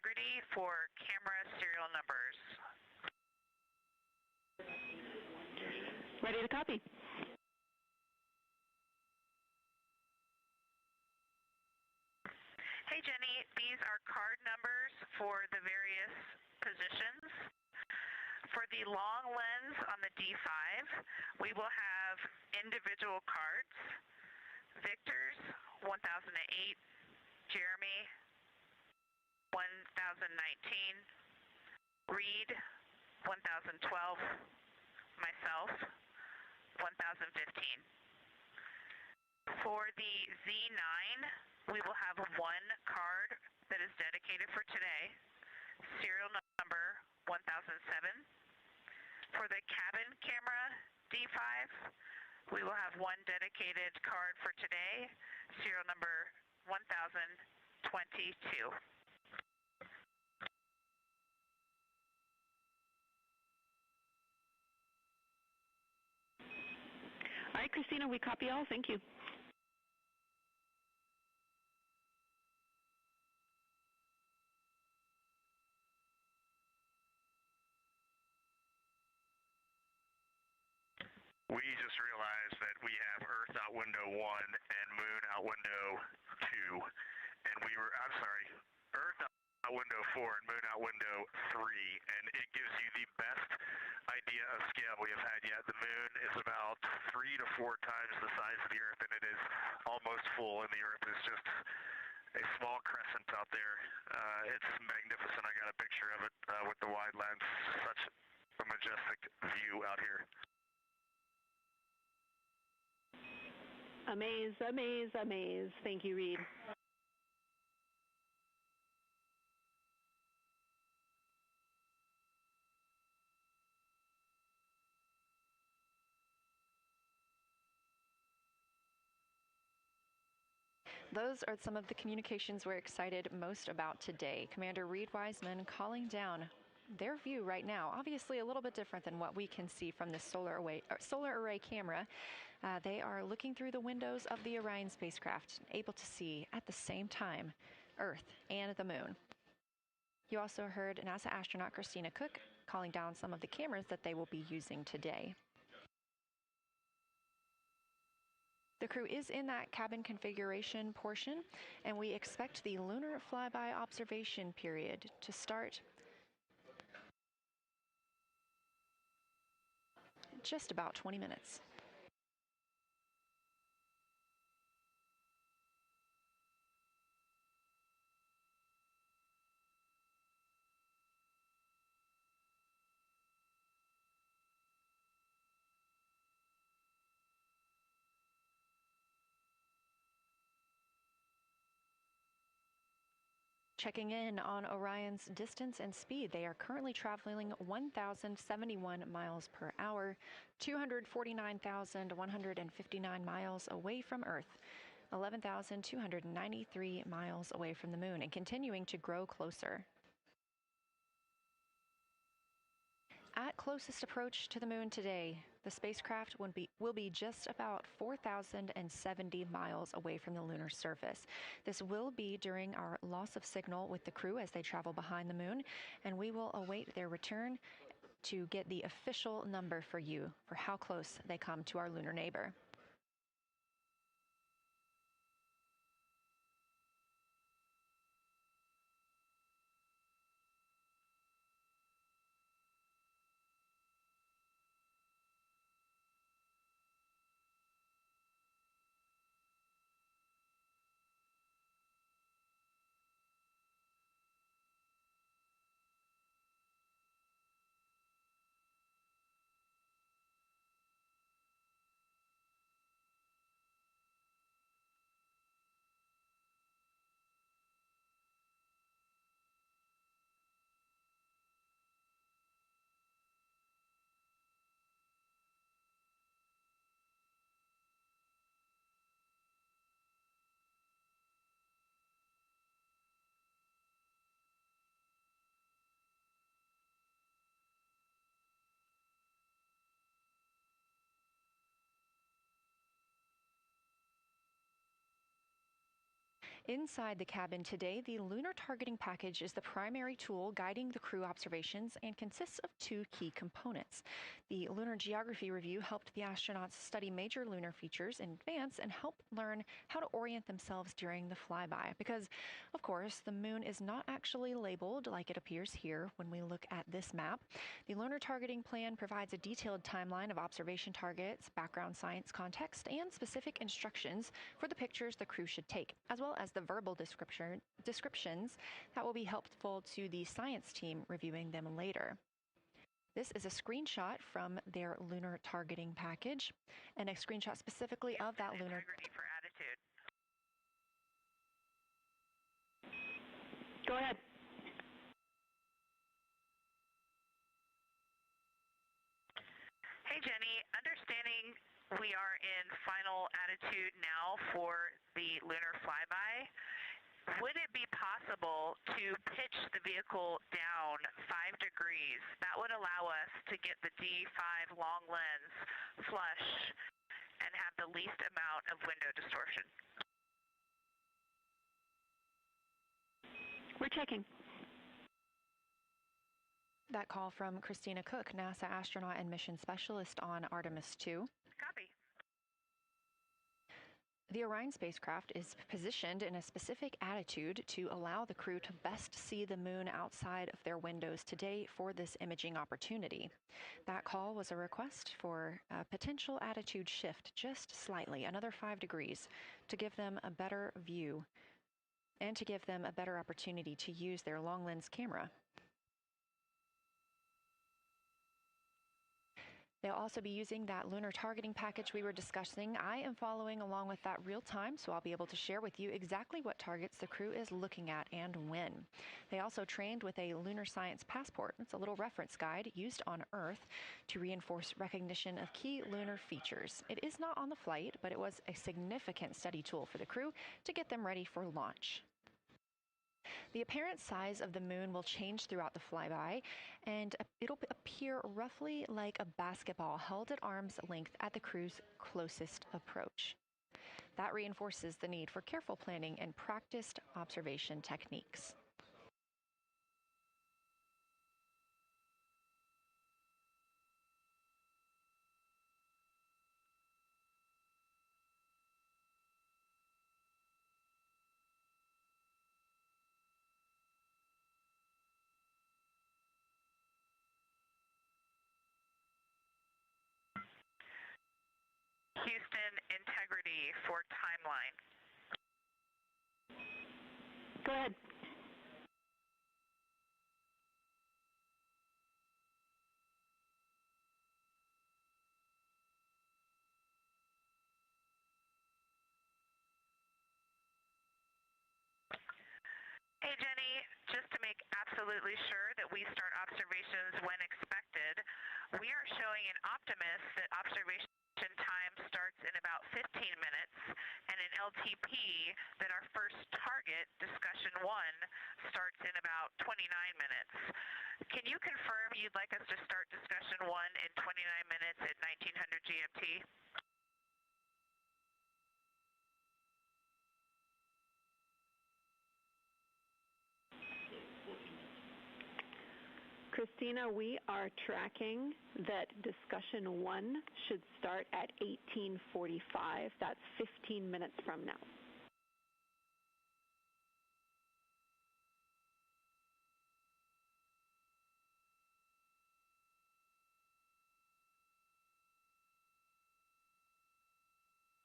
integrity for camera serial numbers. Ready to copy. Hey Jenny, these are card numbers for the various positions. For the long lens on the D5, we will have individual cards. Victor's 1008, Jeremy 1019, Reed 1012, myself 1015. For the Z9, we will have one card that is dedicated for today, serial number 1007. For the cabin camera D5, we will have one dedicated card for today, serial number 1022. All right, Christina, we copy all. Thank you. We just realized that we have Earth out window 1 and Moon out window 2, and Earth out window 4 and Moon out window 3, and it gives you the best idea of scale we have had yet. The Moon is about 3 to 4 times the size of the Earth, and it is almost full, and the Earth is just a small crescent out there. It's magnificent. I got a picture of it with the wide lens. Such a majestic view out here. Amaze, amaze, amaze. Thank you, Reed. Those are some of the communications we're excited most about today. Commander Reed Wiseman calling down their view right now, obviously a little bit different than what we can see from the solar array camera. They are looking through the windows of the Orion spacecraft, able to see at the same time Earth and the Moon. You also heard NASA astronaut Christina Cook calling down some of the cameras that they will be using today. The crew is in that cabin configuration portion, and we expect the lunar flyby observation period to start just about 20 minutes. Checking in on Orion's distance and speed, they are currently traveling 1,071 miles per hour, 249,159 miles away from Earth, 11,293 miles away from the Moon, and continuing to grow closer. At closest approach to the Moon today, the spacecraft will be just about 4,070 miles away from the lunar surface. This will be during our loss of signal with the crew as they travel behind the Moon, and we will await their return to get the official number for you for how close they come to our lunar neighbor. Inside the cabin today, the Lunar Targeting Package is the primary tool guiding the crew observations and consists of two key components. The Lunar Geography Review helped the astronauts study major lunar features in advance and help learn how to orient themselves during the flyby. Because, of course, the moon is not actually labeled like it appears here when we look at this map. The Lunar Targeting Plan provides a detailed timeline of observation targets, background science context, and specific instructions for the pictures the crew should take, as well as the verbal descriptions that will be helpful to the science team reviewing them later. This is a screenshot from their lunar targeting package, and a screenshot specifically of that lunar. Integrity for attitude. Go ahead. Hey, Jenny. Understanding we are in final attitude now for the lunar flyby, would it be possible to pitch the vehicle down 5 degrees? That would allow us to get the D5 long lens flush and have the least amount of window distortion. We're checking. That call from Christina Cook, NASA astronaut and mission specialist on Artemis II. Copy. The Orion spacecraft is positioned in a specific attitude to allow the crew to best see the moon outside of their windows today for this imaging opportunity. That call was a request for a potential attitude shift just slightly, another 5 degrees, to give them a better view and to give them a better opportunity to use their long lens camera. They'll also be using that lunar targeting package we were discussing. I am following along with that real time, so I'll be able to share with you exactly what targets the crew is looking at and when. They also trained with a lunar science passport. It's a little reference guide used on Earth to reinforce recognition of key lunar features. It is not on the flight, but it was a significant study tool for the crew to get them ready for launch. The apparent size of the moon will change throughout the flyby, and it'll appear roughly like a basketball held at arm's length at the crew's closest approach. That reinforces the need for careful planning and practiced observation techniques. Houston, integrity for timeline. Go ahead. Hey, Jenny, just to make absolutely sure that we start observations when expected, we are showing in Optimus that observation time starts in about 15 minutes, and in LTP that our first target, discussion 1, starts in about 29 minutes. Can you confirm you'd like us to start discussion 1 in 29 minutes at 1900 GMT? Christina, we are tracking that discussion 1 should start at 18:45. That's 15 minutes from now.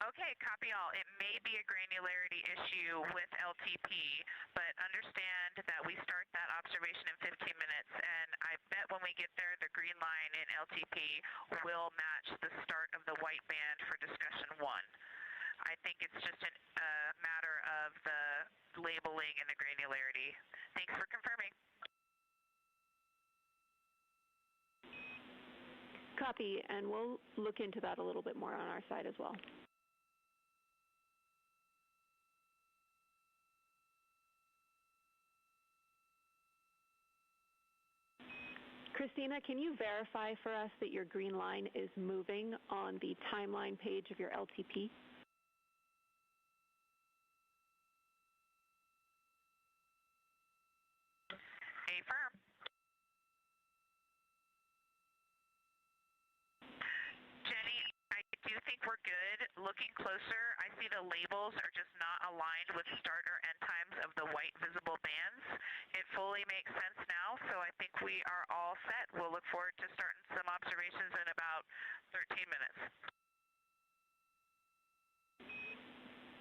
Okay, copy all. It may be a granularity issue with LTP, but understand that we start that observation in 15 minutes, and I bet when we get there, the green line in LTP will match the start of the white band for discussion 1. I think it's just a matter of the labeling and the granularity. Thanks for confirming. Copy, and we'll look into that a little bit more on our side as well. Christina, can you verify for us that your green line is moving on the timeline page of your LTP? looking closer, I see the labels are just not aligned with start or end times of the white visible bands. It fully makes sense now, so I think we are all set. We'll look forward to starting some observations in about 13 minutes.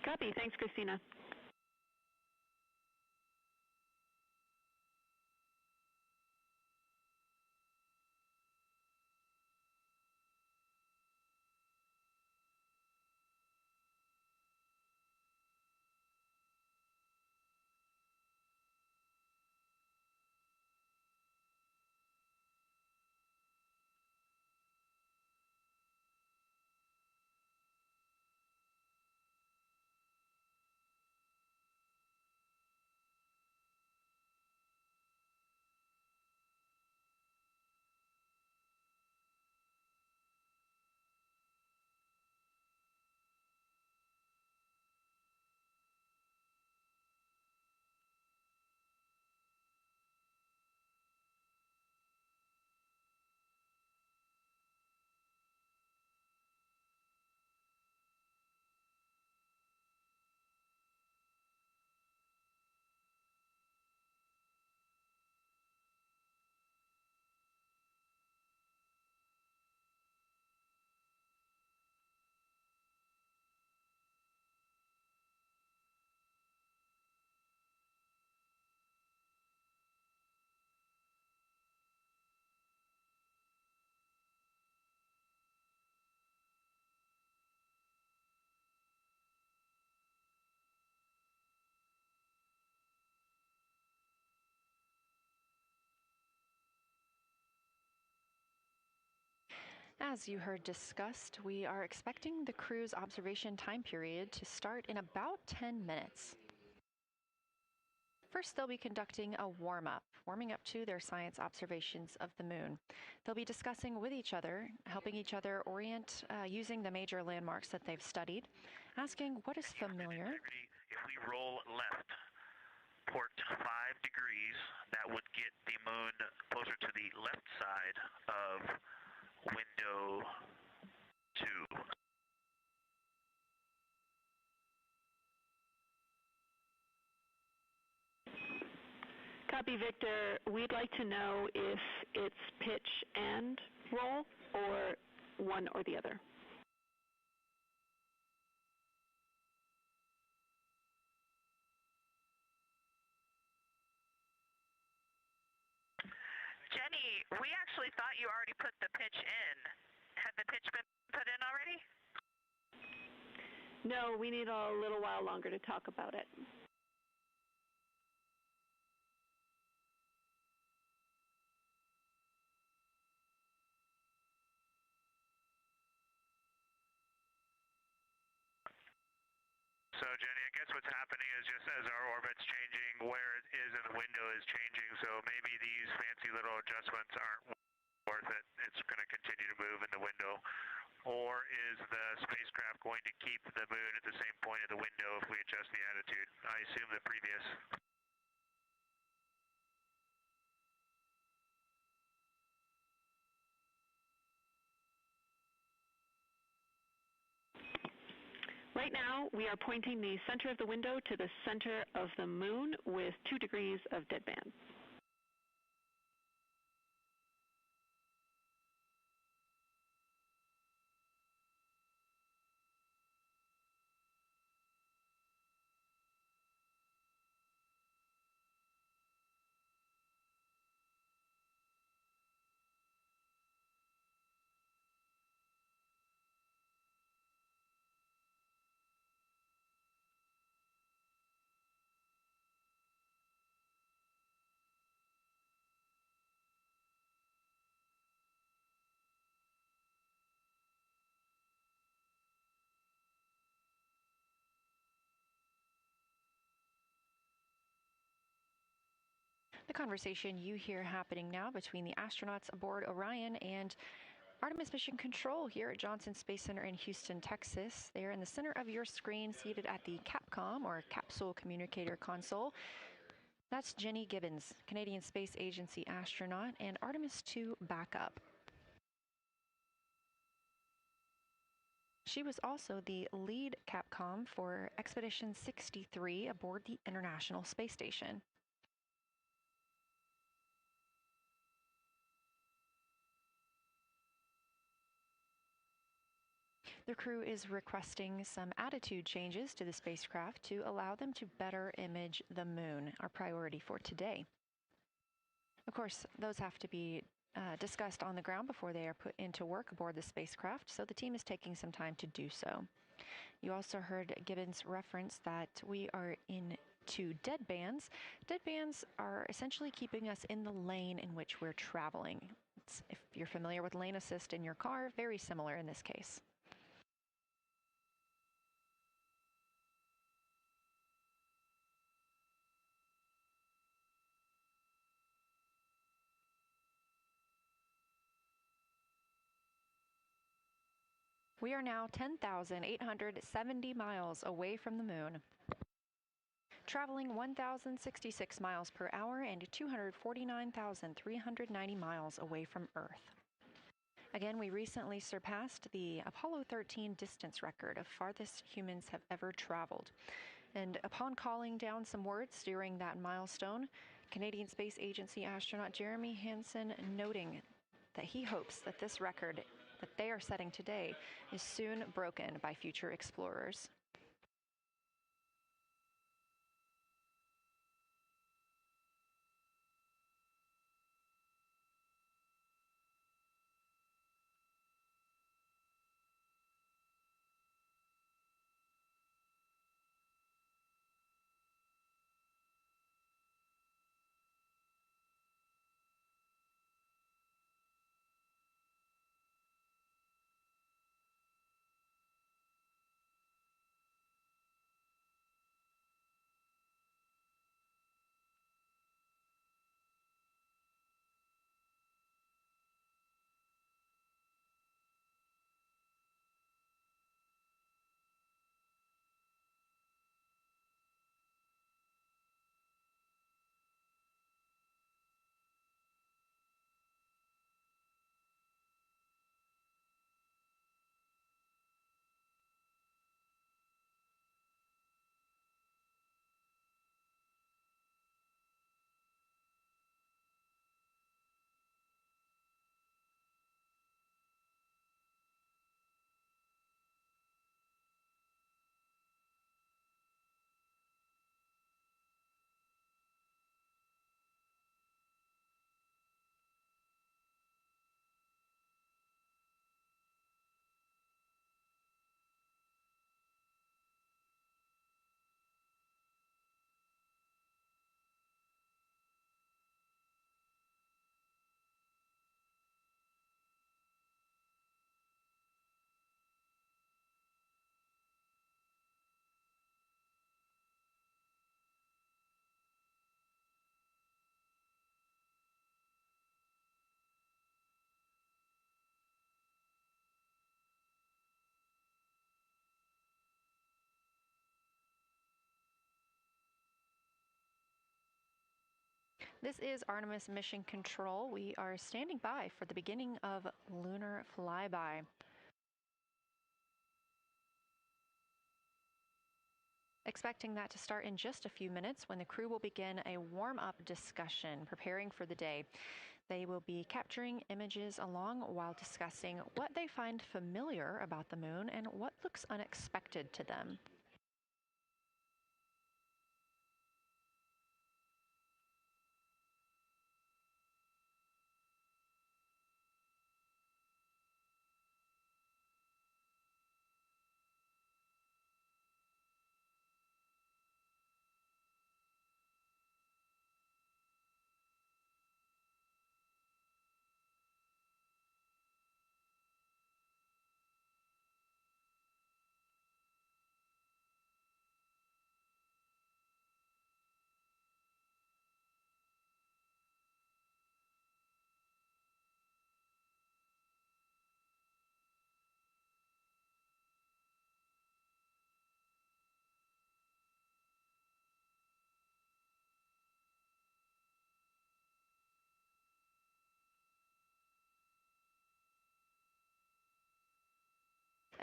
Copy. Thanks, Christina. As you heard discussed, we are expecting the crew's observation time period to start in about 10 minutes. First, they'll be conducting a warm-up, warming up to their science observations of the moon. They'll be discussing with each other, helping each other orient using the major landmarks that they've studied, asking what is familiar. If we roll left, port 5 degrees, that would get the moon closer to the left side of window 2. Copy, Victor. We'd like to know if it's pitch and roll or one or the other. Jenny, we actually thought you already put the pitch in. Had the pitch been put in already? No, we need a little while longer to talk about it. So, Jenny, I guess what's happening is just as our orbit's changing, where it is in the window is changing, so maybe these fancy little adjustments aren't worth it. It's going to continue to move in the window. Or is the spacecraft going to keep the moon at the same point of the window if we adjust the attitude? I assume the previous. Right now, we are pointing the center of the window to the center of the moon with 2 degrees of deadband. The conversation you hear happening now between the astronauts aboard Orion and Artemis Mission Control here at Johnson Space Center in Houston, Texas. They are in the center of your screen, seated at the CAPCOM, or Capsule Communicator Console. That's Jenny Gibbons, Canadian Space Agency astronaut, and Artemis II backup. She was also the lead Capcom for Expedition 63 aboard the International Space Station. The crew is requesting some attitude changes to the spacecraft to allow them to better image the moon, our priority for today. Of course, those have to be discussed on the ground before they are put into work aboard the spacecraft, so the team is taking some time to do so. You also heard Gibbons reference that we are into dead bands. Dead bands are essentially keeping us in the lane in which we're traveling. If you're familiar with lane assist in your car, very similar in this case. We are now 10,870 miles away from the moon, traveling 1,066 miles per hour and 249,390 miles away from Earth. Again, we recently surpassed the Apollo 13 distance record of farthest humans have ever traveled. And upon calling down some words during that milestone, Canadian Space Agency astronaut Jeremy Hansen noting that he hopes that this record that they are setting today is soon broken by future explorers. This is Artemis Mission Control. We are standing by for the beginning of lunar flyby. Expecting that to start in just a few minutes when the crew will begin a warm-up discussion preparing for the day. They will be capturing images along while discussing what they find familiar about the moon and what looks unexpected to them.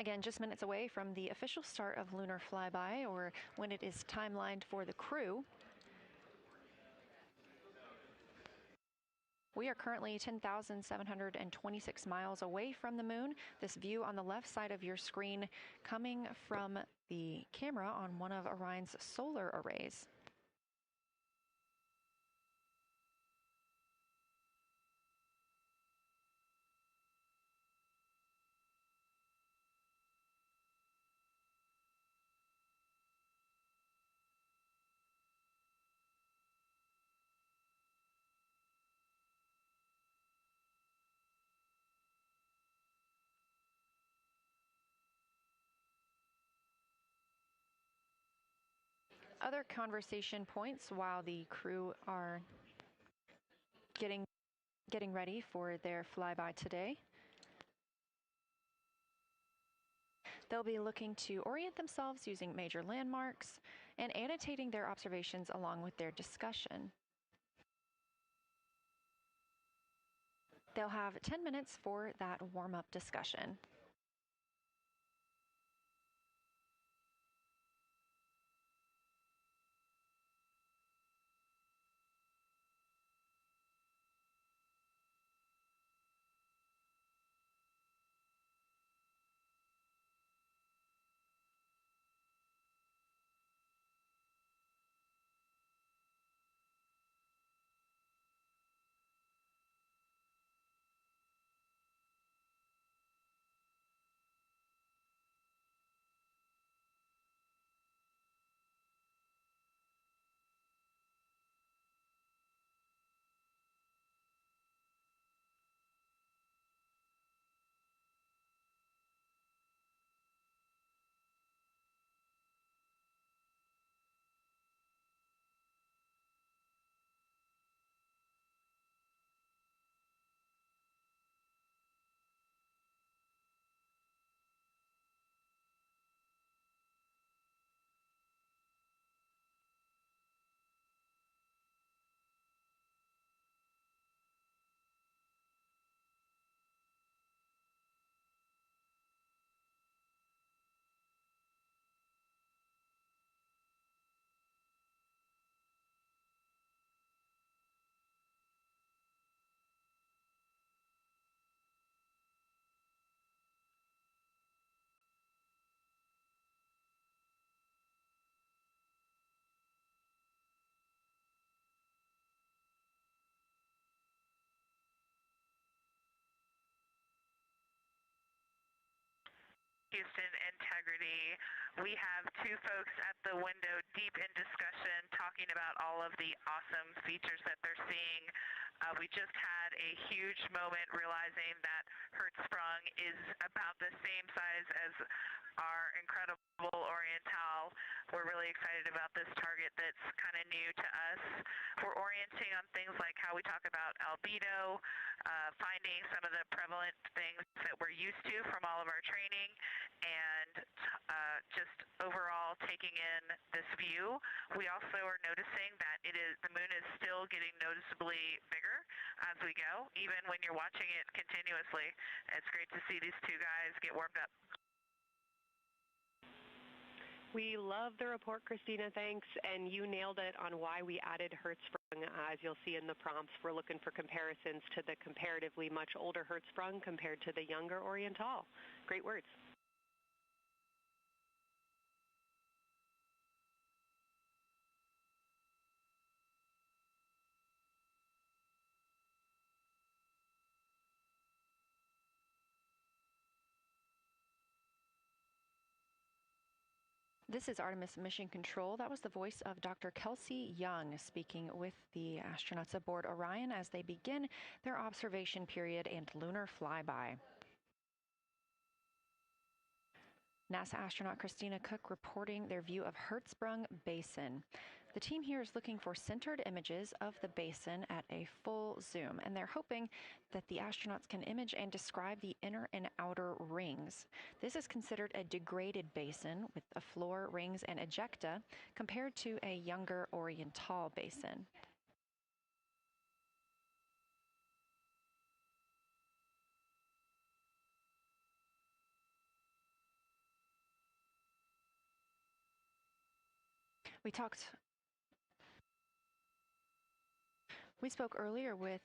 Again, just minutes away from the official start of lunar flyby, or when it is timelined for the crew. We are currently 10,726 miles away from the moon. This view on the left side of your screen coming from the camera on one of Orion's solar arrays. Other conversation points while the crew are getting ready for their flyby today. They'll be looking to orient themselves using major landmarks and annotating their observations along with their discussion. They'll have 10 minutes for that warm-up discussion. Houston integrity. We have two folks at the window deep in discussion talking about all of the awesome features that they're seeing. We just had a huge moment realizing that Hertzsprung is about the same size as our incredible Oriental. We're really excited about this target that's kind of new to us. We're orienting on things like how we talk about albedo, finding some of the prevalent things that we're used to from all of our training, and just overall taking in this view. We also are noticing that the moon is still getting noticeably bigger as we go, even when you're watching it continuously. It's great to see these two guys get warmed up. We love the report, Christina, thanks. And you nailed it on why we added Hertzsprung. As you'll see in the prompts, we're looking for comparisons to the comparatively much older Hertzsprung compared to the younger Oriental. Great words. This is Artemis Mission Control. That was the voice of Dr. Kelsey Young speaking with the astronauts aboard Orion as they begin their observation period and lunar flyby. NASA astronaut Christina Cook reporting their view of Hertzsprung Basin. The team here is looking for centered images of the basin at a full zoom, and they're hoping that the astronauts can image and describe the inner and outer rings. This is considered a degraded basin with a floor, rings, and ejecta compared to a younger Oriental basin. We spoke earlier with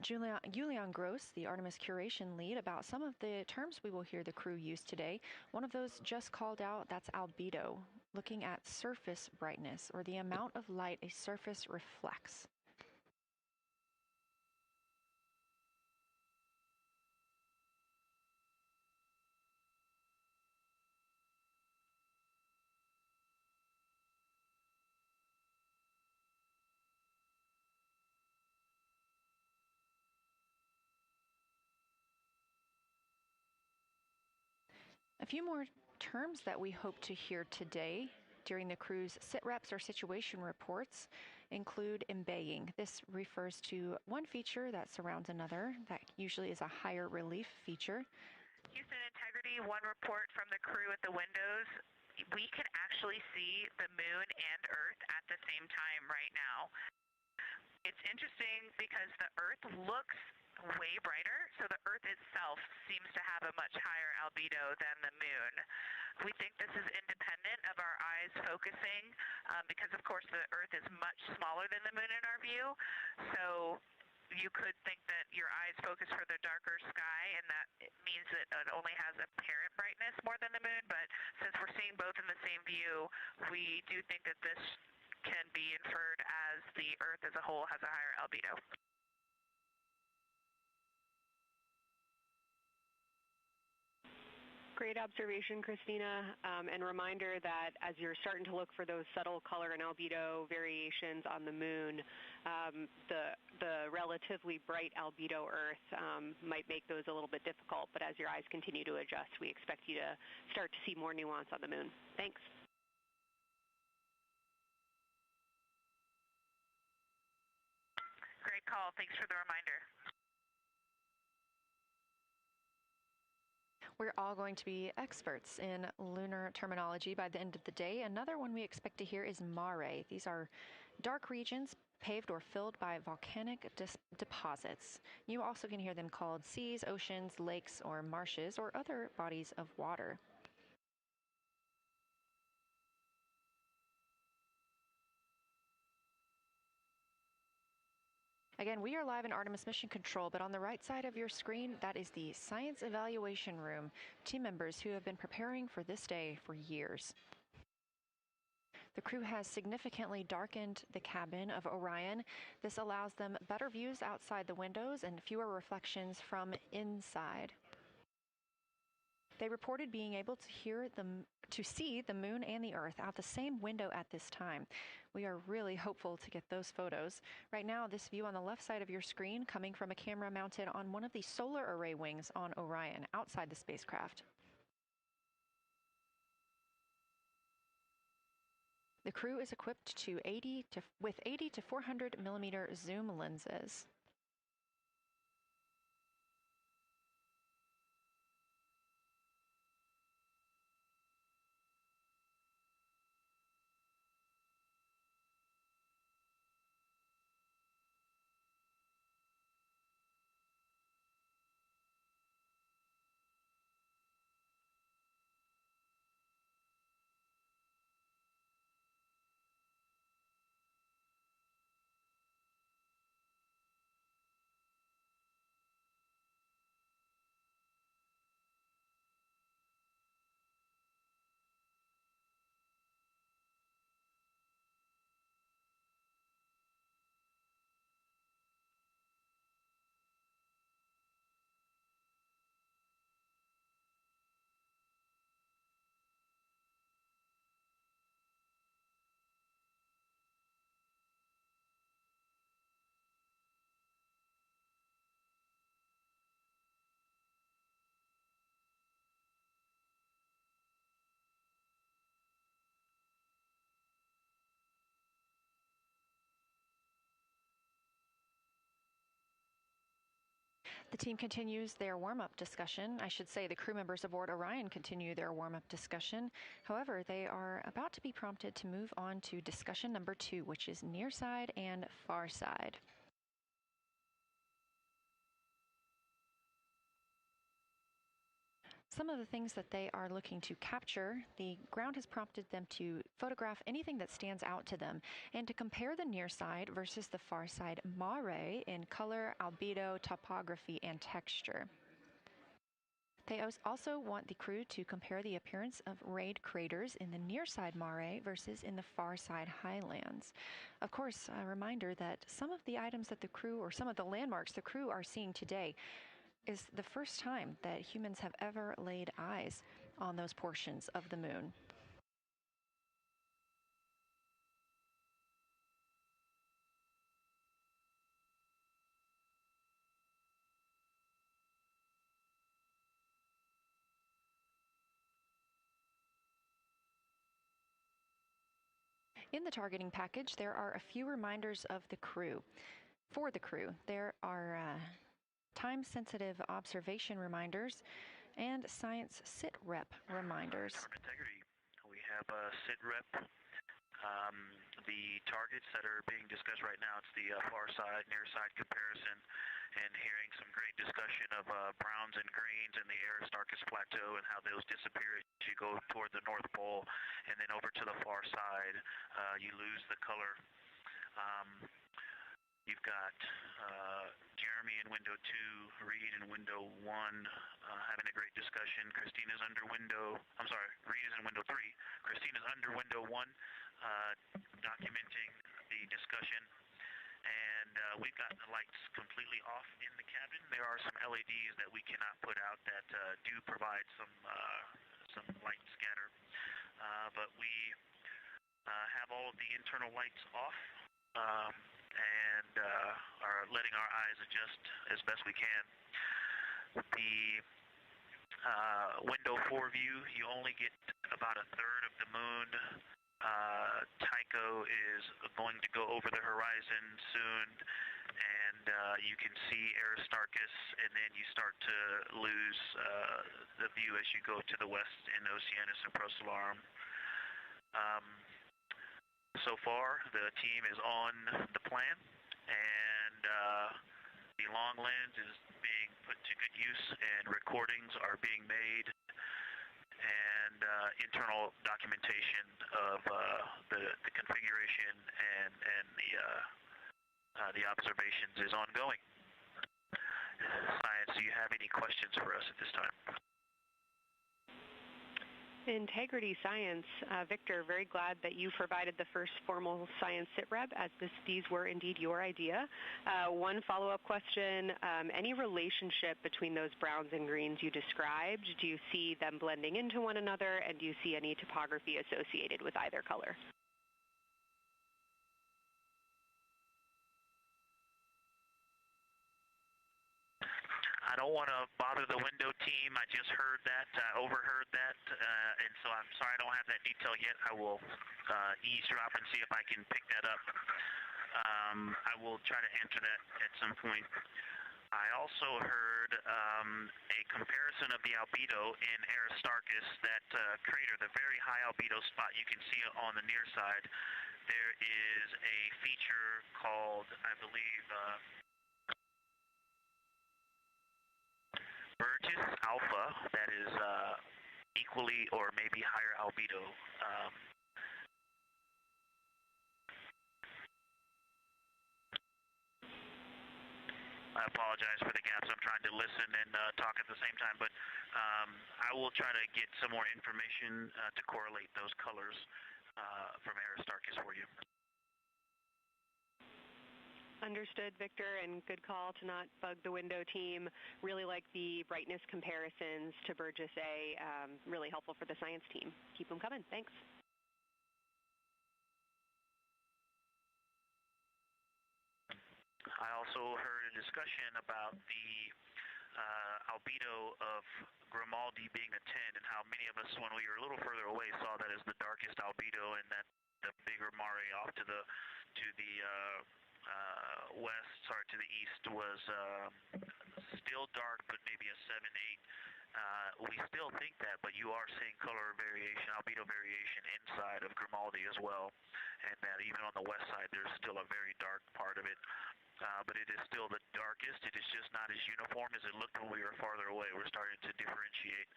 Julian Gross, the Artemis curation lead, about some of the terms we will hear the crew use today. One of those just called out, that's albedo, looking at surface brightness, or the amount of light a surface reflects. A few more terms that we hope to hear today during the crew's sit-reps or situation reports include embaying. This refers to one feature that surrounds another. That usually is a higher relief feature. Houston Integrity, one report from the crew at the windows. We can actually see the moon and Earth at the same time right now. It's interesting because the Earth looks way brighter, so the Earth itself seems to have a much higher albedo than the moon. We think this is independent of our eyes focusing because, of course, the Earth is much smaller than the moon in our view, so you could think that your eyes focus for the darker sky, and that it means that it only has apparent brightness more than the moon, but since we're seeing both in the same view, we do think that this can be inferred as the Earth as a whole has a higher albedo. Great observation, Christina, and reminder that as you're starting to look for those subtle color and albedo variations on the moon, the relatively bright albedo Earth might make those a little bit difficult, but as your eyes continue to adjust, we expect you to start to see more nuance on the moon. Thanks. Great call. Thanks for the reminder. We're all going to be experts in lunar terminology by the end of the day. Another one we expect to hear is mare. These are dark regions paved or filled by volcanic deposits. You also can hear them called seas, oceans, lakes, or marshes, or other bodies of water. Again, we are live in Artemis Mission Control, but on the right side of your screen, that is the Science Evaluation Room, team members who have been preparing for this day for years. The crew has significantly darkened the cabin of Orion. This allows them better views outside the windows and fewer reflections from inside. They reported being able to see the moon and the Earth out the same window at this time. We are really hopeful to get those photos. Right now, this view on the left side of your screen coming from a camera mounted on one of the solar array wings on Orion outside the spacecraft. The crew is equipped with 80 to 400 millimeter zoom lenses. The team continues their warm-up discussion. I should say the crew members aboard Orion continue their warm-up discussion. However, they are about to be prompted to move on to discussion number 2, which is near side and far side. some of the things that they are looking to capture, the ground has prompted them to photograph anything that stands out to them and to compare the near side versus the far side mare in color, albedo, topography, and texture. They also want the crew to compare the appearance of rayed craters in the near side mare versus in the far side highlands. Of course, a reminder that some of the items that the crew, or some of the landmarks the crew are seeing today, is the first time that humans have ever laid eyes on those portions of the moon. In the targeting package, there are a few reminders of the crew. For the crew, there are time-sensitive observation reminders and science sit-rep reminders. Integrity. We have sit-rep. The targets that are being discussed right now, it's the far side, near side comparison, and hearing some great discussion of browns and greens in the Aristarchus Plateau and how those disappear as you go toward the North Pole, and then over to the far side, you lose the color. You've got Jeremy in window 2, Reed in window 1, having a great discussion. Christina's under window, I'm sorry, Reed is in window 3. Christina's under window 1, documenting the discussion. And we've got the lights completely off in the cabin. There are some LEDs that we cannot put out that do provide some light scatter. But we have all of the internal lights off. And are letting our eyes adjust as best we can. The window 4 view, you only get about a third of the moon. Tycho is going to go over the horizon soon, and you can see Aristarchus, and then you start to lose the view as you go to the west in Oceanus and Procellarum. So far, the team is on the plan, and the long lens is being put to good use, and recordings are being made, and internal documentation of the configuration and the observations is ongoing. Science, do you have any questions for us at this time? Integrity Science. Victor, very glad that you provided the first formal science sit-rep, as these were indeed your idea. One follow-up question, any relationship between those browns and greens you described? Do you see them blending into one another, and do you see any topography associated with either color? I don't want to bother the window team. I just heard that, overheard that, and so I'm sorry I don't have that detail yet. I will eavesdrop and see if I can pick that up. I will try to answer that at some point. I also heard a comparison of the albedo in Aristarchus, that crater, the very high albedo spot you can see on the near side. There is a feature called, I believe, Burgess alpha that is equally or maybe higher albedo. I apologize for the gaps. I'm trying to listen and talk at the same time, but I will try to get some more information to correlate those colors from Aristarchus for you. Understood, Victor, and good call to not bug the window team. Really like the brightness comparisons to Burgess A. Really helpful for the science team. Keep them coming. Thanks. I also heard a discussion about the albedo of Grimaldi being a 10, and how many of us, when we were a little further away, saw that as the darkest albedo, and that the bigger mare off to the to the east was still dark, but maybe a 7-8. We still think that, but you are seeing color variation, albedo variation inside of Grimaldi as well, and that even on the west side there's still a very dark part of it. But it is still the darkest. It is just not as uniform as it looked when we were farther away. We're starting to differentiate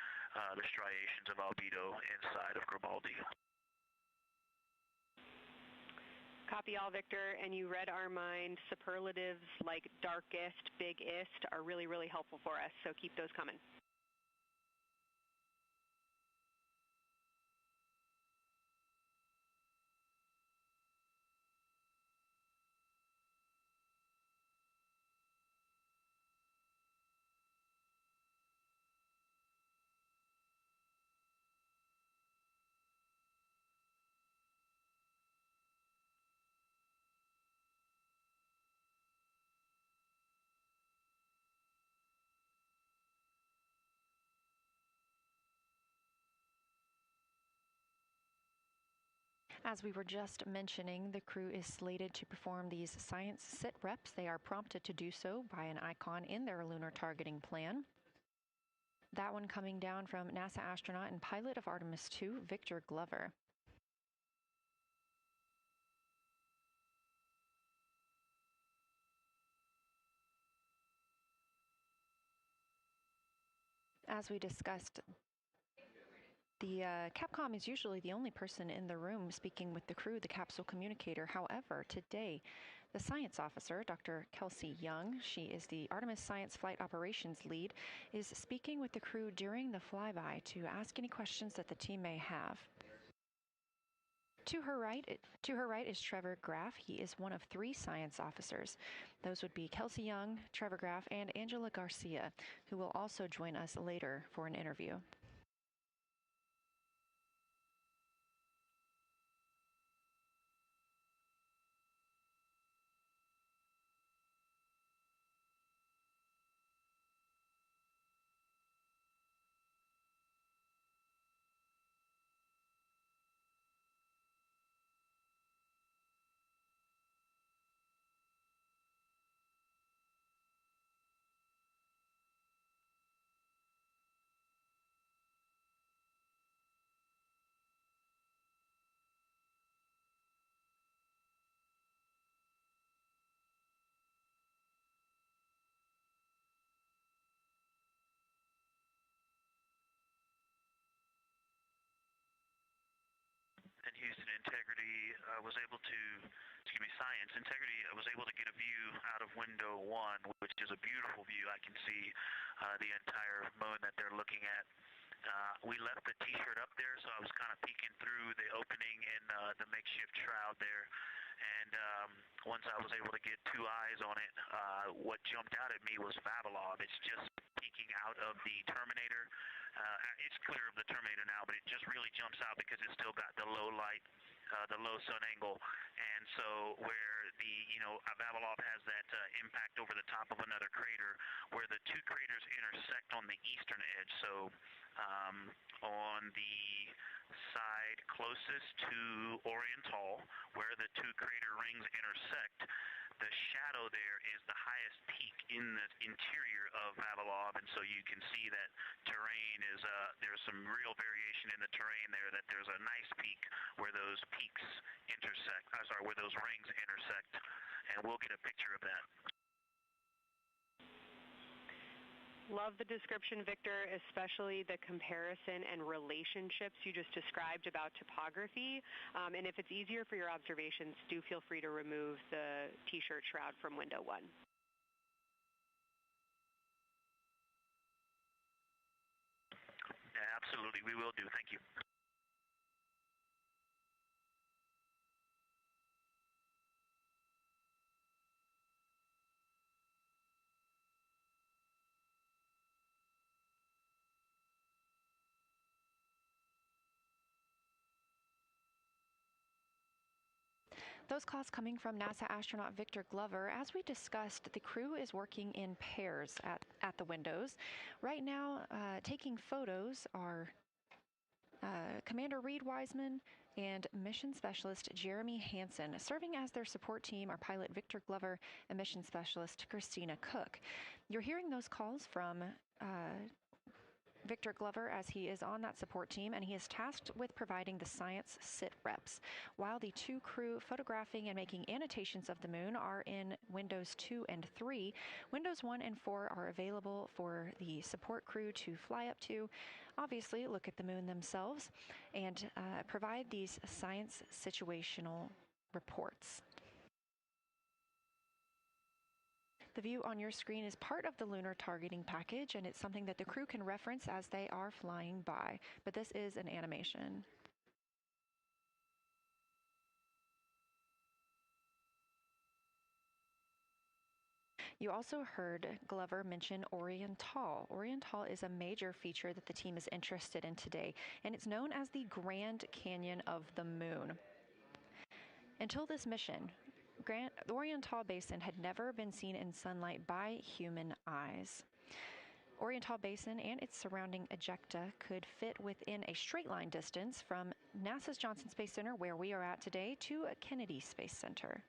the striations of albedo inside of Gribaldi. Copy all, Victor, and you read our mind. Superlatives like darkest, biggest are really, really helpful for us, so keep those coming. As we were just mentioning, the crew is slated to perform these science sit reps. They are prompted to do so by an icon in their lunar targeting plan. That one coming down from NASA astronaut and pilot of Artemis II, Victor Glover. As we discussed, the Capcom is usually the only person in the room speaking with the crew, the capsule communicator. However, today, the science officer, Dr. Kelsey Young, she is the Artemis Science Flight Operations Lead, is speaking with the crew during the flyby to ask any questions that the team may have. To her right is Trevor Graff. He is one of 3 science officers. Those would be Kelsey Young, Trevor Graff, and Angela Garcia, who will also join us later for an interview. Houston Integrity was able to, Science Integrity was able to get a view out of window 1, which is a beautiful view. I can see the entire moon that they're looking at. We left the T-shirt up there, so I was kind of peeking through the opening in the makeshift shroud there. And once I was able to get 2 eyes on it, what jumped out at me was Vavilov. It's just peeking out of the Terminator. It's clear of the Terminator now, but it just really jumps out because it's still got the low light, the low sun angle. And so where the, Vavilov has that impact over the top of another crater, where the 2 craters intersect on the eastern edge. So on the side closest to Orion, where the 2 crater rings intersect, the shadow there is the highest peak in the interior of Vavilov, and so you can see that terrain is, there's some real variation in the terrain there, that there's a nice peak where those peaks intersect, where those rings intersect, and we'll get a picture of that. Love the description, Victor, especially the comparison and relationships you just described about topography. And if it's easier for your observations, do feel free to remove the T-shirt shroud from window 1. Yeah, absolutely, we will do. Thank you. Those calls coming from NASA astronaut Victor Glover. As we discussed, the crew is working in pairs at the windows. Right now, taking photos are Commander Reed Wiseman and Mission Specialist Jeremy Hansen. Serving as their support team are pilot Victor Glover and Mission Specialist Christina Cook. You're hearing those calls from Victor Glover, as he is on that support team, and he is tasked with providing the science sit reps, while the two crew photographing and making annotations of the moon are in Windows 2 and 3. Windows 1 and 4 are available for the support crew to fly up to, obviously look at the moon themselves, and provide these science situational reports. The view on your screen is part of the lunar targeting package, and it's something that the crew can reference as they are flying by, but this is an animation. You also heard Glover mention Oriental. Oriental is a major feature that the team is interested in today, and it's known as the Grand Canyon of the Moon. Until this mission, the Oriental Basin had never been seen in sunlight by human eyes. Oriental Basin and its surrounding ejecta could fit within a straight line distance from NASA's Johnson Space Center, where we are at today, to Kennedy Space Center.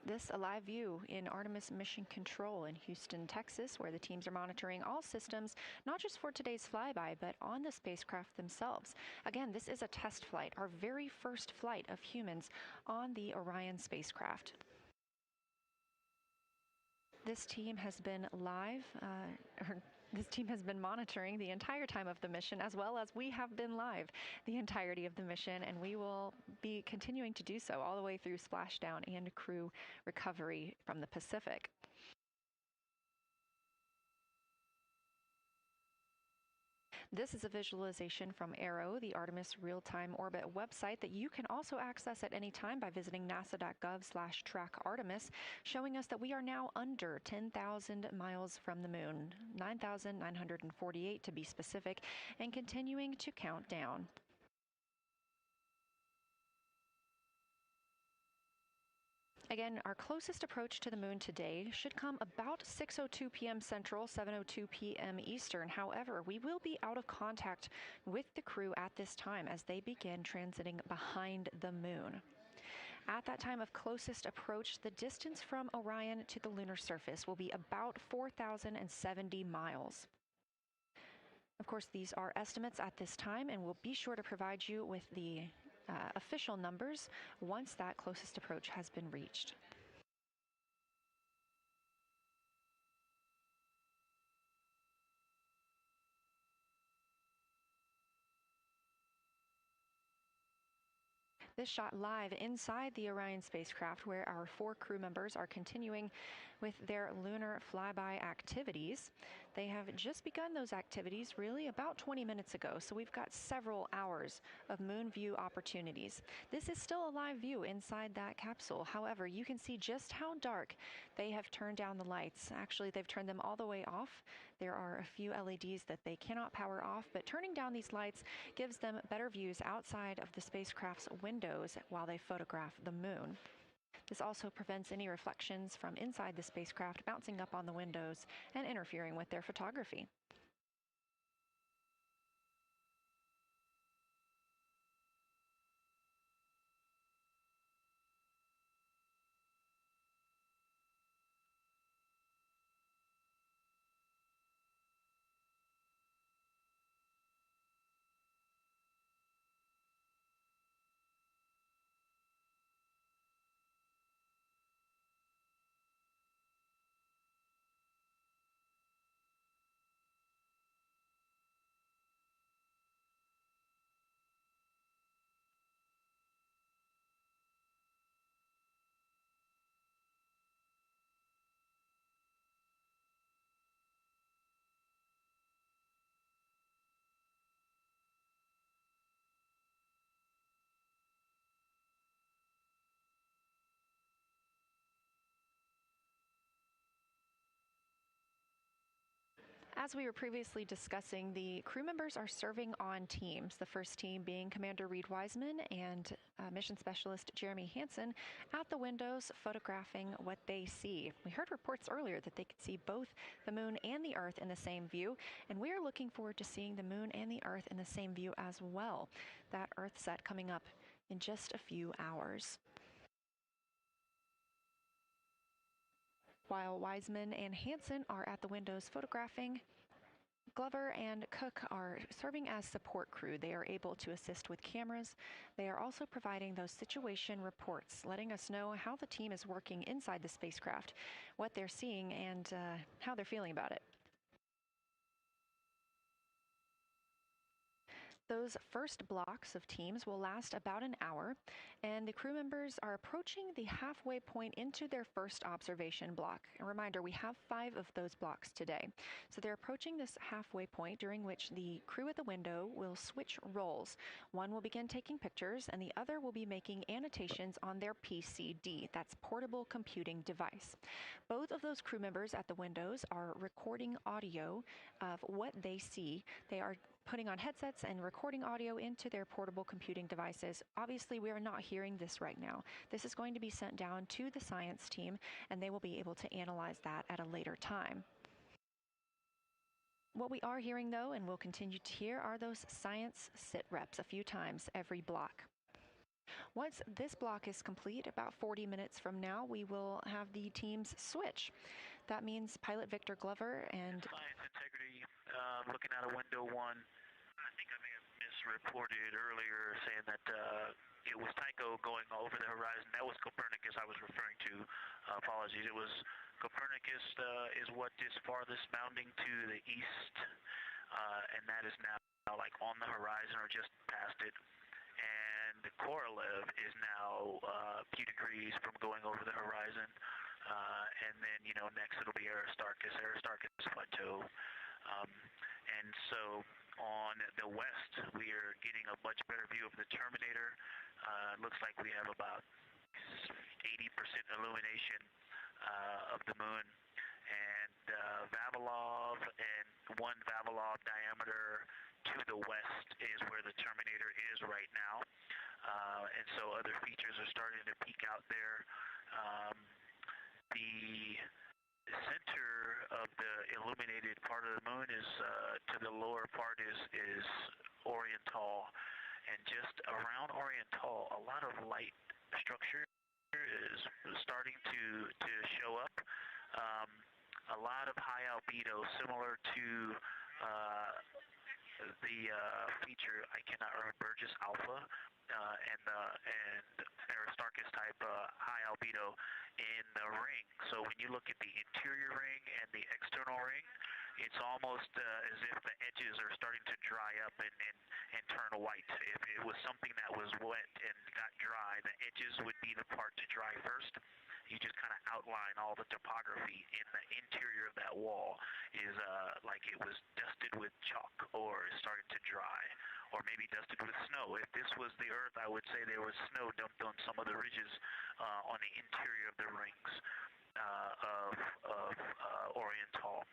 This a live view in Artemis Mission Control in Houston, Texas, where the teams are monitoring all systems, not just for today's flyby, but on the spacecraft themselves. Again, this is a test flight, our very first flight of humans on the Orion spacecraft. This team has been This team has been monitoring the entire time of the mission, as well as we have been live the entirety of the mission, and we will be continuing to do so all the way through splashdown and crew recovery from the Pacific. This is a visualization from Aero, the Artemis real-time orbit website that you can also access at any time by visiting nasa.gov/trackartemis, showing us that we are now under 10,000 miles from the moon, 9,948 to be specific, and continuing to count down. Again, our closest approach to the moon today should come about 6:02 p.m. Central, 7:02 p.m. Eastern. However, we will be out of contact with the crew at this time as they begin transiting behind the moon. At that time of closest approach, the distance from Orion to the lunar surface will be about 4,070 miles. Of course, these are estimates at this time, and we'll be sure to provide you with the official numbers once that closest approach has been reached. This shot live inside the Orion spacecraft, where our 4 crew members are continuing with their lunar flyby activities. They have just begun those activities really about 20 minutes ago, so we've got several hours of moon view opportunities. This is still a live view inside that capsule. However, you can see just how dark they have turned down the lights. Actually, they've turned them all the way off. There are a few LEDs that they cannot power off, but turning down these lights gives them better views outside of the spacecraft's windows while they photograph the moon. This also prevents any reflections from inside the spacecraft bouncing up on the windows and interfering with their photography. As we were previously discussing, the crew members are serving on teams, the first team being Commander Reed Wiseman and Mission Specialist Jeremy Hansen at the windows photographing what they see. We heard reports earlier that they could see both the moon and the Earth in the same view, and we are looking forward to seeing the moon and the Earth in the same view as well. That Earth set coming up in just a few hours. While Wiseman and Hansen are at the windows photographing, Glover and Cook are serving as support crew. They are able to assist with cameras. They are also providing those situation reports, letting us know how the team is working inside the spacecraft, what they're seeing, and how they're feeling about it. Those first blocks of teams will last about an hour, and the crew members are approaching the halfway point into their first observation block. A reminder, we have 5 of those blocks today. So they're approaching this halfway point, during which the crew at the window will switch roles. One will begin taking pictures, and the other will be making annotations on their PCD, that's portable computing device. Both of those crew members at the windows are recording audio of what they see. They are putting on headsets and recording audio into their portable computing devices. Obviously, we are not hearing this right now. This is going to be sent down to the science team, and they will be able to analyze that at a later time. What we are hearing, though, and will continue to hear, are those science sit reps a few times every block. Once this block is complete, about 40 minutes from now, we will have the teams switch. That means pilot Victor Glover and Science integrity, looking out of window 1. I think I may have misreported earlier saying that it was Tycho going over the horizon. That was Copernicus I was referring to. Apologies. It was Copernicus is what is farthest bounding to the east, and that is now like on the horizon or just past it. And Korolev is now a few degrees from going over the horizon. And then, next it'll be Aristarchus Plateau. And so on the west, we are getting a much better view of the Terminator. Looks like we have about 80% illumination of the moon. And Vavilov and 1 Vavilov diameter to the west is where the Terminator is right now. And so other features are starting to peek out there. The center of the illuminated part of the moon is to the lower part is Oriental, and just around Oriental, a lot of light structure is starting to show up. A lot of high albedo, similar to the feature I cannot remember, Burgess Alpha and Aristarchus type high albedo in the ring. So when you look at the interior ring and the external ring, it's almost as if the edges are starting to dry up and turn white. If it was something that was wet and got dry, the edges would be the part to dry first. You just kind of outline all the topography in the interior of that wall is like it was dusted with chalk or is starting to dry, or maybe dusted with snow. If this was the Earth, I would say there was snow dumped on some of the ridges on the interior of the rings of Oriental.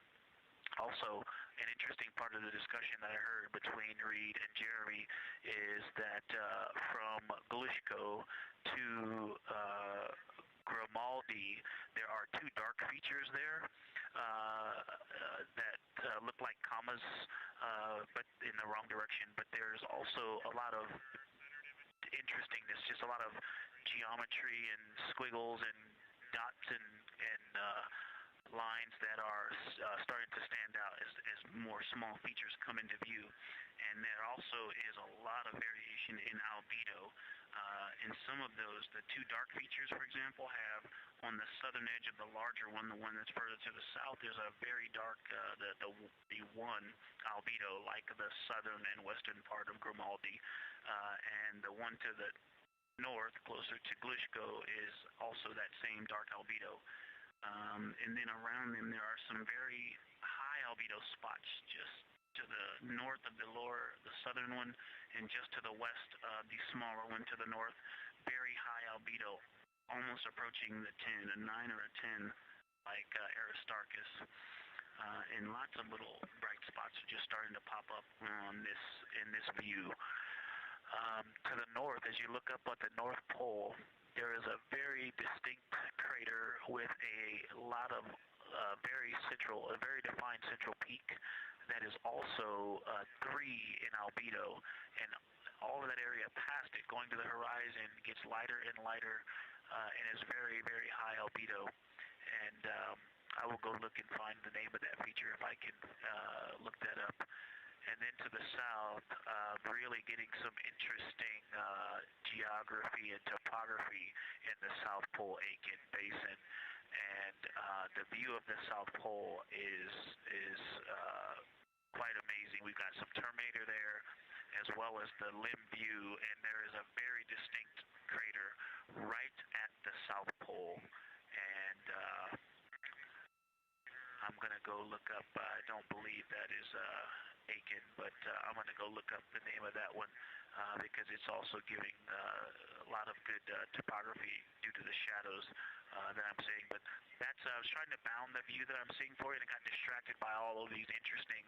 Also, an interesting part of the discussion that I heard between Reed and Jeremy is that from Glushko to Grimaldi, there are 2 dark features there that look like commas, but in the wrong direction. But there's also a lot of interestingness, just a lot of geometry and squiggles and dots and lines that are starting to stand out as more small features come into view. And there also is a lot of variation in albedo. In some of those, the 2 dark features, for example, have on the southern edge of the larger one, the one that's further to the south, there's a very dark, the 1 albedo, like the southern and western part of Grimaldi. And the one to the north, closer to Glushko, is also that same dark albedo. And then around them, there are some very high albedo spots just to the north of the southern one, and just to the west, the smaller one to the north. Very high albedo, almost approaching the 10, a 9 or a 10, like Aristarchus. and lots of little bright spots are just starting to pop up on in this view. To the north, as you look up at the North Pole, there is a very distinct crater with a lot of very defined central peak that is also 3 in albedo, and all of that area past it, going to the horizon, gets lighter and lighter, and is very, very high albedo. And I will go look and find the name of that feature if I can look that up. And then to the south, really getting some interesting geography and topography in the South Pole Aiken Basin. And the view of the South Pole is quite amazing. We've got some Terminator there, as well as the limb view, and there is a very distinct crater right at the South Pole. And I'm going to go look up, I don't believe that is Aiken, but I'm going to go look up the name of that one because it's also giving a lot of good topography due to the shadows that I'm seeing. But that's, I was trying to bound the view that I'm seeing for you, and I got distracted by all of these interesting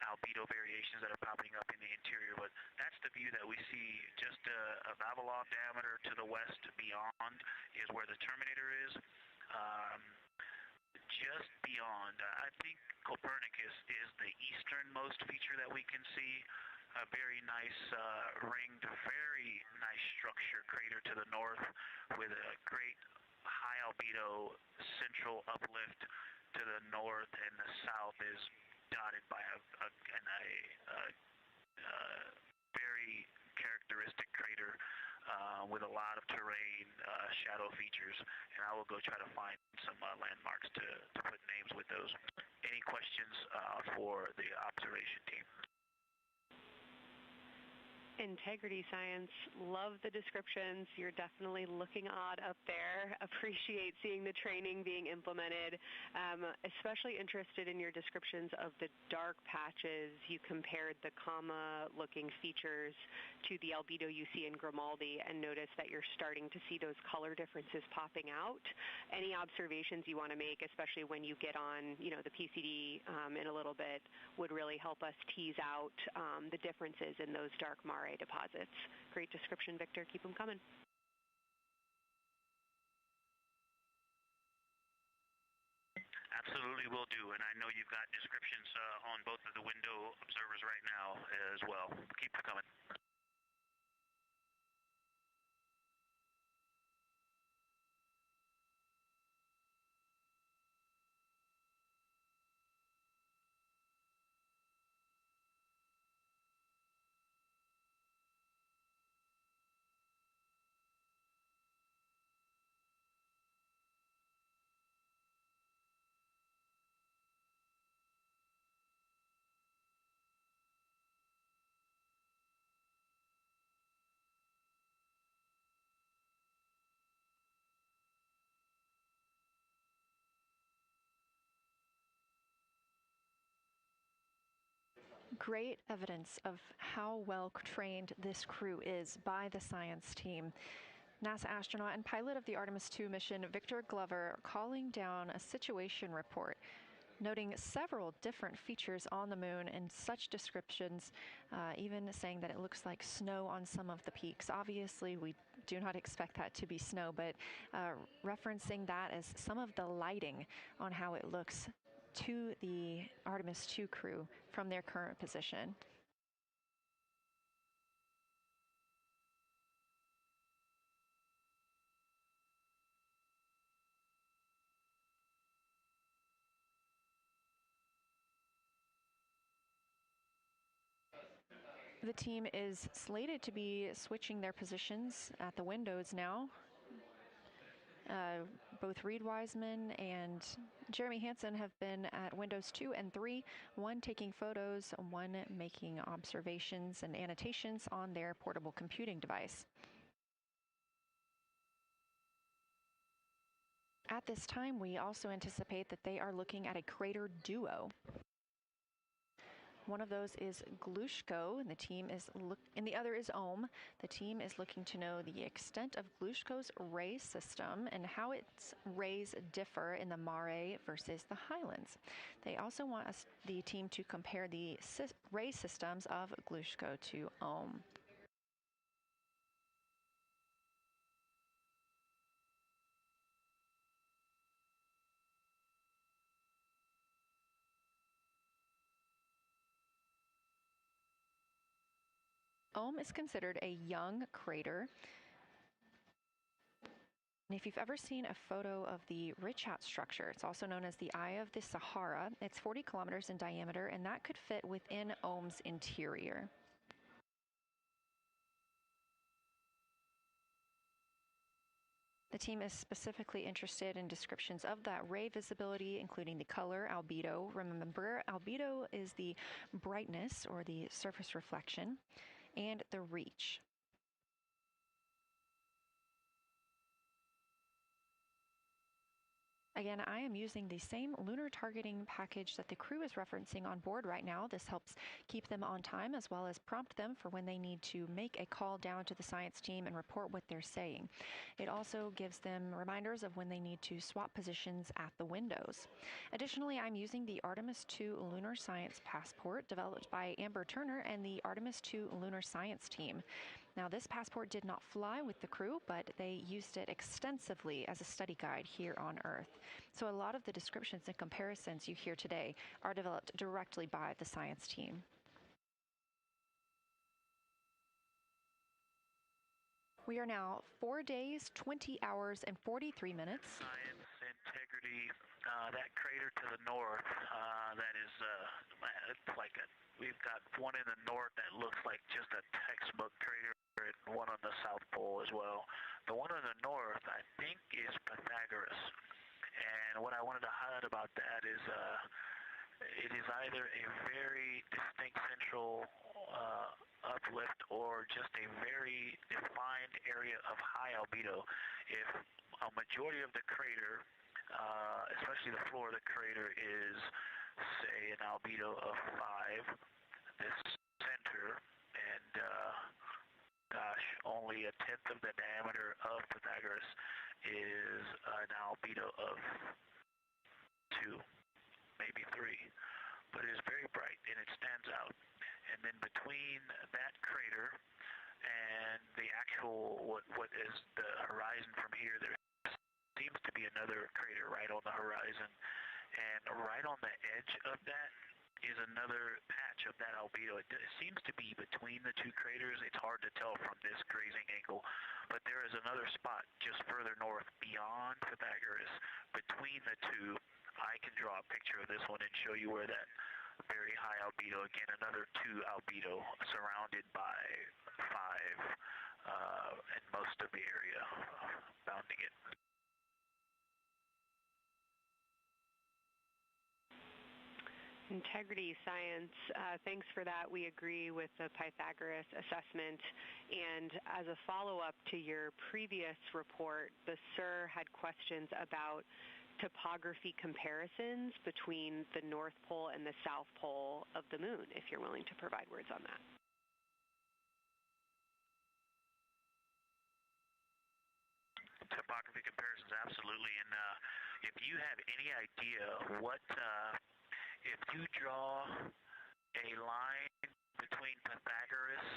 albedo variations that are popping up in the interior. But that's the view that we see just a Vavilov diameter to the west beyond is where the Terminator is. Just beyond, I think Copernicus is the easternmost feature that we can see. A very nice ringed, very nice structure crater to the north with a great high albedo central uplift to the north, and the south is dotted by a very characteristic crater with a lot of terrain, shadow features, and I will go try to find some landmarks to put names with those. Any questions for the observation team? Integrity Science, love the descriptions. You're definitely looking odd up there. Appreciate seeing the training being implemented. Especially interested in your descriptions of the dark patches. You compared the comma-looking features to the albedo you see in Grimaldi and notice that you're starting to see those color differences popping out. Any observations you want to make, especially when you get on, the PCD in a little bit, would really help us tease out the differences in those dark Mare deposits. Great description, Victor. Keep them coming. Absolutely will do, and I know you've got descriptions on both of the window observers right now as well. Keep them coming. Great evidence of how well trained this crew is by the science team. NASA astronaut and pilot of the Artemis II mission, Victor Glover, calling down a situation report, noting several different features on the moon and such descriptions, even saying that it looks like snow on some of the peaks. Obviously, we do not expect that to be snow, but referencing that as some of the lighting on how it looks to the Artemis II crew from their current position. The team is slated to be switching their positions at the windows now. Both Reed Wiseman and Jeremy Hansen have been at windows 2 and 3, one taking photos, one making observations and annotations on their portable computing device. At this time, we also anticipate that they are looking at a crater duo. One of those is Glushko, and the other is Ohm. The team is looking to know the extent of Glushko's ray system and how its rays differ in the mare versus the highlands. They also want the team to compare the ray systems of Glushko to Ohm. Ohm is considered a young crater. And if you've ever seen a photo of the Richat structure, it's also known as the Eye of the Sahara. It's 40 kilometers in diameter, and that could fit within Ohm's interior. The team is specifically interested in descriptions of that ray visibility, including the color, albedo. Remember, albedo is the brightness or the surface reflection, and the reach. Again, I am using the same lunar targeting package that the crew is referencing on board right now. This helps keep them on time as well as prompt them for when they need to make a call down to the science team and report what they're saying. It also gives them reminders of when they need to swap positions at the windows. Additionally, I'm using the Artemis II Lunar Science Passport developed by Amber Turner and the Artemis II Lunar Science team. Now, this passport did not fly with the crew, but they used it extensively as a study guide here on Earth. So a lot of the descriptions and comparisons you hear today are developed directly by the science team. We are now 4 days, 20 hours, and 43 minutes. Science, integrity, that crater to the north, that is, it's like we've got one in the north that looks like just a textbook crater, and one on the South Pole as well. The one on the north, I think, is Pythagoras. And what I wanted to highlight about that is it is either a very distinct central uplift or just a very defined area of high albedo. If a majority of the crater, especially the floor of the crater, is, say, an albedo of 5, this center, and gosh, only a tenth of the diameter of Pythagoras is an albedo of 2, maybe 3, but it is very bright and it stands out. And then between that crater and the actual, what is the horizon from here, there seems to be another crater right on the horizon, and right on the edge of that is another patch of that albedo. It seems to be between the two craters. It's hard to tell from this grazing angle, but there is another spot just further north beyond Pythagoras. Between the two, I can draw a picture of this one and show you where that very high albedo, again, another 2 albedo surrounded by 5 and most of the area bounding it. Integrity science, thanks for that. We agree with the Pythagoras assessment. And as a follow-up to your previous report, the SIR had questions about topography comparisons between the North Pole and the South Pole of the Moon, if you're willing to provide words on that. Topography comparisons, absolutely. And if you have any idea what... if you draw a line between Pythagoras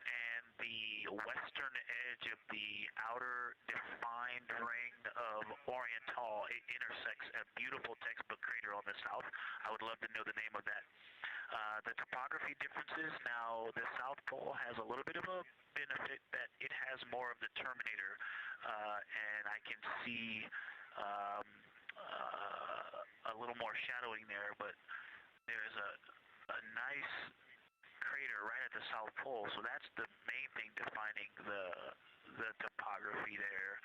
and the western edge of the outer defined ring of Orion, it intersects a beautiful textbook crater on the south. I would love to know the name of that. The topography differences, now the South Pole has a little bit of a benefit that it has more of the terminator, and I can see a little more shadowing there, but there's a nice crater right at the South Pole, so that's the main thing defining the topography there.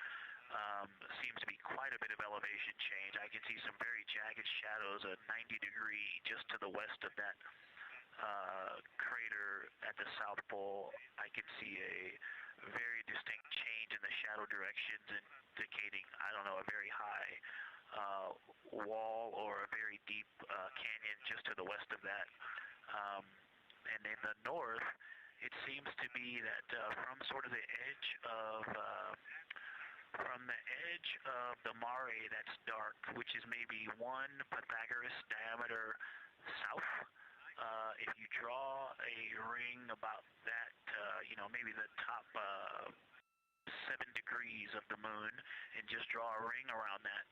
Seems to be quite a bit of elevation change. I can see some very jagged shadows, a 90-degree just to the west of that crater at the South Pole. I can see a very distinct change in the shadow directions, indicating, I don't know, a very high wall or a very deep canyon just to the west of that. And in the north, it seems to be that from sort of the edge of the mare that's dark, which is maybe 1 Pythagoras diameter south, if you draw a ring about that, maybe the top 7 degrees of the moon, and just draw a ring around that,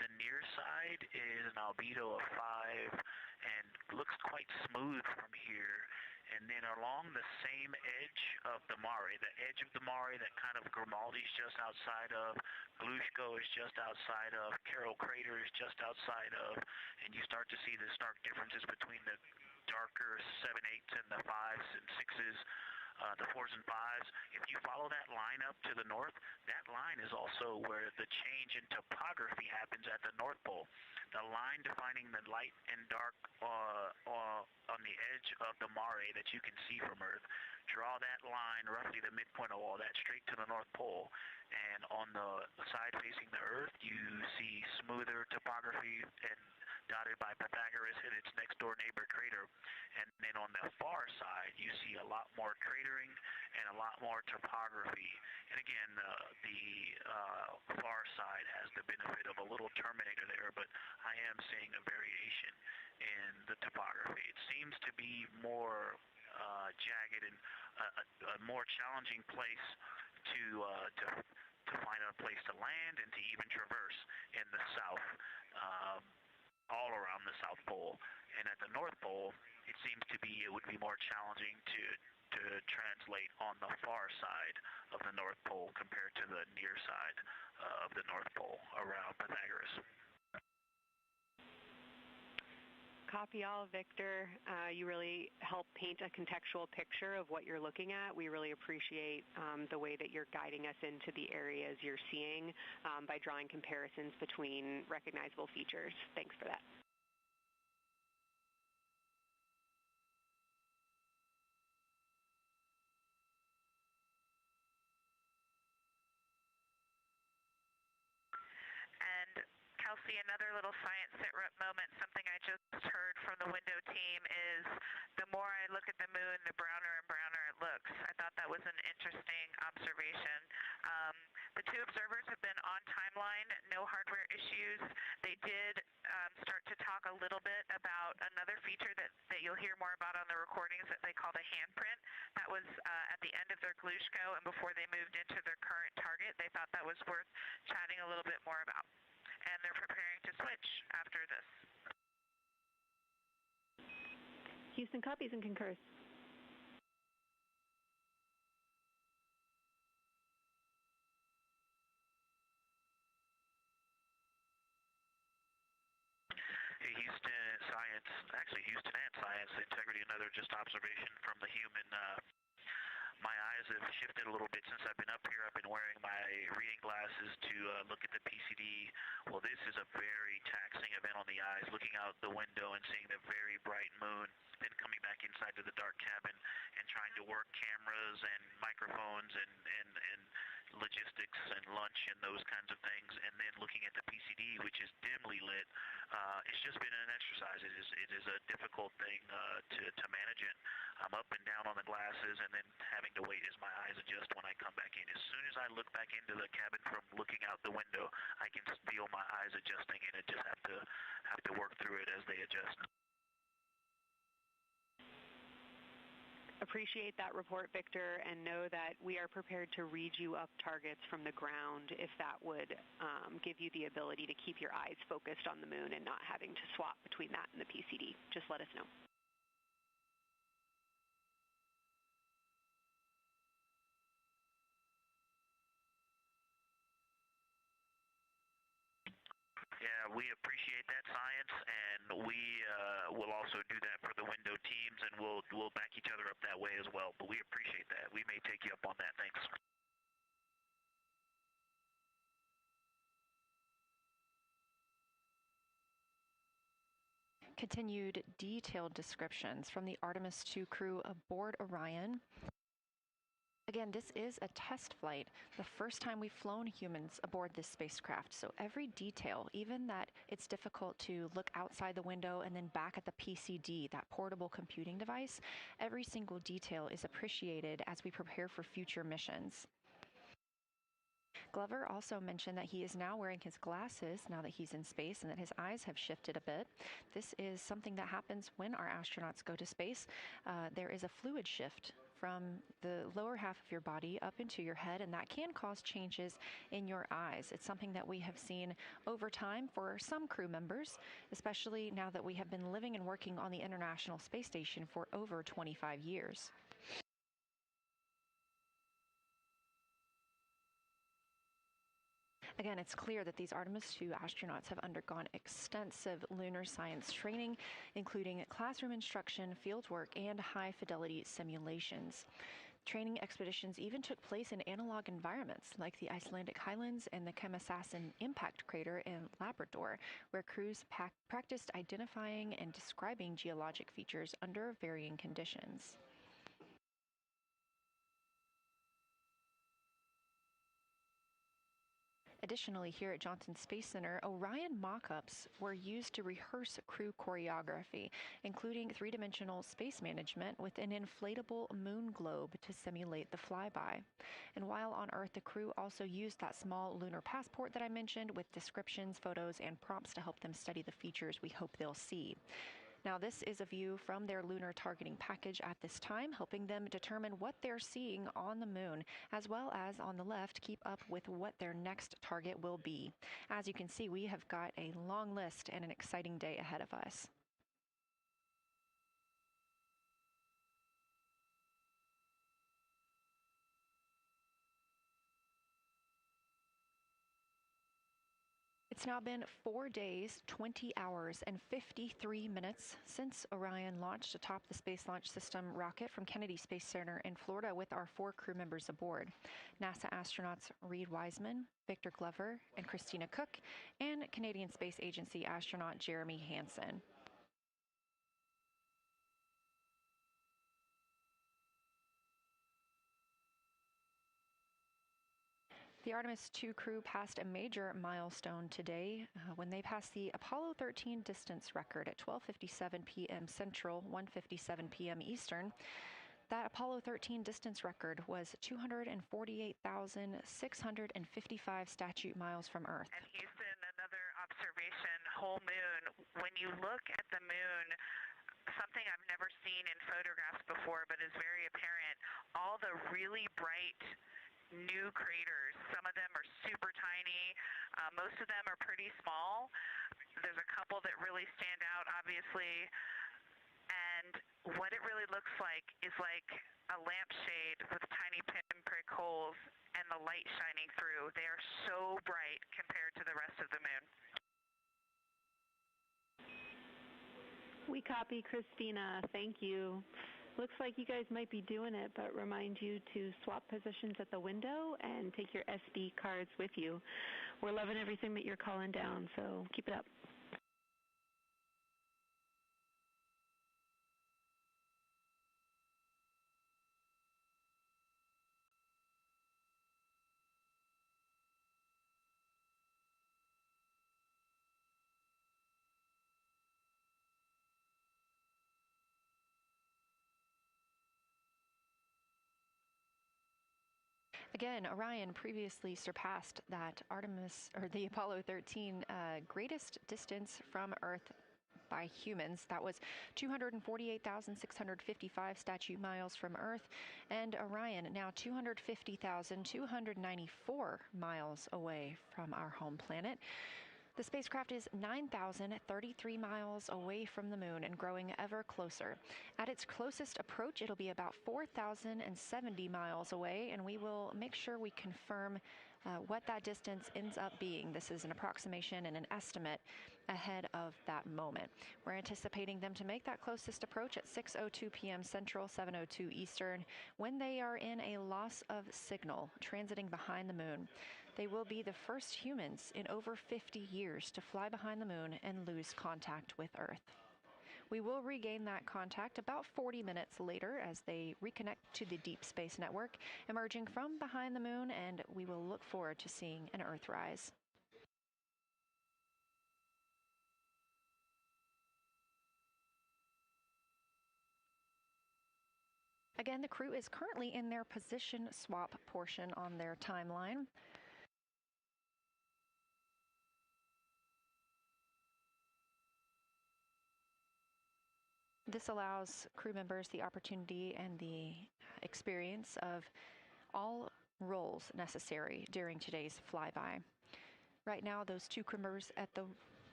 the near side is an albedo of 5 and looks quite smooth from here. And then along the same edge of the mare, the edge of the mare that kind of Grimaldi's just outside of, Glushko is just outside of, Carroll Crater is just outside of, and you start to see the stark differences between the darker 7/8 and the 5s and 6s, the 4s and 5s. If you follow that line up to the north, that line is also where the change in topography happens at the North Pole. The line defining the light and dark on the edge of the mare that you can see from Earth. Draw that line, roughly the midpoint of all that, straight to the North Pole. And on the side facing the Earth, you see smoother topography and dotted by Pythagoras and its next door neighbor crater. And then on the far side, you see a lot more cratering and a lot more topography. And again, the far side has the benefit of a little terminator there, but I am seeing a variation in the topography. It seems to be more jagged and a more challenging place to find a place to land and to even traverse in the south. All around the South Pole, and at the North Pole, it seems to be it would be more challenging to translate on the far side of the North Pole compared to the near side of the North Pole around Pythagoras. Copy all, Victor. You really help paint a contextual picture of what you're looking at. We really appreciate the way that you're guiding us into the areas you're seeing by drawing comparisons between recognizable features. Thanks for that. Kelsey, another little science sit-rep moment, something I just heard from the window team is the more I look at the moon, the browner and browner it looks. I thought that was an interesting observation. The 2 observers have been on timeline, no hardware issues. They did start to talk a little bit about another feature that you'll hear more about on the recordings that they call the handprint. That was at the end of their Glushko and before they moved into their current target. They thought that was worth chatting a little bit more about. And they're preparing to switch after this. Houston copies and concurs. Hey, Houston and Science, integrity, another just observation from the human. My eyes have shifted a little bit since I've been up here. I've been wearing my reading glasses to look at the PCD. Well, this is a very taxing event on the eyes, looking out the window and seeing the very bright moon, then coming back inside to the dark cabin and trying to work cameras and microphones and logistics and lunch and those kinds of things, and then looking at the PCD, which is dimly lit. It's just been an exercise. It is a difficult thing to manage it. I'm up and down on the glasses and then having to wait as my eyes adjust when I come back in. As soon as I look back into the cabin from looking out the window, I can feel my eyes adjusting, and I just have to work through it as they adjust. Appreciate that report, Victor, and know that we are prepared to read you up targets from the ground if that would give you the ability to keep your eyes focused on the moon and not having to swap between that and the PCD. Just let us know. Yeah, we appreciate that, Science, and we will also do that for the window teams, and we'll back each other up that way as well. But we appreciate that. We may take you up on that. Thanks. Continued detailed descriptions from the Artemis II crew aboard Orion. Again, this is a test flight, the first time we've flown humans aboard this spacecraft. So every detail, even that it's difficult to look outside the window and then back at the PCD, that portable computing device, every single detail is appreciated as we prepare for future missions. Glover also mentioned that he is now wearing his glasses now that he's in space and that his eyes have shifted a bit. This is something that happens when our astronauts go to space. There is a fluid shift from the lower half of your body up into your head, and that can cause changes in your eyes. It's something that we have seen over time for some crew members, especially now that we have been living and working on the International Space Station for over 25 years. Again, it's clear that these Artemis II astronauts have undergone extensive lunar science training, including classroom instruction, fieldwork, and high-fidelity simulations. Training expeditions even took place in analog environments like the Icelandic Highlands and the Kemasasin impact crater in Labrador, where crews practiced identifying and describing geologic features under varying conditions. Additionally, here at Johnson Space Center, Orion mock-ups were used to rehearse crew choreography, including three-dimensional space management with an inflatable moon globe to simulate the flyby. And while on Earth, the crew also used that small lunar passport that I mentioned with descriptions, photos, and prompts to help them study the features we hope they'll see. Now, this is a view from their lunar targeting package at this time, helping them determine what they're seeing on the moon, as well as on the left, keep up with what their next target will be. As you can see, we have got a long list and an exciting day ahead of us. It's now been 4 days, 20 hours, and 53 minutes since Orion launched atop the Space Launch System rocket from Kennedy Space Center in Florida with our 4 crew members aboard: NASA astronauts Reid Wiseman, Victor Glover, and Christina Cook, and Canadian Space Agency astronaut Jeremy Hansen. The Artemis II crew passed a major milestone today when they passed the Apollo 13 distance record at 12:57 p.m. Central, 1:57 p.m. Eastern. That Apollo 13 distance record was 248,655 statute miles from Earth. And Houston, another observation, whole moon. When you look at the moon, something I've never seen in photographs before but is very apparent, all the really bright new craters. Some of them are super tiny. Most of them are pretty small. There's a couple that really stand out, obviously. And what it really looks like is like a lampshade with tiny pinprick holes and the light shining through. They are so bright compared to the rest of the moon. We copy, Christina. Thank you. Looks like you guys might be doing it, but remind you to swap positions at the window and take your SD cards with you. We're loving everything that you're calling down, so keep it up. Again, Orion previously surpassed that the Apollo 13 greatest distance from Earth by humans. That was 248,655 statute miles from Earth, and Orion now 250,294 miles away from our home planet. The spacecraft is 9,033 miles away from the moon and growing ever closer. At its closest approach, it'll be about 4,070 miles away, and we will make sure we confirm what that distance ends up being. This is an approximation and an estimate ahead of that moment. We're anticipating them to make that closest approach at 6:02 p.m. Central, 7:02 Eastern, when they are in a loss of signal, transiting behind the moon. They will be the first humans in over 50 years to fly behind the moon and lose contact with Earth. We will regain that contact about 40 minutes later as they reconnect to the deep space network, emerging from behind the moon, and we will look forward to seeing an Earthrise. Again, the crew is currently in their position swap portion on their timeline. This allows crew members the opportunity and the experience of all roles necessary during today's flyby. Right now, those two crew members at the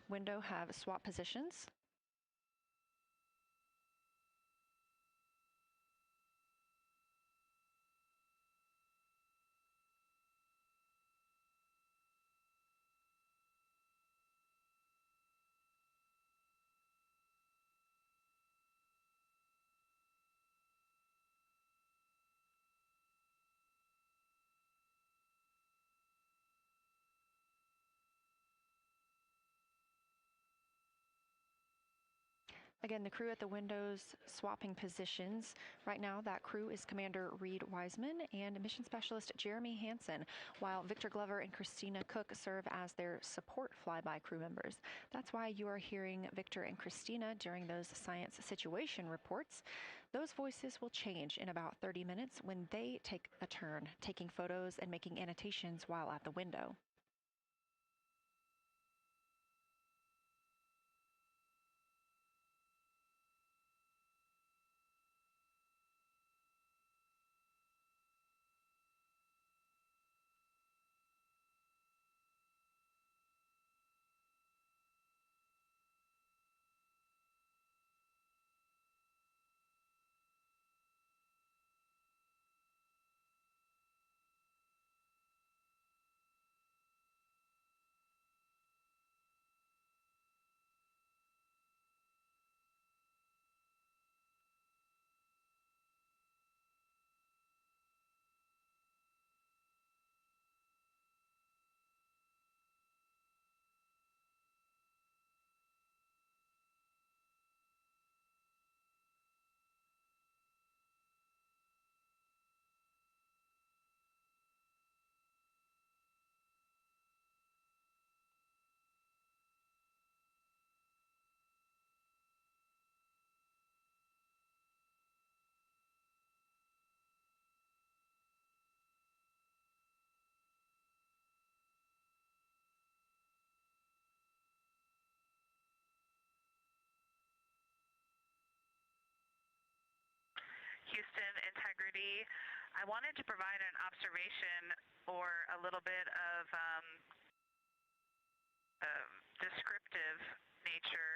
window have swap positions. Again, the crew at the windows swapping positions. Right now, that crew is Commander Reed Wiseman and Mission Specialist Jeremy Hansen, while Victor Glover and Christina Cook serve as their support flyby crew members. That's why you are hearing Victor and Christina during those science situation reports. Those voices will change in about 30 minutes when they take a turn, taking photos and making annotations while at the window. Houston, integrity. I wanted to provide an observation or a little bit of descriptive nature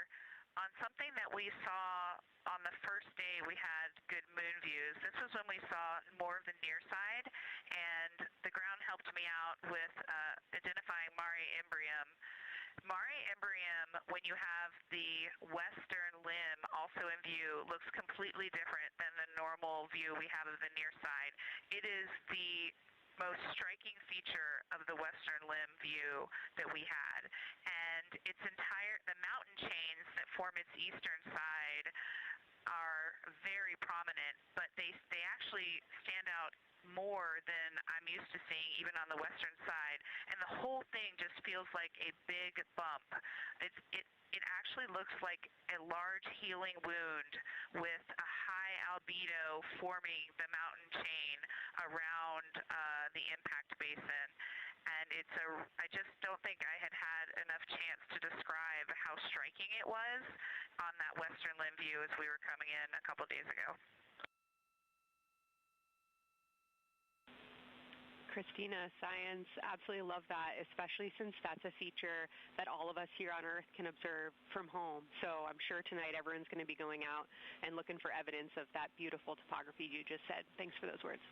on something that we saw on the first day we had good moon views. This was when we saw more of the near side, and the ground helped me out with identifying Mare Imbrium. Mare Imbrium, when you have the western limb also in view, looks completely different than the normal view we have of the near side. It is the most striking feature of the western limb view that we had, and the mountain chains that form its eastern side are very prominent, but they actually stand out more than I'm used to seeing even on the western side, and the whole thing just feels like a big bump. It actually looks like a large healing wound with a high albedo forming the mountain chain around the impact basin. And I just don't think I had enough chance to describe how striking it was on that western limb view as we were coming in a couple days ago. Christina, science, absolutely love that, especially since that's a feature that all of us here on Earth can observe from home. So I'm sure tonight everyone's going to be going out and looking for evidence of that beautiful topography you just said. Thanks for those words.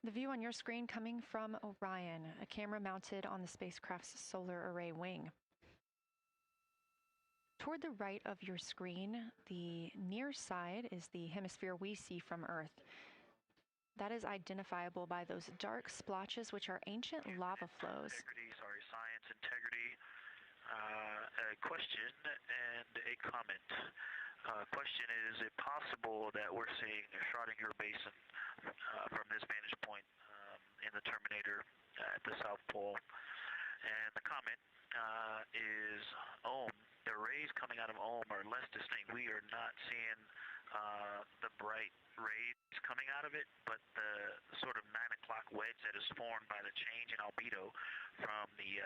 The view on your screen coming from Orion, a camera mounted on the spacecraft's solar array wing. Toward the right of your screen, the near side is the hemisphere we see from Earth. That is identifiable by those dark splotches, which are ancient lava flows. Science integrity. A question and a comment. Question is it possible that we're seeing a Schrodinger basin from this vantage point in the Terminator at the South Pole? And the comment is the rays coming out of are less distinct. We are not seeing the bright rays coming out of it, but the sort of 9 o'clock wedge that is formed by the change in albedo from the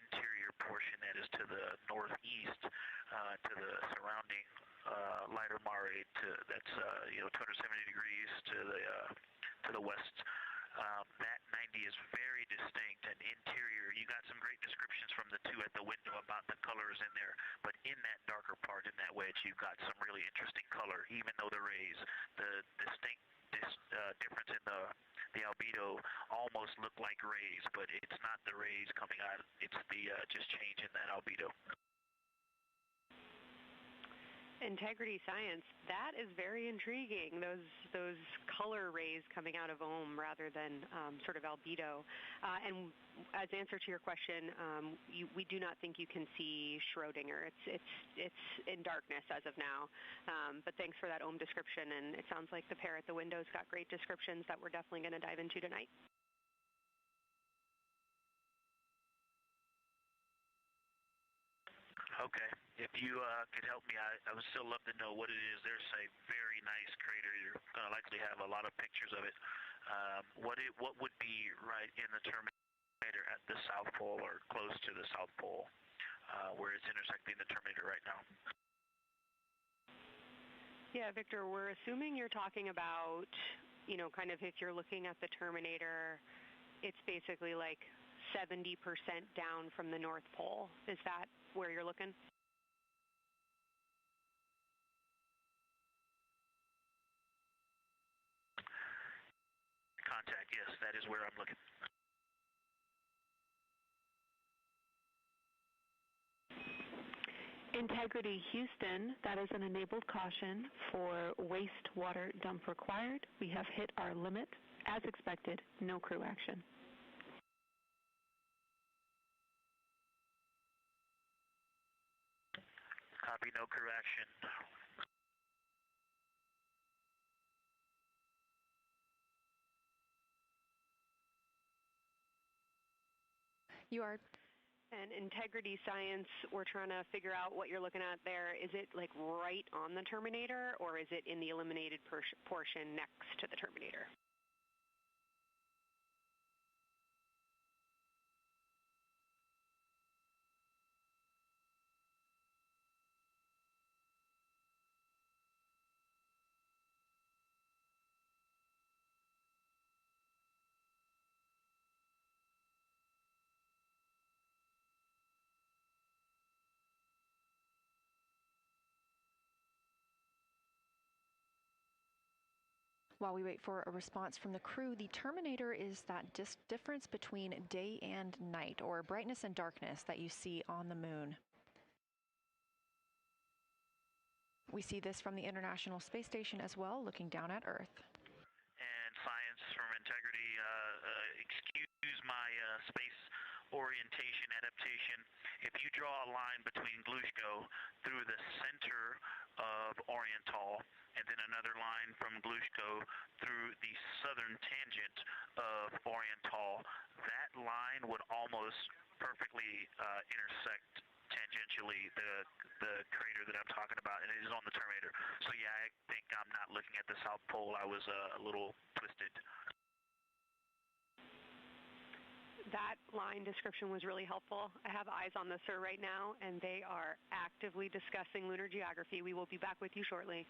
interior portion that is to the northeast to the surrounding lighter mare that's 270 degrees to the west. That 90 is very distinct and interior. You got some great descriptions from the two at the window about the colors in there, but in that darker part, in that wedge, you've got some really interesting color, even though the rays, the distinct difference in the albedo almost look like rays, but it's not the rays coming out. It's the just change in that albedo. Integrity science, that is very intriguing, those color rays coming out of rather than sort of albedo. And as answer to your question, we do not think you can see Schrodinger. It's in darkness as of now. But thanks for that description, and it sounds like the pair at the windows got great descriptions that we're definitely going to dive into tonight. Okay. If you could help me, I would still love to know what it is. There's a very nice crater. You're going to likely have a lot of pictures of it. What would be right in the Terminator at the South Pole or close to the South Pole where it's intersecting the Terminator right now? Yeah, Victor, we're assuming you're talking about, kind of if you're looking at the Terminator, it's basically like 70% down from the North Pole. Is that where you're looking? Contact, yes, that is where I'm looking. Integrity Houston, that is an enabled caution for wastewater dump required. We have hit our limit. As expected, no crew action. Copy, no crew action. You are. And integrity science, we're trying to figure out what you're looking at there. Is it like right on the Terminator, or is it in the eliminated portion next to the Terminator? While we wait for a response from the crew, the Terminator is that difference between day and night, or brightness and darkness, that you see on the moon. We see this from the International Space Station as well, looking down at Earth. And science from integrity, excuse my space orientation adaptation. If you draw a line between Glushko through the center of Oriental, and then another line from Glushko through the southern tangent of Oriental, that line would almost perfectly intersect tangentially the crater that I'm talking about, and it is on the Terminator. So yeah, I think I'm not looking at the South Pole. I was a little twisted. That line description was really helpful. I have eyes on the SIR right now, and they are actively discussing lunar geography. We will be back with you shortly.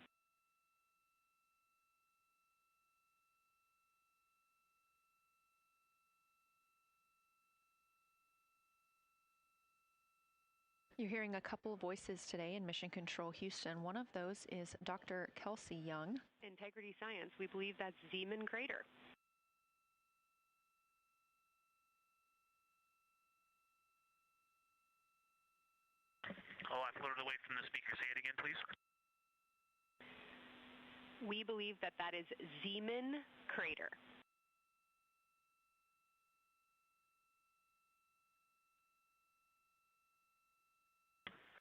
You're hearing a couple of voices today in Mission Control Houston. One of those is Dr. Kelsey Young. Integrity science, we believe that's Zeeman Crater. Oh, I floated away from the speaker. Say it again, please. We believe that that is Zeeman crater.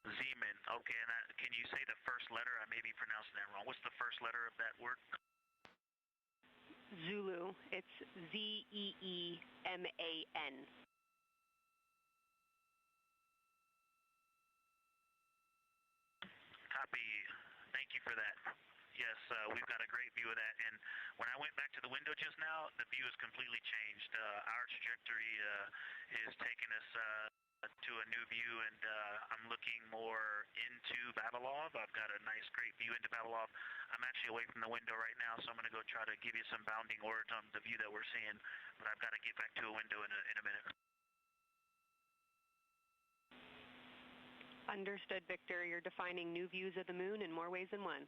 Zeeman. Okay, and can you say the first letter? I may be pronouncing that wrong. What's the first letter of that word? Zulu. It's Z-E-E-M-A-N. Copy. Thank you for that. Yes, we've got a great view of that. And when I went back to the window just now, the view has completely changed. Our trajectory is taking us to a new view, and I'm looking more into Vavilov. I've got a nice, great view into Vavilov. I'm actually away from the window right now, so I'm going to go try to give you some bounding words on the view that we're seeing. But I've got to get back to a window in a minute. Understood, Victor. You're defining new views of the moon in more ways than one.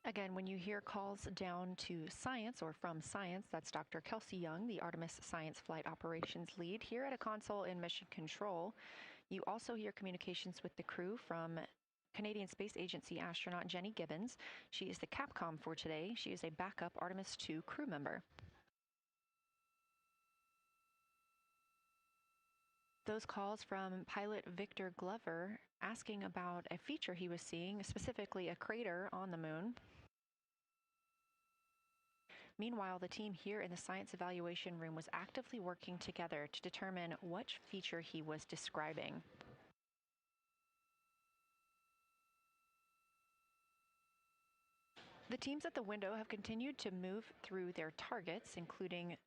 Again, when you hear calls down to science or from science, that's Dr. Kelsey Young, the Artemis Science Flight Operations Lead here at a console in Mission Control. You also hear communications with the crew from Canadian Space Agency astronaut Jenny Gibbons. She is the Capcom for today. She is a backup Artemis II crew member. Those calls from pilot Victor Glover asking about a feature he was seeing, specifically a crater on the moon. Meanwhile, the team here in the science evaluation room was actively working together to determine which feature he was describing. The teams at the window have continued to move through their targets, including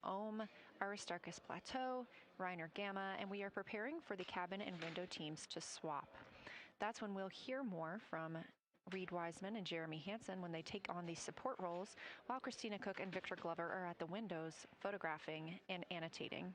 Aristarchus Plateau, Reiner Gamma, and we are preparing for the cabin and window teams to swap. That's when we'll hear more from Reed Wiseman and Jeremy Hansen when they take on these support roles, while Christina Cook and Victor Glover are at the windows photographing and annotating.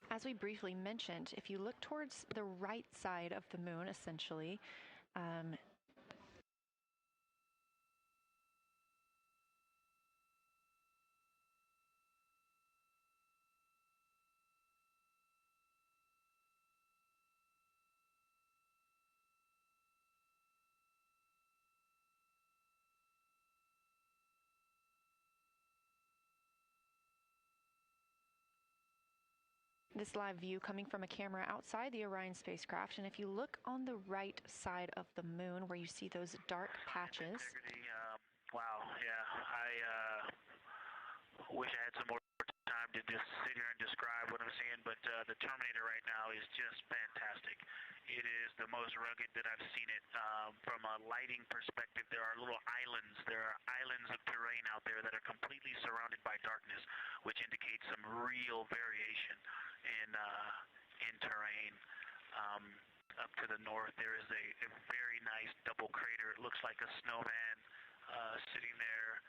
As we briefly mentioned, if you look towards the right side of the moon, essentially, this live view coming from a camera outside the Orion spacecraft, and if you look on the right side of the moon where you see those dark patches. Wow, yeah, I wish I had some more time to just sit here and describe what I'm seeing, but the Terminator right now is just fantastic. It is the most rugged that I've seen it. From a lighting perspective, there are little islands. There are islands of terrain out there that are completely surrounded by darkness, which indicates some real variation in terrain. Up to the north, there is a very nice double crater. It looks like a snowman sitting there,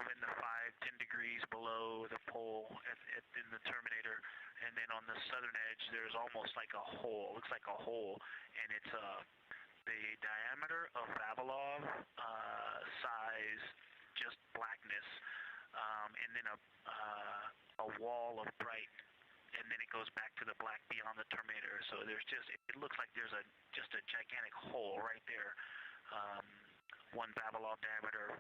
in the 5-10 degrees below the pole in the Terminator. And then on the southern edge, there's almost like a hole. Looks like a hole, and it's the diameter of Vavilov size, just blackness, and then a wall of bright, and then it goes back to the black beyond the Terminator. So there's it looks like there's just a gigantic hole right there, 1 Vavilov diameter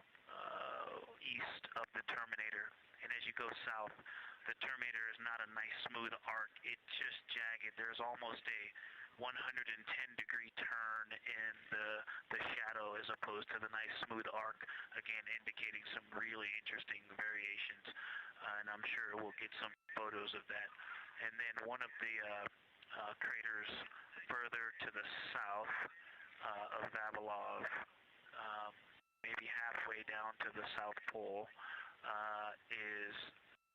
east of the Terminator. And as you go south, the Terminator is not a nice smooth arc. It's just jagged. There's almost a 110-degree turn in the shadow as opposed to the nice smooth arc, again indicating some really interesting variations. And I'm sure we'll get some photos of that. And then one of the craters further to the south of Vavilov, maybe halfway down to the South Pole, is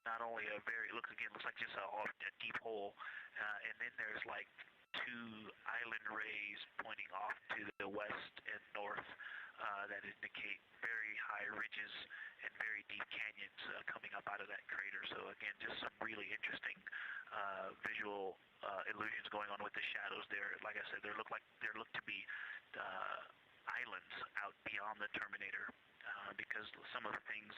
not only looks like just a deep hole, and then there's like 2 island rays pointing off to the west and north that indicate very high ridges and very deep canyons coming up out of that crater. So again, just some really interesting visual illusions going on with the shadows there. Like I said, there look to be islands out beyond the terminator because some of the things,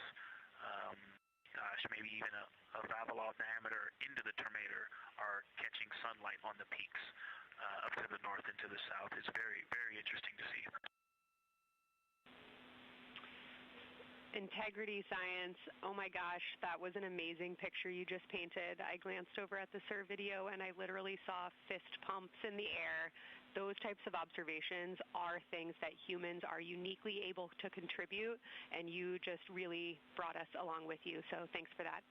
maybe even a Vavilov diameter into the terminator are catching sunlight on the peaks up to the north and to the south. It's very, very interesting to see. Integrity science, oh my gosh, that was an amazing picture you just painted. I glanced over at the SIR video and I literally saw fist pumps in the air. Those types of observations are things that humans are uniquely able to contribute, and you just really brought us along with you, so thanks for that.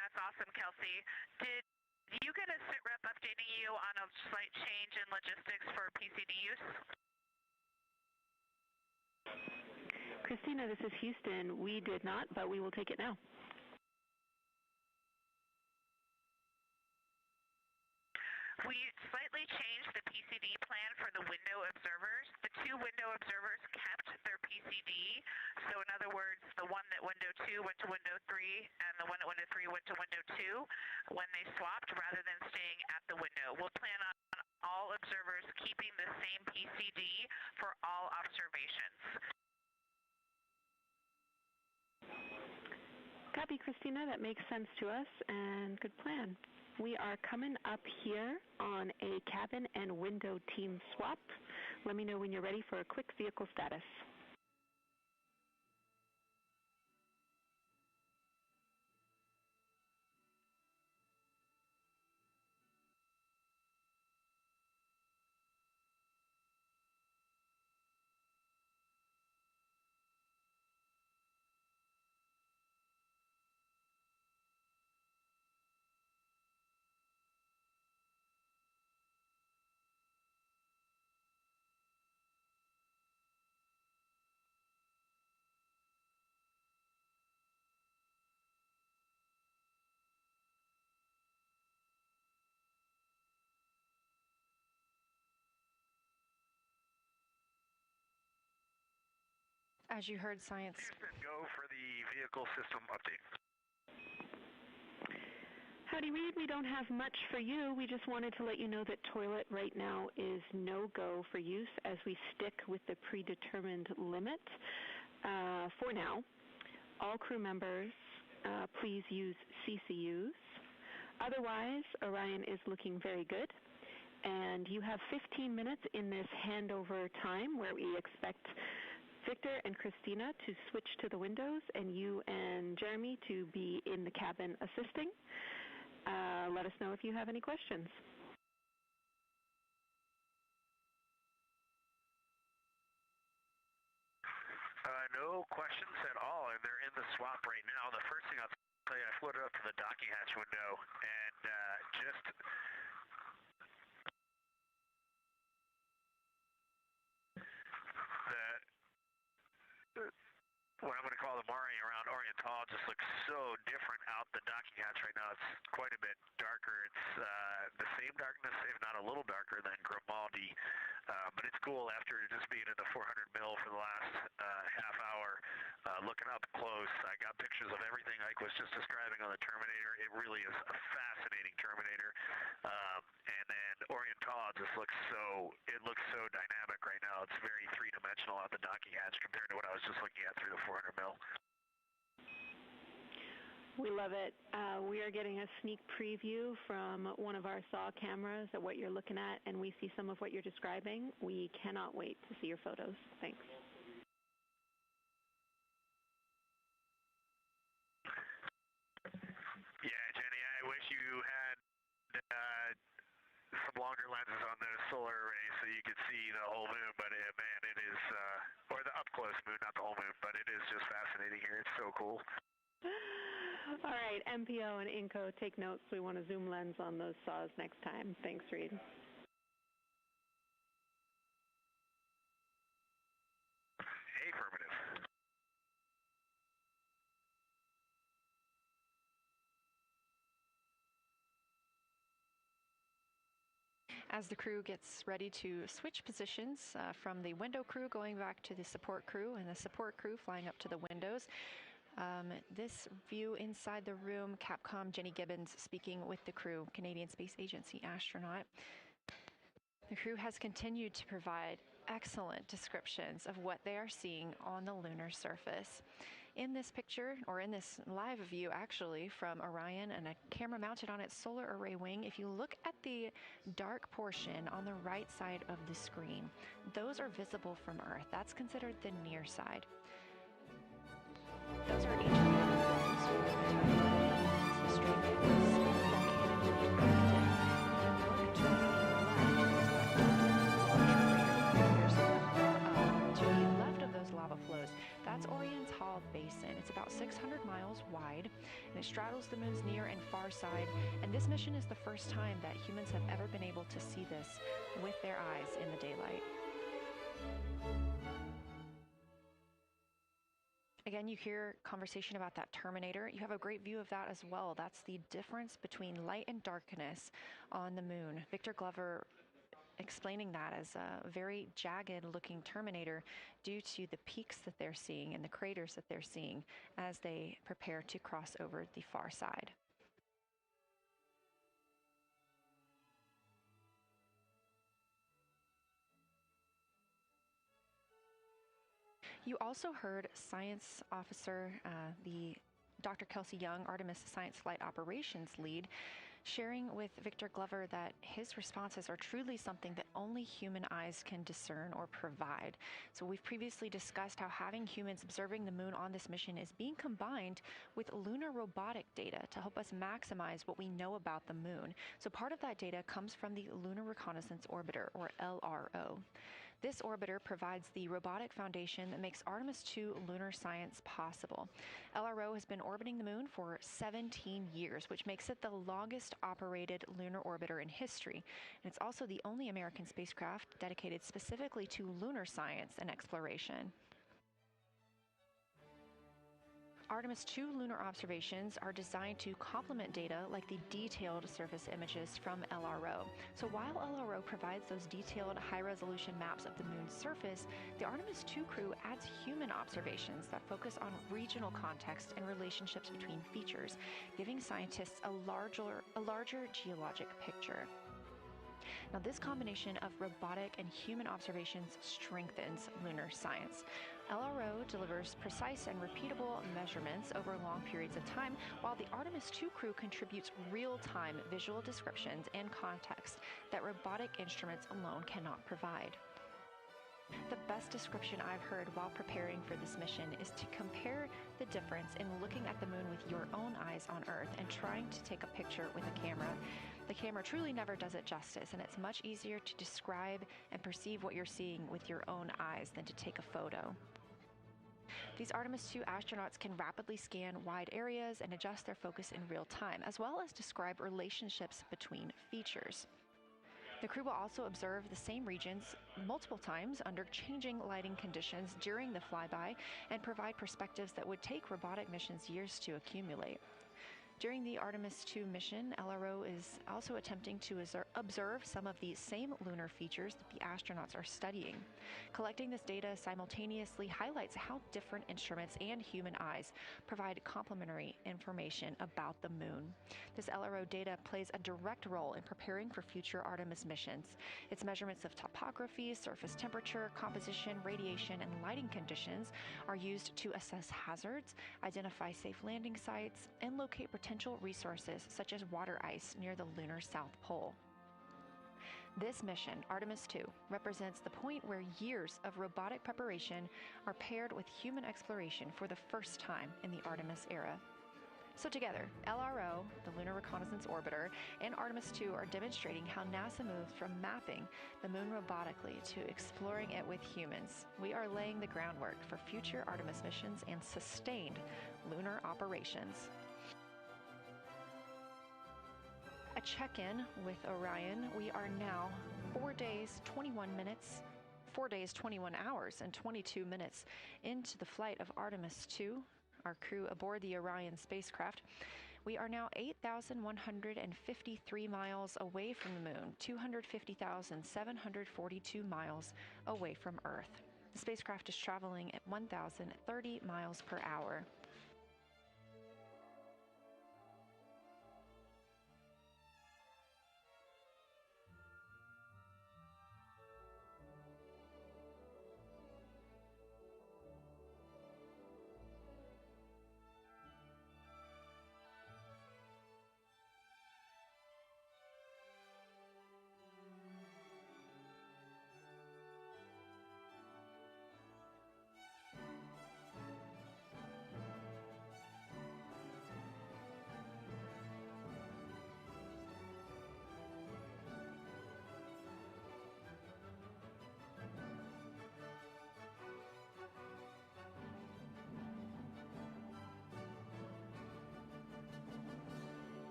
That's awesome, Kelsey. Did you get a sit rep updating you on a slight change in logistics for PCD use? Christina, this is Houston. We did not, but we will take it now. We slightly changed the PCD plan for the window observers. The two window observers kept their PCD. So in other words, the one that window 2 went to window 3 and the one at window 3 went to window 2 when they swapped rather than staying at the window. We'll plan on all observers keeping the same PCD for all observations. Copy, Christina. That makes sense to us, and good plan. We are coming up here on a cabin and window team swap. Let me know when you're ready for a quick vehicle status. As you heard, science. Houston, go for the vehicle system update. Howdy, Reed. We don't have much for you. We just wanted to let you know that toilet right now is no-go for use as we stick with the predetermined limit for now. All crew members, please use CCUs. Otherwise, Orion is looking very good. And you have 15 minutes in this handover time where we expect Victor and Christina to switch to the windows and you and Jeremy to be in the cabin assisting. Let us know if you have any questions. No questions at all, and they're in the swap right now. The first thing I'll tell you, I floated up to the docking hatch window and just what I'm going to call the Mari around Oriental just looks so different out the docking hatch right now. It's quite a bit darker. It's the same darkness, if not a little darker, than Grimaldi. But it's cool after just being in the 400 mil for the last half hour, looking up close. I got pictures of everything Ike was just describing on the Terminator. It really is a fascinating Terminator. And then Oriental just looks so dynamic right now. It's very three-dimensional out the docking hatch compared to what I was just looking at through the 400 mil. We love it. We are getting a sneak preview from one of our SAW cameras at what you're looking at, and we see some of what you're describing. We cannot wait to see your photos. Thanks. Yeah, Jenny, I wish you had some longer lenses on those solar arrays so you could see the whole moon, but man, it is, or the up-close moon, not the whole moon, but it is just fascinating here. It's so cool. All right, MPO and Inco, take notes. We want a zoom lens on those saws next time. Thanks, Reed. As the crew gets ready to switch positions from the window crew going back to the support crew and the support crew flying up to the windows, this view inside the room, Capcom Jenny Gibbons speaking with the crew, Canadian Space Agency astronaut. The crew has continued to provide excellent descriptions of what they are seeing on the lunar surface. In this picture, or in this live view actually, from Orion and a camera mounted on its solar array wing, if you look at the dark portion on the right side of the screen, those are visible from Earth. That's considered the near side. Those are ancient lava flows. That's Orion's Hall Basin. It's about 600 miles wide, and it straddles the moon's near and far side. And this mission is the first time that humans have ever been able to see this with their eyes in the daylight. Again, you hear conversation about that Terminator. You have a great view of that as well. That's the difference between light and darkness on the moon. Victor Glover explaining that as a very jagged looking Terminator due to the peaks that they're seeing and the craters that they're seeing as they prepare to cross over the far side. You also heard science officer, the Dr. Kelsey Young, Artemis Science Flight Operations lead, sharing with Victor Glover that his responses are truly something that only human eyes can discern or provide. So we've previously discussed how having humans observing the moon on this mission is being combined with lunar robotic data to help us maximize what we know about the moon. So part of that data comes from the Lunar Reconnaissance Orbiter, or LRO. This orbiter provides the robotic foundation that makes Artemis II lunar science possible. LRO has been orbiting the moon for 17 years, which makes it the longest operated lunar orbiter in history. And it's also the only American spacecraft dedicated specifically to lunar science and exploration. Artemis II lunar observations are designed to complement data like the detailed surface images from LRO. So while LRO provides those detailed high-resolution maps of the moon's surface, the Artemis II crew adds human observations that focus on regional context and relationships between features, giving scientists a larger geologic picture. Now, this combination of robotic and human observations strengthens lunar science. LRO delivers precise and repeatable measurements over long periods of time, while the Artemis II crew contributes real-time visual descriptions and context that robotic instruments alone cannot provide. The best description I've heard while preparing for this mission is to compare the difference in looking at the moon with your own eyes on Earth and trying to take a picture with a camera. The camera truly never does it justice, and it's much easier to describe and perceive what you're seeing with your own eyes than to take a photo. These Artemis II astronauts can rapidly scan wide areas and adjust their focus in real time, as well as describe relationships between features. The crew will also observe the same regions multiple times under changing lighting conditions during the flyby and provide perspectives that would take robotic missions years to accumulate. During the Artemis II mission, LRO is also attempting to observe some of the same lunar features that the astronauts are studying. Collecting this data simultaneously highlights how different instruments and human eyes provide complementary information about the moon. This LRO data plays a direct role in preparing for future Artemis missions. Its measurements of topography, surface temperature, composition, radiation, and lighting conditions are used to assess hazards, identify safe landing sites, and locate potential resources such as water ice near the lunar South Pole. This mission, Artemis II, represents the point where years of robotic preparation are paired with human exploration for the first time in the Artemis era. So together, LRO, the Lunar Reconnaissance Orbiter, and Artemis II are demonstrating how NASA moved from mapping the moon robotically to exploring it with humans. We are laying the groundwork for future Artemis missions and sustained lunar operations. A check-in with Orion. We are now 4 days, 21 hours, and 22 minutes into the flight of Artemis II, our crew aboard the Orion spacecraft. We are now 8,153 miles away from the moon, 250,742 miles away from Earth. The spacecraft is traveling at 1,030 miles per hour.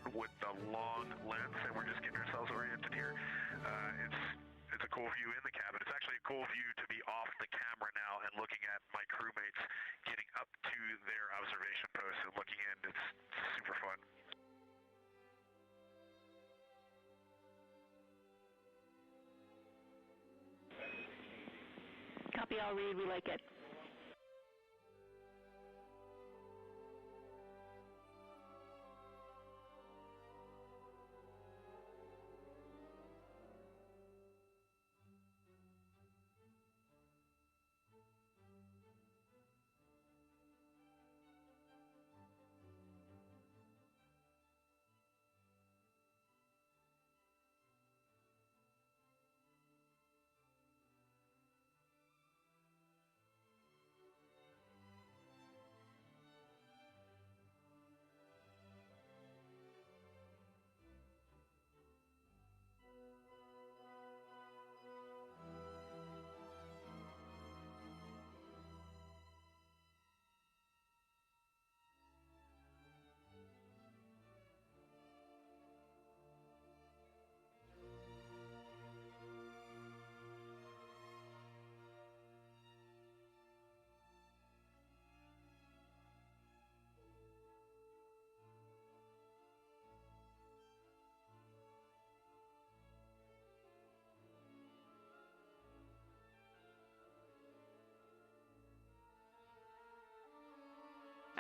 With the long lens, and we're just getting ourselves oriented here. It's a cool view in the cabin. It's actually a cool view to be off the camera now and looking at my crewmates getting up to their observation posts and looking in. It's super fun. Copy, I'll read. We like it.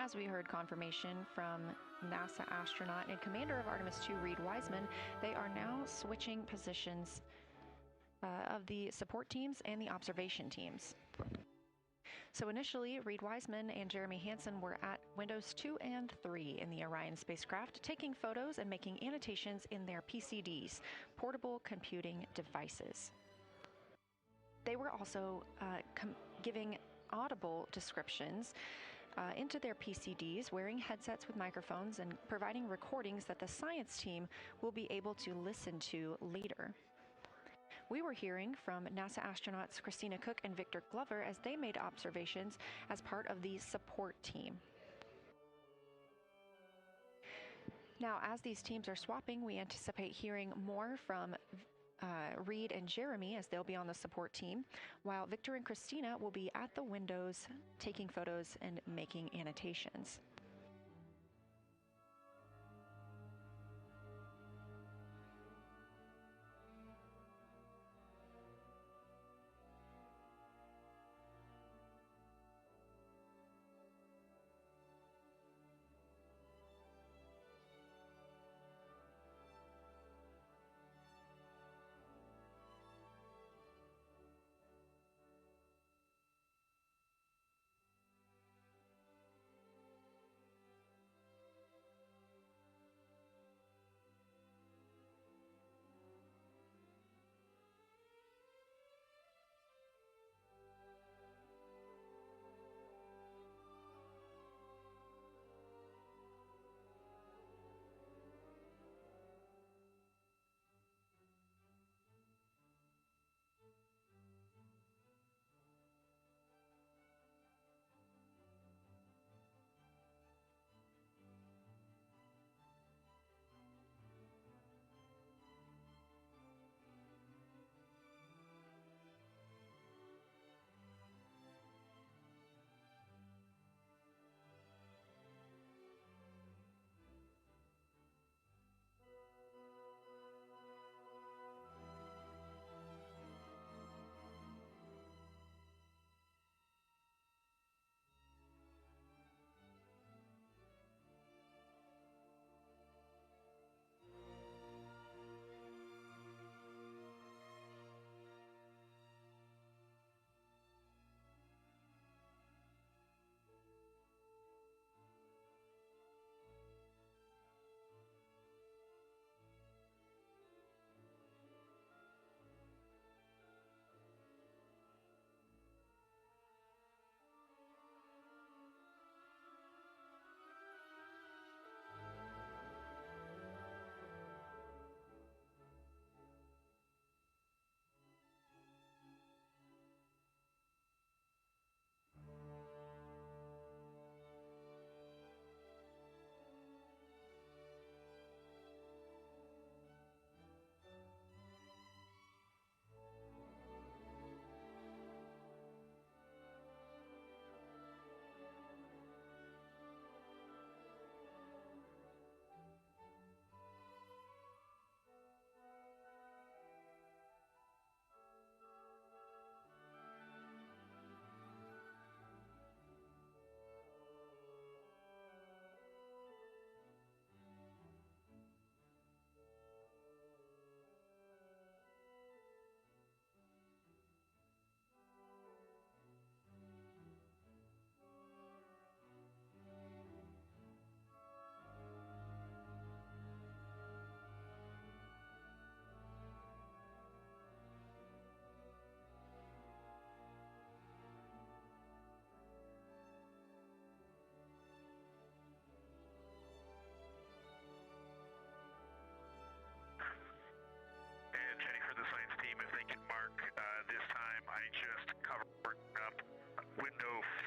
As we heard confirmation from NASA astronaut and commander of Artemis II, Reid Wiseman, they are now switching positions of the support teams and the observation teams. So initially, Reid Wiseman and Jeremy Hansen were at windows 2 and 3 in the Orion spacecraft, taking photos and making annotations in their PCDs, portable computing devices. They were also giving audible descriptions into their PCDs, wearing headsets with microphones and providing recordings that the science team will be able to listen to later. We were hearing from NASA astronauts Christina Cook and Victor Glover as they made observations as part of the support team. Now, as these teams are swapping, we anticipate hearing more from Reid and Jeremy as they'll be on the support team, while Victor and Christina will be at the windows taking photos and making annotations.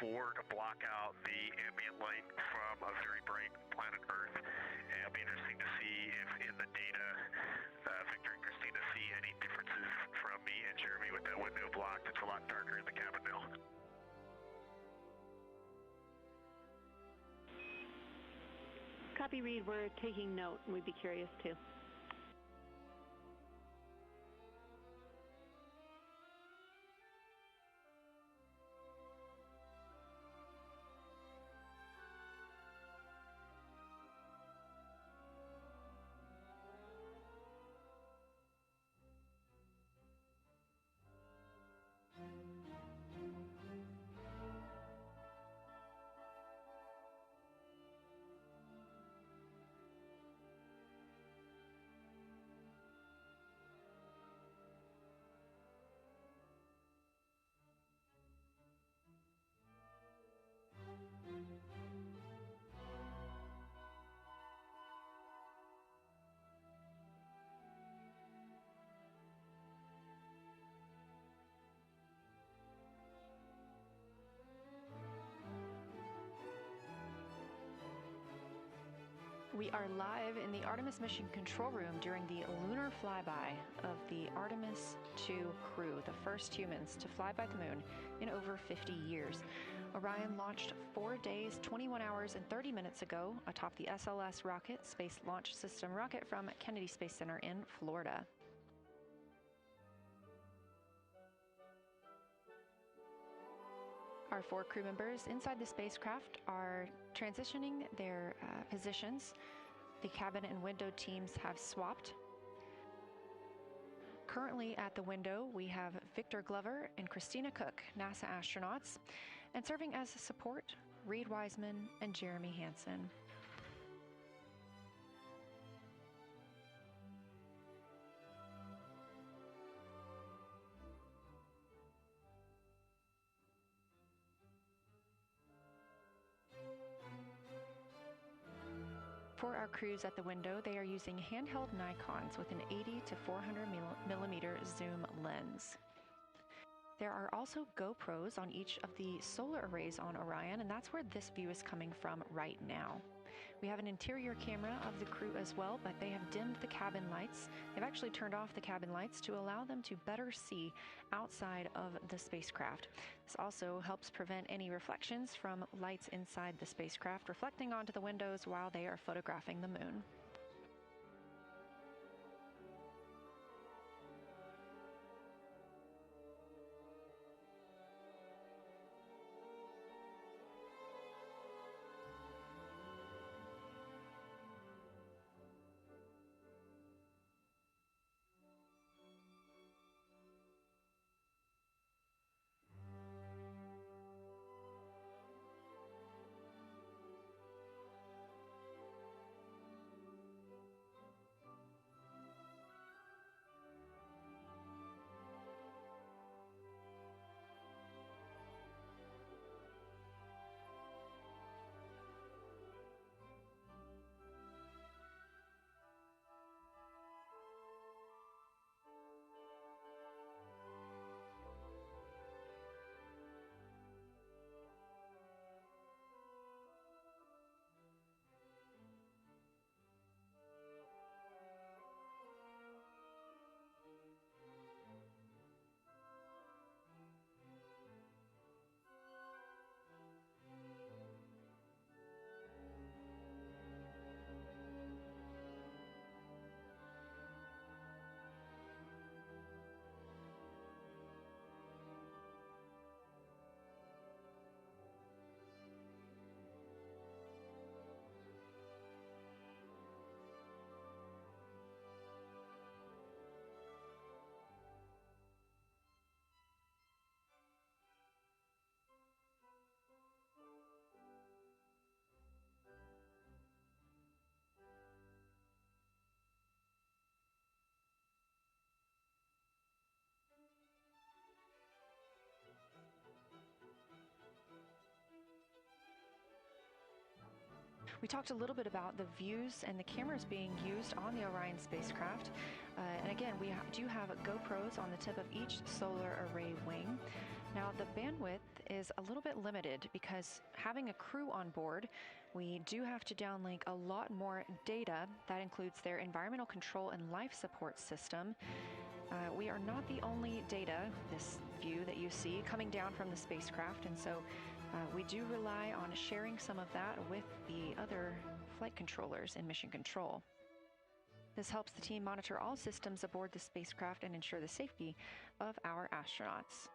4 to block out the ambient light from a very bright planet Earth. And it'll be interesting to see if in the data, Victor and Christina see any differences from me and Jeremy with that window blocked. It's a lot darker in the cabin now. Copy, Reed. We're taking note, and we'd be curious too. We are live in the Artemis mission control room during the lunar flyby of the Artemis II crew, the first humans to fly by the moon in over 50 years. Orion launched 4 days, 21 hours, and 30 minutes ago atop the SLS rocket, Space Launch System rocket from Kennedy Space Center in Florida. Our 4 crew members inside the spacecraft are transitioning their positions. The cabin and window teams have swapped. Currently at the window, we have Victor Glover and Christina Cook, NASA astronauts, and serving as support, Reed Wiseman and Jeremy Hansen. For our crews at the window, they are using handheld Nikons with an 80 to 400 millimeter zoom lens. There are also GoPros on each of the solar arrays on Orion, and that's where this view is coming from right now. We have an interior camera of the crew as well, but they have dimmed the cabin lights. They've actually turned off the cabin lights to allow them to better see outside of the spacecraft. This also helps prevent any reflections from lights inside the spacecraft reflecting onto the windows while they are photographing the moon. We talked a little bit about the views and the cameras being used on the Orion spacecraft. And again, we do have GoPros on the tip of each solar array wing. Now, the bandwidth is a little bit limited because having a crew on board, we do have to downlink a lot more data. That includes their environmental control and life support system. We are not the only data, this view that you see, coming down from the spacecraft, and so we do rely on sharing some of that with the other flight controllers in mission control. This helps the team monitor all systems aboard the spacecraft and ensure the safety of our astronauts.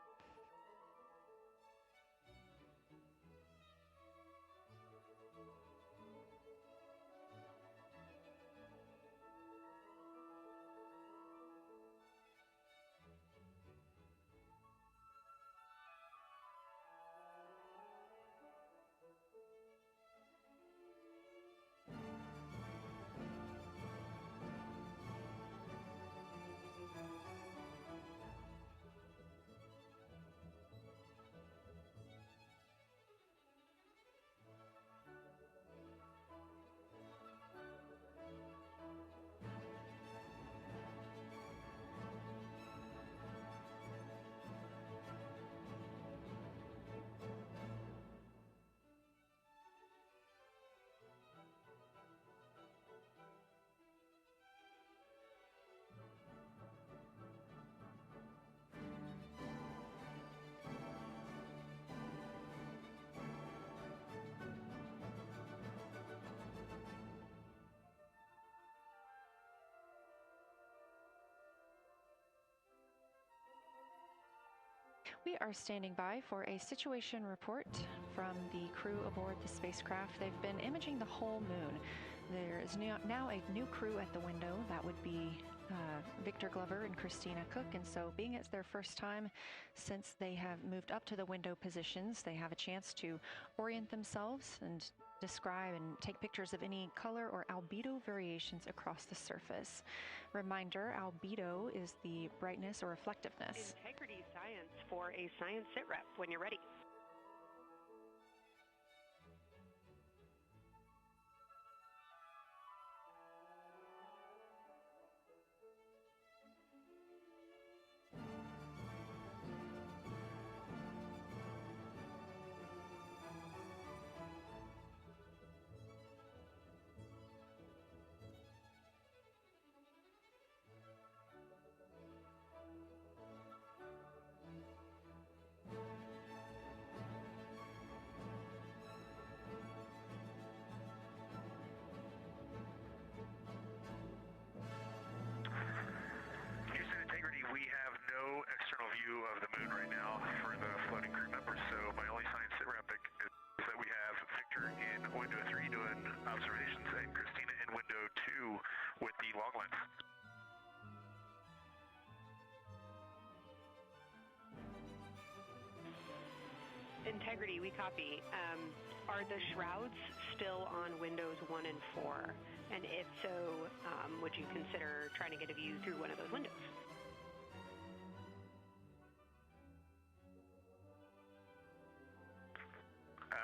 We are standing by for a situation report from the crew aboard the spacecraft. They've been imaging the whole moon. There is now a new crew at the window. That would be Victor Glover and Christina Cook, and so being it's their first time since they have moved up to the window positions, they have a chance to orient themselves and describe and take pictures of any color or albedo variations across the surface. Reminder, albedo is the brightness or reflectiveness. Integrity science for a science sitrep when you're ready. Of the moon right now for the floating crew members, so my only science sitrep is that we have Victor in window 3 doing observations and Christina in window 2 with the long lens. Integrity, we copy. Are the shrouds still on windows 1 and 4? And if so, would you consider trying to get a view through one of those windows?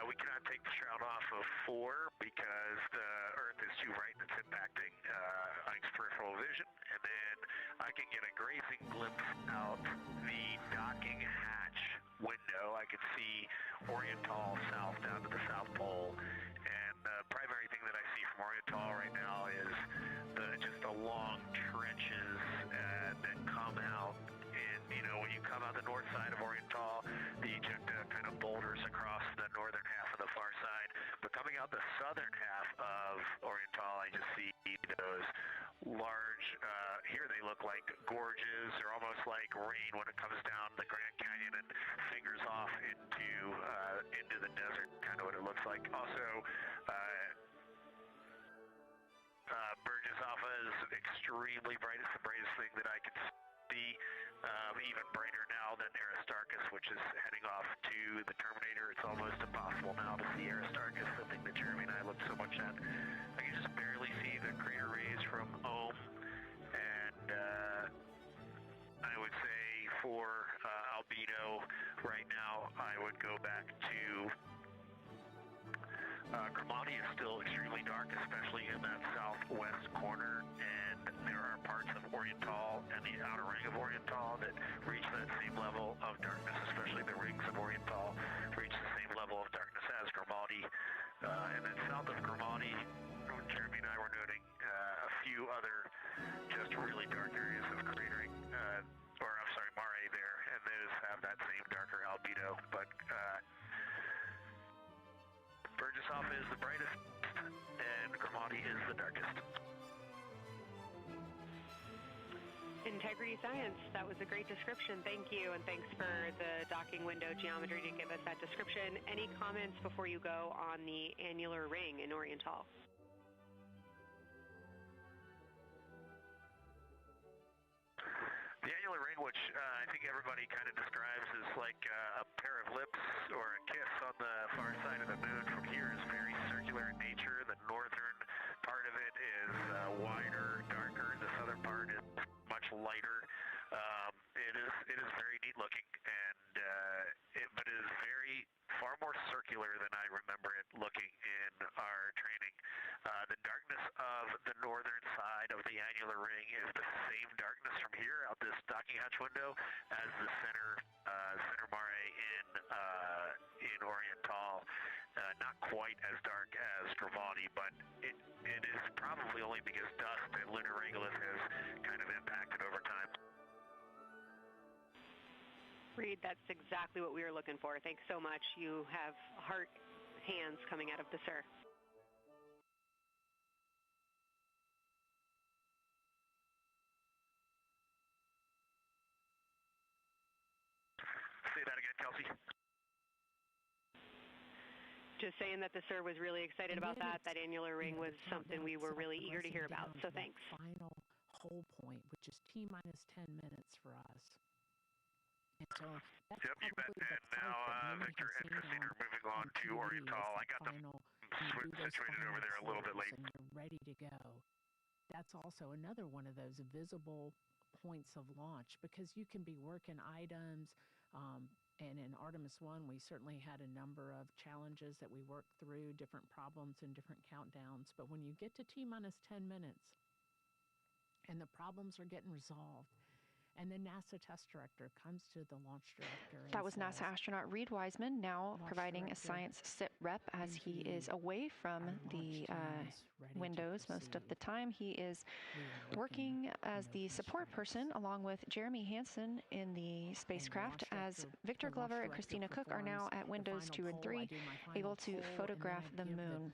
We cannot take the shroud off of 4 because the Earth is too bright and it's impacting Ike's peripheral vision. And then I can get a grazing glimpse out the docking hatch window. I can see Oriental south down to the South Pole. And the primary thing that I see from Oriental right now is just the long trenches that come out. When you come out the north side of Oriental, the ejecta kind of boulders across the northern half of the far side. But coming out the southern half of Oriental, I just see those large, here they look like gorges. They're almost like rain when it comes down the Grand Canyon and fingers off into the desert, kind of what it looks like. Also, Burgess Alpha is extremely bright. It's the brightest thing that I can see. Even brighter now than Aristarchus, which is heading off to the Terminator. It's almost impossible now to see Aristarchus, the thing that Jeremy and I looked so much at. I can just barely see the crater rays from Ohm, and I would say for albedo right now, I would go back to Grimani is still extremely dark, especially in that southwest corner, and there are parts of Oriental and the outer ring of Oriental that reach that same level of darkness, especially the rings of Oriental. off is the brightest, and Gravity is the darkest. Integrity Science, that was a great description. Thank you, and thanks for the docking window geometry to give us that description. Any comments before you go on the annular ring in Oriental? The annular ring, which I think everybody kind of describes as like a pair of lips or a kiss on the far side of the moon from here, is very circular in nature. The northern part of it is wider, darker. The southern part is much lighter. It is very neat looking, and but it is far more circular than I remember it looking in our training. The darkness of the northern side of the annular ring is the same darkness from here out this docking hatch window as the center mare in Oriental. Not quite as dark as Gravity, but it is probably only because dust and lunar regolith has kind of impacted over time. Reed, that's exactly what we were looking for. Thanks so much. You have heart hands coming out of the SIR. Say that again, Kelsey. Just saying that the SIR was really excited about that. That annular ring was something we were really eager to hear about, so thanks. Final whole point, which is T-minus 10 minutes for us. And so yep, you bet. And now Victor and Christina are moving on to Oriental. I got them situated over there a little bit late. And you're ready to go. That's also another one of those visible points of launch, because you can be working items. And in Artemis I, we certainly had a number of challenges that we worked through, different problems and different countdowns. But when you get to T-minus 10 minutes and the problems are getting resolved, and the NASA test director comes to the launch director. That was NASA astronaut Reed Wiseman, now providing a science sit rep as he is away from the windows most of the time. He is working as the support person along with Jeremy Hansen in the spacecraft, as Victor Glover and Christina Cook are now at windows 2 and 3, able to photograph the moon.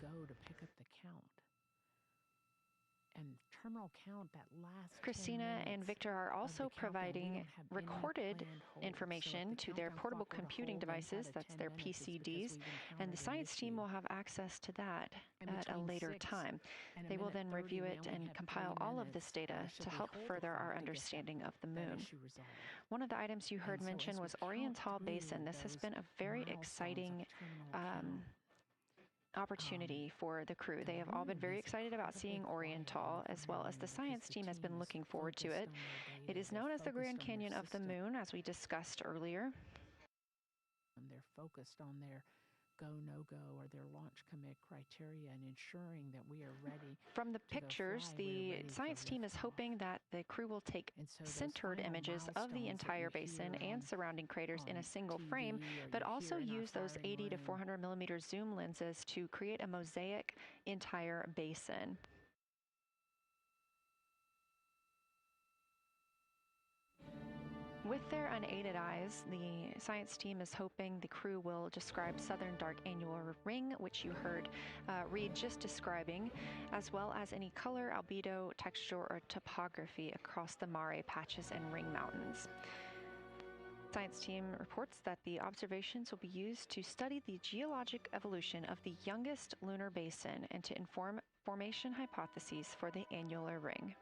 And terminal count, that last Christina and Victor are also providing recorded information to their portable computing devices, that's their PCDs, and the science team will have access to that at a later time. They will then review it and compile all of this data to help further our understanding of the moon. One of the items you heard mentioned was Oriental Basin. This has been a very exciting opportunity for the crew. They have all been very excited about seeing Oriental, as well as the science team has been looking forward to it. It is known as the Grand Canyon of the Moon, as we discussed earlier. They're focused on their go, no-go, or their launch commit criteria and ensuring that we are ready. From the pictures, the science team is hoping that the crew will take centered images of the entire basin and surrounding craters in a single frame, but also use those 80 to 400 millimeter zoom lenses to create a mosaic entire basin. With their unaided eyes, the science team is hoping the crew will describe southern dark annular ring, which you heard Reed just describing, as well as any color, albedo, texture, or topography across the mare patches and ring mountains. Science team reports that the observations will be used to study the geologic evolution of the youngest lunar basin and to inform formation hypotheses for the annular ring.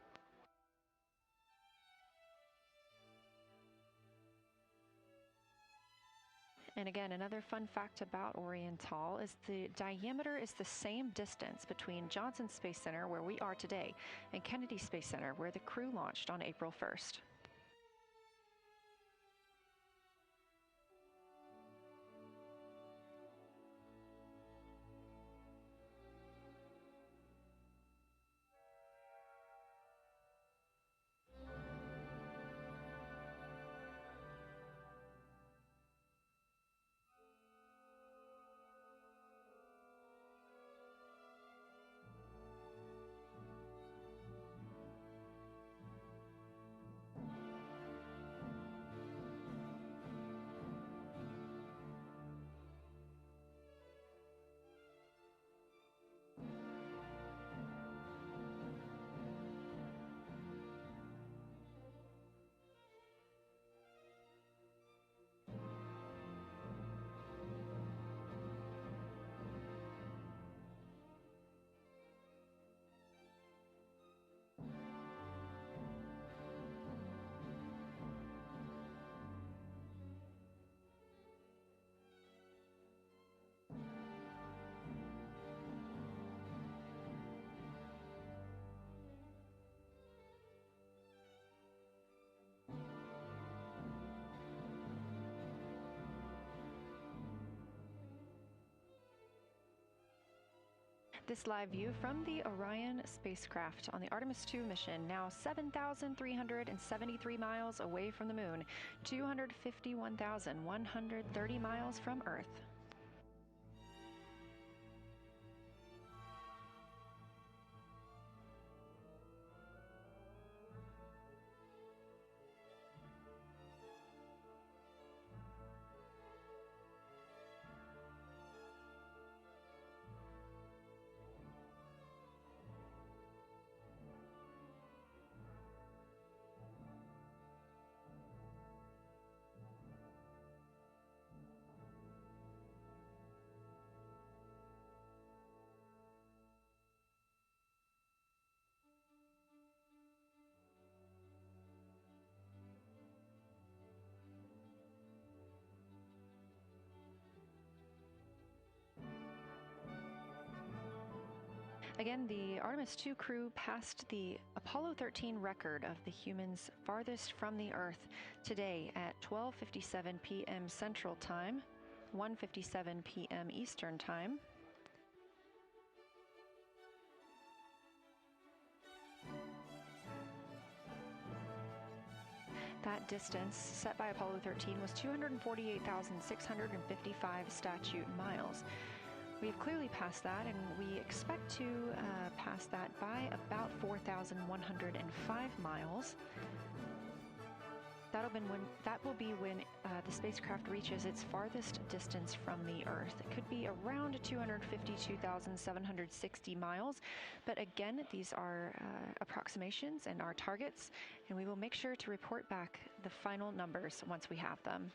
And again, another fun fact about Oriental is the diameter is the same distance between Johnson Space Center, where we are today, and Kennedy Space Center, where the crew launched on April 1st. This live view from the Orion spacecraft on the Artemis II mission, now 7,373 miles away from the moon, 251,130 miles from Earth. Again, the Artemis II crew passed the Apollo 13 record of the humans farthest from the Earth today at 12:57 p.m. Central Time, 1:57 p.m. Eastern Time. That distance set by Apollo 13 was 248,655 statute miles. We have clearly passed that, and we expect to pass that by about 4,105 miles. That will be when the spacecraft reaches its farthest distance from the Earth. It could be around 252,760 miles, but again, these are approximations and our targets, and we will make sure to report back the final numbers once we have them.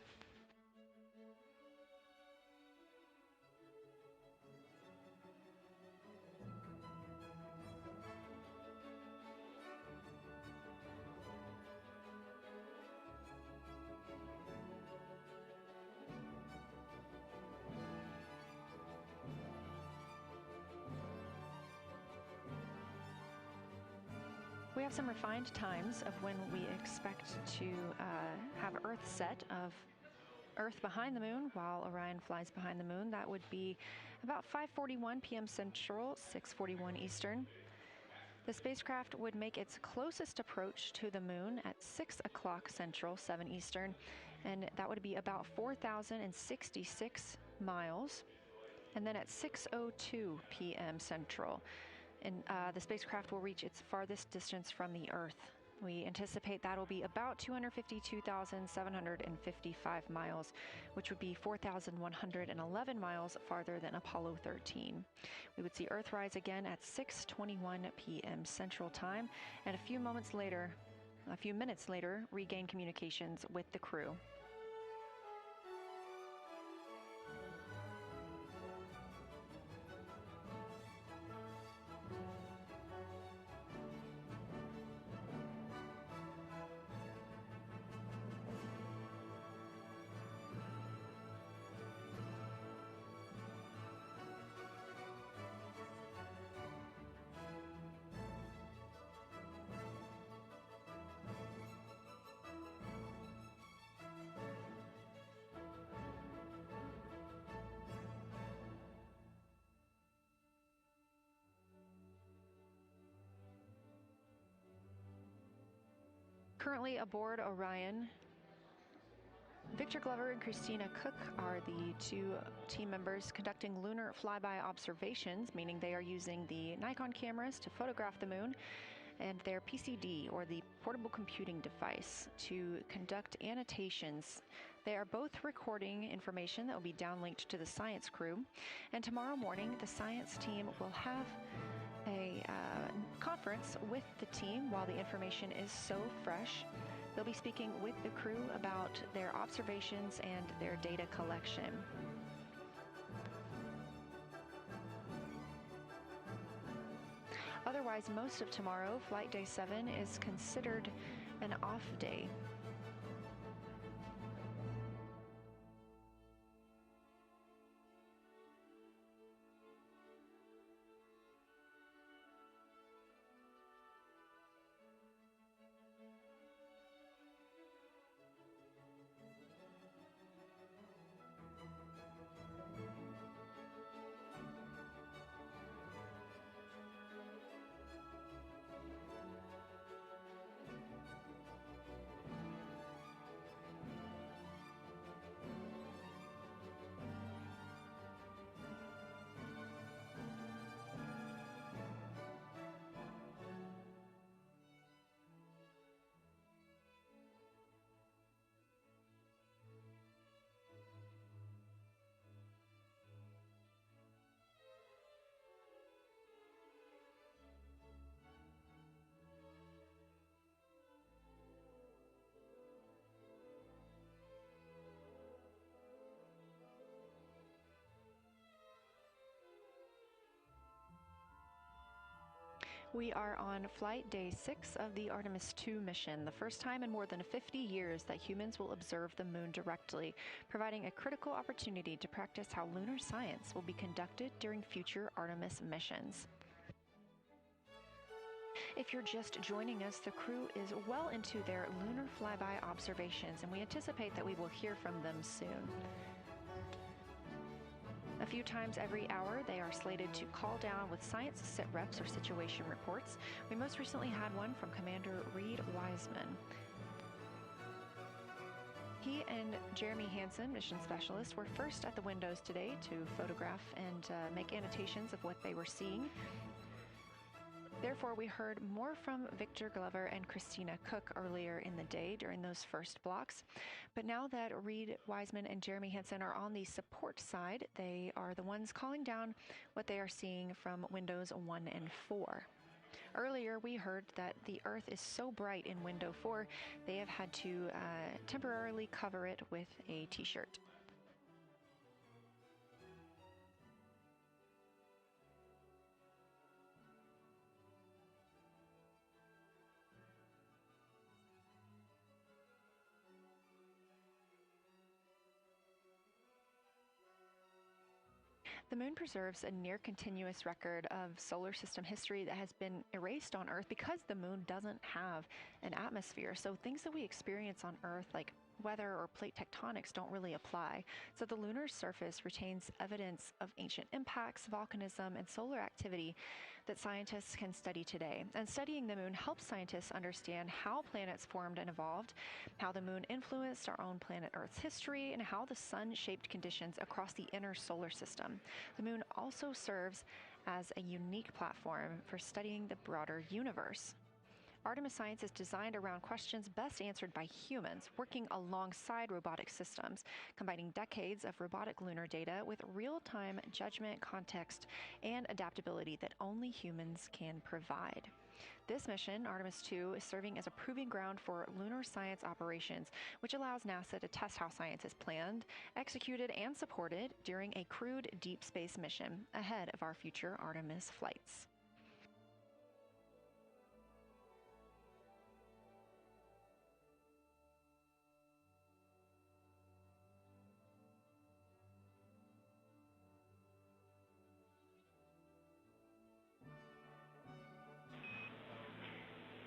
We have some refined times of when we expect to have Earth set of Earth behind the moon while Orion flies behind the moon. That would be about 5:41 p.m. Central, 6:41 Eastern. The spacecraft would make its closest approach to the moon at 6 o'clock Central, 7 Eastern, and that would be about 4,066 miles. And then at 6:02 p.m. Central, and the spacecraft will reach its farthest distance from the Earth. We anticipate that'll be about 252,755 miles, which would be 4,111 miles farther than Apollo 13. We would see Earthrise again at 6:21 p.m. Central Time, and a few minutes later, regain communications with the crew. Currently aboard Orion, Victor Glover and Christina Cook are the two team members conducting lunar flyby observations, meaning they are using the Nikon cameras to photograph the moon, and their PCD, or the portable computing device, to conduct annotations. They are both recording information that will be downlinked to the science crew, and tomorrow morning the science team will have a conference with the team while the information is so fresh. They'll be speaking with the crew about their observations and their data collection. Otherwise, most of tomorrow, Flight Day 7, is considered an off day. We are on flight day 6 of the Artemis II mission, the first time in more than 50 years that humans will observe the moon directly, providing a critical opportunity to practice how lunar science will be conducted during future Artemis missions. If you're just joining us, the crew is well into their lunar flyby observations, and we anticipate that we will hear from them soon. A few times every hour, they are slated to call down with science sit reps or situation reports. We most recently had one from Commander Reed Wiseman. He and Jeremy Hansen, mission specialist, were first at the windows today to photograph and make annotations of what they were seeing. Therefore, we heard more from Victor Glover and Christina Cook earlier in the day during those first blocks. But now that Reed Wiseman and Jeremy Hansen are on the support side, they are the ones calling down what they are seeing from windows 1 and 4. Earlier, we heard that the Earth is so bright in window 4, they have had to temporarily cover it with a t-shirt. The moon preserves a near-continuous record of solar system history that has been erased on Earth because the moon doesn't have an atmosphere. So things that we experience on Earth, like weather or plate tectonics, don't really apply. So the lunar surface retains evidence of ancient impacts, volcanism, and solar activity that scientists can study today. And studying the moon helps scientists understand how planets formed and evolved, how the moon influenced our own planet Earth's history, and how the sun shaped conditions across the inner solar system. The moon also serves as a unique platform for studying the broader universe. Artemis science is designed around questions best answered by humans, working alongside robotic systems, combining decades of robotic lunar data with real-time judgment, context, and adaptability that only humans can provide. This mission, Artemis II, is serving as a proving ground for lunar science operations, which allows NASA to test how science is planned, executed, and supported during a crewed deep space mission ahead of our future Artemis flights.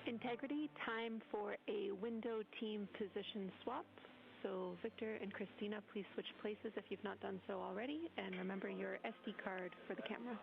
Integrity, time for a window team position swap. So Victor and Christina, please switch places if you've not done so already, and remember your SD card for the camera.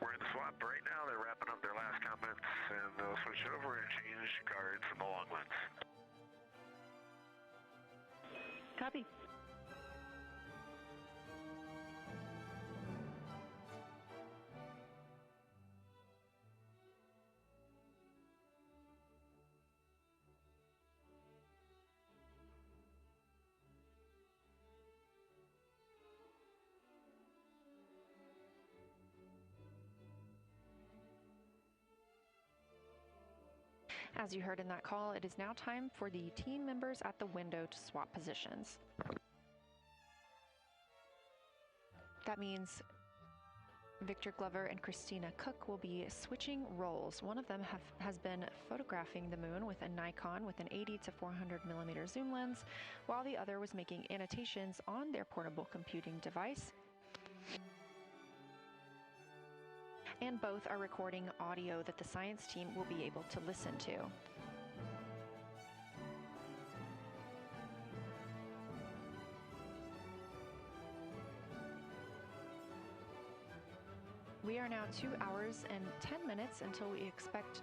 We're in the swap right now. They're wrapping up their last comments, and they'll switch over and change cards from the long lens. Copy. As you heard in that call, it is now time for the team members at the window to swap positions. That means Victor Glover and Christina Cook will be switching roles. One of them has been photographing the moon with a Nikon with an 80 to 400 millimeter zoom lens, while the other was making annotations on their portable computing device. And both are recording audio that the science team will be able to listen to. We are now 2 hours and 10 minutes until we expect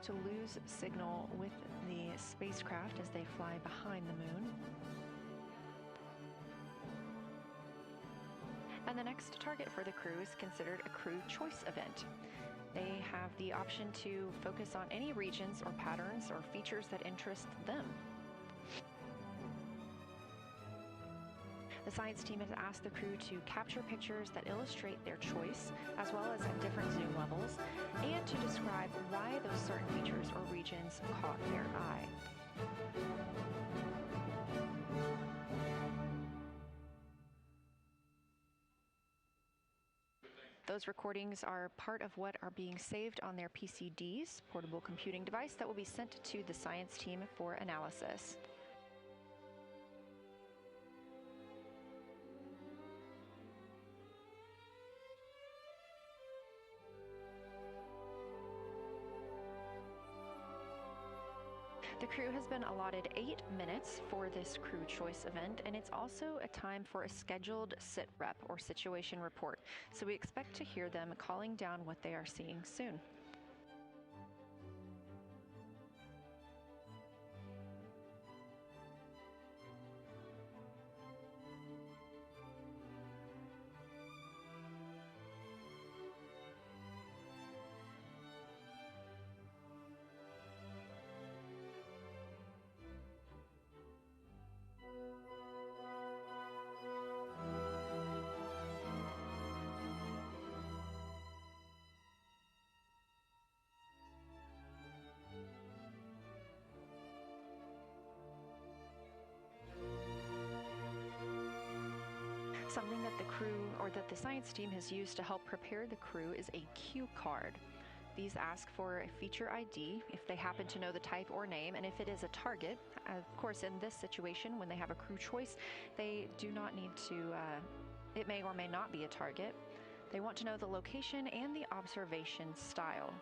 to lose signal with the spacecraft as they fly behind the moon. And the next target for the crew is considered a crew choice event. They have the option to focus on any regions or patterns or features that interest them. The science team has asked the crew to capture pictures that illustrate their choice, as well as at different zoom levels, and to describe why those certain features or regions caught their eye. Those recordings are part of what are being saved on their PCDs, portable computing device, that will be sent to the science team for analysis. The crew has been allotted 8 minutes for this crew choice event, and it's also a time for a scheduled sit rep or situation report. So we expect to hear them calling down what they are seeing soon. Something that the crew or that the science team has used to help prepare the crew is a cue card. These ask for a feature ID if they happen to know the type or name, and if it is a target. Of course, in this situation, when they have a crew choice, they do not need to, it may or may not be a target. They want to know the location and the observation style.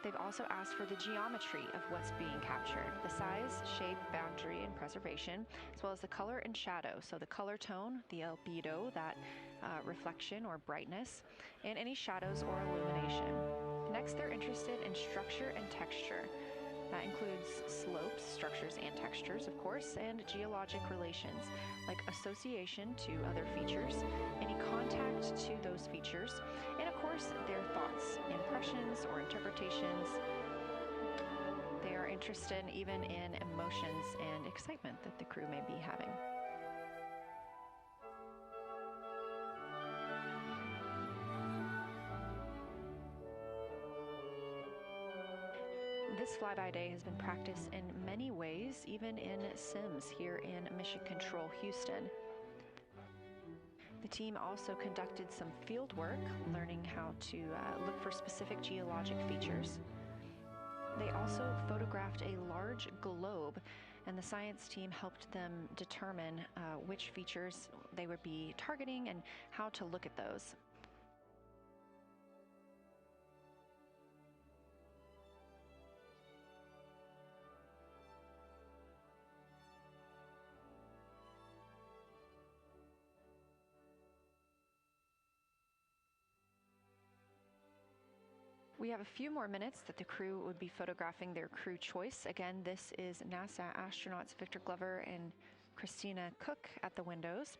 They've also asked for the geometry of what's being captured, the size, shape, boundary, and preservation, as well as the color and shadow, so the color tone, the albedo, that reflection or brightness, and any shadows or illumination. Next, they're interested in structure and texture. That includes slopes, structures, and textures, of course, and geologic relations, like association to other features, any contact to those features, and of course, their thoughts, impressions, or interpretations. They are interested even in emotions and excitement that the crew may be having. This flyby day has been practiced in many ways, even in Sims here in Mission Control, Houston. The team also conducted some field work, learning how to look for specific geologic features. They also photographed a large globe, and the science team helped them determine which features they would be targeting and how to look at those. We have a few more minutes that the crew would be photographing their crew choice. Again, this is NASA astronauts Victor Glover and Christina Cook at the windows.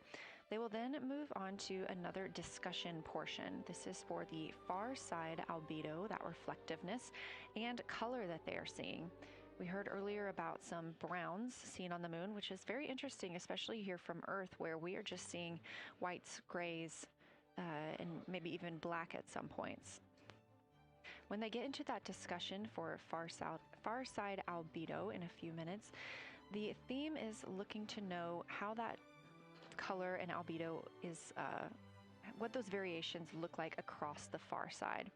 They will then move on to another discussion portion. This is for the far side albedo, that reflectiveness, and color that they are seeing. We heard earlier about some browns seen on the moon, which is very interesting, especially here from Earth, where we are just seeing whites, grays, and maybe even black at some points. When they get into that discussion for far side albedo in a few minutes, the theme is looking to know how that color and albedo is, what those variations look like across the far side.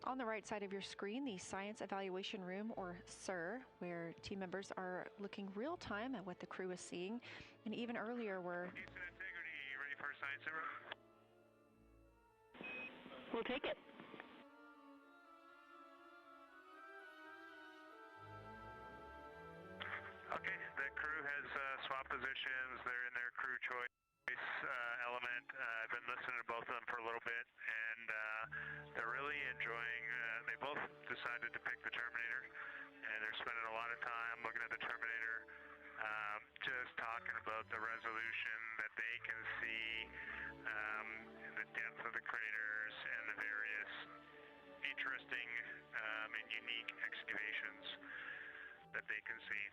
On the right side of your screen, the Science Evaluation Room, or SIR, where team members are looking real time at what the crew is seeing, and even earlier we're... Houston Integrity, you ready for Science Zero? We'll take it. Okay, the crew has swapped positions. They're in their crew choice. little bit, and they're really enjoying, they both decided to pick the Terminator, and they're spending a lot of time looking at the Terminator, just talking about the resolution that they can see, the depth of the craters, and the various interesting and unique excavations that they can see.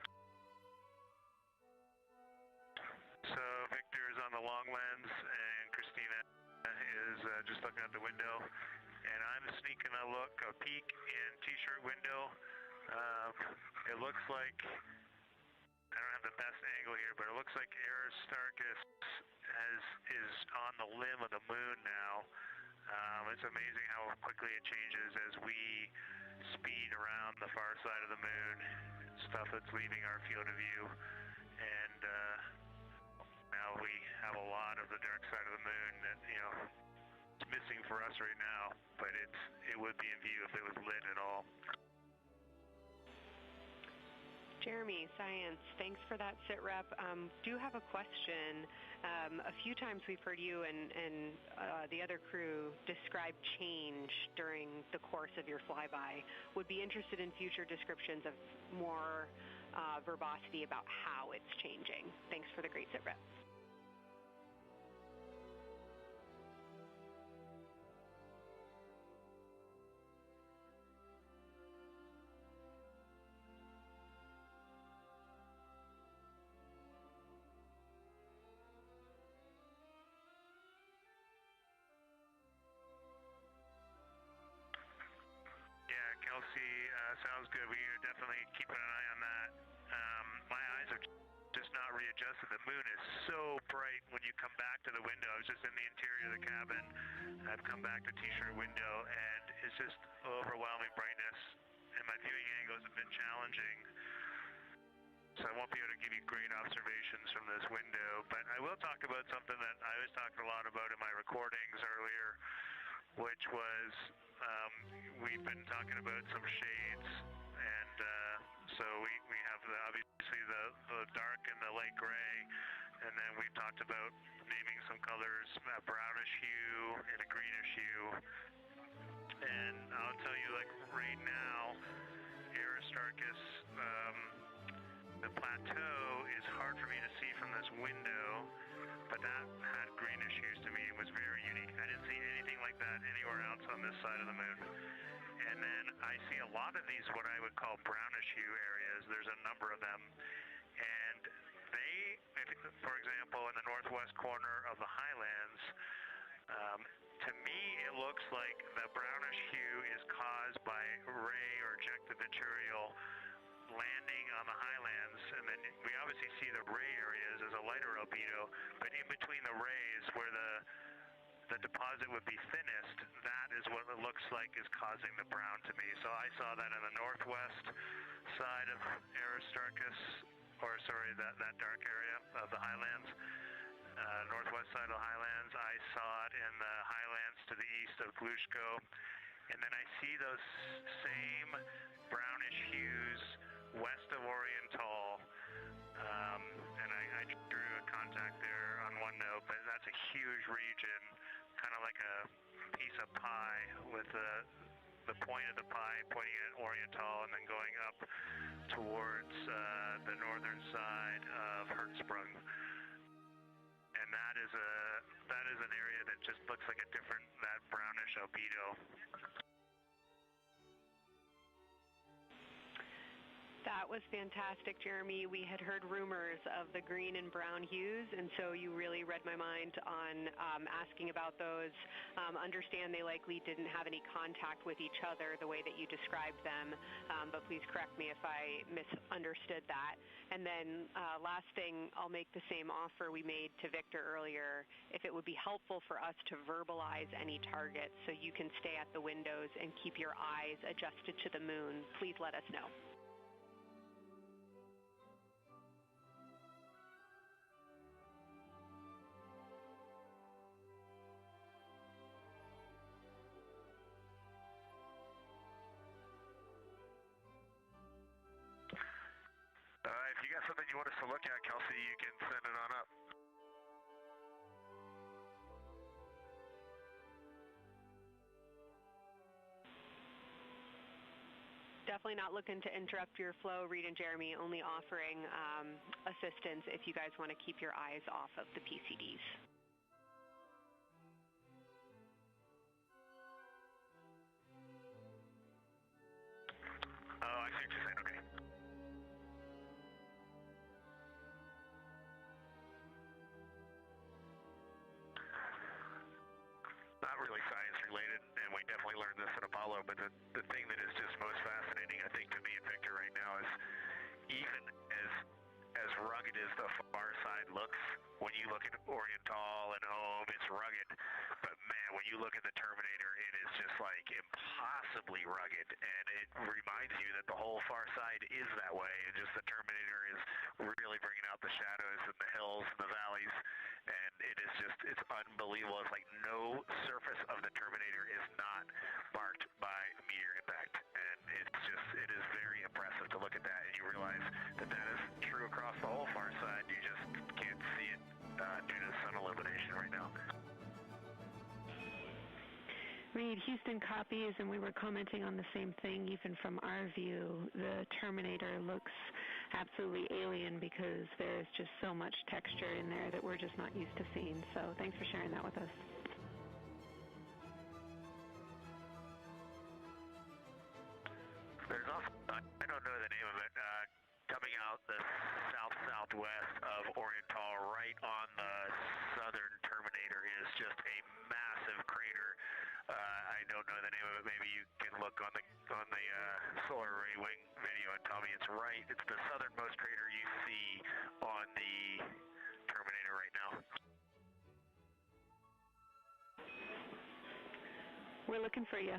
So Victor is on the long lens, and Christina is just looking out the window, and I'm sneaking a peek in T-shirt window. It looks like, I don't have the best angle here, but it looks like Aristarchus is on the limb of the moon now. It's amazing how quickly it changes as we speed around the far side of the moon, stuff that's leaving our field of view, and now we have a lot of the dark side of the moon that, you know, it's missing for us right now, but it would be in view if it was lit at all. Jeremy, Science, thanks for that sit rep. Do have a question. A few times we've heard you and the other crew describe change during the course of your flyby. Would be interested in future descriptions of more verbosity about how it's changing. Thanks for the great sit rep. Kelsey, sounds good. We are definitely keeping an eye on that. My eyes are just not readjusted. The moon is so bright when you come back to the window. I was just in the interior of the cabin. I've come back to T-shirt window, and it's just overwhelming brightness. And my viewing angles have been challenging, so I won't be able to give you great observations from this window. But I will talk about something that I was talking a lot about in my recordings earlier, which was we've been talking about some shades, and so we have obviously the dark and the light gray, and then we've talked about naming some colors, a brownish hue and a greenish hue. And I'll tell you, like right now, Aristarchus, the plateau is hard for me to see from this window, but that had greenish hues to me. It was very unique. I didn't see anything like that anywhere else on this side of the moon. And then I see a lot of these, what I would call brownish hue areas. There's a number of them. And they, for example, in the northwest corner of the highlands, to me it looks like the brownish hue is caused by ray or ejected material landing on the highlands, and then we obviously see the ray areas as a lighter albedo, but in between the rays where the deposit would be thinnest, that is what it looks like is causing the brown to me. So I saw that in the northwest side of Aristarchus, or sorry, that dark area of the highlands, northwest side of the highlands. I saw it in the highlands to the east of Glushko, and then I see those same brownish hues west of Oriental, and I drew a contact there on OneNote, but that's a huge region, kind of like a piece of pie with the point of the pie pointing at Oriental and then going up towards the northern side of Hertzsprung. And that is an area that just looks like a different, that brownish albedo. That was fantastic, Jeremy. We had heard rumors of the green and brown hues, and so you really read my mind on asking about those. Understand they likely didn't have any contact with each other the way that you described them, but please correct me if I misunderstood that. And then last thing, I'll make the same offer we made to Victor earlier. If it would be helpful for us to verbalize any targets so you can stay at the windows and keep your eyes adjusted to the moon, please let us know. If you got something you want us to look at, Kelsey, you can send it on up. definitely not looking to interrupt your flow, Reed and Jeremy, only offering assistance if you guys want to keep your eyes off of the PCDs. Oh, I see what you're saying. Okay. Not really science related, and we definitely learned this in Apollo, but the thing that is just most fascinating, I think, to me and Victor right now is even as rugged as the far side looks, when you look at Oriental and Ohm, it's rugged, but man, when you look at the Terminator, it is just like impossibly rugged, and it reminds you that the whole far side is that way, and just the Terminator is really bringing out the shadows and the hills and the valleys, and it is just, it's unbelievable. It's like no surface of the Terminator is not marked by meteor impact, and it's just, it is very impressive to look at that, and you realize that that is true across the whole far side. You just can't see it due to sun illumination right now. Reed, Houston copies, and we were commenting on the same thing. Even from our view, the Terminator looks absolutely alien because there's just so much texture in there that we're just not used to seeing. So thanks for sharing that with us. There's also, I don't know the name of it, coming out the south-southwest of Oriental, right on the southern Terminator, is just a massive crater. I don't know the name of it. Maybe you can look on the solar array wing video and tell me it's right. It's the southernmost crater you see on the Terminator right now. We're looking for you.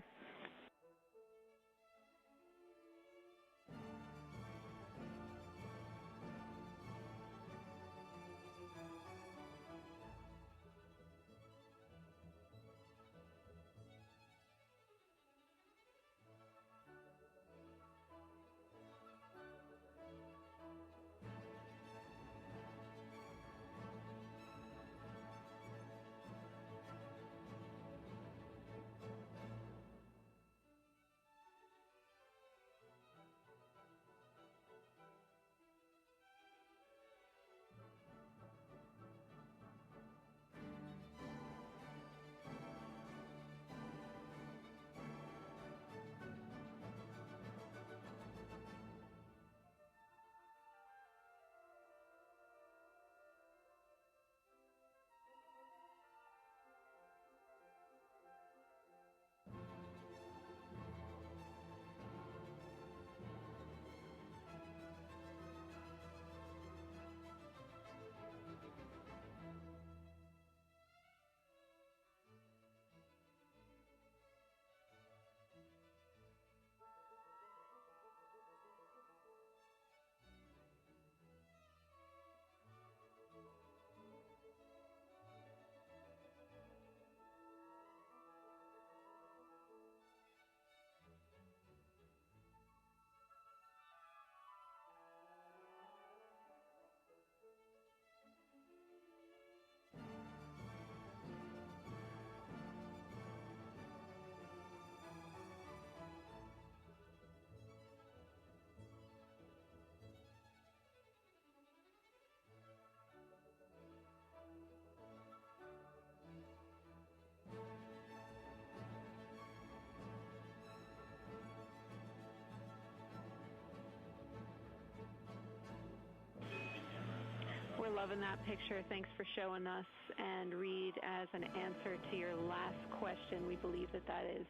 We're loving that picture. Thanks for showing us. And Reed, as an answer to your last question, we believe that that is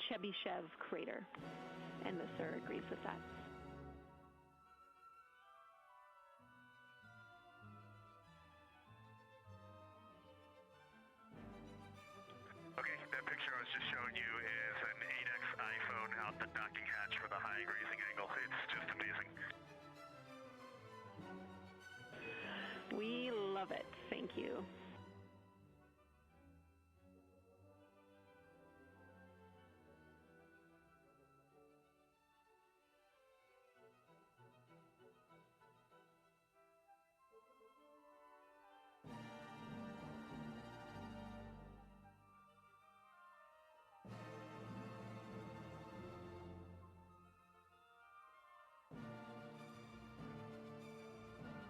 Chebyshev crater. And the sir agrees with that. Okay, that picture I was just showing you is an 8X iPhone out the docking hatch for the high grazing angle. It's just amazing. We love it. Thank you.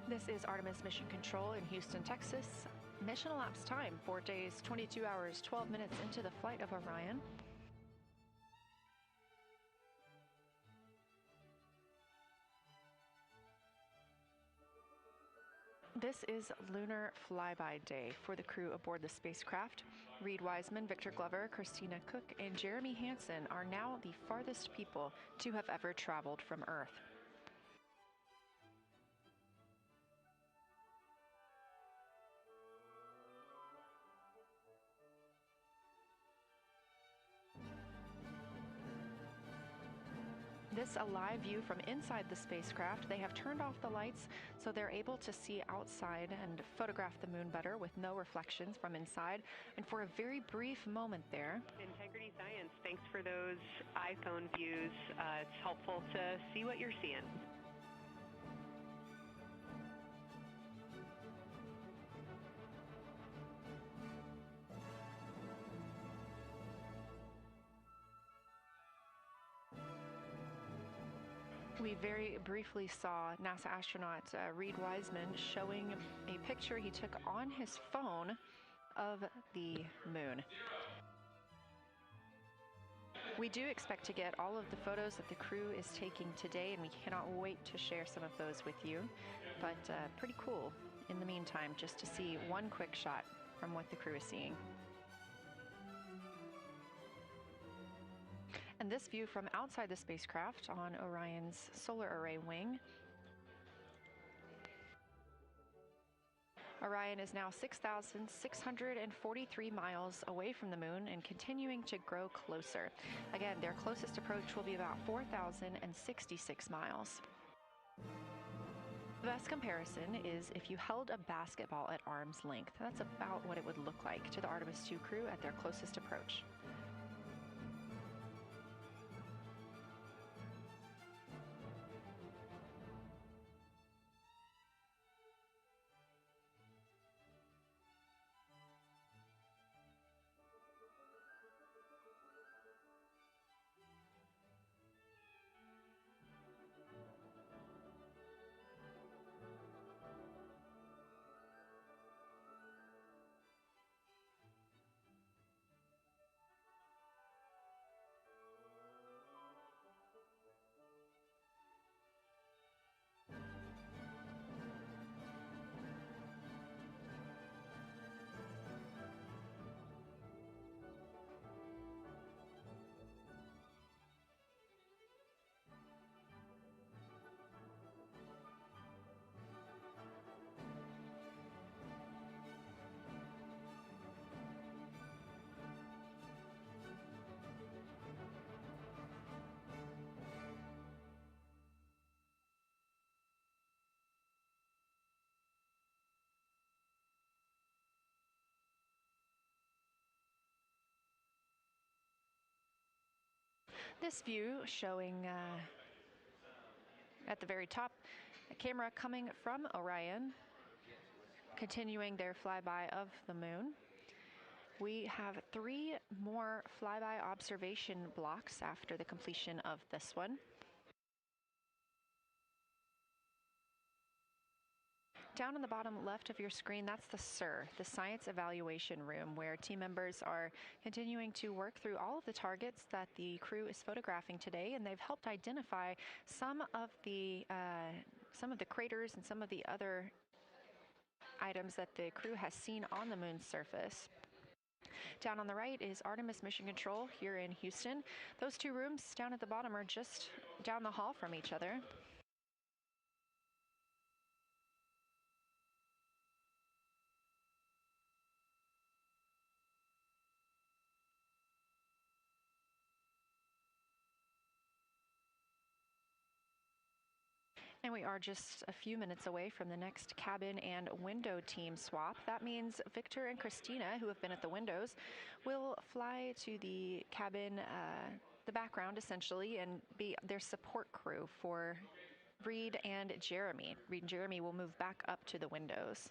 This is Artemis Mission Control in Houston, Texas. Mission elapsed time, 4 days, 22 hours, 12 minutes into the flight of Orion. This is Lunar Flyby Day for the crew aboard the spacecraft. Reed Wiseman, Victor Glover, Christina Cook, and Jeremy Hansen are now the farthest people to have ever traveled from Earth. This a live view from inside the spacecraft. They have turned off the lights so they're able to see outside and photograph the moon better with no reflections from inside. And for a very brief moment there. Integrity Science, thanks for those iPhone views. It's helpful to see what you're seeing. We very briefly saw NASA astronaut Reed Wiseman showing a picture he took on his phone of the moon. We do expect to get all of the photos that the crew is taking today, and we cannot wait to share some of those with you. But pretty cool in the meantime, just to see one quick shot from what the crew is seeing. And this view from outside the spacecraft on Orion's solar array wing. Orion is now 6,643 miles away from the moon and continuing to grow closer. Again, their closest approach will be about 4,066 miles. The best comparison is if you held a basketball at arm's length. That's about what it would look like to the Artemis II crew at their closest approach. This view showing at the very top, a camera coming from Orion, continuing their flyby of the moon. We have 3 more flyby observation blocks after the completion of this one. Down on the bottom left of your screen, that's the SIR, the Science Evaluation Room, where team members are continuing to work through all of the targets that the crew is photographing today, and they've helped identify some of the craters and some of the other items that the crew has seen on the moon's surface. Down on the right is Artemis Mission Control here in Houston. Those 2 rooms down at the bottom are just down the hall from each other. And we are just a few minutes away from the next cabin and window team swap. That means Victor and Christina, who have been at the windows, will fly to the cabin, the background essentially, and be their support crew for Reed and Jeremy. Reed and Jeremy will move back up to the windows.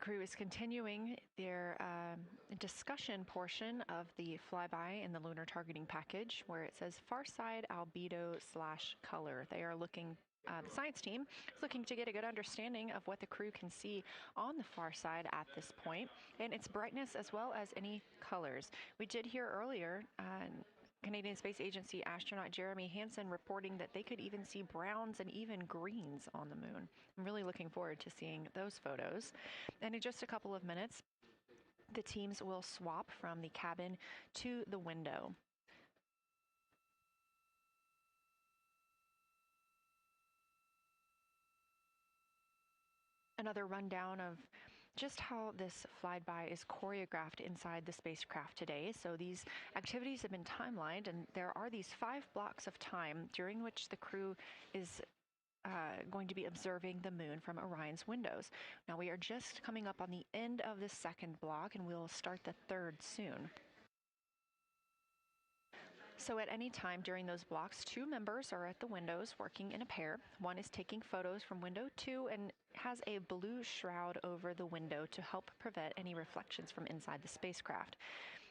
crew is continuing their discussion portion of the flyby in the lunar targeting package, where it says far side albedo/color. They are looking, the science team is looking to get a good understanding of what the crew can see on the far side at this point, and its brightness as well as any colors. We did hear earlier Canadian Space Agency astronaut Jeremy Hansen reporting that they could even see browns and even greens on the moon. I'm really looking forward to seeing those photos. And in just a couple of minutes, the teams will swap from the cabin to the window. Another rundown of just how this flyby is choreographed inside the spacecraft today. So these activities have been timelined, and there are these 5 blocks of time during which the crew is going to be observing the moon from Orion's windows. Now we are just coming up on the end of the second block, and we'll start the third soon. So at any time during those blocks, 2 members are at the windows working in a pair. One is taking photos from window 2 and has a blue shroud over the window to help prevent any reflections from inside the spacecraft.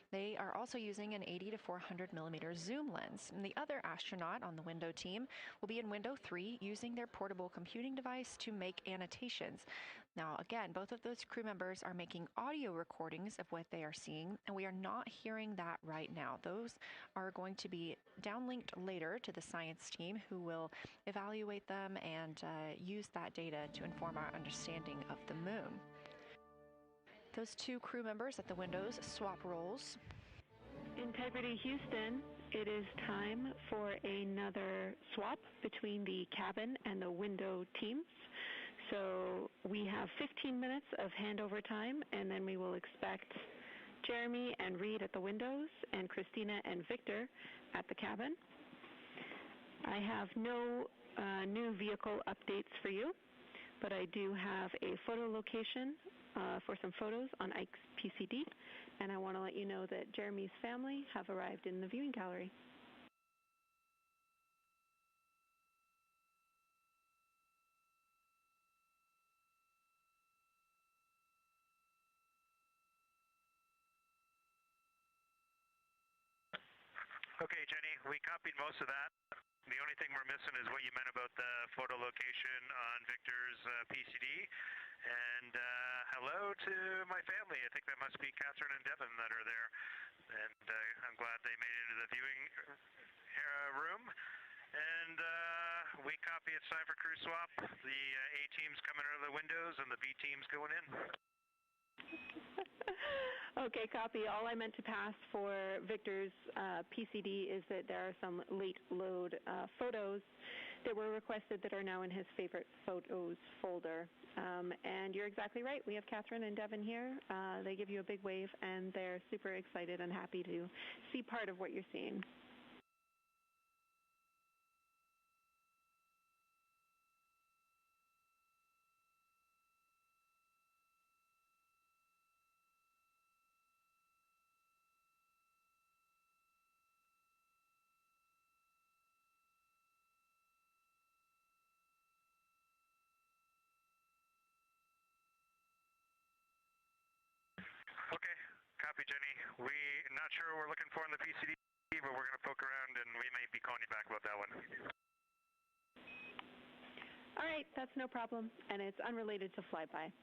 They are also using an 80 to 400 millimeter zoom lens. And the other astronaut on the window team will be in window 3 using their portable computing device to make annotations. Now, again, both of those crew members are making audio recordings of what they are seeing, and we are not hearing that right now. Those are going to be downlinked later to the science team, who will evaluate them and use that data to inform our understanding of the moon. Those 2 crew members at the windows swap roles. Integrity Houston, it is time for another swap between the cabin and the window teams. So we have 15 minutes of handover time, and then we will expect Jeremy and Reed at the windows and Christina and Victor at the cabin. I have no new vehicle updates for you, but I do have a photo location for some photos on Ike's PCD, and I want to let you know that Jeremy's family have arrived in the viewing gallery. Okay, Jenny, we copied most of that. The only thing we're missing is what you meant about the photo location on Victor's PCD. And hello to my family. I think that must be Catherine and Devin that are there. And I'm glad they made it into the viewing room. And we copy, it's time for crew swap. The A team's coming out of the windows and the B team's going in. Okay, copy. All I meant to pass for Victor's PCD is that there are some late load photos that were requested that are now in his favorite photos folder. And you're exactly right. We have Catherine and Devin here. They give you a big wave, and they're super excited and happy to see part of what you're seeing. Okay, copy, Jenny. We're not sure what we're looking for in the PCD, but we're going to poke around, and we may be calling you back about that one. All right, that's no problem, and it's unrelated to flyby.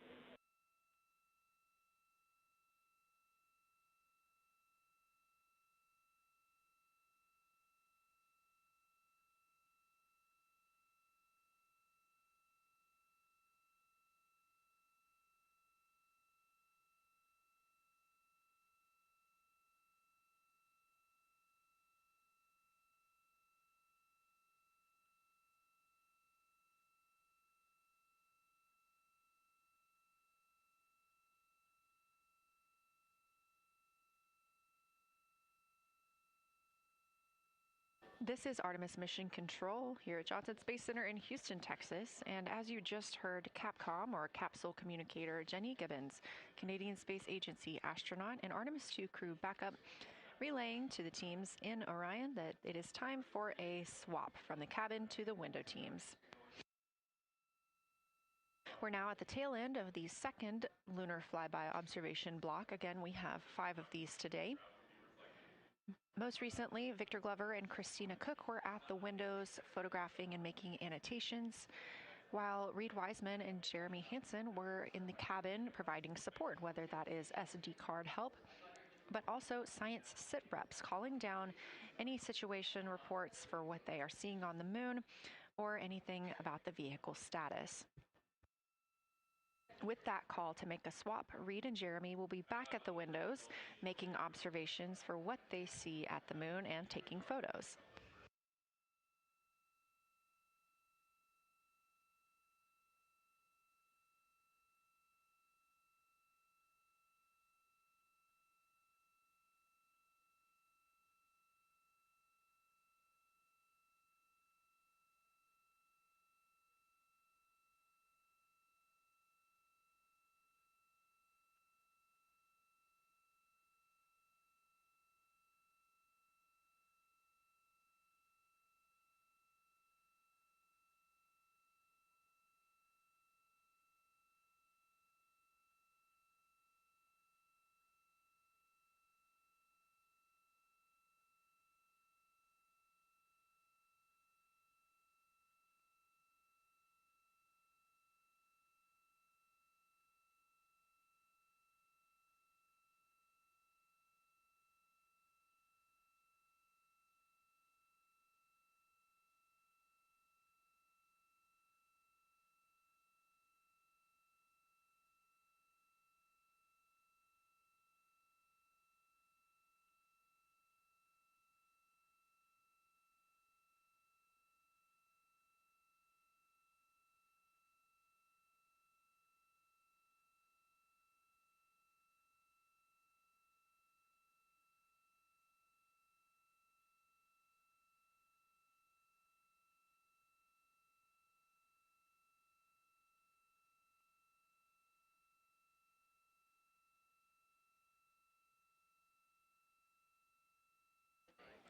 This is Artemis Mission Control here at Johnson Space Center in Houston, Texas. And as you just heard, Capcom, or Capsule Communicator Jenny Gibbons, Canadian Space Agency astronaut and Artemis II crew backup, relaying to the teams in Orion that it is time for a swap from the cabin to the window teams. We're now at the tail end of the second lunar flyby observation block. Again, we have 5 of these today. Most recently, Victor Glover and Christina Cook were at the windows photographing and making annotations, while Reed Wiseman and Jeremy Hansen were in the cabin providing support, whether that is SD card help, but also science sit reps, calling down any situation reports for what they are seeing on the moon or anything about the vehicle status. With that call to make a swap, Reed and Jeremy will be back at the windows, making observations for what they see at the moon and taking photos.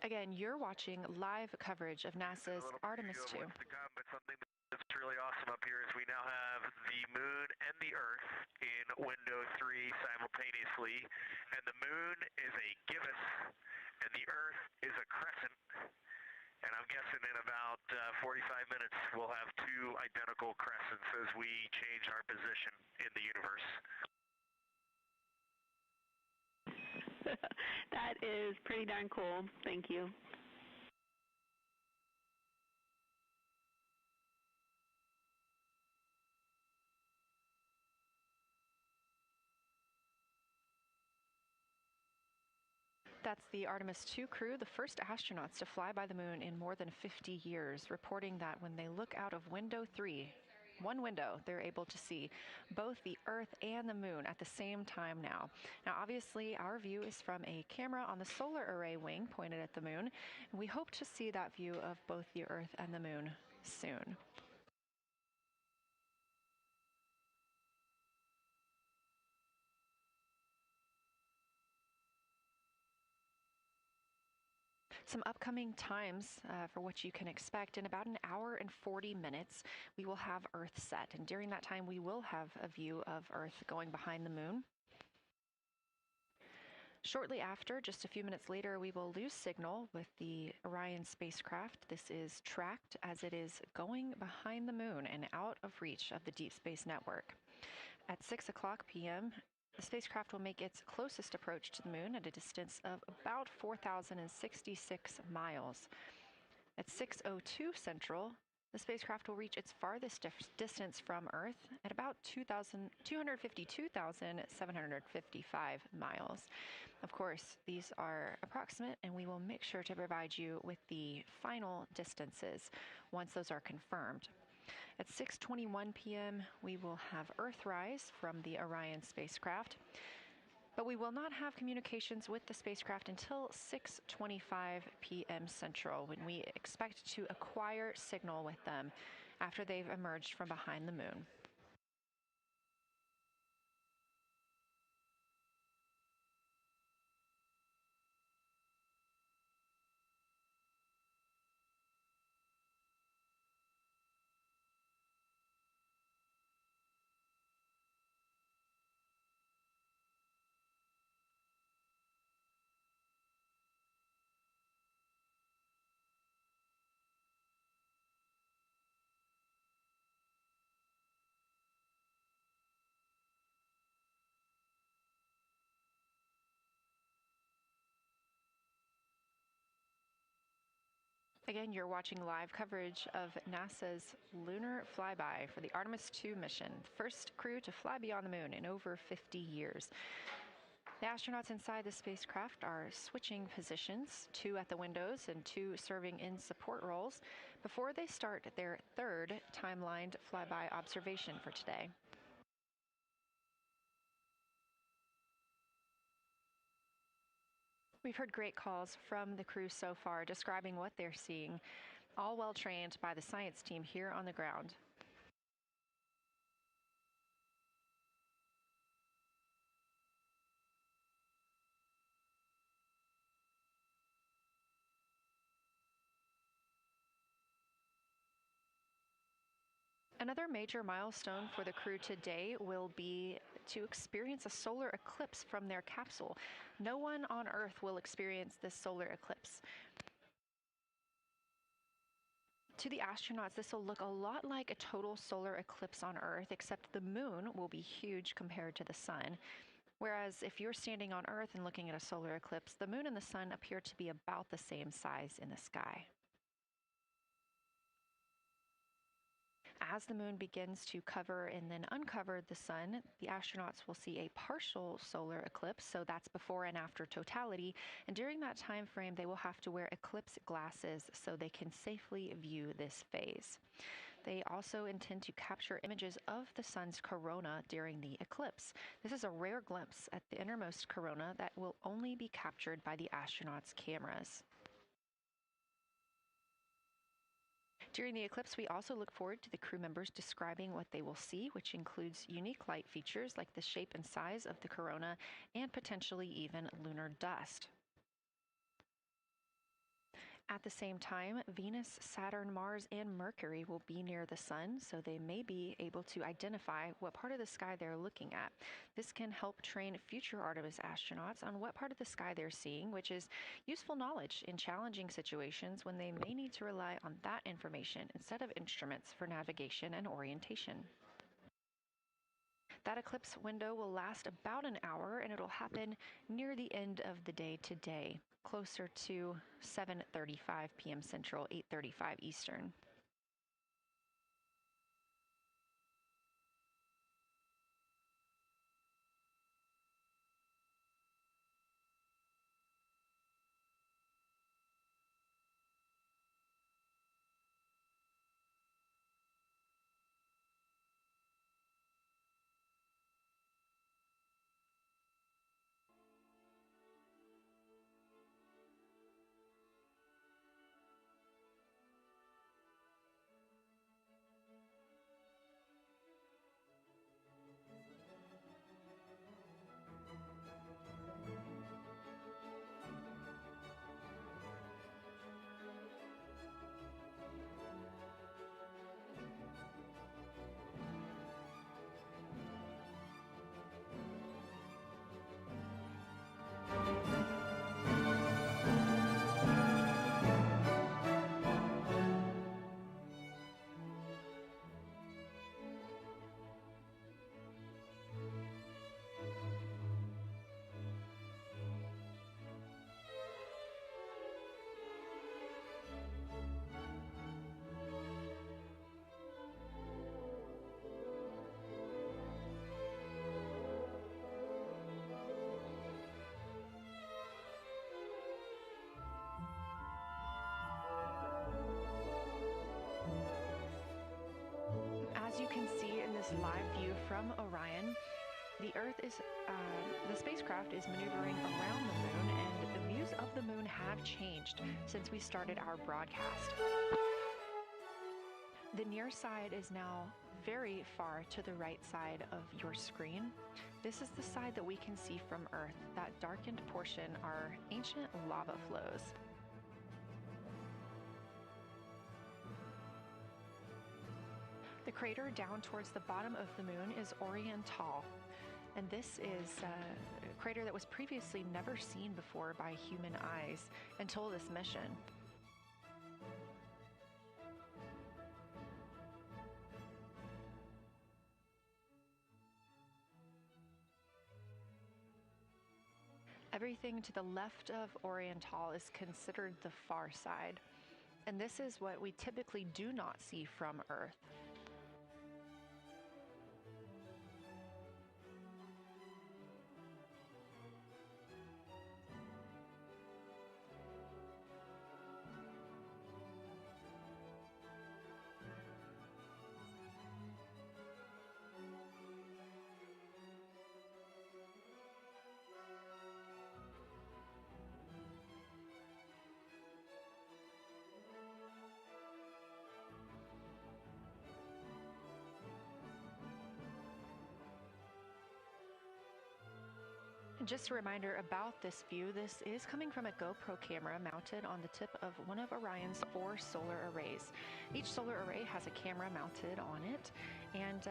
Again, you're watching live coverage of NASA's Artemis II. But something that's really awesome up here is we now have the moon and the Earth in window 3 simultaneously, and the moon is a gibbous, and the Earth is a crescent. And I'm guessing in about 45 minutes we'll have 2 identical crescents as we change our position in the universe. That is pretty darn cool. Thank you. That's the Artemis II crew, the first astronauts to fly by the moon in more than 50 years, reporting that when they look out of window 3, one window, they're able to see both the Earth and the moon at the same time now. Now, obviously, our view is from a camera on the solar array wing pointed at the moon, and we hope to see that view of both the Earth and the moon soon. Some upcoming times for what you can expect. In about an hour and 40 minutes, we will have Earth set. And during that time, we will have a view of Earth going behind the moon. Shortly after, just a few minutes later, we will lose signal with the Orion spacecraft. This is tracked as it is going behind the moon and out of reach of the Deep Space Network. At 6 o'clock p.m., the spacecraft will make its closest approach to the moon at a distance of about 4,066 miles. At 6:02 Central, the spacecraft will reach its farthest distance from Earth at about 252,755 miles. Of course, these are approximate, and we will make sure to provide you with the final distances once those are confirmed. At 6:21 p.m., we will have Earthrise from the Orion spacecraft, but we will not have communications with the spacecraft until 6:25 p.m. Central, when we expect to acquire signal with them after they've emerged from behind the moon. Again, you're watching live coverage of NASA's lunar flyby for the Artemis II mission, the first crew to fly beyond the moon in over 50 years. The astronauts inside the spacecraft are switching positions, 2 at the windows and 2 serving in support roles, before they start their third timelined flyby observation for today. We've heard great calls from the crew so far describing what they're seeing, all well trained by the science team here on the ground. Another major milestone for the crew today will be to experience a solar eclipse from their capsule. No one on Earth will experience this solar eclipse. To the astronauts, this will look a lot like a total solar eclipse on Earth, except the moon will be huge compared to the sun. Whereas if you're standing on Earth and looking at a solar eclipse, the moon and the sun appear to be about the same size in the sky. As the moon begins to cover and then uncover the sun, the astronauts will see a partial solar eclipse, so that's before and after totality, and during that time frame they will have to wear eclipse glasses so they can safely view this phase. They also intend to capture images of the sun's corona during the eclipse. This is a rare glimpse at the innermost corona that will only be captured by the astronauts' cameras. During the eclipse, we also look forward to the crew members describing what they will see, which includes unique light features like the shape and size of the corona and potentially even lunar dust. At the same time, Venus, Saturn, Mars, and Mercury will be near the sun, so they may be able to identify what part of the sky they're looking at. This can help train future Artemis astronauts on what part of the sky they're seeing, which is useful knowledge in challenging situations when they may need to rely on that information instead of instruments for navigation and orientation. That eclipse window will last about an hour, and it'll happen near the end of the day today, closer to 7:35 p.m. Central, 8:35 Eastern. As you can see in this live view from Orion, the spacecraft is maneuvering around the moon, and the views of the moon have changed since we started our broadcast. The near side is now very far to the right side of your screen. This is the side that we can see from Earth. That darkened portion are ancient lava flows. The crater down towards the bottom of the moon is Orion, and this is a crater that was previously never seen before by human eyes until this mission. Everything to the left of Orion is considered the far side. And this is what we typically do not see from Earth. Just a reminder about this view, this is coming from a GoPro camera mounted on the tip of one of Orion's 4 solar arrays. Each solar array has a camera mounted on it, and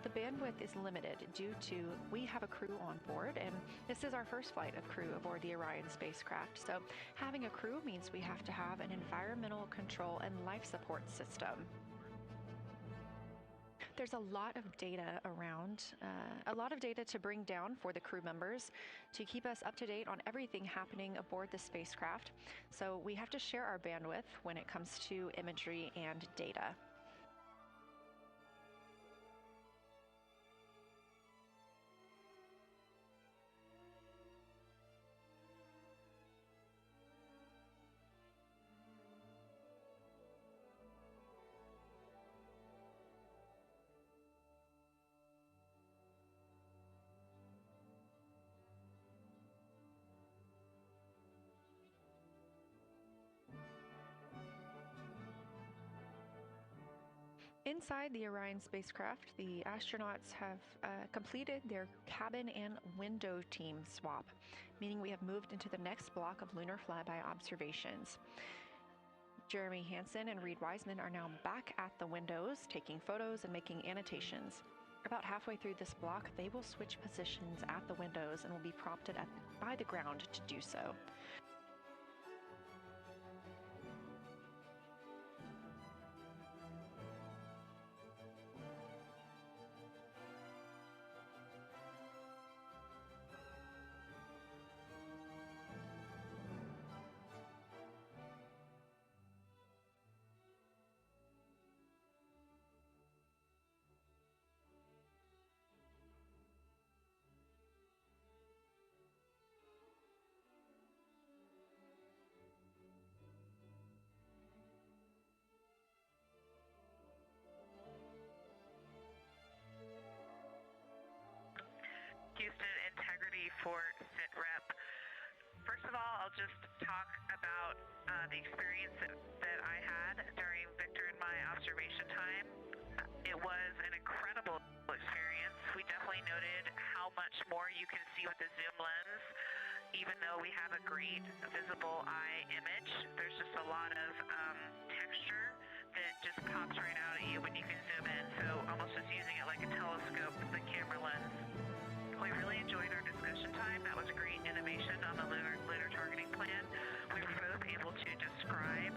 the bandwidth is limited due to we have a crew on board, and this is our first flight of crew aboard the Orion spacecraft. So having a crew means we have to have an environmental control and life support system. There's a lot of data around, a lot of data to bring down for the crew members to keep us up to date on everything happening aboard the spacecraft. So we have to share our bandwidth when it comes to imagery and data. Inside the Orion spacecraft, the astronauts have completed their cabin and window team swap, meaning we have moved into the next block of lunar flyby observations. Jeremy Hansen and Reed Wiseman are now back at the windows, taking photos and making annotations. About halfway through this block, they will switch positions at the windows and will be prompted by the ground to do so. Houston Integrity Fort SITREP. First of all, I'll just talk about the experience that I had during Victor and my observation time. It was an incredible experience. We definitely noted how much more you can see with the zoom lens. Even though we have a great visible eye image, there's just a lot of texture that just pops right out at you when you can zoom in. So almost just using it like a telescope, the camera lens. We really enjoyed our discussion time. That was a great innovation on the lunar targeting plan. We were both able to describe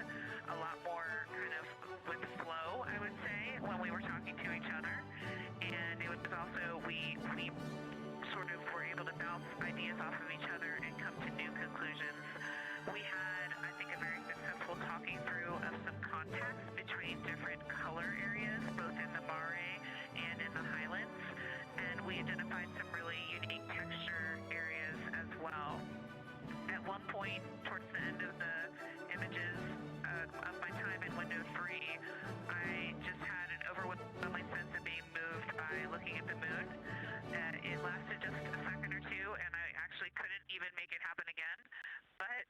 a lot more kind of with flow, I would say, when we were talking to each other. And it was also, we sort of were able to bounce ideas off of each other and come to new conclusions. We had, I think, a very successful talking through of some contacts between different color areas, both in the mare and in the highlands. And we identified some really unique texture areas as well. At one point, towards the end of the images of my time in window 3, I just had an overwhelming sense of being moved by looking at the moon. It lasted just a second or two, and I actually couldn't even make it happen again. But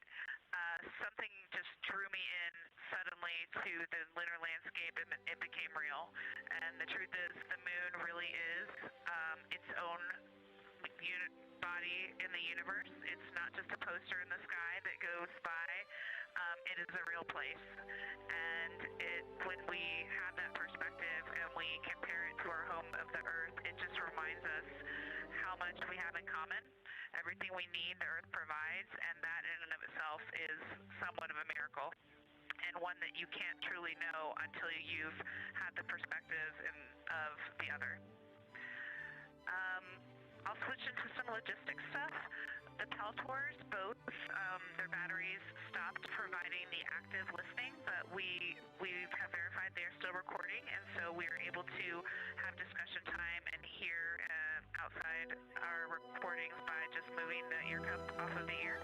something just drew me in suddenly to the lunar landscape, and it became real. And the truth is, the moon really is its own body in the universe. It's not just a poster in the sky that goes by. It is a real place. And when we have that perspective and we compare it to our home of the Earth, it just reminds us how much we have in common. Everything we need, the Earth provides, and that in and of itself is somewhat of a miracle, and one that you can't truly know until you've had the perspective of the other. I'll switch into some logistics stuff. The Peltors, both, their batteries stopped providing the active listening, but we have verified they're still recording, and so we are able to have discussion time and hear outside our recordings by just moving the ear cup off of the ear.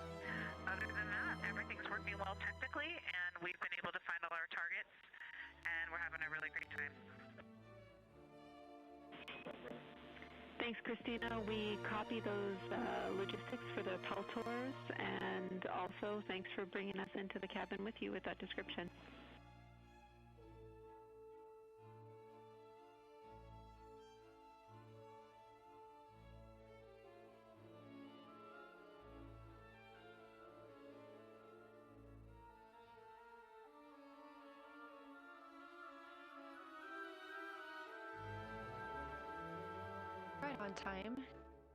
Other than that, everything's working well technically, and we've been able to find all our targets, and we're having a really great time. Thanks, Christina. We copy those logistics for the Peltors, and also thanks for bringing us into the cabin with you with that description. Right on time.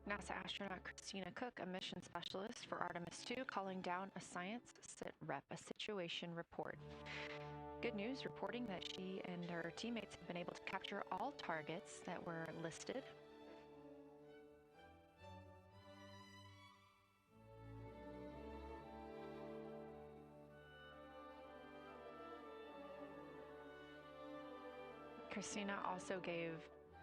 NASA astronaut Christina Cook, a mission specialist for Artemis II, calling down a science a situation report. Good news, reporting that she and her teammates have been able to capture all targets that were listed. Christina also gave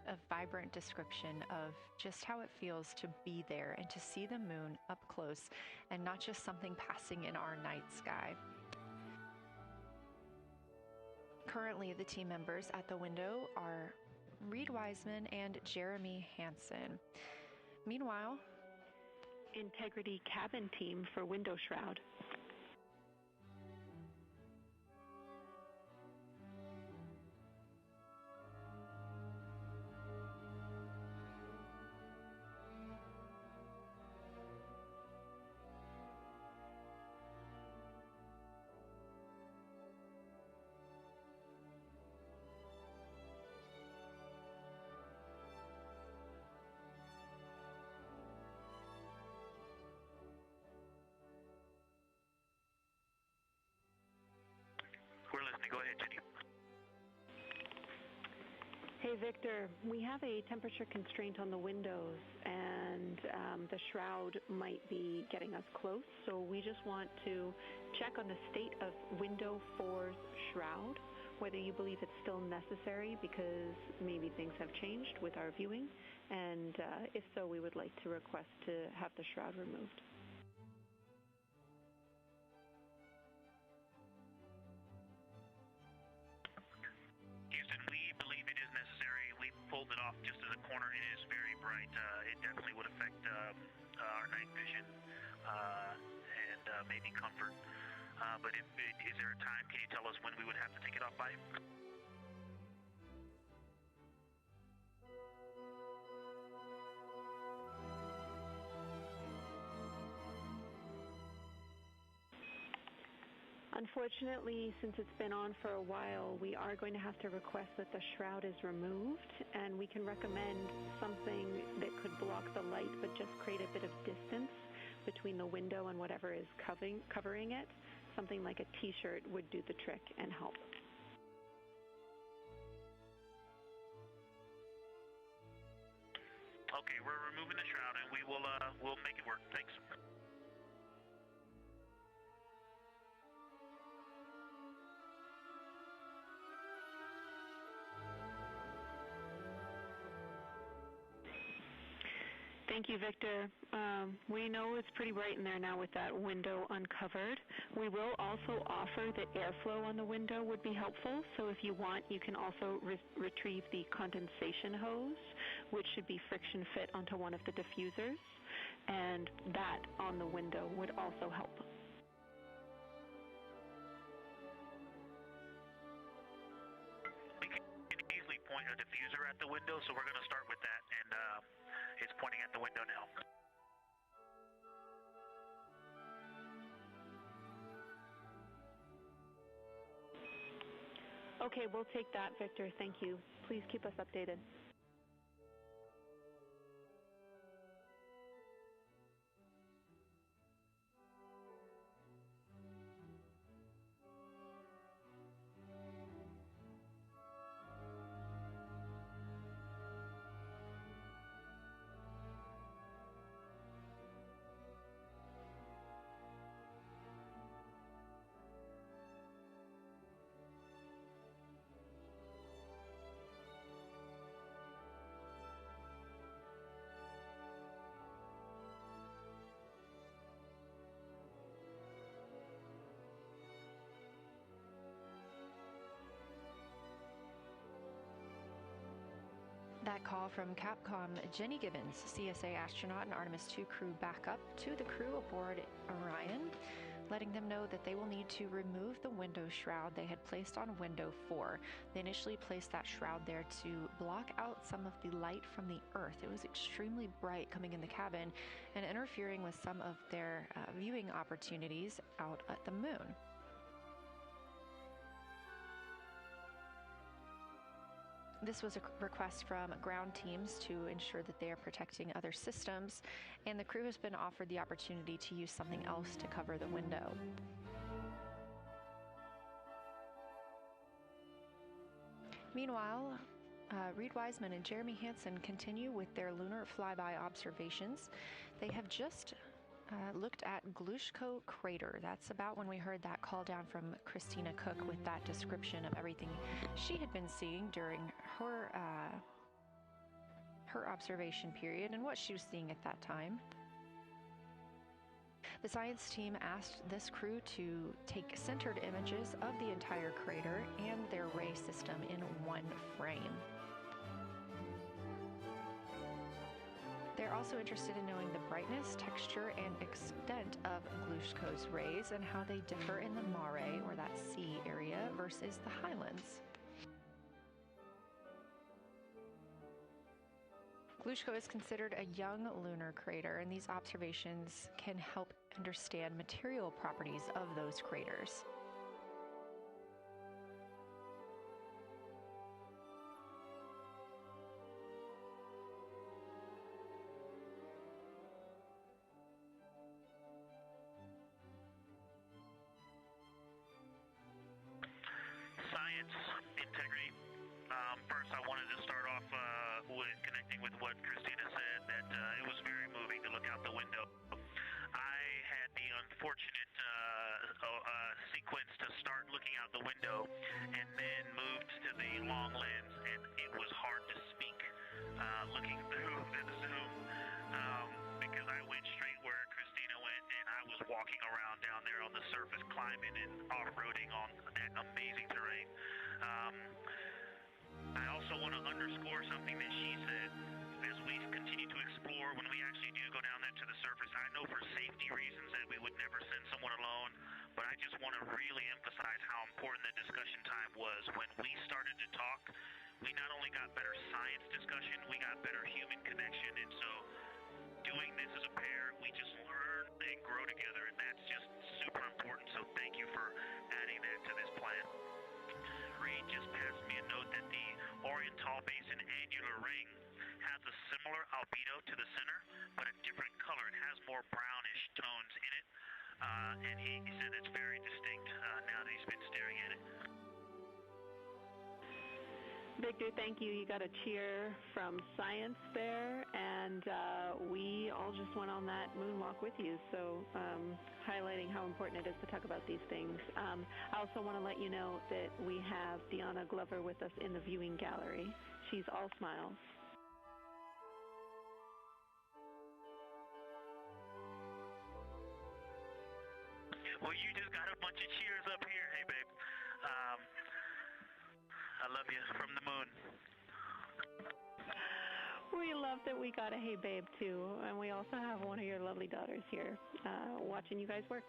a vibrant description of just how it feels to be there and to see the moon up close and not just something passing in our night sky. Currently, the team members at the window are Reed Wiseman and Jeremy Hansen. Meanwhile, Integrity cabin team for window shroud. We're listening. Go ahead, Jenny. Hey, Victor, we have a temperature constraint on the windows, and the shroud might be getting us close, so we just want to check on the state of window 4's shroud, whether you believe it's still necessary because maybe things have changed with our viewing, and if so, we would like to request to have the shroud removed. Pulled it off just as a corner. It is very bright. It definitely would affect our night vision and maybe comfort. But is there a time? Can you tell us when we would have to take it off by? Unfortunately, since it's been on for a while, we are going to have to request that the shroud is removed, and we can recommend something that could block the light but just create a bit of distance between the window and whatever is covering it. Something like a t-shirt would do the trick and help. Okay, we're removing the shroud, and we'll make it work. Thanks. Thank you, Victor. We know it's pretty bright in there now with that window uncovered. We will also offer that airflow on the window would be helpful, so if you want, you can also retrieve the condensation hose, which should be friction fit onto one of the diffusers, and that on the window would also help. We can easily point a diffuser at the window, so we're going to start with that, and it's pointing at the window now. Okay, we'll take that, Victor. Thank you. Please keep us updated. That call from Capcom, Jenny Gibbons, CSA astronaut and Artemis II crew backup to the crew aboard Orion, letting them know that they will need to remove the window shroud they had placed on window 4. They initially placed that shroud there to block out some of the light from the Earth. It was extremely bright coming in the cabin and interfering with some of their viewing opportunities out at the moon. This was a request from ground teams to ensure that they are protecting other systems, and the crew has been offered the opportunity to use something else to cover the window. Meanwhile, Reed Wiseman and Jeremy Hansen continue with their lunar flyby observations. They have just looked at Glushko crater. That's about when we heard that call down from Christina Cook with that description of everything she had been seeing during her observation period and what she was seeing at that time. The science team asked this crew to take centered images of the entire crater and their ray system in one frame. They're also interested in knowing the brightness, texture, and extent of Glushko's rays and how they differ in the mare, or that sea area, versus the highlands. Glushko is considered a young lunar crater, and these observations can help understand material properties of those craters. Science, integrity. First, I wanted to start off with connecting with what Christina said, that it was very moving to look out the window. I had the unfortunate sequence to start looking out the window and then moved to the long lens, and it was hard to speak looking through the zoom because I went straight where Christina went, and I was walking around down there on the surface, climbing and off-roading on that amazing terrain. I also want to underscore something that she said. As we continue to explore, when we actually do go down there to the surface, I know for safety reasons that we would never send someone alone, but I just want to really emphasize how important the discussion time was. When we started to talk, we not only got better science discussion, we got better human connection, and so doing this as a pair, we just learn and grow together, and that's just super important, so thank you for adding that to this plan. Reed just passed me a note that the Orion Tall Basin annular ring has a similar albedo to the center, but a different color. It has more brownish tones in it, and he said it's very distinct now that he's been staring at it. Victor, thank you. You got a cheer from science there, and we all just went on that moonwalk with you, so highlighting how important it is to talk about these things. I also want to let you know that we have Deanna Glover with us in the viewing gallery. She's all smiles. Well, you just got a bunch of cheers up here. Hey, babe. I love you from the moon. We love that we got a hey babe too, and we also have one of your lovely daughters here watching you guys work.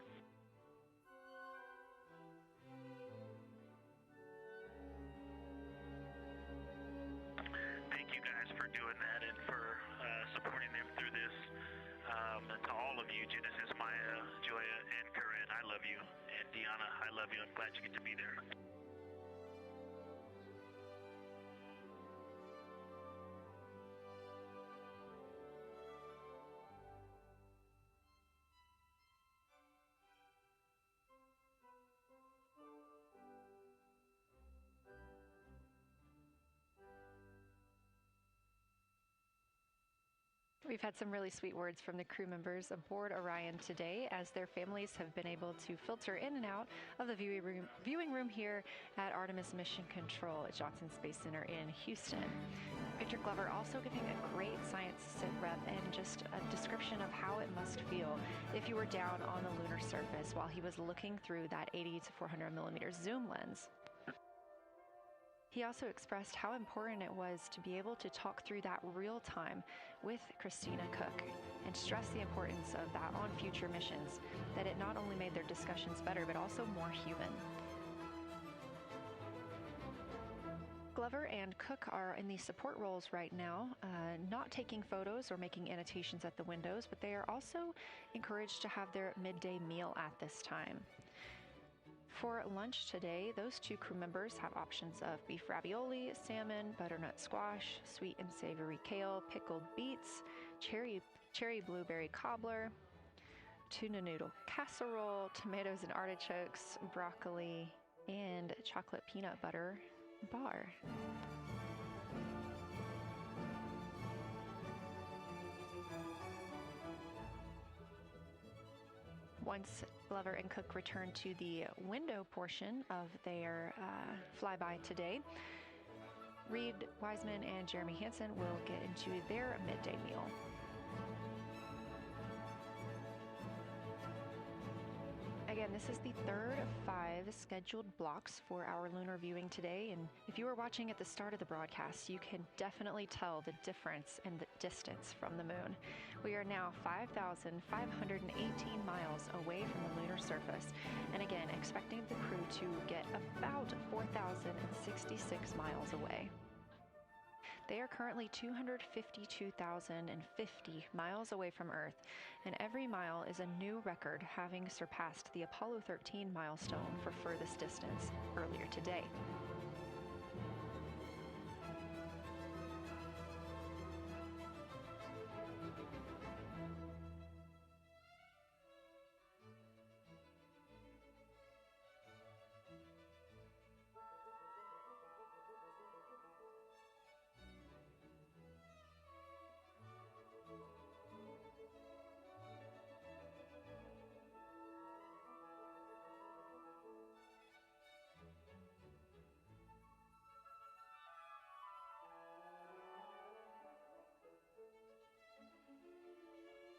Thank you guys for doing that and for supporting them through this. And to all of you, Genesis, Maya, Joya, and Corinne, I love you. And Deanna, I love you. I'm glad you get to be there. We've had some really sweet words from the crew members aboard Orion today, as their families have been able to filter in and out of the viewing room here at Artemis Mission Control at Johnson Space Center in Houston. Victor Glover also giving a great science sit rep and just a description of how it must feel if you were down on the lunar surface while he was looking through that 80 to 400 millimeter zoom lens. He also expressed how important it was to be able to talk through that real time with Christina Koch and stress the importance of that on future missions, that it not only made their discussions better, but also more human. Glover and Cook are in the support roles right now, not taking photos or making annotations at the windows, but they are also encouraged to have their midday meal at this time. For lunch today, those two crew members have options of beef ravioli, salmon, butternut squash, sweet and savory kale, pickled beets, cherry blueberry cobbler, tuna noodle casserole, tomatoes and artichokes, broccoli, and chocolate peanut butter bar. Once Glover and Cook return to the window portion of their flyby today, Reed Wiseman and Jeremy Hansen will get into their midday meal. Again, this is the third of 5 scheduled blocks for our lunar viewing today, and if you were watching at the start of the broadcast, you can definitely tell the difference in the distance from the moon. We are now 5,518 miles away from the lunar surface, and again, expecting the crew to get about 4,066 miles away. They are currently 252,050 miles away from Earth, and every mile is a new record, having surpassed the Apollo 13 milestone for furthest distance earlier today.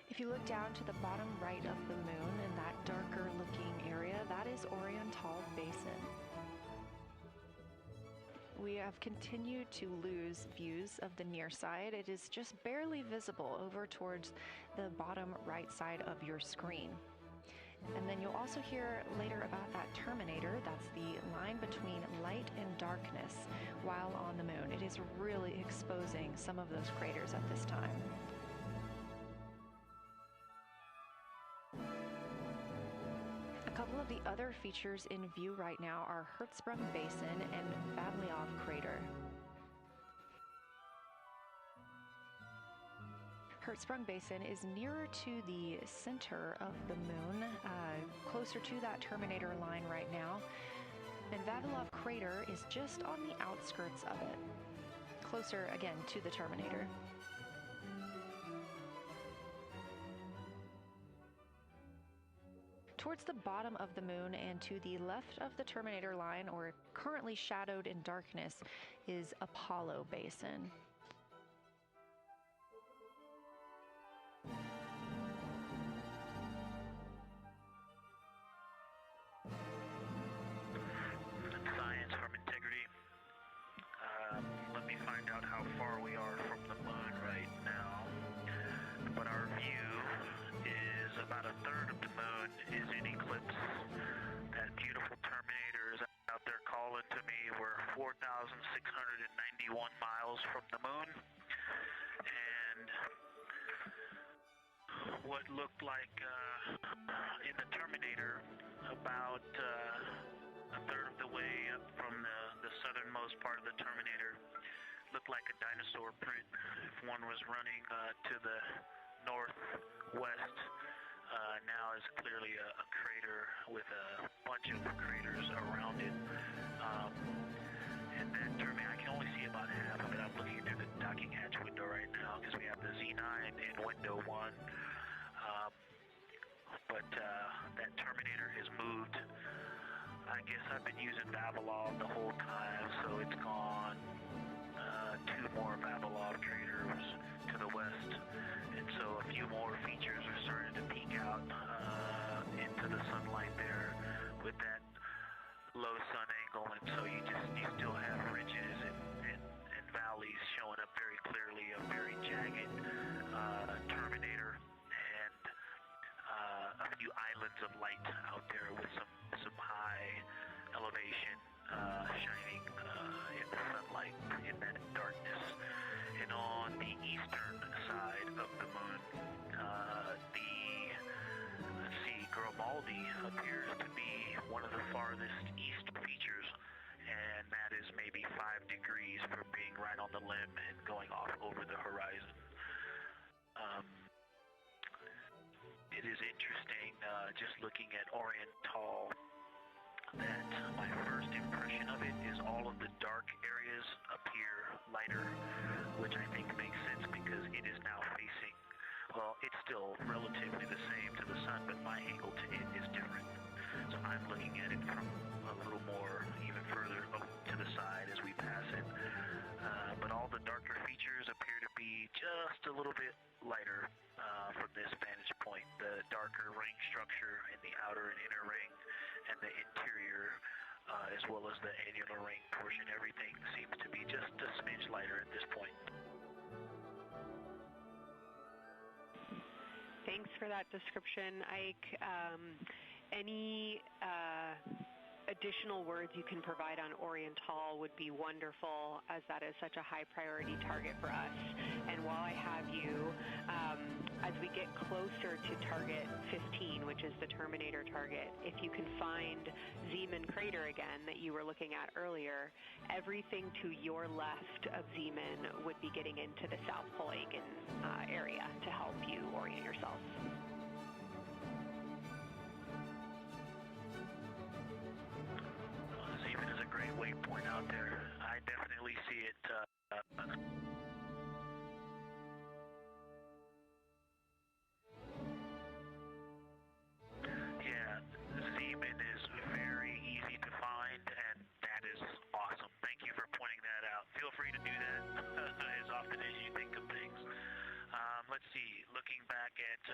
If you look down to the bottom right of the moon in that darker looking area, that is Orion Basin. We have continued to lose views of the near side. It is just barely visible over towards the bottom right side of your screen. And then you'll also hear later about that terminator. That's the line between light and darkness while on the moon. It is really exposing some of those craters at this time. A couple of the other features in view right now are Hertzsprung Basin and Vavilov Crater. Hertzsprung Basin is nearer to the center of the moon, closer to that terminator line right now, and Vavilov Crater is just on the outskirts of it, closer again to the terminator. Towards the bottom of the moon and to the left of the terminator line, or currently shadowed in darkness, is Apollo Basin. Science from integrity. Let me find out how far we are from the moon right now. But our view is about a third of the moon is in eclipse. That beautiful terminator is out there calling to me. We're 4,691 miles from the moon. And what looked like in the terminator about a third of the way up from the southernmost part of the terminator looked like a dinosaur print if one was running to the northwest. Now is clearly a crater with a bunch of craters around it. And that terminator, I can only see about half of it. I'm looking through the docking hatch window right now because we have the Z9 in window 1. But that terminator has moved. I guess I've been using Vavilov the whole time, so it's gone 2 more Vavilov craters to the west. And so a few more features are starting to peek out into the sunlight there with that low sun angle, and so you still have ridges going off over the horizon. It is interesting, just looking at Oriental, that my first impression of it is all of the dark areas appear lighter, which I think makes sense because it is now facing, well, it's still relatively the same to the sun, but my angle to it is different. So I'm looking at it from a little more, even further to the side as we pass it. But all the darker features appear to be just a little bit lighter from this vantage point. The darker ring structure in the outer and inner ring and the interior, as well as the annular ring portion, everything seems to be just a smidge lighter at this point. Thanks for that description, Ike. Any additional words you can provide on Oriental would be wonderful, as that is such a high priority target for us. And while I have you, as we get closer to target 15, which is the Terminator target, if you can find Zeeman crater again that you were looking at earlier, everything to your left of Zeeman would be getting into the South Polagan area to help you orient yourself. Zeeman is a great waypoint out there. I definitely see it. Yeah, Zeeman is very easy to find, and that is awesome. Thank you for pointing that out. Feel free to do that as often as you think of things. Let's see, looking back at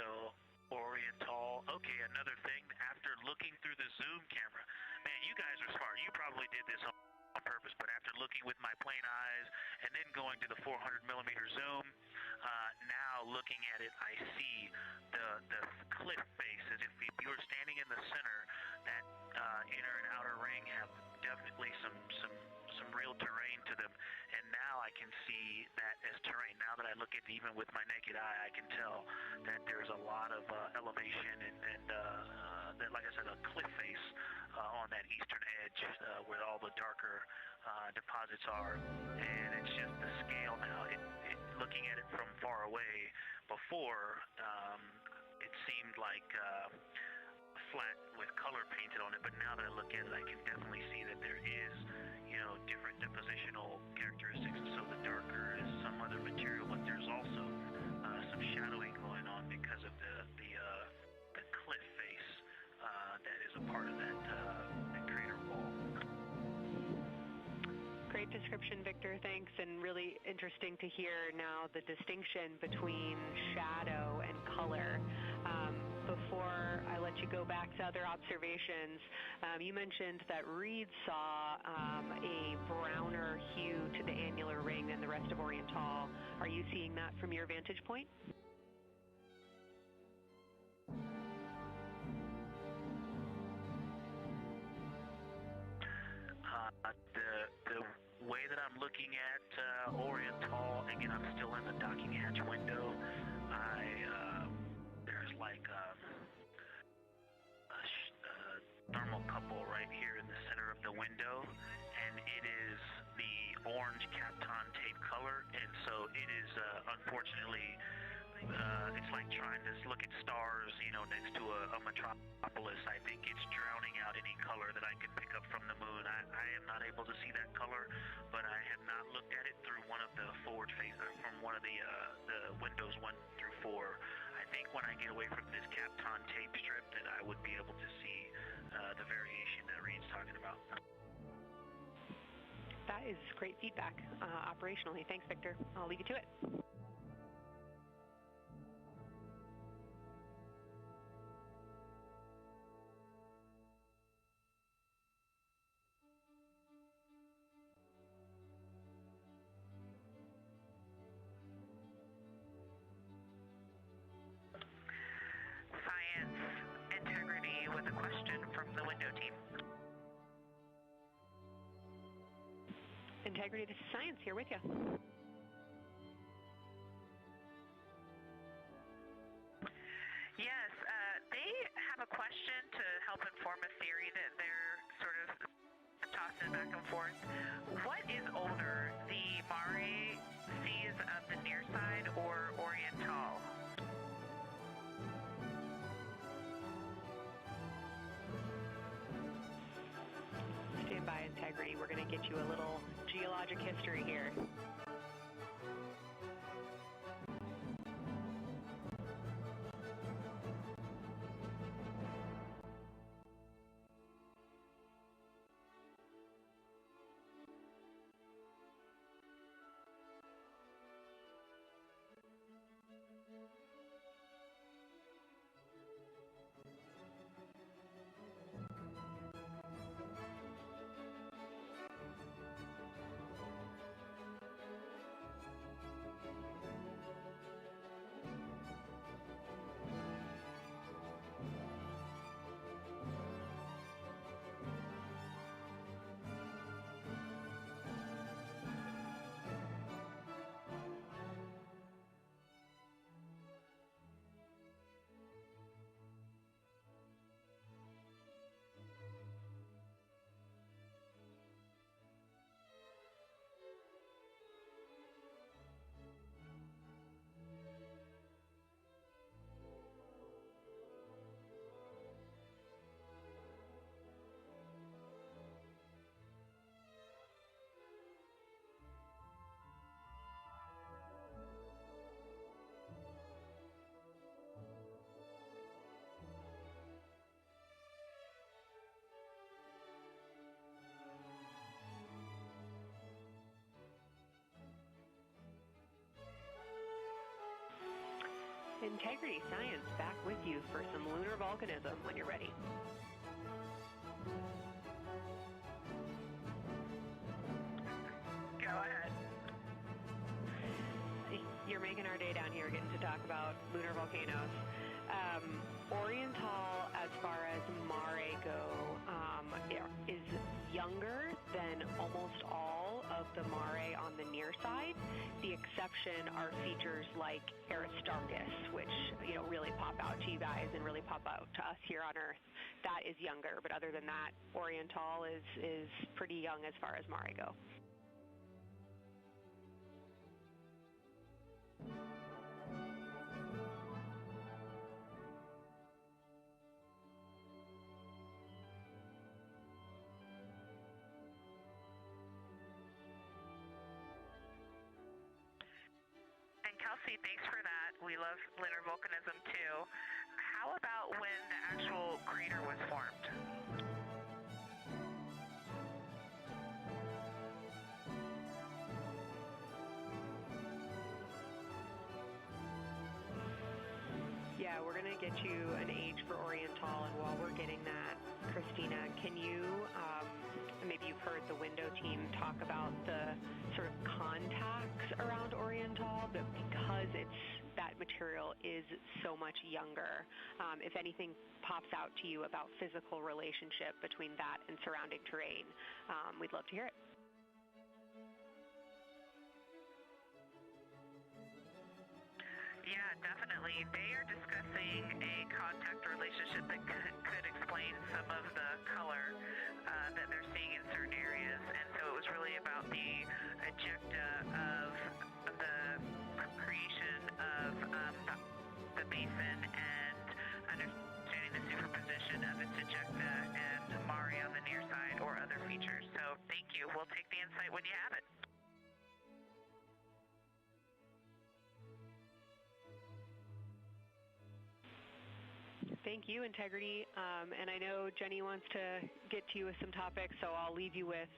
Oriental. Okay, another thing, after looking through the zoom camera, man, you guys are smart. You probably did this on purpose, but after looking with my plain eyes and then going to the 400 millimeter zoom, now looking at it, I see the cliff face as if you were standing in the center. That inner and outer ring have definitely some real terrain to them, and now I can see that as terrain. Now that I look at it even with my naked eye, I can tell that there's a lot of elevation and that, like I said, a cliff face on that eastern edge where all the darker deposits are, and it's just the scale now. Looking at it from far away before, it seemed like flat with color painted on it, but now that I look at it, I can definitely see that there is, different depositional characteristics. So the darker is some other material, but there's also some shadowing going on because of the cliff face that is a part of that crater wall. Great description, Victor. Thanks, and really interesting to hear now the distinction between shadow and color. Before I let you go back to other observations, you mentioned that Reed saw a browner hue to the annular ring than the rest of Oriental. Are you seeing that from your vantage point? The way that I'm looking at Oriental, again, I'm still in the docking hatch window. There's like a thermocouple right here in the center of the window, and it is the orange Kapton tape color, and so it is unfortunately it's like trying to look at stars, next to a metropolis. I think it's drowning out any color that I can pick up from the moon. I am not able to see that color, but I have not looked at it through one of the forward from one of the windows 1 through 4. I think when I get away from this Kapton tape strip that I would be able to see the variation that Reed's talking about. That is great feedback operationally. Thanks, Victor. I'll leave you to it. Science integrity with a question from the window team. Integrity to Science here with you. Yes, they have a question to help inform a theory that they're sort of tossing back and forth. What is older, the Mare Seas Integrity. We're going to get you a little geologic history here. Integrity Science back with you for some lunar volcanism when you're ready. Go ahead. You're making our day down here getting to talk about lunar volcanoes. Oriental, as far as mare go, is younger than almost all of the mare on the near side. The exception are features like Aristarchus, which really pop out to you guys and really pop out to us here on Earth. That is younger, but other than that, Oriental is pretty young as far as mare go. Kelsey, thanks for that. We love lunar volcanism too. How about when the actual crater was formed? Yeah, we're going to get you an age for Oriental, and while we're getting that, Christina, can you, maybe you've heard the window team talk about the sort of contacts around Oriental, but because that material is so much younger, if anything pops out to you about physical relationship between that and surrounding terrain, we'd love to hear it. Yeah, definitely. They are discussing a contact relationship that could explain some of the color that they're seeing in certain areas. And so it was really about the ejecta of the creation of the basin and understanding the superposition of its ejecta and mare on the near side or other features. So thank you. We'll take the insight when you have it. Thank you, Integrity. And I know Jenny wants to get to you with some topics, so I'll leave you with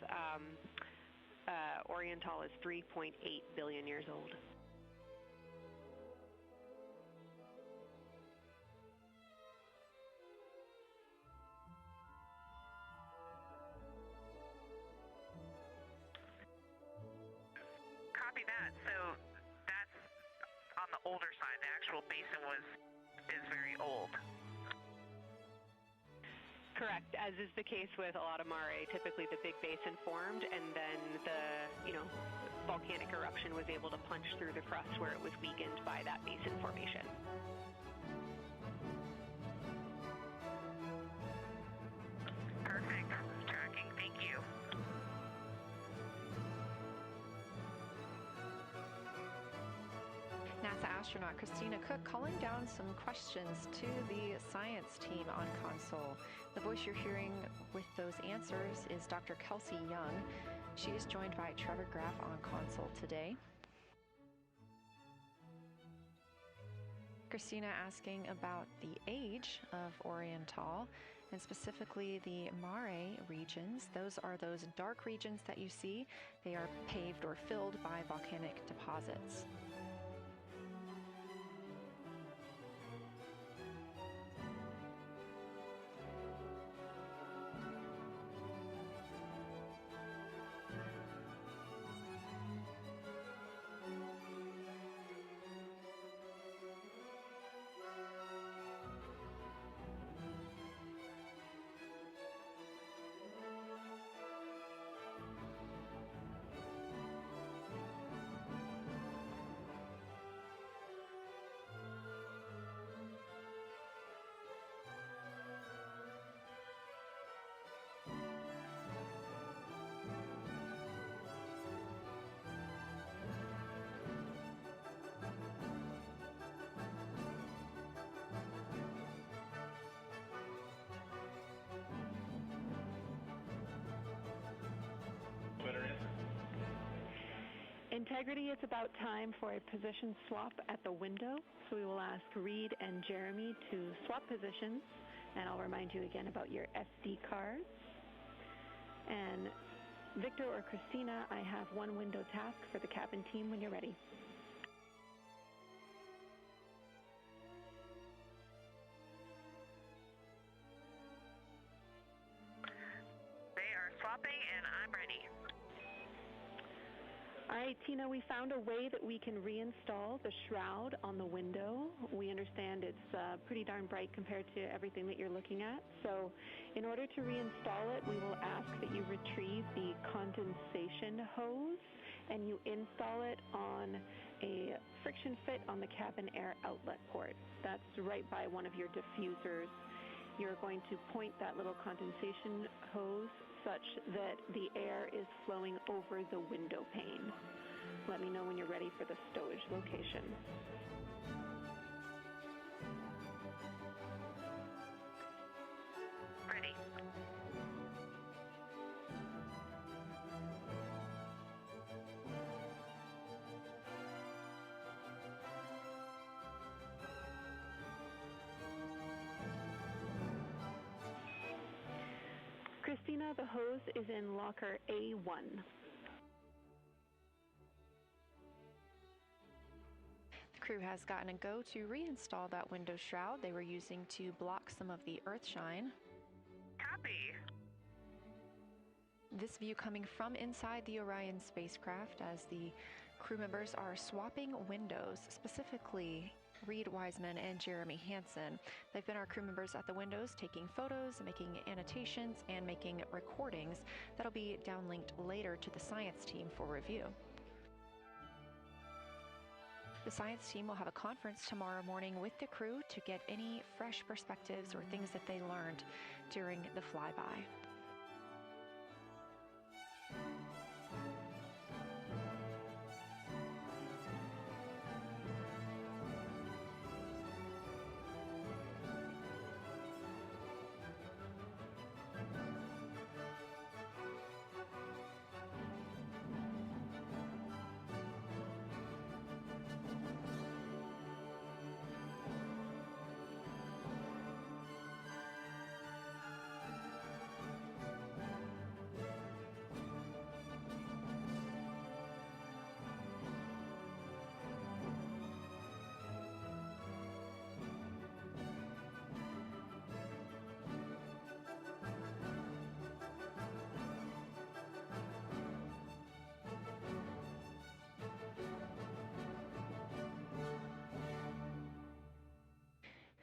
Oriental is 3.8 billion years old. Copy that. So that's on the older side. The actual basin is very old. Correct, as is the case with a lot of mare. Typically the big basin formed, and then the volcanic eruption was able to punch through the crust where it was weakened by that basin formation. Perfect. Tracking. Thank you. NASA astronaut Christina Cook calling down some questions to the science team on console. The voice you're hearing with those answers is Dr. Kelsey Young. She is joined by Trevor Graff on console today. Christina asking about the age of Oriental, and specifically the Mare regions. Those are those dark regions that you see. They are paved or filled by volcanic deposits. Integrity, it's about time for a position swap at the window. So we will ask Reed and Jeremy to swap positions, and I'll remind you again about your SD cards. And Victor or Christina, I have one window task for the cabin team when you're ready. They are swapping, and I'm ready. All right, Tina, we found a way that we can reinstall the shroud on the window. We understand it's pretty darn bright compared to everything that you're looking at. So in order to reinstall it, we will ask that you retrieve the condensation hose and you install it on a friction fit on the cabin air outlet port. That's right by one of your diffusers. You're going to point that little condensation hose such that the air is flowing over the window pane. Let me know when you're ready for the stowage location. Ready. Christina, the hose is in locker A1. The crew has gotten a go to reinstall that window shroud they were using to block some of the earth shine. Copy. This view coming from inside the Orion spacecraft as the crew members are swapping windows, specifically Reed Wiseman and Jeremy Hansen. They've been our crew members at the windows taking photos, making annotations, and making recordings that'll be downlinked later to the science team for review. The science team will have a conference tomorrow morning with the crew to get any fresh perspectives or things that they learned during the flyby.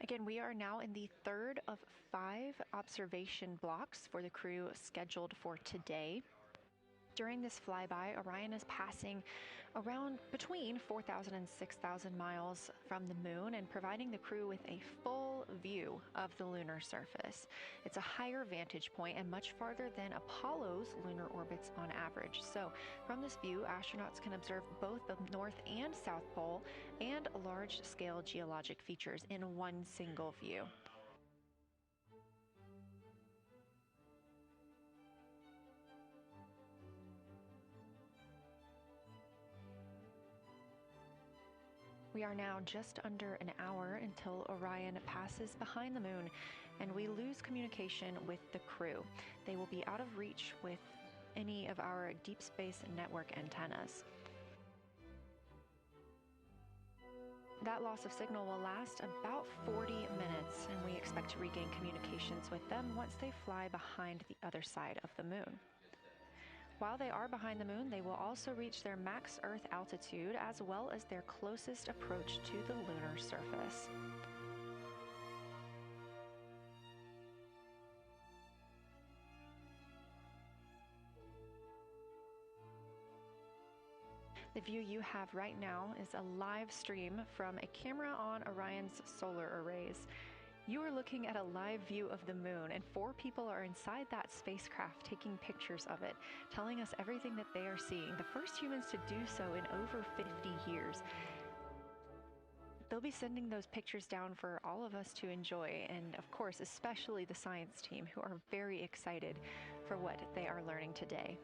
Again, we are now in the third of 5 observation blocks for the crew scheduled for today. During this flyby, Orion is passing around between 4,000 and 6,000 miles from the moon and providing the crew with a full view of the lunar surface. It's a higher vantage point and much farther than Apollo's lunar orbits on average. So from this view, astronauts can observe both the North and South Pole and large-scale geologic features in one single view. We are now just under an hour until Orion passes behind the moon, and we lose communication with the crew. They will be out of reach with any of our deep space network antennas. That loss of signal will last about 40 minutes, and we expect to regain communications with them once they fly behind the other side of the moon. While they are behind the moon, they will also reach their max Earth altitude as well as their closest approach to the lunar surface. The view you have right now is a live stream from a camera on Orion's solar arrays. You are looking at a live view of the moon, and 4 people are inside that spacecraft taking pictures of it, telling us everything that they are seeing. The first humans to do so in over 50 years. They'll be sending those pictures down for all of us to enjoy, and of course, especially the science team, who are very excited for what they are learning today.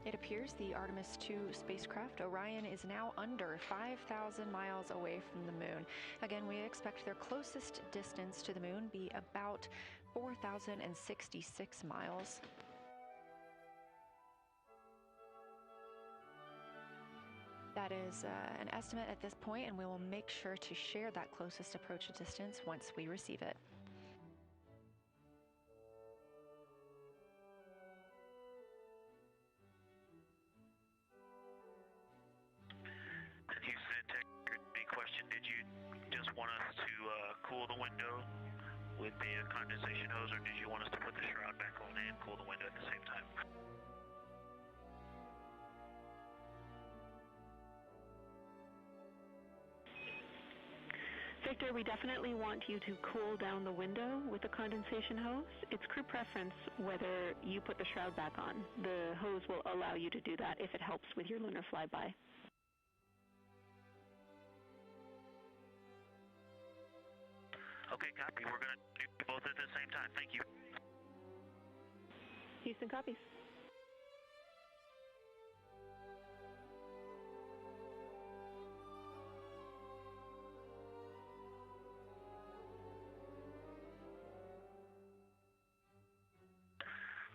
It appears the Artemis II spacecraft, Orion, is now under 5,000 miles away from the moon. Again, we expect their closest distance to the moon be about 4,066 miles. That is an estimate at this point, and we will make sure to share that closest approach distance once we receive it. Cool the window with the condensation hose, or did you want us to put the shroud back on and cool the window at the same time? Victor, we definitely want you to cool down the window with the condensation hose. It's crew preference whether you put the shroud back on. The hose will allow you to do that if it helps with your lunar flyby. Okay, copy. We're going to do both at the same time. Thank you. Houston copies.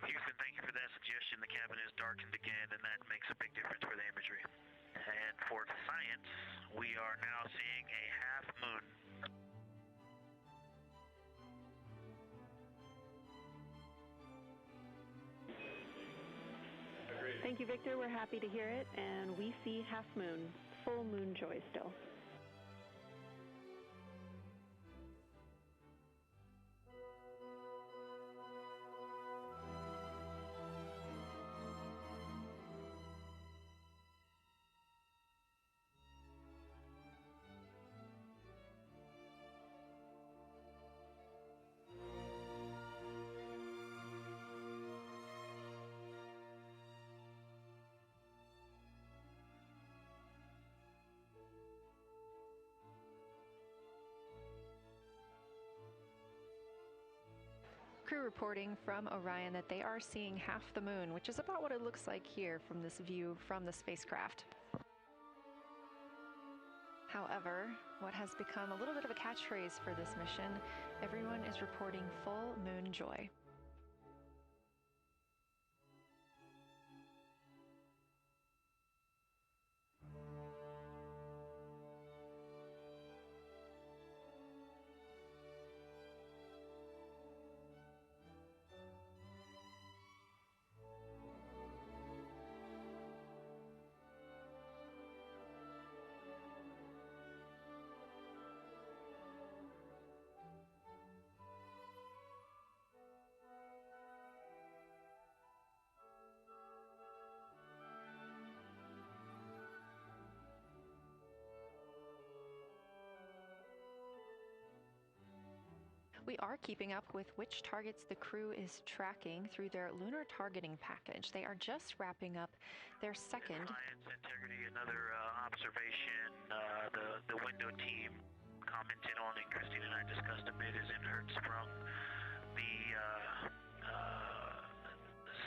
Houston, thank you for that suggestion. The cabin is darkened again, and that makes a big difference for the imagery. And for science, we are now seeing a half moon. Thank you, Victor. We're happy to hear it, and we see half moon, full moon joy still. Crew reporting from Orion that they are seeing half the moon, which is about what it looks like here from this view from the spacecraft. However, what has become a little bit of a catchphrase for this mission, everyone is reporting full moon joy. We are keeping up with which targets the crew is tracking through their lunar targeting package. They are just wrapping up their second. Science integrity, another observation. The window team commented on, and Christine and I discussed a bit, is in Hertzsprung. The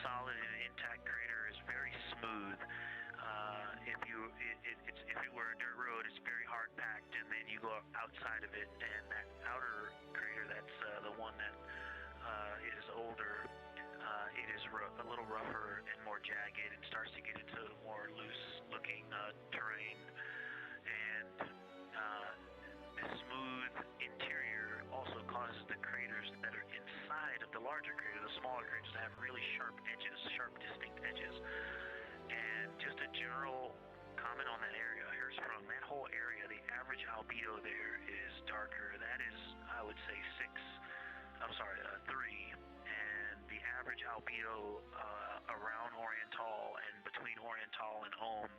solid and intact crater is very smooth. If it were a dirt road, it's very hard packed, and then you go outside of it, and that outer crater, that's the one that is older. It is a little rougher and more jagged, and starts to get into more loose-looking terrain. And the smooth interior also causes the craters that are inside of the larger crater, the smaller craters, to have really sharp edges, sharp, distinct edges. And just a general comment on that area, Hertzsprung, that whole area, the average albedo there is darker. That is, I would say, 3. And the average albedo around Oriental and between Oriental and Ohm,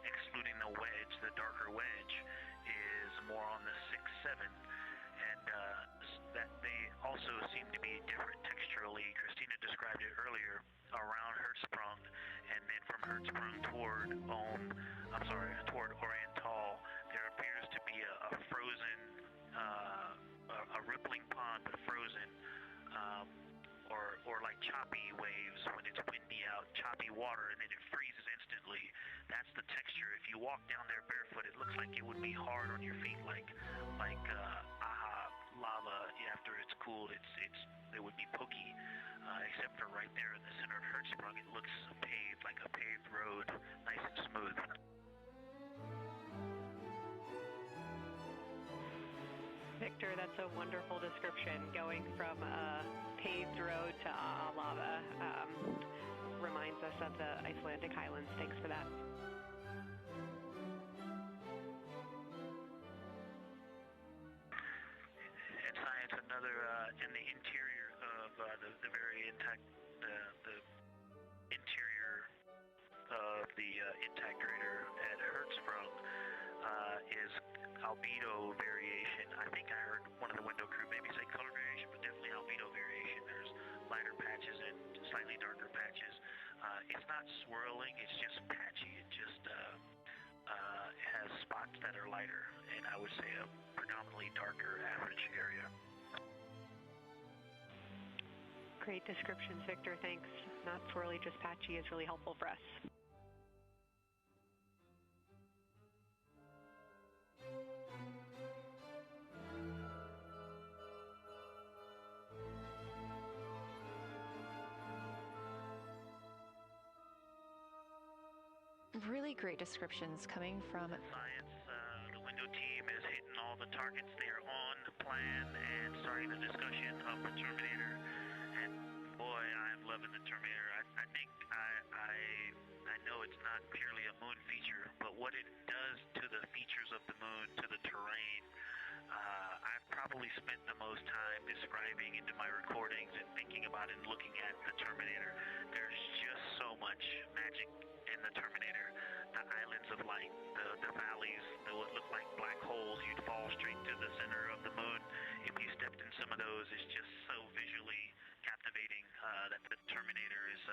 excluding the wedge, the darker wedge, is more on the 6-7. And that they also seem to be different texturally. Christina described it earlier around Hertzsprung, and then from Hertzsprung toward Oriental, there appears to be a frozen, a rippling pond, but frozen, or like choppy waves when it's windy out, choppy water, and then it freezes instantly. That's the texture. If you walk down there barefoot, it looks like it would be hard on your feet, like lava. After it's cooled, it would be pokey. Except for right there in the center of Hertzsprung, it looks paved, like a paved road, nice and smooth. Victor, that's a wonderful description. Going from a paved road to lava reminds us of the Icelandic Highlands. Thanks for that. In science, another in the interior of the very intact, the interior of the intact crater at Hertzsprung is albedo variation. I think I heard one of the window crew maybe say color variation, but definitely albedo variation. There's lighter patches and slightly darker patches. It's not swirling, it's just patchy. It just has spots that are lighter, and I would say a predominantly darker average area. Great descriptions, Victor. Thanks. Not swirly, just patchy is really helpful for us. Really great descriptions coming from Science, the window team is hitting all the targets. They are on the plan and starting the discussion of the Terminator. And boy, I'm loving the Terminator. I think I know it's not purely a moon feature, but what it does to the features of the moon, to the terrain, I've probably spent the most time describing into my recordings and thinking about and looking at the Terminator. There's just so much magic in the Terminator. The islands of light, the valleys that would look like black holes, you'd fall straight to the center of the moon. If you stepped in some of those, it's just so visually captivating that the Terminator is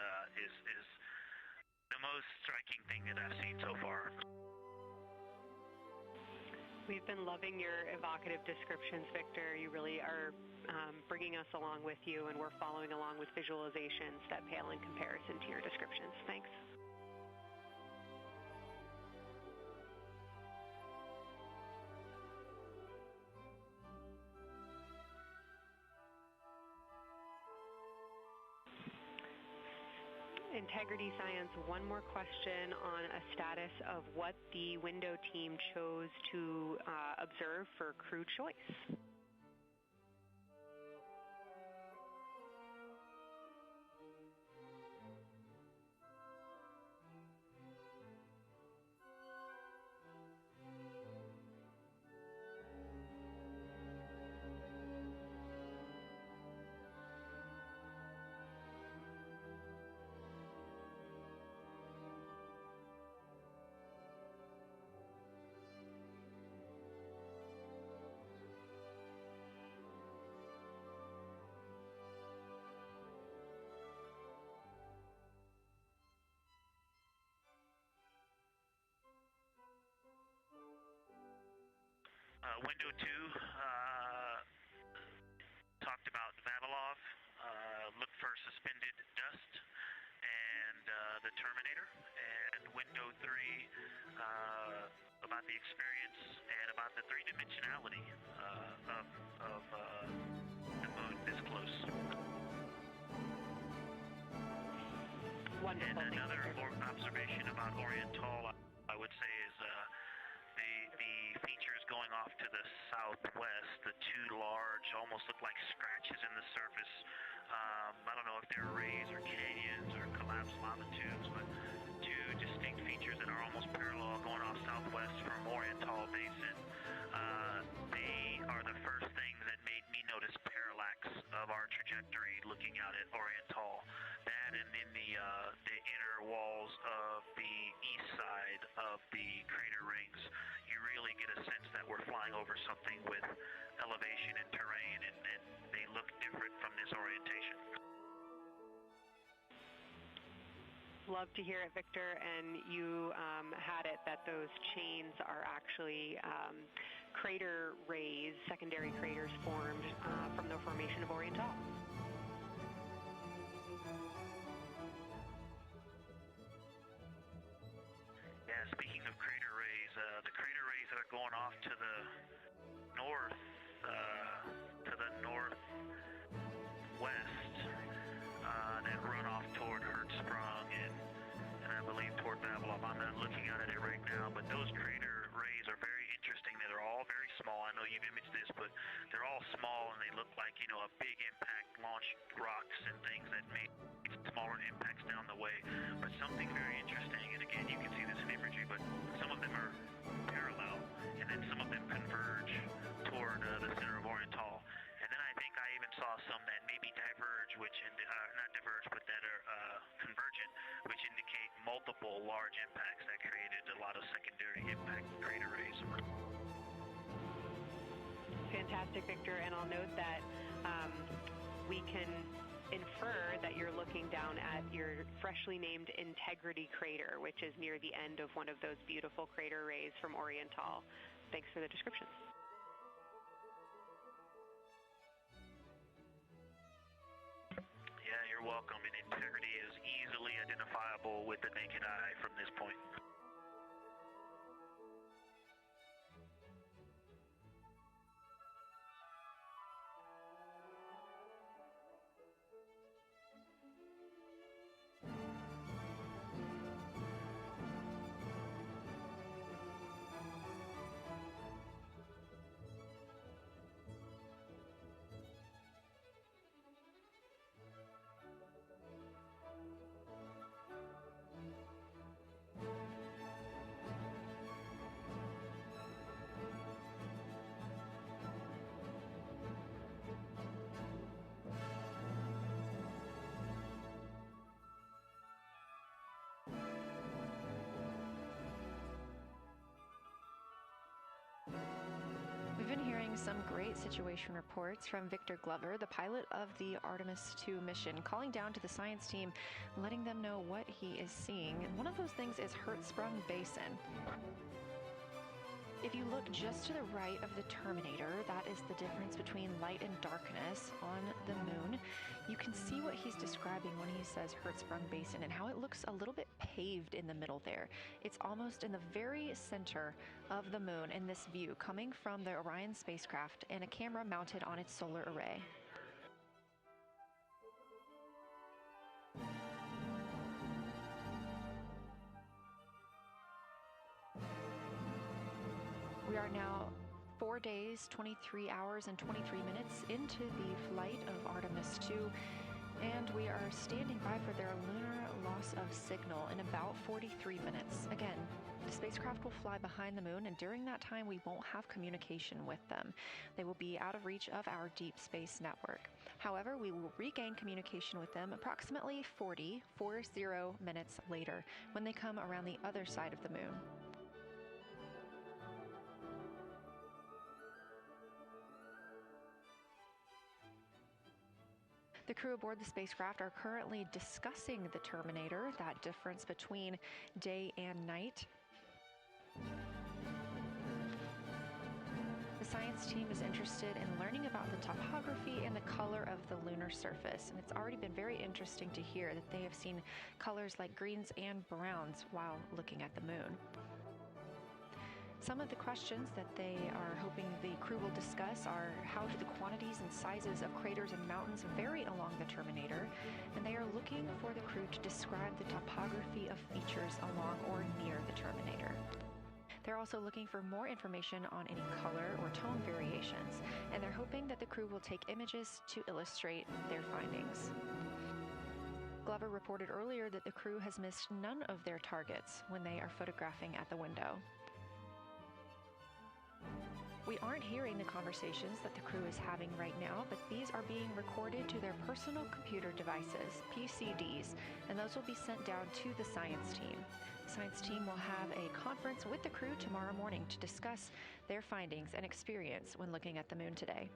the most striking thing that I've seen so far. We've been loving your evocative descriptions, Victor. You really are bringing us along with you, and we're following along with visualizations that pale in comparison to your descriptions. Thanks. Integrity Science, one more question on a status of what the window team chose to observe for crew choice. Window 2 talked about Vavilov, look for suspended dust, and the Terminator. And window 3 about the experience and about the three-dimensionality of the moon this close. Wonderful. And another observation about Oriental, I would say, is the features going off to the southwest, the two large, almost look like scratches in the surface. I don't know if they're rays or canyons or collapsed lava tubes, but two distinct features that are almost parallel going off southwest from Oriental Basin. They are the first things that made me notice parallax of our trajectory looking out at Oriental. That and in the inner walls of the east side of the crater rings, you really get a sense that we're flying over something with elevation and terrain, and they look different from this orientation. Love to hear it, Victor, and you had it that those chains are actually crater rays, secondary craters formed from the formation of Oriental. Yeah, speaking of crater rays, the crater rays that are going off to the northwest, that run off toward Hertzsprung and I believe toward Vavilov. I'm not looking at it right now, but those crater rays are very interesting. They're all very small. I know you've imaged this, but they're all small and they look like, a big impact launched rocks and things that made smaller impacts down the way. But something very interesting, and again, you can see this in imagery, but some of them are parallel, and then some of them converge toward the center of Oriental. And then I think I even saw some that maybe diverge, not diverge, but that are convergent, which indicate multiple large impacts that created a lot of secondary impact crater rays. Fantastic, Victor, and I'll note that we can infer that you're looking down at your freshly named Integrity crater, which is near the end of one of those beautiful crater rays from Oriental. Thanks for the description. Yeah, you're welcome. And Integrity is easily identifiable with the naked eye from this point. We've been hearing some great situation reports from Victor Glover, the pilot of the Artemis II mission, calling down to the science team, letting them know what he is seeing. And one of those things is Hertzsprung Basin. If you look just to the right of the Terminator, that is the difference between light and darkness on the moon. You can see what he's describing when he says Hertzsprung Basin and how it looks a little bit paved in the middle there. It's almost in the very center of the moon in this view, coming from the Orion spacecraft and a camera mounted on its solar array. We are now 4 days, 23 hours, and 23 minutes into the flight of Artemis II, and we are standing by for their lunar loss of signal in about 43 minutes. Again, the spacecraft will fly behind the moon, and during that time, we won't have communication with them. They will be out of reach of our deep space network. However, we will regain communication with them approximately 40 minutes later when they come around the other side of the moon. The crew aboard the spacecraft are currently discussing the Terminator, that difference between day and night. The science team is interested in learning about the topography and the color of the lunar surface, and it's already been very interesting to hear that they have seen colors like greens and browns while looking at the moon. Some of the questions that they are hoping the crew will discuss are how do the quantities and sizes of craters and mountains vary along the terminator, and they are looking for the crew to describe the topography of features along or near the terminator. They're also looking for more information on any color or tone variations, and they're hoping that the crew will take images to illustrate their findings. Glover reported earlier that the crew has missed none of their targets when they are photographing at the window. We aren't hearing the conversations that the crew is having right now, but these are being recorded to their personal computer devices, PCDs, and those will be sent down to the science team. The science team will have a conference with the crew tomorrow morning to discuss their findings and experience when looking at the moon today.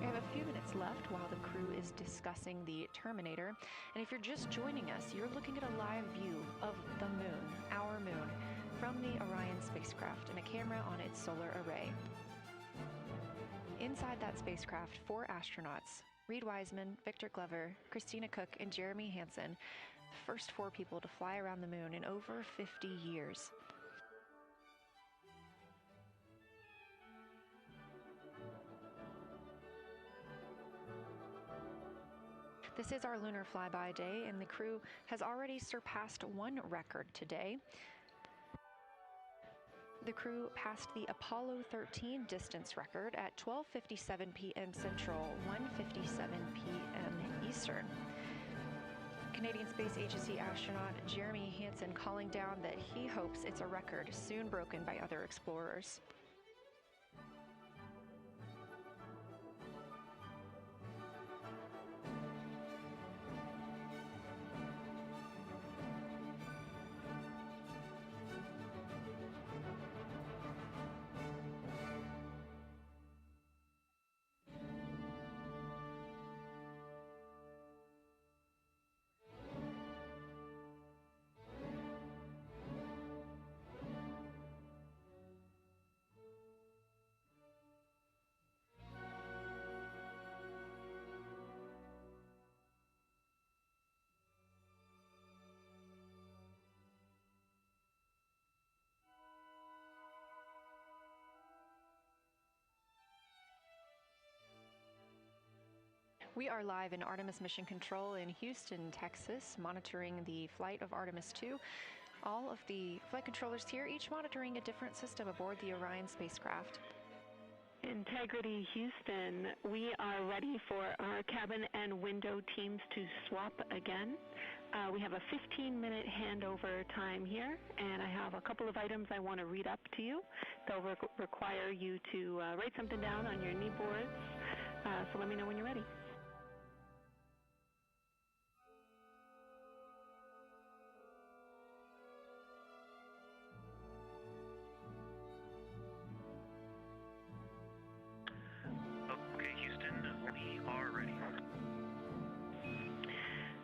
We have a few minutes left while the crew is discussing the terminator, and if you're just joining us, you're looking at a live view of the moon, our moon, from the Orion spacecraft and a camera on its solar array. Inside that spacecraft, 4 astronauts, Reed Wiseman, Victor Glover, Christina Cook, and Jeremy Hansen, the first 4 people to fly around the moon in over 50 years. This is our lunar flyby day, and the crew has already surpassed one record today. The crew passed the Apollo 13 distance record at 12:57 p.m. Central, 1:57 p.m. Eastern. Canadian Space Agency astronaut Jeremy Hansen calling down that he hopes it's a record soon broken by other explorers. We are live in Artemis Mission Control in Houston, Texas, monitoring the flight of Artemis II. All of the flight controllers here, each monitoring a different system aboard the Orion spacecraft. Integrity Houston, we are ready for our cabin and window teams to swap again. We have a 15-minute handover time here, and I have a couple of items I want to read up to you. They'll require you to write something down on your knee boards, so let me know when you're ready.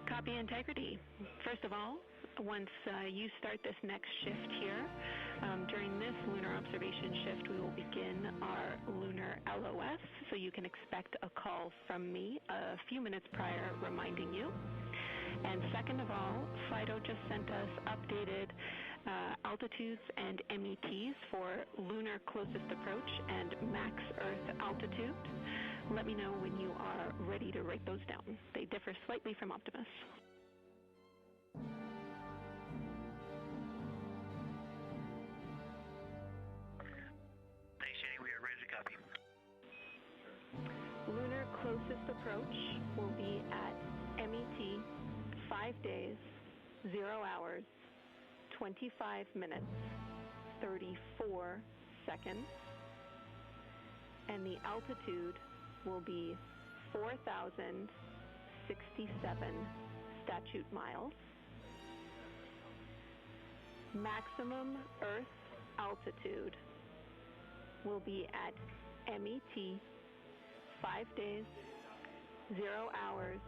Copy integrity. First of all, once you start this next shift here, during this lunar observation shift, we will begin our lunar LOS, so you can expect a call from me a few minutes prior reminding you. And second of all, FIDO just sent us updated altitudes and METs for lunar closest approach and max Earth altitude. Let me know when you are ready to write those down. They differ slightly from Optimus. Thanks, Jenny. We are ready to copy. Lunar closest approach will be at MET 5 days, 0 hours, 25 minutes, 34 seconds, and the altitude will be 4,067 statute miles. Maximum Earth altitude will be at MET 5 days, 0 hours,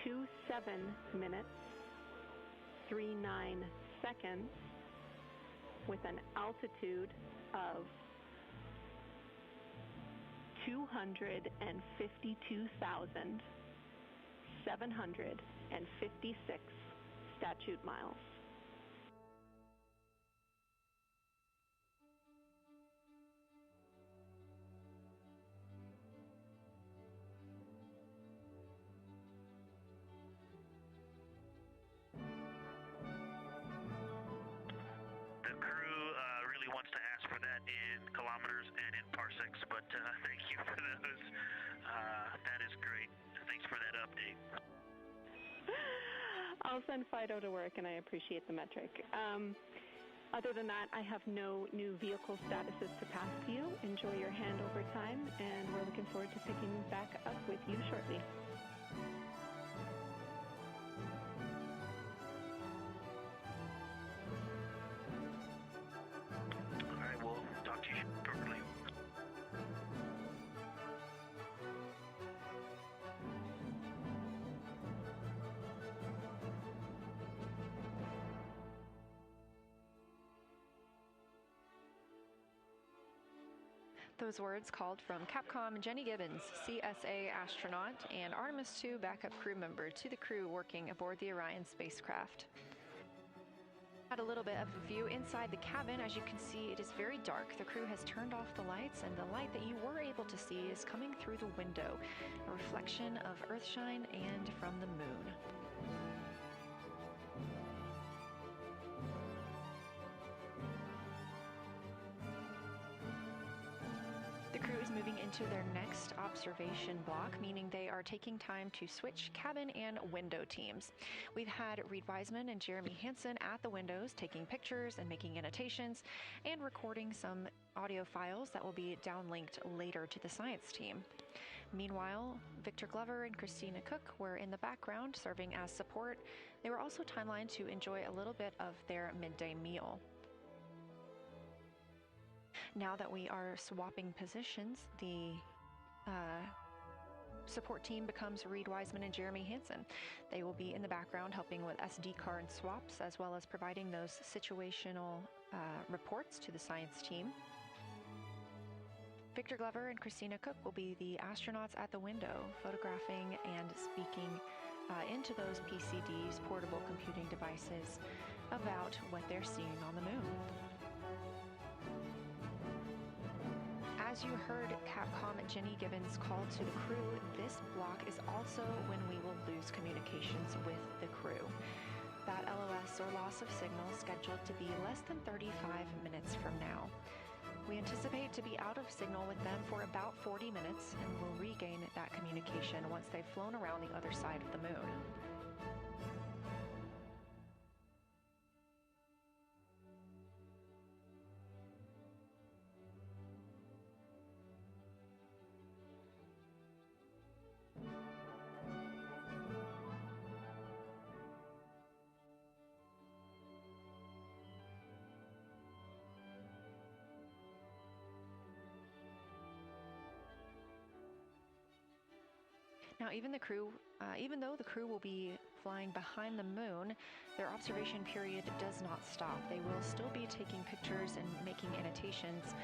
27 minutes, 39 seconds, with an altitude of 252,756 statute miles. Wants to ask for that in kilometers and in parsecs, but thank you for those. That is great. Thanks for that update. I'll send Fido to work, and I appreciate the metric. Other than that, I have no new vehicle statuses to pass to you. Enjoy your handover time, and we're looking forward to picking back up with you shortly. Those words called from Capcom Jenny Gibbons, CSA astronaut and Artemis II backup crew member, to the crew working aboard the Orion spacecraft. Had a little bit of a view inside the cabin. As you can see, it is very dark. The crew has turned off the lights, and the light that you were able to see is coming through the window, a reflection of Earthshine and from the moon. Moving into their next observation block, meaning they are taking time to switch cabin and window teams. We've had Reed Wiseman and Jeremy Hansen at the windows taking pictures and making annotations and recording some audio files that will be downlinked later to the science team. Meanwhile, Victor Glover and Christina Cook were in the background serving as support. They were also timelined to enjoy a little bit of their midday meal. Now that we are swapping positions, the support team becomes Reed Wiseman and Jeremy Hansen. They will be in the background helping with SD card swaps, as well as providing those situational reports to the science team. Victor Glover and Christina Cook will be the astronauts at the window, photographing and speaking into those PCDs, portable computing devices, about what they're seeing on the moon. As you heard Capcom Jenny Gibbons call to the crew, this block is also when we will lose communications with the crew. That LOS, or loss of signal, scheduled to be less than 35 minutes from now. We anticipate to be out of signal with them for about 40 minutes and will regain that communication once they've flown around the other side of the moon. Now, even though the crew will be flying behind the moon, their observation period does not stop. They will still be taking pictures and making annotations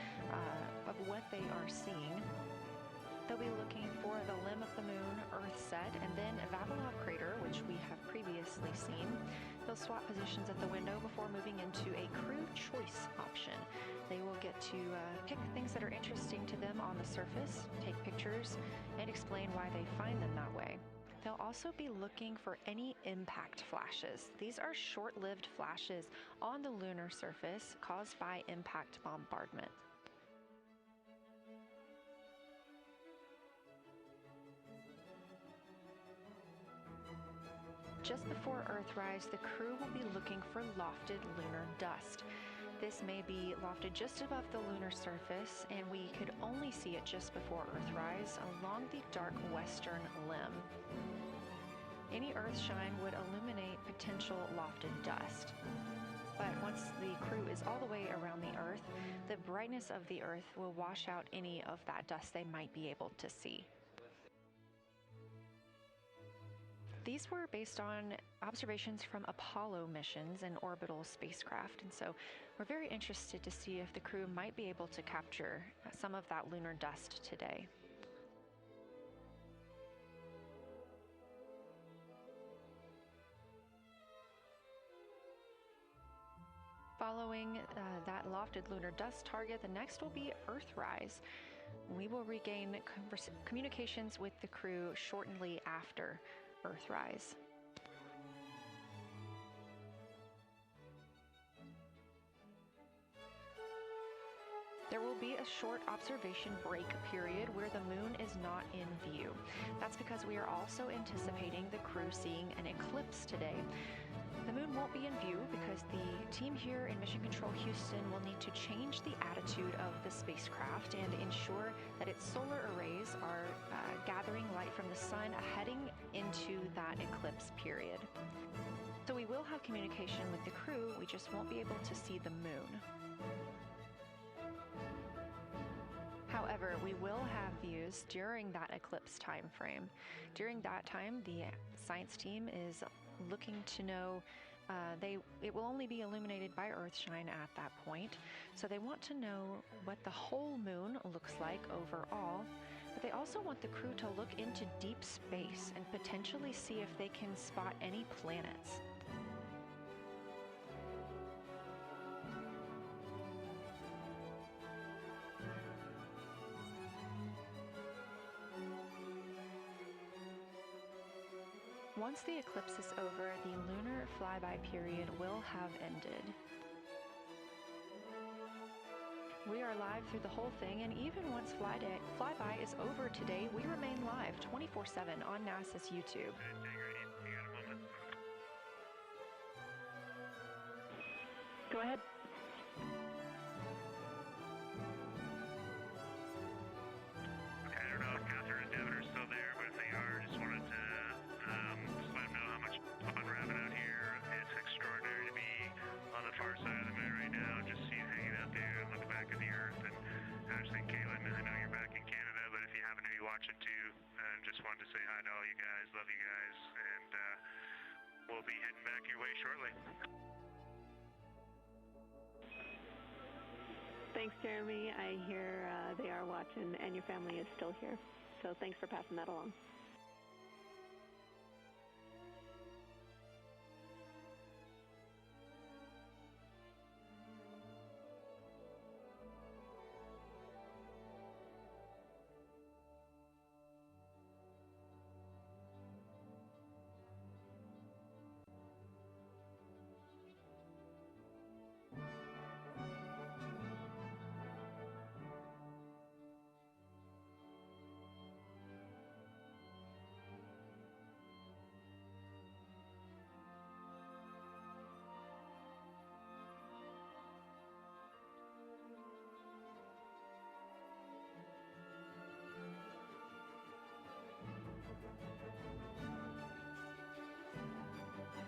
of what they are seeing. They'll be looking for the limb of the moon, Earth set, and then a Vavilov crater, which we have previously seen. They'll swap positions at the window before moving into a crew choice option. They will get to pick things that are interesting to them on the surface, take pictures, and explain why they find them that way. They'll also be looking for any impact flashes. These are short-lived flashes on the lunar surface caused by impact bombardment. Just before Earthrise, the crew will be looking for lofted lunar dust. This may be lofted just above the lunar surface, and we could only see it just before Earthrise along the dark western limb. Any Earthshine would illuminate potential lofted dust. But once the crew is all the way around the Earth, the brightness of the Earth will wash out any of that dust they might be able to see. These were based on observations from Apollo missions and orbital spacecraft, and so we're very interested to see if the crew might be able to capture some of that lunar dust today. Following that lofted lunar dust target, the next will be Earthrise. We will regain communications with the crew shortly after Earthrise. There will be a short observation break period where the moon is not in view. That's because we are also anticipating the crew seeing an eclipse today. The moon won't be in view because the team here in Mission Control Houston will need to change the attitude of the spacecraft and ensure that its solar arrays are gathering light from the sun heading into that eclipse period. So we will have communication with the crew, we just won't be able to see the moon. However, we will have views during that eclipse time frame. During that time, the science team is looking to know it will only be illuminated by Earthshine at that point, so they want to know what the whole moon looks like overall, but they also want the crew to look into deep space and potentially see if they can spot any planets. Once the eclipse is over, the lunar flyby period will have ended. We are live through the whole thing, and even once flyby is over today, we remain live 24/7 on NASA's YouTube. Go ahead. Okay, I don't know if Catherine and Devin are still there, but if they are, just wanted to just let them know how much fun we're having out here. It's extraordinary to be on the far side of the moon right now, just see you hanging out there and look back at the Earth. And Ashley and Caitlin, I know you're back in Canada, but if you happen to be watching too, just wanted to say hi to all you guys, love you guys, and we'll be heading back your way shortly. Thanks, Jeremy. I hear they are watching, and your family is still here. So thanks for passing that along.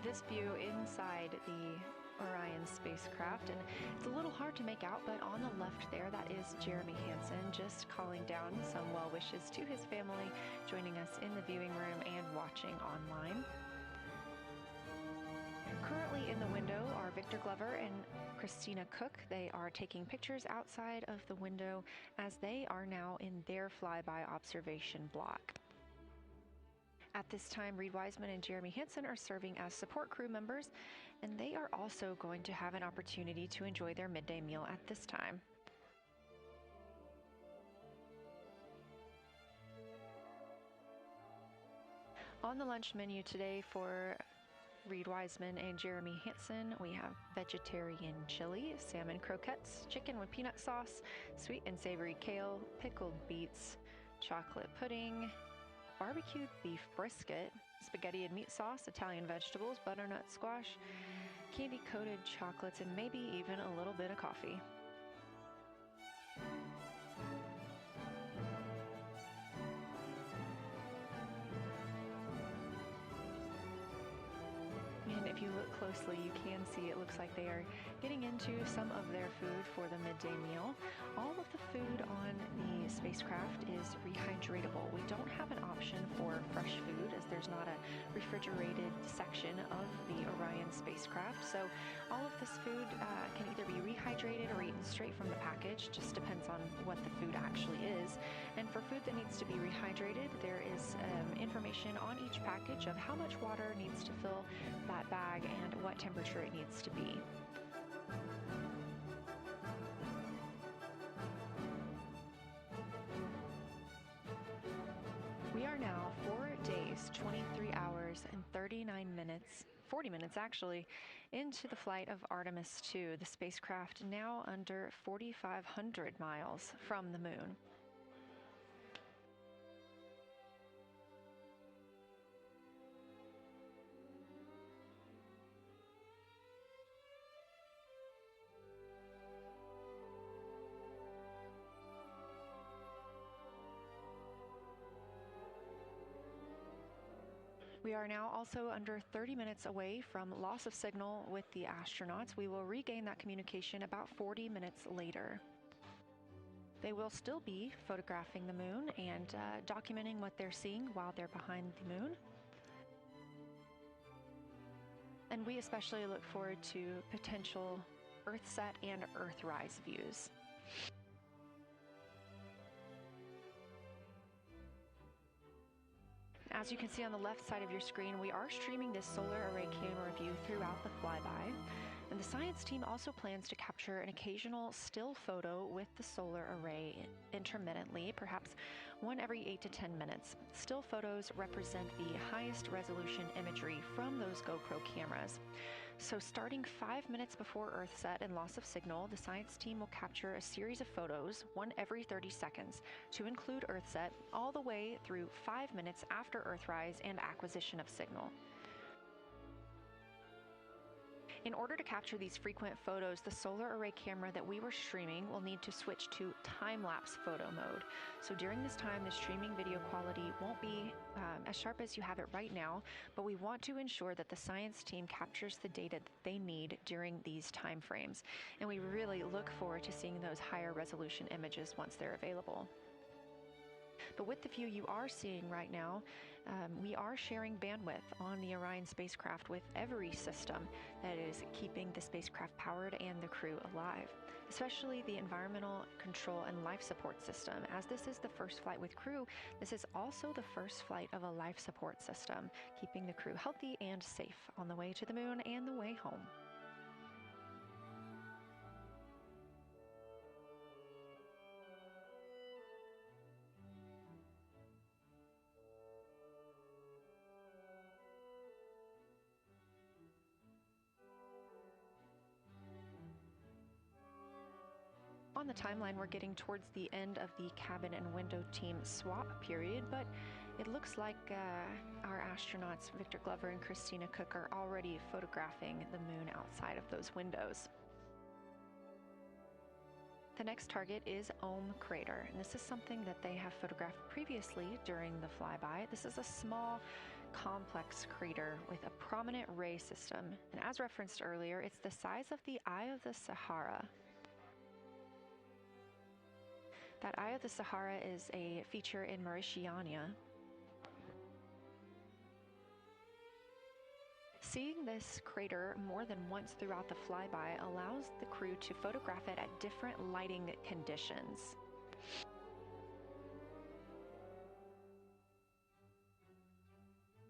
This view inside the Orion spacecraft, and it's a little hard to make out, but on the left there, that is Jeremy Hansen just calling down some well wishes to his family, joining us in the viewing room and watching online. Currently in the window are Victor Glover and Christina Cook. They are taking pictures outside of the window as they are now in their flyby observation block. At this time, Reed Wiseman and Jeremy Hansen are serving as support crew members, and they are also going to have an opportunity to enjoy their midday meal at this time. On the lunch menu today for Reed Wiseman and Jeremy Hansen, we have vegetarian chili, salmon croquettes, chicken with peanut sauce, sweet and savory kale, pickled beets, chocolate pudding, barbecued beef brisket, spaghetti and meat sauce, Italian vegetables, butternut squash, candy-coated chocolates, and maybe even a little bit of coffee. And if if you look closely, you can see it looks like they are getting into some of their food for the midday meal. All of the food on the spacecraft is rehydratable. We don't have an option for fresh food as there's not a refrigerated section of the Orion spacecraft. So all of this food can either be rehydrated or eaten straight from the package, just depends on what the food actually is. And for food that needs to be rehydrated, there is information on each package of how much water needs to fill that bag and what temperature it needs to be. We are now 4 days, 23 hours, and 39 minutes, 40 minutes actually, into the flight of Artemis II, the spacecraft now under 4,500 miles from the moon. We are now also under 30 minutes away from loss of signal with the astronauts. We will regain that communication about 40 minutes later. They will still be photographing the moon and documenting what they're seeing while they're behind the moon. And we especially look forward to potential Earthset and Earthrise views. As you can see on the left side of your screen, we are streaming this solar array camera view throughout the flyby. And the science team also plans to capture an occasional still photo with the solar array intermittently, perhaps one every 8 to 10 minutes. Still photos represent the highest resolution imagery from those GoPro cameras. So starting 5 minutes before Earthset and loss of signal, the science team will capture a series of photos, one every 30 seconds, to include Earthset all the way through 5 minutes after Earthrise and acquisition of signal. In order to capture these frequent photos, the solar array camera that we were streaming will need to switch to time-lapse photo mode. So during this time, the streaming video quality won't be as sharp as you have it right now, but we want to ensure that the science team captures the data that they need during these time frames. And we really look forward to seeing those higher resolution images once they're available. But with the view you are seeing right now, we are sharing bandwidth on the Orion spacecraft with every system that is keeping the spacecraft powered and the crew alive, especially the environmental control and life support system. As this is the first flight with crew, this is also the first flight of a life support system, keeping the crew healthy and safe on the way to the moon and the way home. On the timeline, we're getting towards the end of the cabin and window team swap period, but it looks like our astronauts, Victor Glover and Christina Cook, are already photographing the moon outside of those windows. The next target is Ohm Crater, and this is something that they have photographed previously during the flyby. This is a small, complex crater with a prominent ray system, and as referenced earlier, it's the size of the Eye of the Sahara. That Eye of the Sahara is a feature in Mauritania. Seeing this crater more than once throughout the flyby allows the crew to photograph it at different lighting conditions.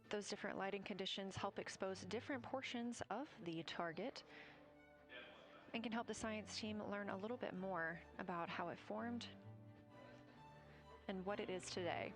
Those different lighting conditions help expose different portions of the target and can help the science team learn a little bit more about how it formed and what it is today.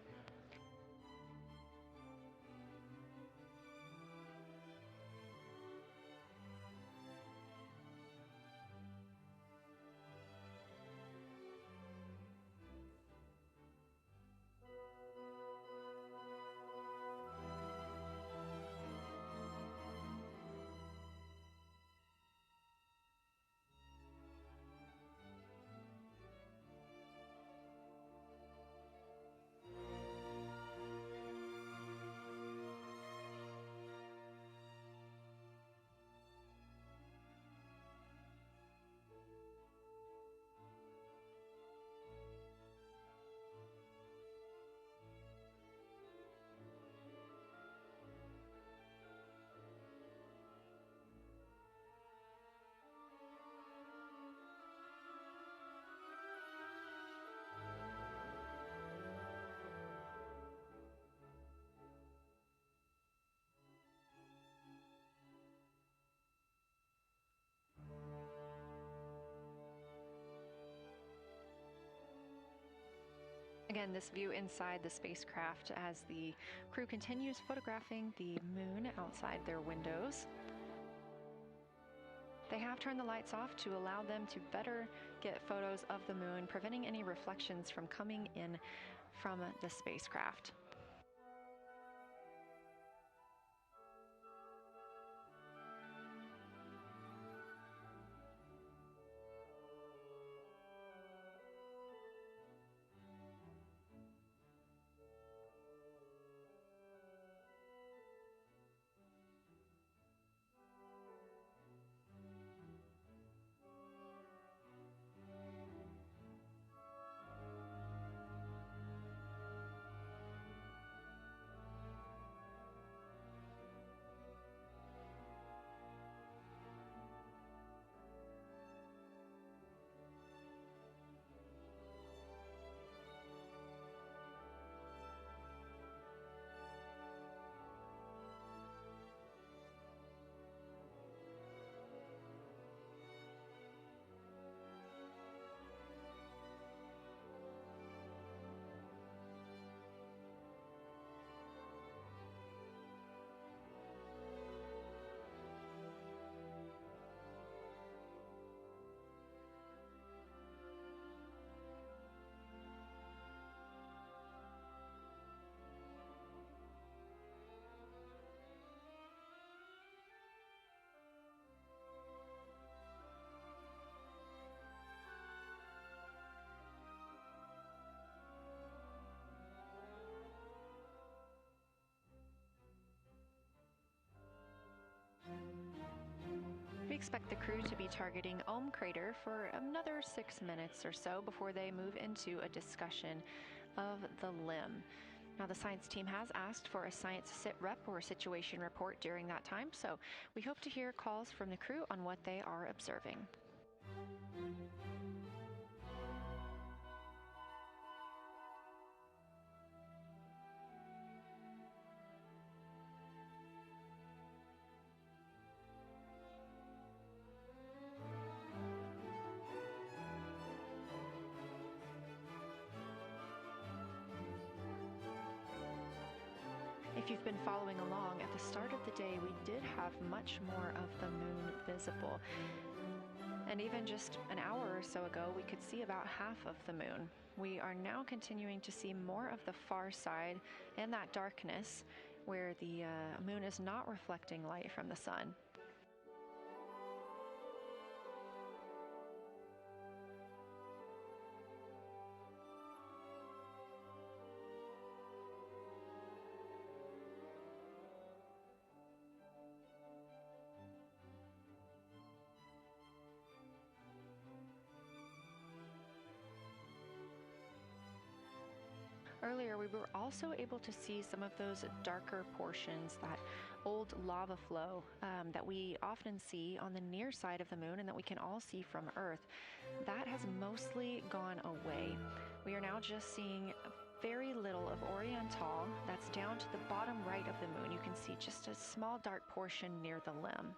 Again, this view inside the spacecraft as the crew continues photographing the moon outside their windows. They have turned the lights off to allow them to better get photos of the moon, preventing any reflections from coming in from the spacecraft. We expect the crew to be targeting Ohm Crater for another 6 minutes or so before they move into a discussion of the limb. Now, the science team has asked for a science sit rep or situation report during that time, so we hope to hear calls from the crew on what they are observing. If you've been following along, at the start of the day, we did have much more of the moon visible. And even just an hour or so ago, we could see about half of the moon. We are now continuing to see more of the far side and that darkness where the moon is not reflecting light from the sun. Earlier, we were also able to see some of those darker portions, that old lava flow that we often see on the near side of the moon and that we can all see from Earth. That has mostly gone away. We are now just seeing very little of Oriental. That's down to the bottom right of the moon. You can see just a small dark portion near the limb.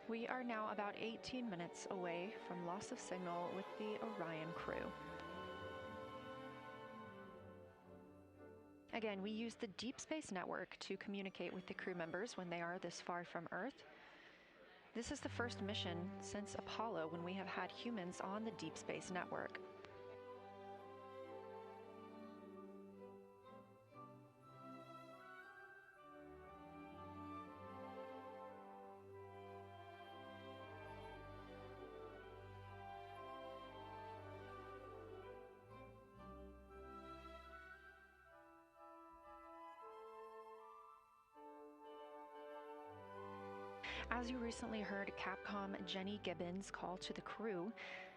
We are now about 18 minutes away from loss of signal with the Orion crew. Again, we use the Deep Space Network to communicate with the crew members when they are this far from Earth. This is the first mission since Apollo when we have had humans on the Deep Space Network. As you recently heard Capcom Jenny Gibbons call to the crew,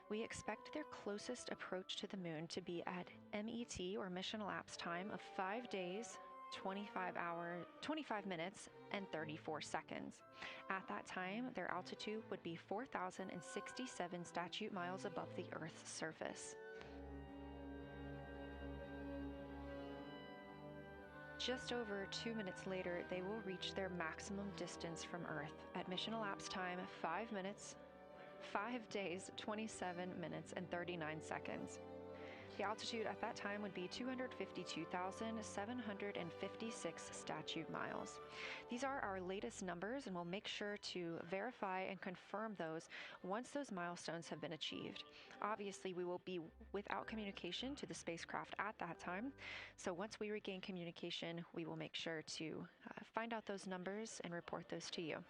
We expect their closest approach to the moon to be at MET, or mission elapsed time, of 5 days, 25 minutes, and 34 seconds. At that time, their altitude would be 4,067 statute miles above the Earth's surface. Just over 2 minutes later, they will reach their maximum distance from Earth at mission elapsed time 5 minutes, 5 days, 27 minutes, and 39 seconds. The altitude at that time would be 252,756 statute miles. These are our latest numbers, and we'll make sure to verify and confirm those once those milestones have been achieved. Obviously, we will be without communication to the spacecraft at that time, so once we regain communication, we will make sure to find out those numbers and report those to you.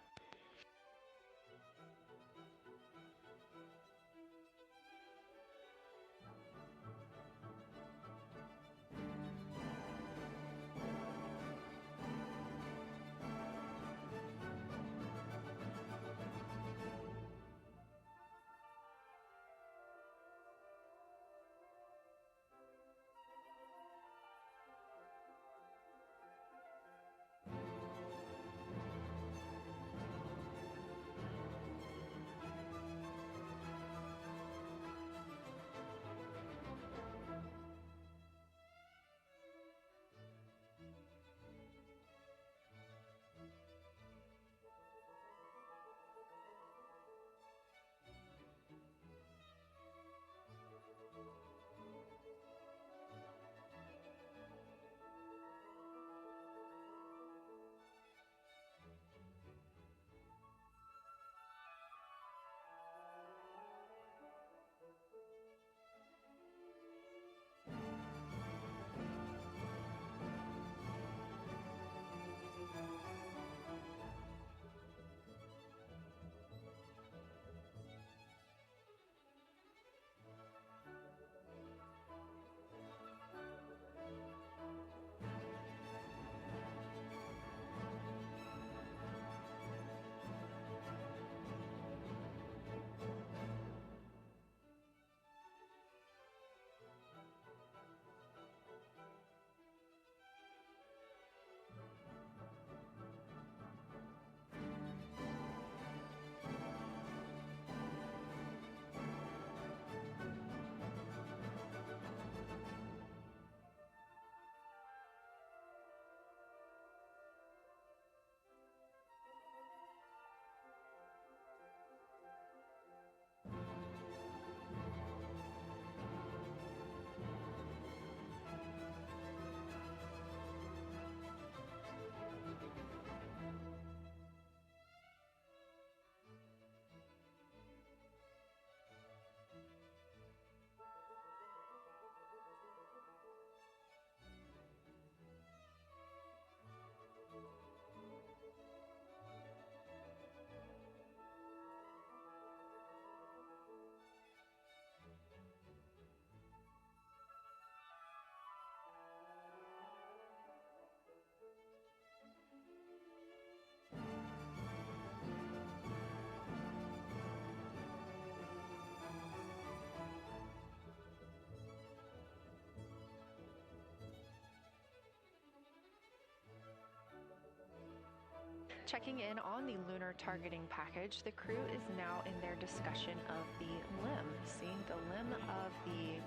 Checking in on the lunar targeting package, the crew is now in their discussion of the limb, seeing the limb of the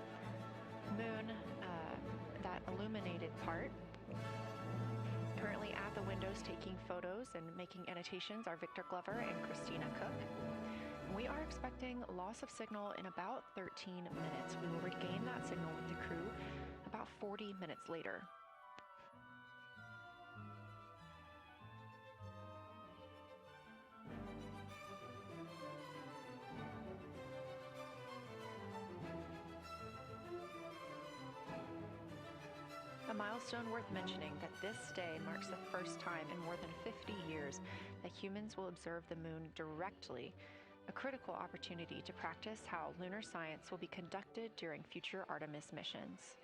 moon, that illuminated part. Currently at the windows taking photos and making annotations are Victor Glover and Christina Cook. We are expecting loss of signal in about 13 minutes. We will regain that signal with the crew about 40 minutes later. A milestone worth mentioning that this day marks the first time in more than 50 years that humans will observe the moon directly, a critical opportunity to practice how lunar science will be conducted during future Artemis missions.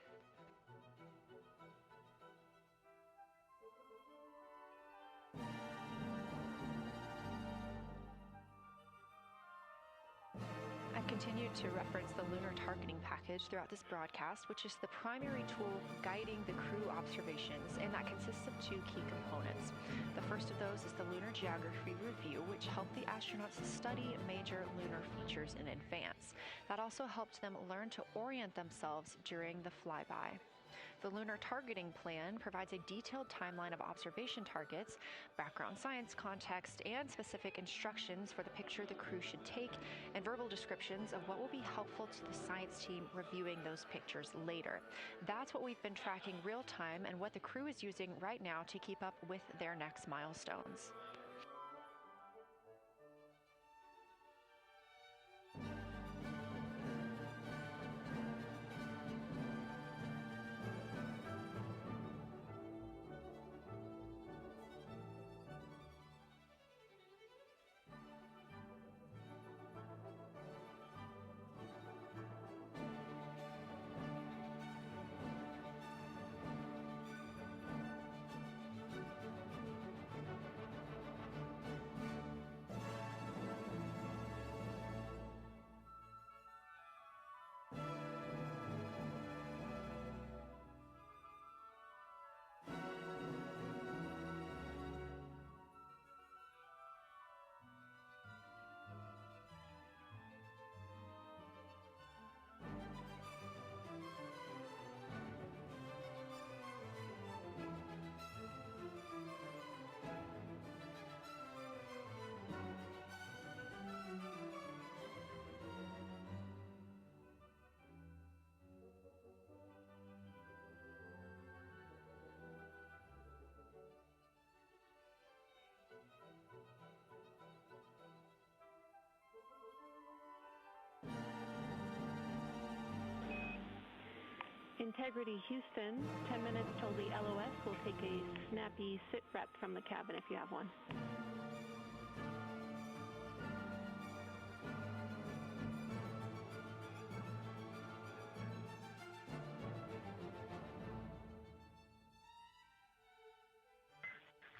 continue to reference the lunar targeting package throughout this broadcast, which is the primary tool guiding the crew observations, and that consists of two key components. The first of those is the Lunar Geography Review, which helped the astronauts study major lunar features in advance. That also helped them learn to orient themselves during the flyby. The Lunar Targeting Plan provides a detailed timeline of observation targets, background science context, and specific instructions for the picture the crew should take, and verbal descriptions of what will be helpful to the science team reviewing those pictures later. That's what we've been tracking real time and what the crew is using right now to keep up with their next milestones. Integrity Houston, 10 minutes till the LOS. We'll take a snappy sit rep from the cabin if you have one.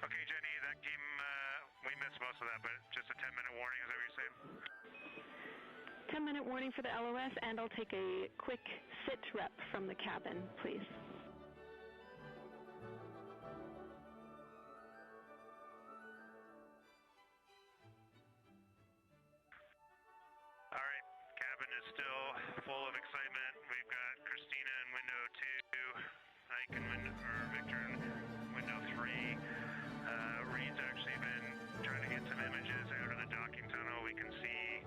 Okay, Jenny, that came, we missed most of that, but just a 10-minute warning, is that what you're saying? 10-minute warning for the LOS, and I'll take a quick sit rep from the cabin, please. All right, cabin is still full of excitement. We've got Christina in window 2, Ike in Victor in window 3. Reed's actually been trying to get some images out of the docking tunnel. We can see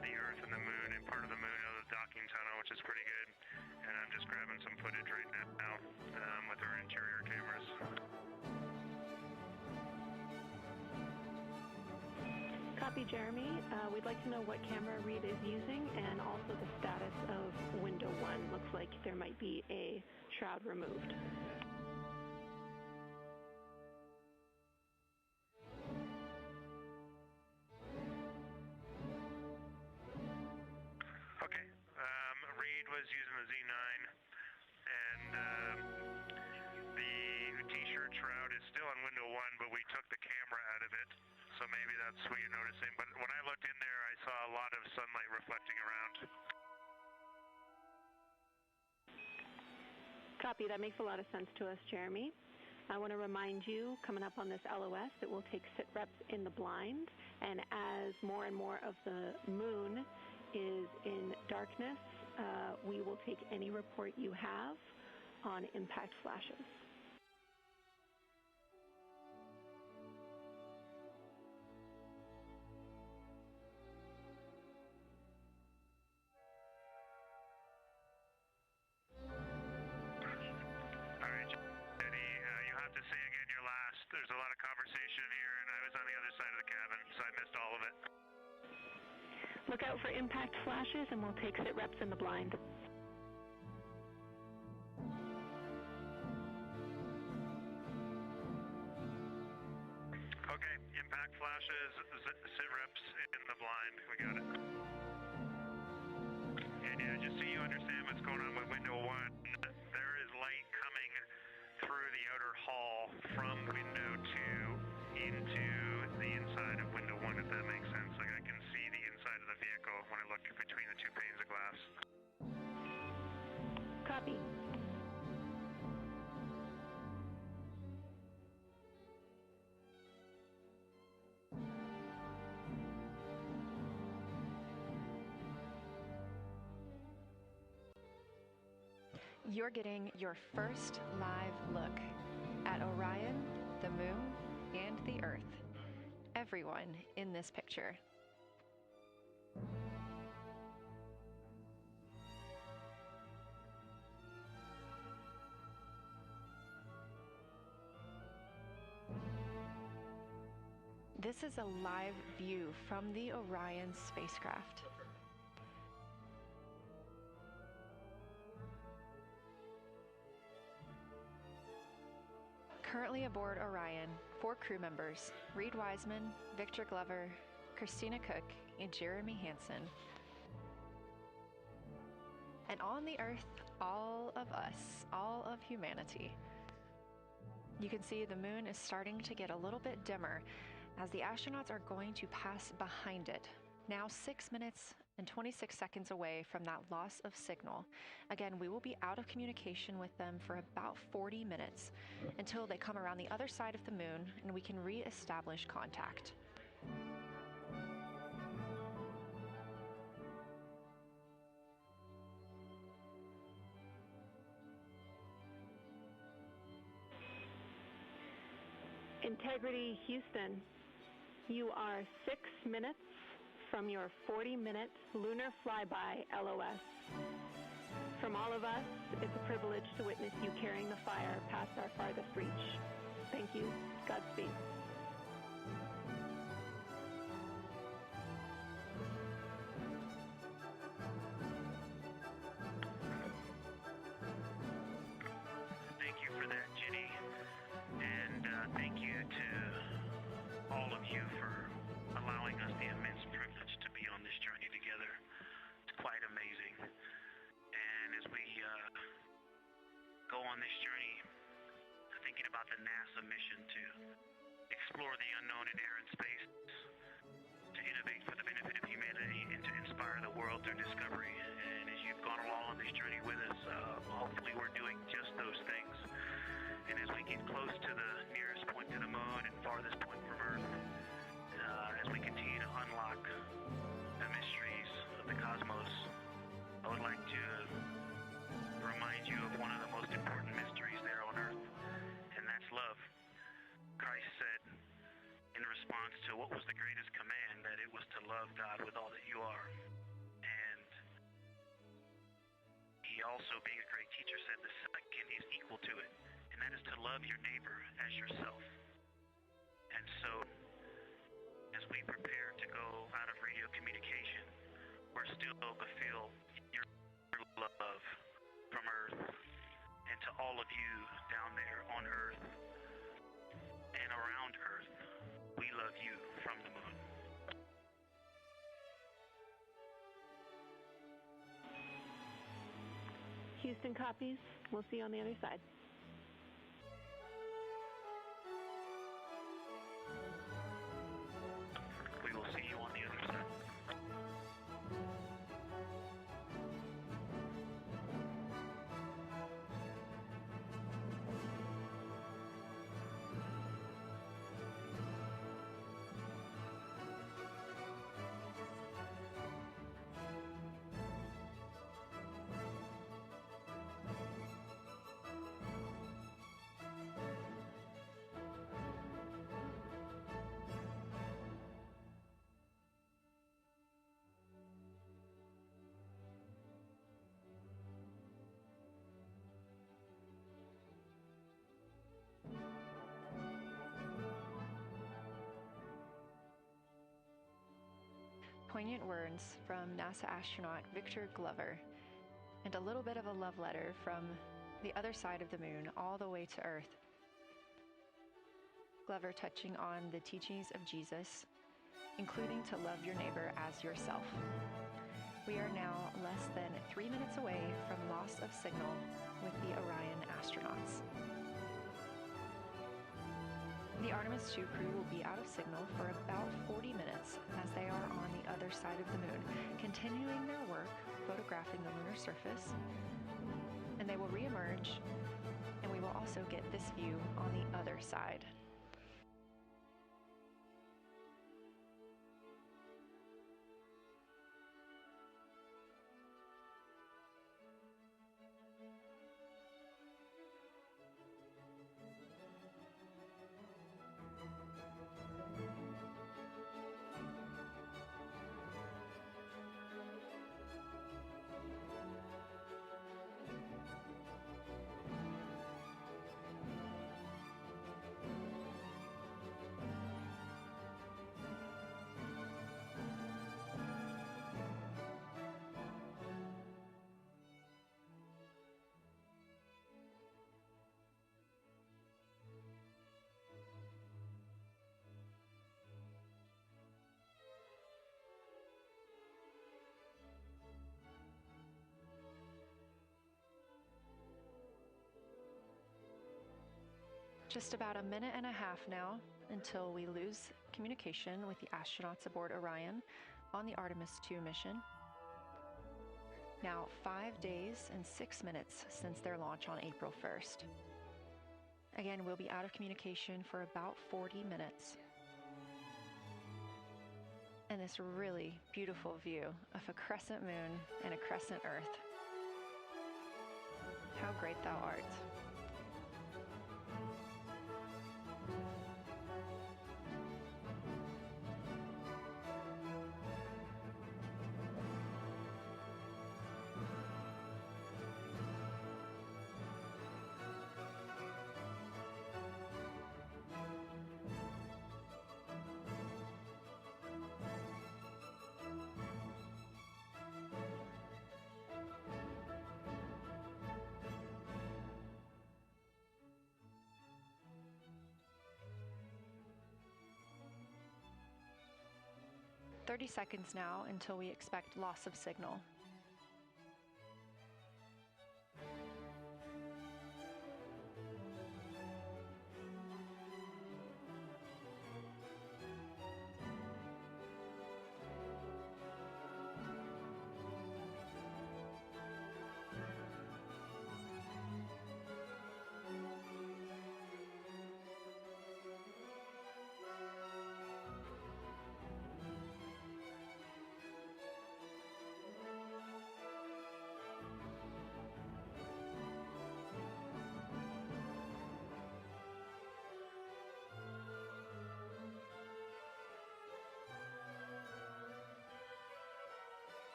the Earth and the Moon and part of the Moon out of the docking tunnel, which is pretty good. And I'm just grabbing some footage right now with our interior cameras. Copy, Jeremy. We'd like to know what camera Reed is using and also the status of window 1. Looks like there might be a shroud removed. Okay. Reed was using the Z9, and the T-shirt shroud is still on window 1, but we took the camera out of it. So maybe that's what you're noticing. But when I looked in there, I saw a lot of sunlight reflecting around. Copy. That makes a lot of sense to us, Jeremy. I want to remind you, coming up on this LOS, that we'll take sit reps in the blind. And as more and more of the moon is in darkness, we will take any report you have on impact flashes. There's a lot of conversation here, and I was on the other side of the cabin, so I missed all of it. Look out for impact flashes, and we'll take sit reps in the blind. Okay, impact flashes, sit reps in the blind. We got it. And yeah, just so you understand what's going on with window 1, there is light coming through the outer hall from window 2 into the inside of window 1, if that makes sense. Like I can see the inside of the vehicle when I look between the You're getting your first live look at Orion, the Moon, and the Earth. Everyone in this picture. This is a live view from the Orion spacecraft. Currently aboard Orion, 4 crew members, Reed Wiseman, Victor Glover, Christina Cook, and Jeremy Hansen. And on the Earth, all of us, all of humanity. You can see the moon is starting to get a little bit dimmer as the astronauts are going to pass behind it. Now 6 minutes and 26 seconds away from that loss of signal. Again, we will be out of communication with them for about 40 minutes until they come around the other side of the moon and we can re-establish contact. Integrity Houston, you are 6 minutes from your 40-minute lunar flyby LOS. From all of us, it's a privilege to witness you carrying the fire past our farthest reach. Thank you. Godspeed. Thank you for that, Jenny. And thank you to all of you for allowing us the immense privilege to be on this journey together. It's quite amazing. And as we go on this journey, thinking about the NASA mission to explore the unknown in air and space, to innovate for the benefit of humanity, and to inspire the world through discovery. And as you've gone along on this journey with us, hopefully we're doing just those things. And as we get close to the nearest point to the moon and farthest point from Earth, as we continue to unlock the mysteries of the cosmos, I would like to remind you of one of the most important mysteries there on Earth, and that's love. Christ said in response to what was the greatest command, that it was to love God with all that you are. And he also, being a great teacher, said the second is equal to it, and that is to love your neighbor as yourself. And so, as we prepare to go out of radio communication, we're still to feel your love from Earth, and to all of you down there on Earth and around Earth, we love you from the moon. Houston copies. We'll see you on the other side. We will see you on the other side. Poignant words from NASA astronaut Victor Glover, and a little bit of a love letter from the other side of the moon all the way to Earth. Glover touching on the teachings of Jesus, including to love your neighbor as yourself. We are now less than 3 minutes away from loss of signal with the Orion astronauts. The Artemis II crew will be out of signal for about 40 minutes as they are on the other side of the moon, continuing their work photographing the lunar surface, and they will re-emerge, and we will also get this view on the other side. Just about a minute and a half now until we lose communication with the astronauts aboard Orion on the Artemis II mission. Now 5 days and 6 minutes since their launch on April 1st. Again, we'll be out of communication for about 40 minutes. And this really beautiful view of a crescent moon and a crescent Earth. How great thou art. "30 seconds now until we expect loss of signal.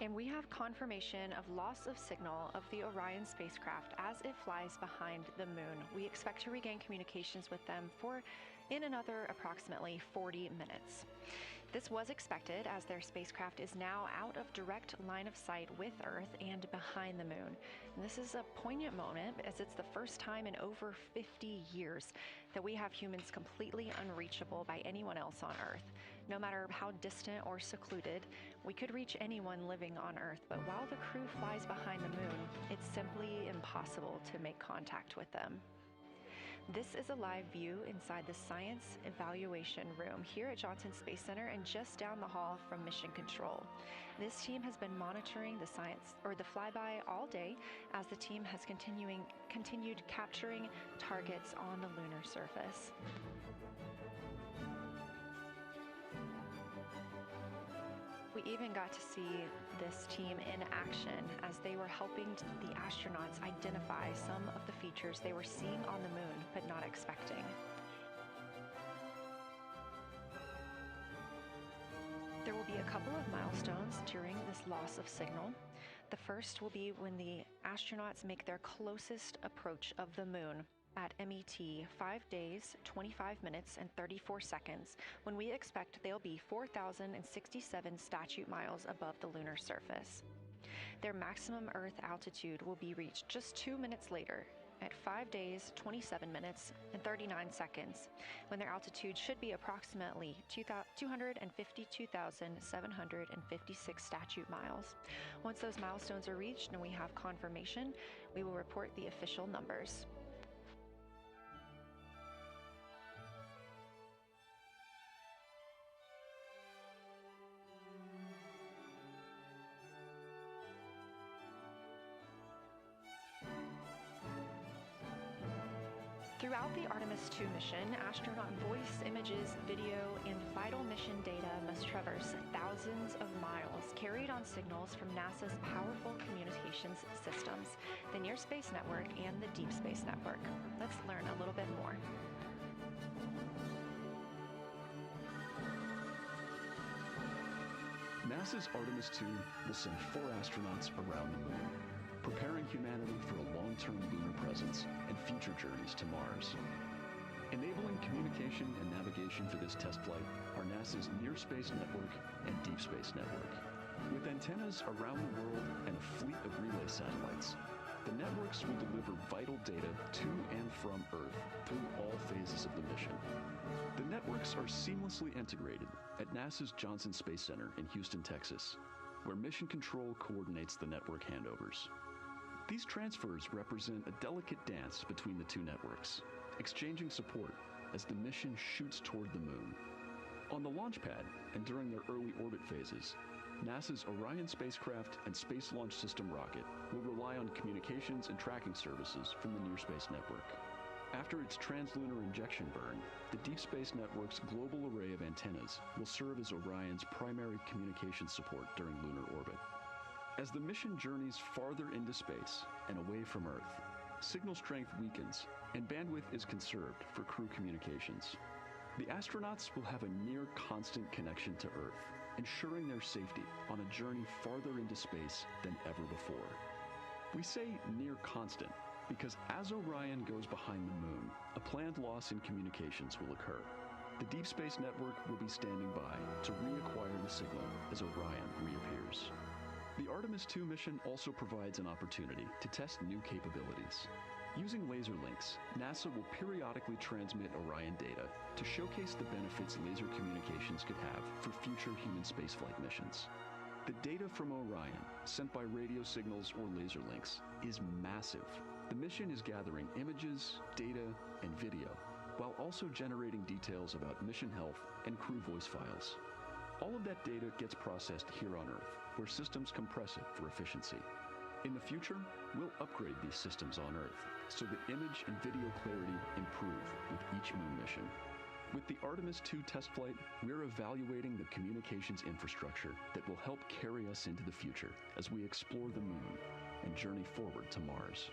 And we have confirmation of loss of signal of the Orion spacecraft as it flies behind the moon. We expect to regain communications with them in another approximately 40 minutes. This was expected as their spacecraft is now out of direct line of sight with Earth and behind the moon. And this is a poignant moment as it's the first time in over 50 years that we have humans completely unreachable by anyone else on Earth. No matter how distant or secluded, we could reach anyone living on Earth, but while the crew flies behind the moon, it's simply impossible to make contact with them. This is a live view inside the Science Evaluation Room here at Johnson Space Center and just down the hall from Mission Control. This team has been monitoring the flyby all day as the team has continued capturing targets on the lunar surface. We even got to see this team in action as they were helping the astronauts identify some of the features they were seeing on the moon but not expecting. There will be a couple of milestones during this loss of signal. The first will be when the astronauts make their closest approach of the moon at MET 5 days, 25 minutes, and 34 seconds, when we expect they'll be 4,067 statute miles above the lunar surface. Their maximum Earth altitude will be reached just 2 minutes later, at 5 days, 27 minutes, and 39 seconds, when their altitude should be approximately 252,756 statute miles. Once those milestones are reached and we have confirmation, we will report the official numbers. Throughout the Artemis II mission, astronaut voice, images, video, and vital mission data must traverse thousands of miles, carried on signals from NASA's powerful communications systems, the Near Space Network and the Deep Space Network. Let's learn a little bit more. NASA's Artemis II will send 4 astronauts around the moon, preparing humanity for a long-term lunar presence and future journeys to Mars. Enabling communication and navigation for this test flight are NASA's Near Space Network and Deep Space Network. With antennas around the world and a fleet of relay satellites, the networks will deliver vital data to and from Earth through all phases of the mission. The networks are seamlessly integrated at NASA's Johnson Space Center in Houston, Texas, where Mission Control coordinates the network handovers. These transfers represent a delicate dance between the two networks, exchanging support as the mission shoots toward the moon. On the launch pad and during their early orbit phases, NASA's Orion spacecraft and Space Launch System rocket will rely on communications and tracking services from the Near Space Network. After its translunar injection burn, the Deep Space Network's global array of antennas will serve as Orion's primary communication support during lunar orbit. As the mission journeys farther into space and away from Earth, signal strength weakens and bandwidth is conserved for crew communications. The astronauts will have a near constant connection to Earth, ensuring their safety on a journey farther into space than ever before. We say near constant because as Orion goes behind the moon, a planned loss in communications will occur. The Deep Space Network will be standing by to reacquire the signal as Orion reappears. The Artemis II mission also provides an opportunity to test new capabilities. Using laser links, NASA will periodically transmit Orion data to showcase the benefits laser communications could have for future human spaceflight missions. The data from Orion, sent by radio signals or laser links, is massive. The mission is gathering images, data, and video, while also generating details about mission health and crew voice files. All of that data gets processed here on Earth, where systems compress it for efficiency. In the future, we'll upgrade these systems on Earth so that image and video clarity improve with each moon mission. With the Artemis II test flight, we're evaluating the communications infrastructure that will help carry us into the future as we explore the moon and journey forward to Mars.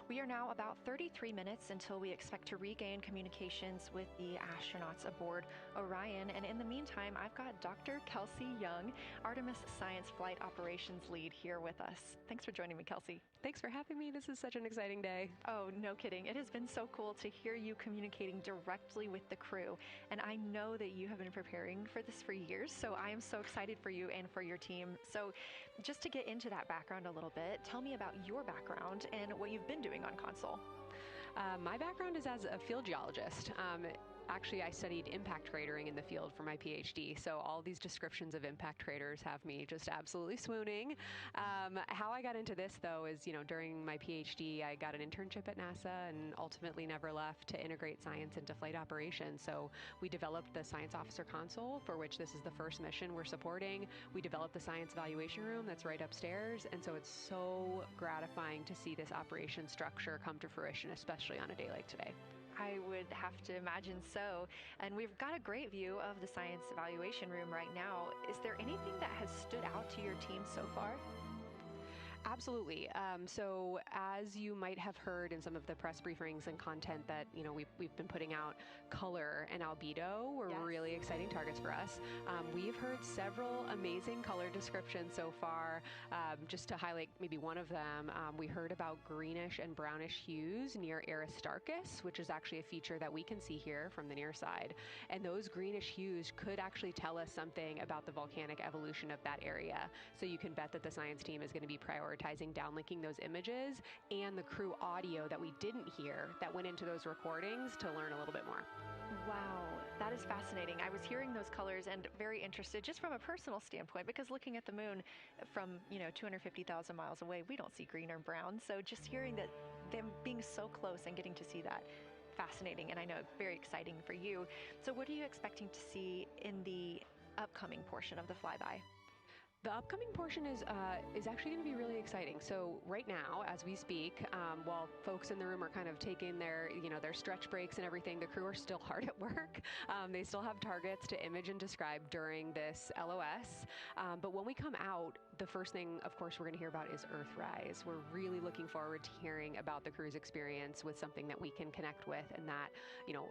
We are now about 33 minutes until we expect to regain communications with the astronauts aboard Orion. And in the meantime, I've got Dr. Kelsey Young, Artemis Science Flight Operations Lead, here with us. Thanks for joining me, Kelsey. Thanks for having me. This is such an exciting day. Oh, no kidding. It has been so cool to hear you communicating directly with the crew. And I know that you have been preparing for this for years, so I am so excited for you and for your team. So just to get into that background a little bit, tell me about your background and what you've been doing on console. My background is as a field geologist. Actually, I studied impact cratering in the field for my PhD, so all these descriptions of impact craters have me just absolutely swooning. How I got into this, though, is, during my PhD, I got an internship at NASA and ultimately never left to integrate science into flight operations. So we developed the Science Officer Console, for which this is the first mission we're supporting. We developed the Science Evaluation Room that's right upstairs, and so it's so gratifying to see this operation structure come to fruition, especially on a day like today. I would have to imagine so. And we've got a great view of the Science Evaluation Room right now. Is there anything that has stood out to your team so far? Absolutely. So as you might have heard in some of the press briefings and content that, we've been putting out, color and albedo were really exciting targets for us. We've heard several amazing color descriptions so far. Just to highlight maybe one of them, we heard about greenish and brownish hues near Aristarchus, which is actually a feature that we can see here from the near side. And those greenish hues could actually tell us something about the volcanic evolution of that area. So you can bet that the science team is going to be prioritizing downlinking those images and the crew audio that we didn't hear that went into those recordings to learn a little bit more. Wow, That is fascinating. I was hearing those colors and very interested just from a personal standpoint, because looking at the moon from, 250,000 miles away, we don't see green or brown. So just hearing that, them being so close and getting to see that, fascinating, and I know very exciting for you. So what are you expecting to see in the upcoming portion of the flyby? The upcoming portion is actually going to be really exciting. So right now, as we speak, while folks in the room are kind of taking their stretch breaks and everything, the crew are still hard at work. They still have targets to image and describe during this LOS. But when we come out, the first thing, of course, we're going to hear about is Earthrise. We're really looking forward to hearing about the crew's experience with something that we can connect with, and that,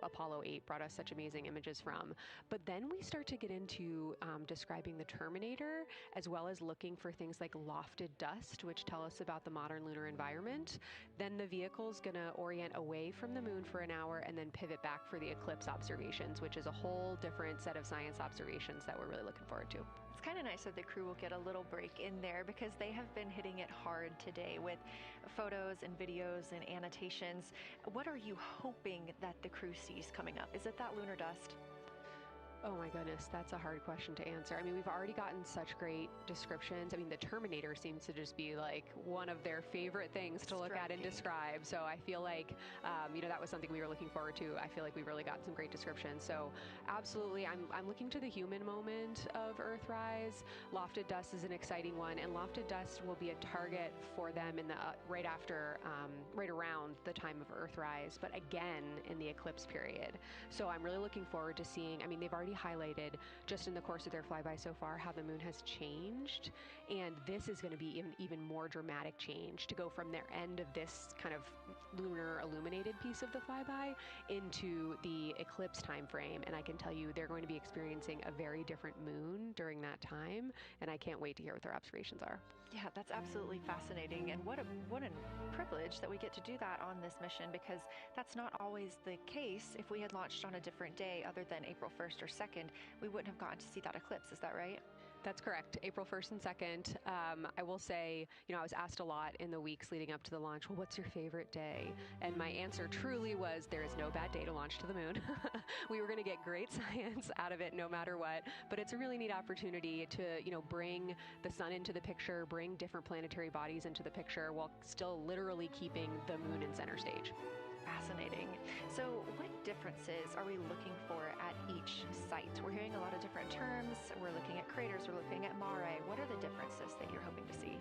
Apollo 8 brought us such amazing images from. But then we start to get into describing the Terminator, as well as looking for things like lofted dust, which tell us about the modern lunar environment. Then the vehicle's going to orient away from the moon for an hour and then pivot back for the eclipse observations, which is a whole different set of science observations that we're really looking forward to. It's kind of nice that the crew will get a little break in there, because they have been hitting it hard today with photos and videos and annotations. What are you hoping that the crew sees coming up? Is it that lunar dust? Oh my goodness, that's a hard question to answer. I mean, we've already gotten such great descriptions. I mean, the Terminator seems to just be like one of their favorite things to look at and describe. So I feel like, that was something we were looking forward to. I feel like we really got some great descriptions. So absolutely, I'm looking to the human moment of Earthrise. Lofted dust is an exciting one, and lofted dust will be a target for them in the right around the time of Earthrise, but again in the eclipse period. So I'm really looking forward to seeing. I mean, they've already highlighted just in the course of their flyby so far how the moon has changed, and this is going to be an even more dramatic change to go from their end of this kind of lunar illuminated piece of the flyby into the eclipse time frame. And I can tell you they're going to be experiencing a very different moon during that time, and I can't wait to hear what their observations are. Yeah, that's absolutely fascinating, and what a privilege that we get to do that on this mission, because that's not always the case. If we had launched on a different day other than April 1st or 2nd, we wouldn't have gotten to see that eclipse. Is that right? That's correct. April 1st and 2nd. I will say, I was asked a lot in the weeks leading up to the launch, well, what's your favorite day? And my answer truly was, there is no bad day to launch to the moon. We were going to get great science out of it no matter what, but it's a really neat opportunity to, bring the sun into the picture, bring different planetary bodies into the picture while still literally keeping the moon in center stage. Fascinating. So what differences are we looking for at each site? We're hearing a lot of different terms. We're looking at craters. We're looking at mare. What are the differences that you're hoping to see?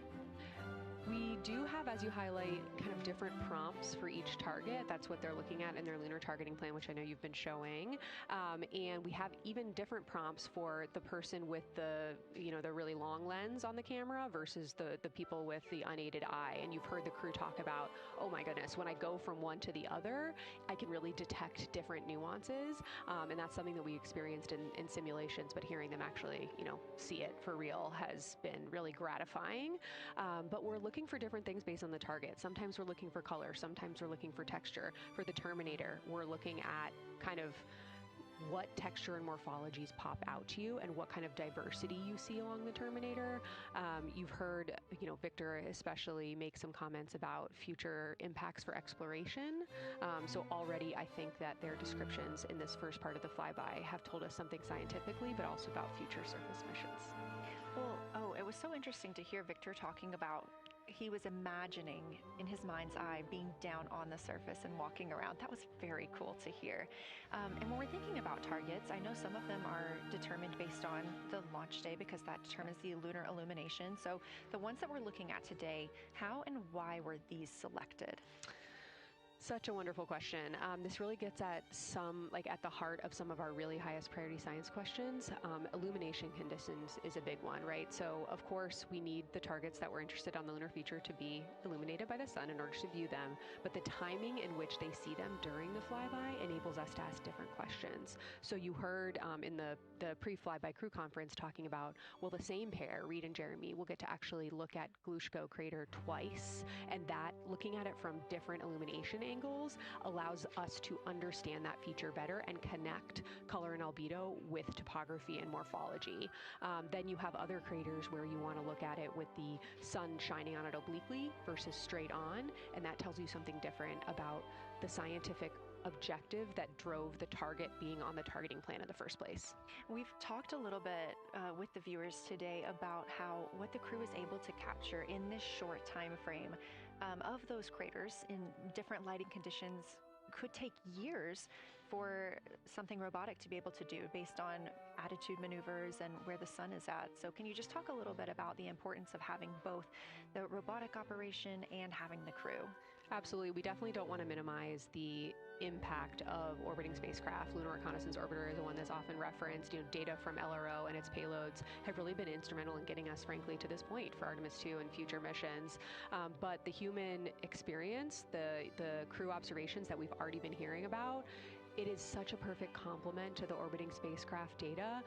We do have, as you highlight, kind of different prompts for each target. That's what they're looking at in their lunar targeting plan, which I know you've been showing. And we have even different prompts for the person with the really long lens on the camera versus the people with the unaided eye. And you've heard the crew talk about, oh my goodness, when I go from one to the other, I can really detect different nuances. And that's something that we experienced in simulations, but hearing them actually, see it for real has been really gratifying. But we're looking for different things based on the target. Sometimes we're looking for color, sometimes we're looking for texture. For the Terminator, we're looking at kind of what texture and morphologies pop out to you and what kind of diversity you see along the Terminator. You've heard, Victor especially make some comments about future impacts for exploration. So already I think that their descriptions in this first part of the flyby have told us something scientifically, but also about future surface missions. Well, it was so interesting to hear Victor talking about he was imagining in his mind's eye being down on the surface and walking around. That was very cool to hear. And when we're thinking about targets, I know some of them are determined based on the launch day, because that determines the lunar illumination. So the ones that we're looking at today, how and why were these selected? Such a wonderful question. This really gets at at the heart of some of our really highest priority science questions. Illumination conditions is a big one, right? So of course we need the targets that we're interested on the lunar feature to be illuminated by the sun in order to view them, but the timing in which they see them during the flyby enables us to ask different questions. So you heard in the pre-flyby crew conference talking about, well, the same pair, Reed and Jeremy, will get to actually look at Glushko crater twice, and that looking at it from different illumination angles allows us to understand that feature better and connect color and albedo with topography and morphology. Then you have other craters where you want to look at it with the sun shining on it obliquely versus straight on, and that tells you something different about the scientific objective that drove the target being on the targeting plan in the first place. We've talked a little bit with the viewers today about how what the crew is able to capture in this short time frame of those craters in different lighting conditions could take years for something robotic to be able to do based on attitude maneuvers and where the sun is at. So can you just talk a little bit about the importance of having both the robotic operation and having the crew? Absolutely. We definitely don't want to minimize the impact of orbiting spacecraft. Lunar Reconnaissance Orbiter is the one that's often referenced. Data from LRO and its payloads have really been instrumental in getting us, frankly, to this point for Artemis II and future missions. But the human experience, the crew observations that we've already been hearing about, it is such a perfect complement to the orbiting spacecraft data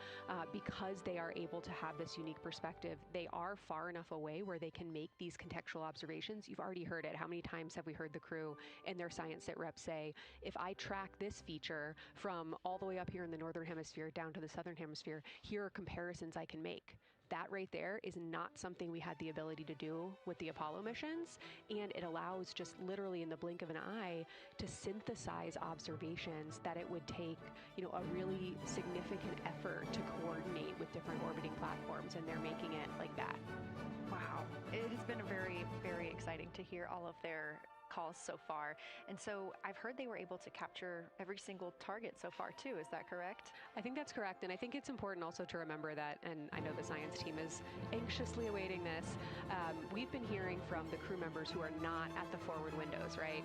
because they are able to have this unique perspective. They are far enough away where they can make these contextual observations. You've already heard it. How many times have we heard the crew and their science sit reps say, if I track this feature from all the way up here in the northern hemisphere down to the southern hemisphere, here are comparisons I can make. That right there is not something we had the ability to do with the Apollo missions, and it allows just literally in the blink of an eye to synthesize observations that it would take, a really significant effort to coordinate with different orbiting platforms, and they're making it like that. Wow. It has been very, very exciting to hear all of their calls so far. And so I've heard they were able to capture every single target so far too. Is that correct? I think that's correct. And I think it's important also to remember that, and I know the science team is anxiously awaiting this, we've been hearing from the crew members who are not at the forward windows, right?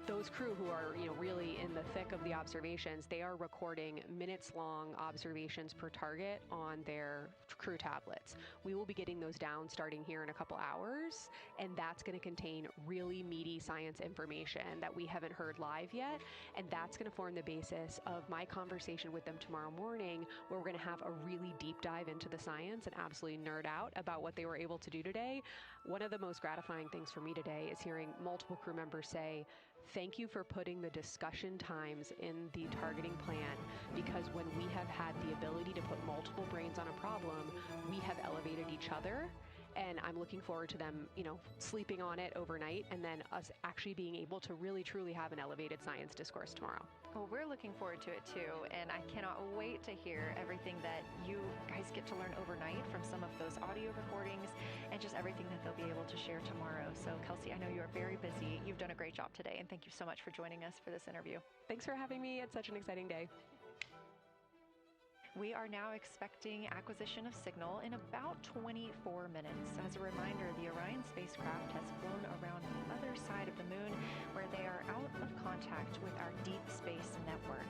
Those crew who are, really in the thick of the observations, they are recording minutes-long observations per target on their crew tablets. We will be getting those down starting here in a couple hours, and that's going to contain really meaty science information that we haven't heard live yet, and that's going to form the basis of my conversation with them tomorrow morning, where we're going to have a really deep dive into the science and absolutely nerd out about what they were able to do today. One of the most gratifying things for me today is hearing multiple crew members say, thank you for putting the discussion times in the targeting plan, because when we have had the ability to put multiple brains on a problem, we have elevated each other. And I'm looking forward to them, sleeping on it overnight, and then us actually being able to really, truly have an elevated science discourse tomorrow. Well, we're looking forward to it too, and I cannot wait to hear everything that you guys get to learn overnight from some of those audio recordings and just everything that they'll be able to share tomorrow. So, Kelsey, I know you are very busy. You've done a great job today, and thank you so much for joining us for this interview. Thanks for having me. It's such an exciting day. We are now expecting acquisition of signal in about 24 minutes. As a reminder, the Orion spacecraft has flown around the other side of the moon, where they are out of contact with our deep space network.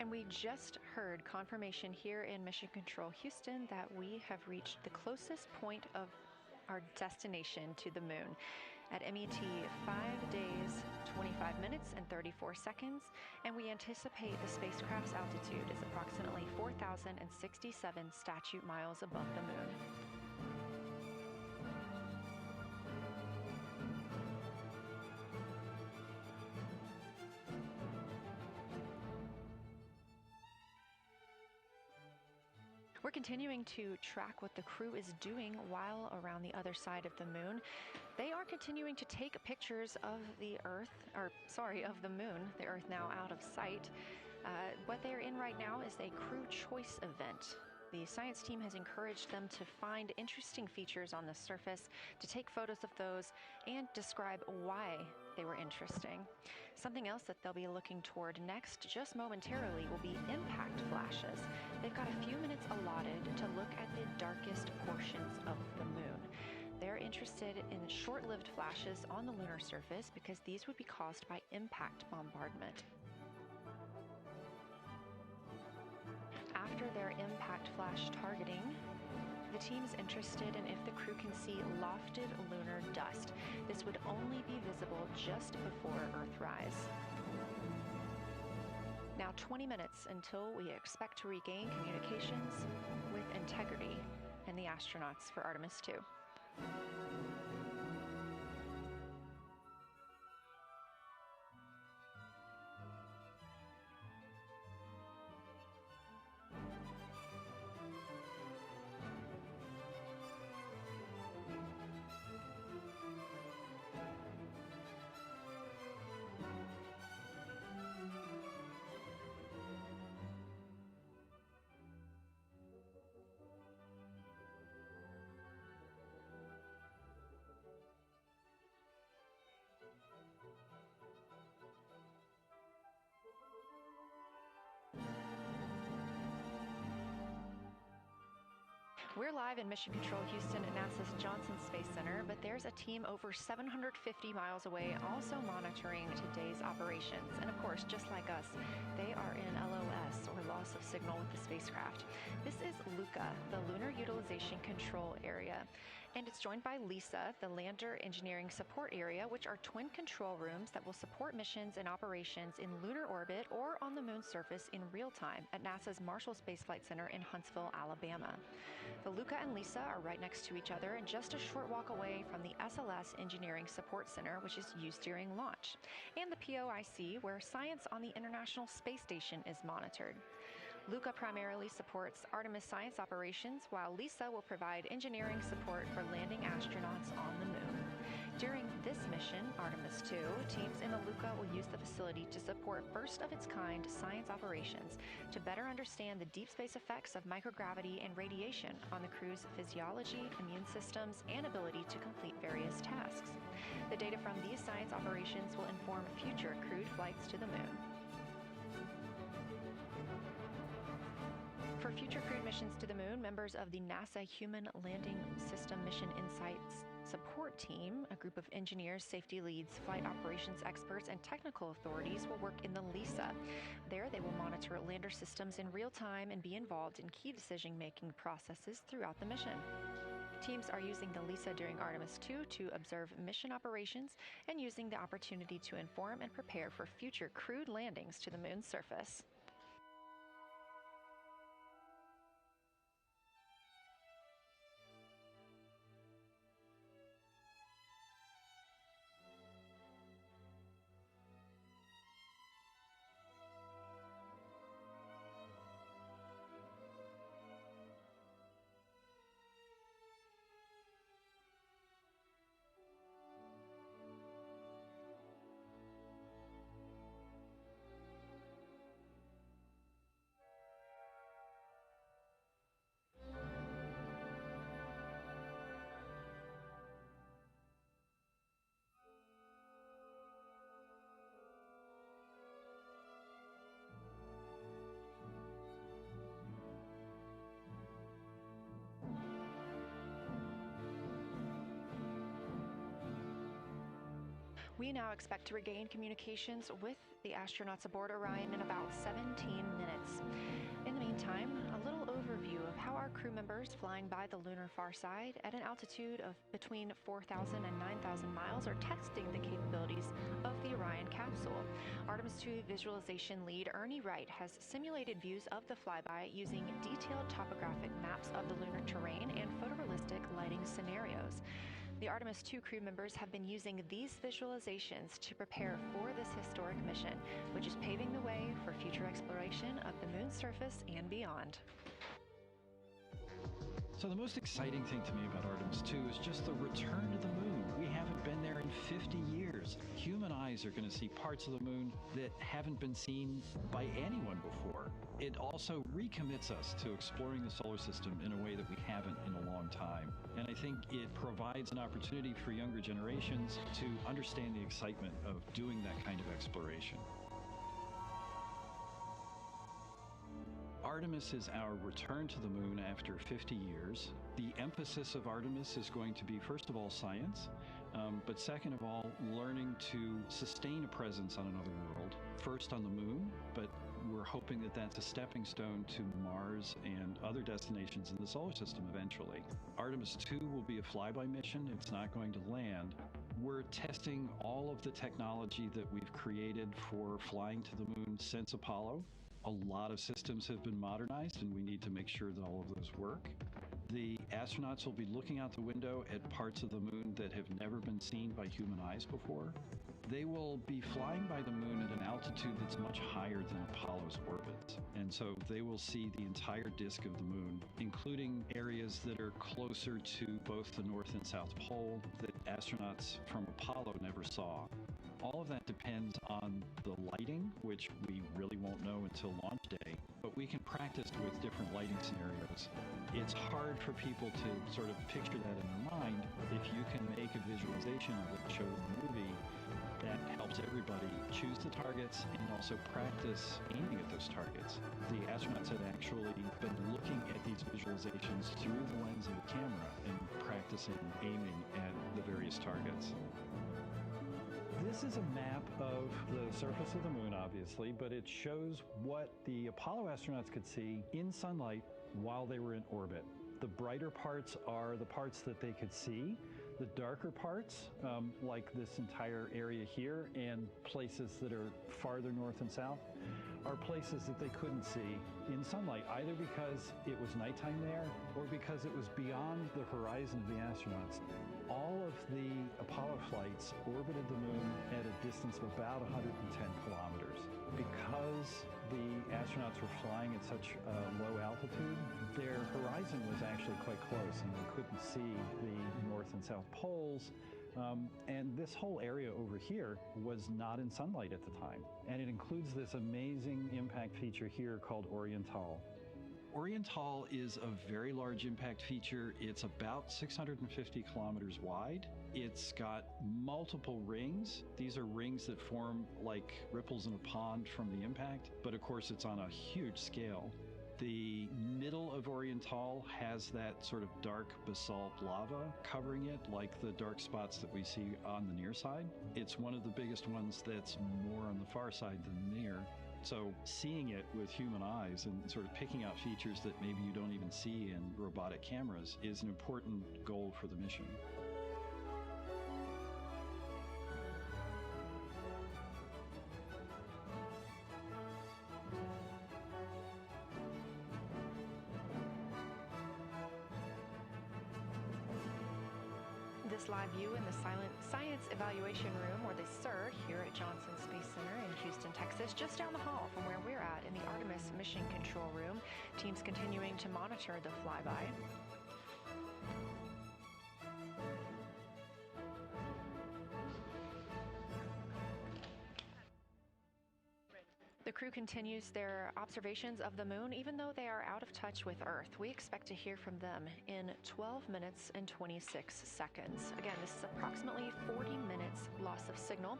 And we just heard confirmation here in Mission Control Houston that we have reached the closest point of our destination to the moon at MET 5 days, 25 minutes, and 34 seconds, and we anticipate the spacecraft's altitude is approximately 4,067 statute miles above the moon. We're continuing to track what the crew is doing while around the other side of the moon. They are continuing to take pictures of the of the moon, the Earth now out of sight. What they're in right now is a crew choice event. The science team has encouraged them to find interesting features on the surface, to take photos of those, and describe why they were interesting. Something else that they'll be looking toward next, just momentarily, will be impact flashes. They've got a few minutes allotted to look at the darkest portions of the moon. They're interested in short-lived flashes on the lunar surface because these would be caused by impact bombardment. After their impact flash targeting, the team is interested in if the crew can see lofted lunar dust. This would only be visible just before Earthrise. Now 20 minutes until we expect to regain communications with integrity and the astronauts for Artemis II. We're live in Mission Control Houston at NASA's Johnson Space Center, but there's a team over 750 miles away also monitoring today's operations. And of course, just like us, they are in LOS, or loss of signal, with the spacecraft. This is LUCA, the Lunar Utilization Control Area. And it's joined by LISA, the Lander Engineering Support Area, which are twin control rooms that will support missions and operations in lunar orbit or on the moon's surface in real time at NASA's Marshall Space Flight Center in Huntsville, Alabama. The LUCA and LISA are right next to each other and just a short walk away from the SLS Engineering Support Center, which is used during launch, and the POIC, where science on the International Space Station is monitored. LUCA primarily supports Artemis science operations, while LISA will provide engineering support for landing astronauts on the moon. During this mission, Artemis II, teams in the LUCA will use the facility to support first-of-its-kind science operations to better understand the deep space effects of microgravity and radiation on the crew's physiology, immune systems, and ability to complete various tasks. The data from these science operations will inform future crewed flights to the moon. For future crewed missions to the moon, members of the NASA Human Landing System Mission Insights Support Team, a group of engineers, safety leads, flight operations experts, and technical authorities, will work in the LISA. There, they will monitor lander systems in real time and be involved in key decision-making processes throughout the mission. Teams are using the LISA during Artemis II to observe mission operations and using the opportunity to inform and prepare for future crewed landings to the moon's surface. We now expect to regain communications with the astronauts aboard Orion in about 17 minutes. In the meantime, a little overview of how our crew members flying by the lunar far side at an altitude of between 4,000 and 9,000 miles are testing the capabilities of the Orion capsule. Artemis II visualization lead Ernie Wright has simulated views of the flyby using detailed topographic maps of the lunar terrain and photorealistic lighting scenarios. The Artemis II crew members have been using these visualizations to prepare for this historic mission, which is paving the way for future exploration of the moon's surface and beyond. So the most exciting thing to me about Artemis II is just the return to the moon. We haven't been there in 50 years. Human eyes are going to see parts of the moon that haven't been seen by anyone before. It also recommits us to exploring the solar system in a way that we haven't in a long time. And I think it provides an opportunity for younger generations to understand the excitement of doing that kind of exploration. Artemis is our return to the moon after 50 years. The emphasis of Artemis is going to be, first of all, science, but second of all, learning to sustain a presence on another world. First on the moon, but we're hoping that that's a stepping stone to Mars and other destinations in the solar system eventually. Artemis II will be a flyby mission. It's not going to land. We're testing all of the technology that we've created for flying to the moon since Apollo. A lot of systems have been modernized, and we need to make sure that all of those work. The astronauts will be looking out the window at parts of the moon that have never been seen by human eyes before. They will be flying by the moon at an altitude that's much higher than Apollo's orbit. And so they will see the entire disk of the moon, including areas that are closer to both the North and South Pole that astronauts from Apollo never saw. All of that depends on the lighting, which we really won't know until launch day, but we can practice with different lighting scenarios. It's hard for people to sort of picture that in their mind. If you can make a visualization of it shown in the movie, that helps everybody choose the targets and also practice aiming at those targets. The astronauts had actually been looking at these visualizations through the lens of the camera and practicing aiming at the various targets. This is a map of the surface of the moon, obviously, but it shows what the Apollo astronauts could see in sunlight while they were in orbit. The brighter parts are the parts that they could see. The darker parts, like this entire area here and places that are farther north and south, are places that they couldn't see in sunlight, either because it was nighttime there or because it was beyond the horizon of the astronauts. All of the Apollo flights orbited the moon at a distance of about 110 kilometers. Because the astronauts were flying at such a low altitude, their horizon was actually quite close and they couldn't see the North and South poles. And this whole area over here was not in sunlight at the time. And it includes this amazing impact feature here called Oriental. Oriental is a very large impact feature. It's about 650 kilometers wide. It's got multiple rings. These are rings that form like ripples in a pond from the impact, but of course it's on a huge scale. The middle of Oriental has that sort of dark basalt lava covering it, like the dark spots that we see on the near side. It's one of the biggest ones that's more on the far side than near. So seeing it with human eyes and sort of picking out features that maybe you don't even see in robotic cameras is an important goal for the mission. This live view in the Science Evaluation Room, or the SIR, here at Johnson Space Center in Houston, Texas, just down the hall from where we're at in the Artemis Mission Control Room. Teams continuing to monitor the flyby. The crew continues their observations of the moon, even though they are out of touch with Earth. We expect to hear from them in 12 minutes and 26 seconds. Again, this is approximately 40 minutes loss of signal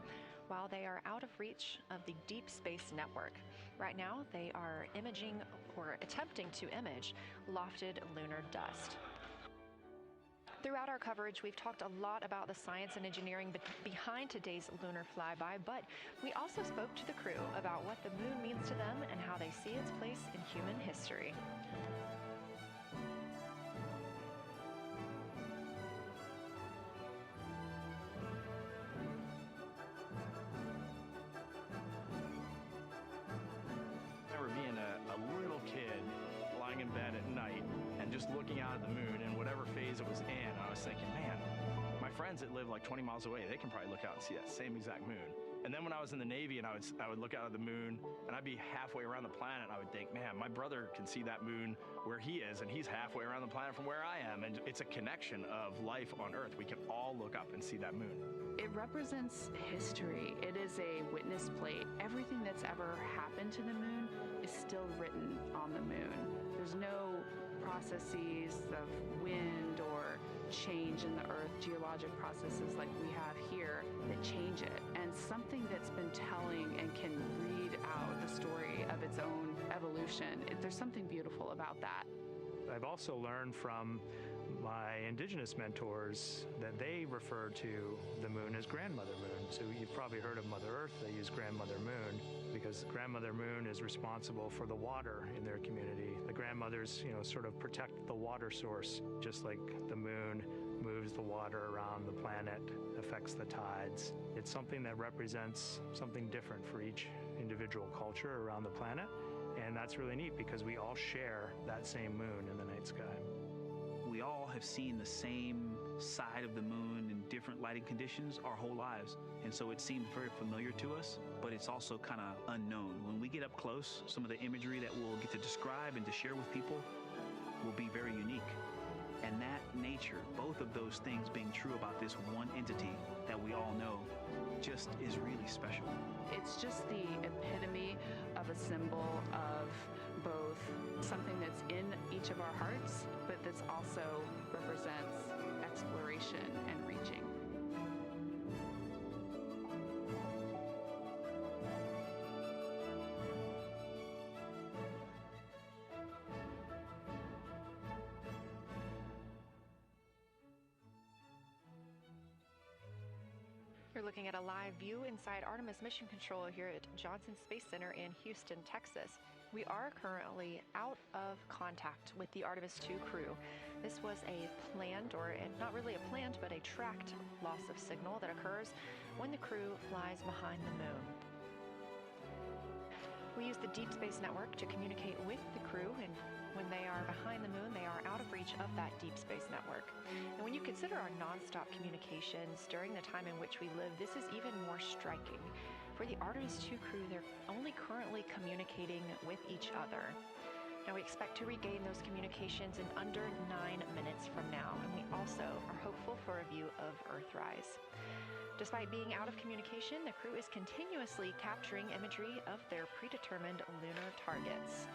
while they are out of reach of the Deep Space Network. Right now, they are imaging or attempting to image lofted lunar dust. Throughout our coverage, we've talked a lot about the science and engineering behind today's lunar flyby, but we also spoke to the crew about what the moon means to them and how they see its place in human history. I remember being a little kid lying in bed at night and just looking out at the moon in whatever phase it was in. I was thinking, man, my friends that live like 20 miles away, they can probably look out and see that same exact moon. And then when I was in the Navy and I would look out at the moon and I'd be halfway around the planet, and I would think, man, my brother can see that moon where he is, and he's halfway around the planet from where I am. And it's a connection of life on Earth. We can all look up and see that moon. It represents history. It is a witness plate. Everything that's ever happened to the moon is still written on the moon. There's no processes of wind or change in the Earth, geologic processes like we have here that change it. And something that's been telling and can read out the story of its own evolution, there's something beautiful about that. I've also learned from my indigenous mentors that they refer to the moon as Grandmother Moon. So you've probably heard of Mother Earth. They use Grandmother Moon because Grandmother Moon is responsible for the water in their community. The grandmothers, sort of protect the water source, just like the moon moves the water around the planet, affects the tides. It's something that represents something different for each individual culture around the planet. And that's really neat because we all share that same moon in the night sky. We all have seen the same side of the moon in different lighting conditions our whole lives. And so it seems very familiar to us, but it's also kind of unknown. When we get up close, some of the imagery that we'll get to describe and to share with people will be very unique. And that nature, both of those things being true about this one entity that we all know, just is really special. It's just the epitome of a symbol of both something that's in each of our hearts, but that's also represents exploration and reaching. You're looking at a live view inside Artemis Mission Control here at Johnson Space Center in Houston, Texas. We are currently out of contact with the Artemis II crew. This was a planned, or not really a planned, but a tracked loss of signal that occurs when the crew flies behind the moon. We use the Deep Space Network to communicate with the crew, and when they are behind the moon, they are out of reach of that Deep Space Network. And when you consider our nonstop communications during the time in which we live, this is even more striking. For the Artemis II crew, they're only currently communicating with each other. Now, we expect to regain those communications in under 9 minutes from now, and we also are hopeful for a view of Earthrise. Despite being out of communication, the crew is continuously capturing imagery of their predetermined lunar targets.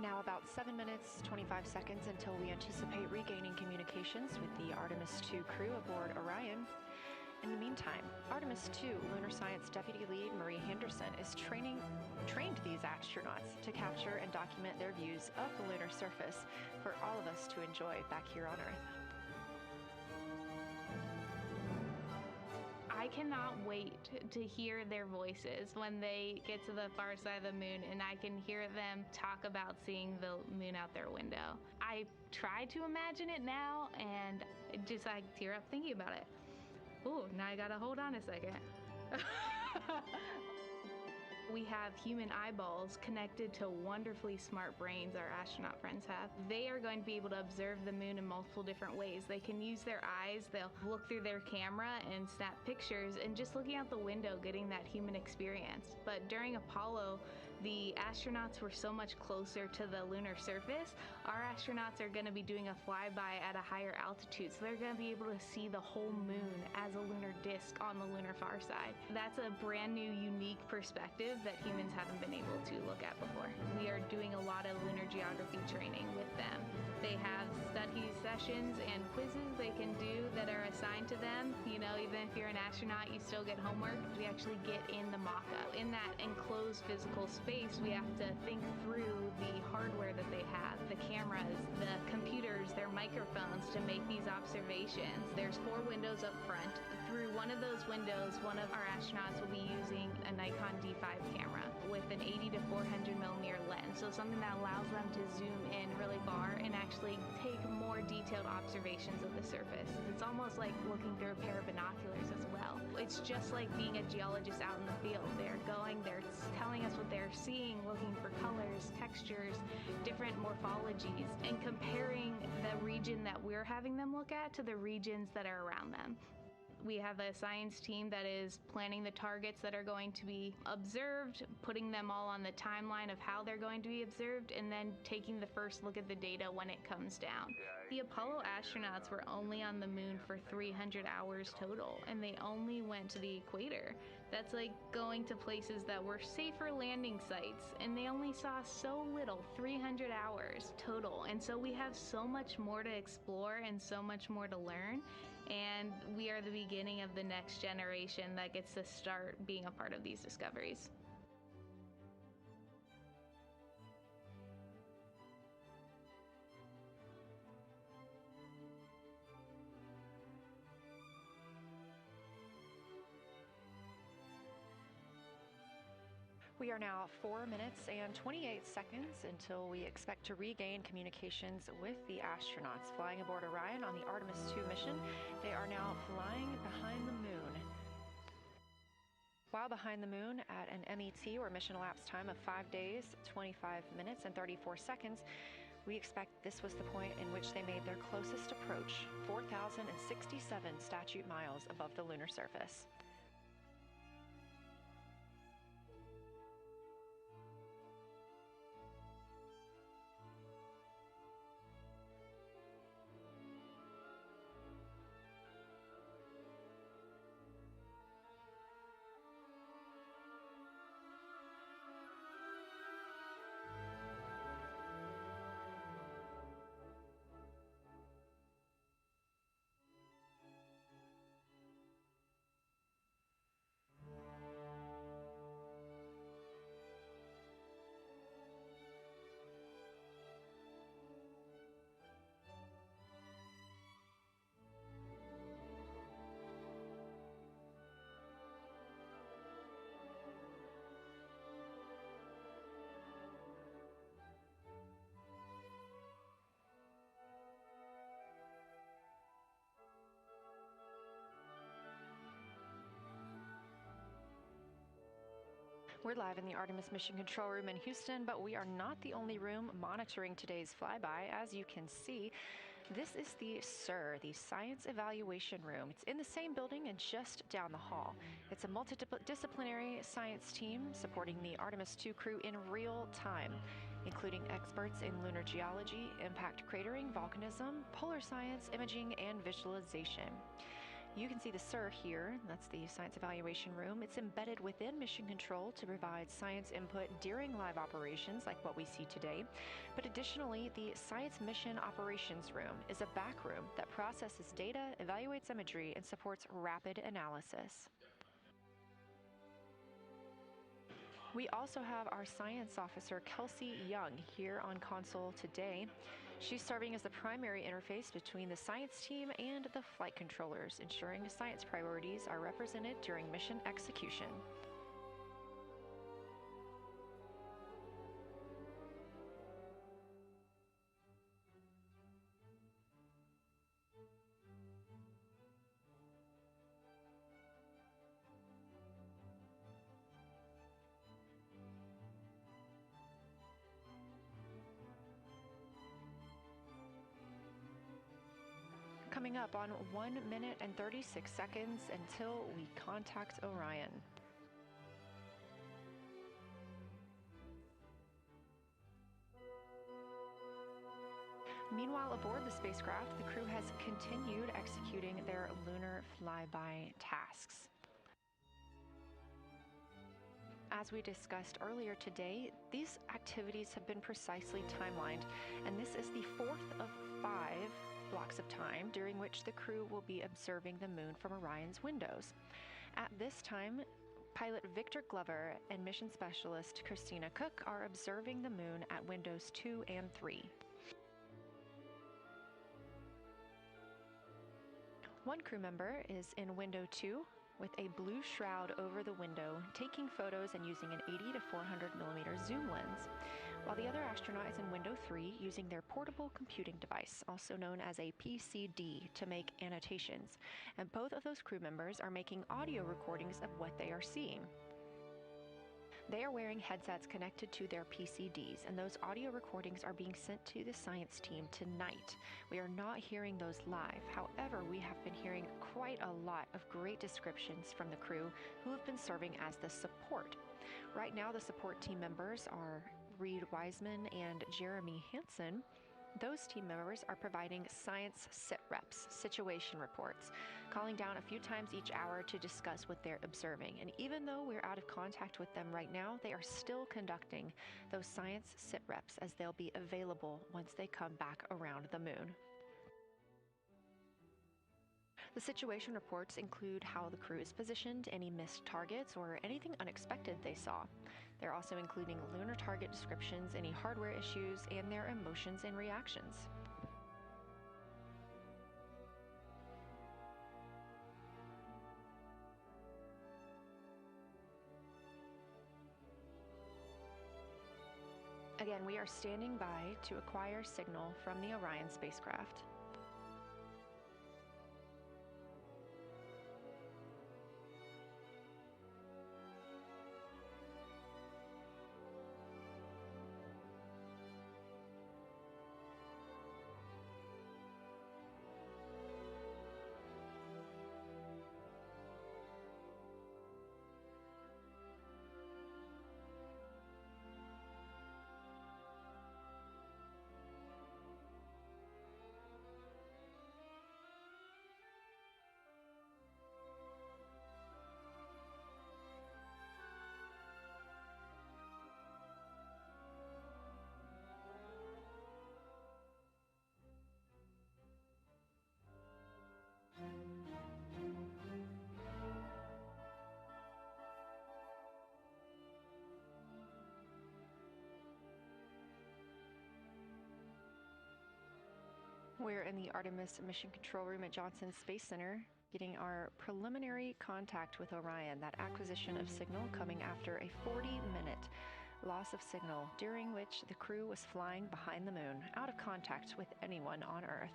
Now about 7 minutes, 25 seconds until we anticipate regaining communications with the Artemis II crew aboard Orion. In the meantime, Artemis II lunar science deputy lead Marie Henderson is trained these astronauts to capture and document their views of the lunar surface for all of us to enjoy back here on Earth. I cannot wait to hear their voices when they get to the far side of the moon and I can hear them talk about seeing the moon out their window. I try to imagine it now and I tear up thinking about it. Ooh, now I gotta hold on a second. We have human eyeballs connected to wonderfully smart brains our astronaut friends have. They are going to be able to observe the moon in multiple different ways. They can use their eyes, they'll look through their camera and snap pictures, and just looking out the window getting that human experience. But during Apollo, the astronauts were so much closer to the lunar surface. Our astronauts are going to be doing a flyby at a higher altitude, so they're going to be able to see the whole moon as a lunar disk on the lunar far side. That's a brand new, unique perspective that humans haven't been able to look at before. We are doing a lot of lunar geography training with them. They have study sessions and quizzes they can do that are assigned to them. You know, even if you're an astronaut, you still get homework. We actually get in the mock-up. In that enclosed physical space, we have to think through the hardware that they have, the cameras, the computers, their microphones to make these observations. There's 4 windows up front. Through one of those windows, one of our astronauts will be using a Nikon D5 camera with an 80 to 400 millimeter lens, so something that allows them to zoom in really far and actually take more detailed observations of the surface. It's almost like looking through a pair of binoculars as well. It's just like being a geologist out in the field. They're telling us what they're seeing, looking for colors, textures, different morphologies, and comparing the region that we're having them look at to the regions that are around them. We have a science team that is planning the targets that are going to be observed, putting them all on the timeline of how they're going to be observed, and then taking the first look at the data when it comes down. The Apollo astronauts were only on the moon for 300 hours total, and they only went to the equator. That's like going to places that were safer landing sites, and they only saw so little, 300 hours total. And so we have so much more to explore and so much more to learn. And we are the beginning of the next generation that gets to start being a part of these discoveries. We are now 4 minutes and 28 seconds until we expect to regain communications with the astronauts flying aboard Orion on the Artemis II mission. They are now flying behind the moon. While behind the moon at an MET, or mission elapsed time, of 5 days, 25 minutes and 34 seconds, we expect this was the point in which they made their closest approach, 4,067 statute miles above the lunar surface. We're live in the Artemis Mission Control Room in Houston, but we are not the only room monitoring today's flyby. As you can see, this is the SIR, the Science Evaluation Room. It's in the same building and just down the hall. It's a multidisciplinary science team supporting the Artemis II crew in real time, including experts in lunar geology, impact cratering, volcanism, polar science, imaging, and visualization. You can see the SIR here. That's the Science Evaluation Room. It's embedded within Mission Control to provide science input during live operations like what we see today. But additionally, the Science Mission Operations Room is a back room that processes data, evaluates imagery, and supports rapid analysis. We also have our science officer, Kelsey Young, here on console today. She's serving as the primary interface between the science team and the flight controllers, ensuring science priorities are represented during mission execution. Coming up on 1 minute and 36 seconds until we contact Orion. Meanwhile, aboard the spacecraft, the crew has continued executing their lunar flyby tasks. As we discussed earlier today, these activities have been precisely timelined, and this is the fourth of 5 blocks of time during which the crew will be observing the moon from Orion's windows. At this time, pilot Victor Glover and mission specialist Christina Cook are observing the moon at windows 2 and 3. One crew member is in window 2 with a blue shroud over the window, taking photos and using an 80 to 400 millimeter zoom lens, while the other astronaut is in window 3 using their portable computing device, also known as a PCD, to make annotations. And both of those crew members are making audio recordings of what they are seeing. They are wearing headsets connected to their PCDs, and those audio recordings are being sent to the science team tonight. We are not hearing those live. However, we have been hearing quite a lot of great descriptions from the crew who have been serving as the support. Right now, the support team members are Reed Wiseman and Jeremy Hansen. Those team members are providing science sit reps, situation reports, calling down a few times each hour to discuss what they're observing. And even though we're out of contact with them right now, they are still conducting those science sit reps as they'll be available once they come back around the moon. The situation reports include how the crew is positioned, any missed targets, or anything unexpected they saw. They're also including lunar target descriptions, any hardware issues, and their emotions and reactions. Again, we are standing by to acquire signal from the Orion spacecraft. We're in the Artemis Mission Control Room at Johnson Space Center, getting our preliminary contact with Orion, that acquisition of signal coming after a 40-minute loss of signal, during which the crew was flying behind the moon, out of contact with anyone on Earth.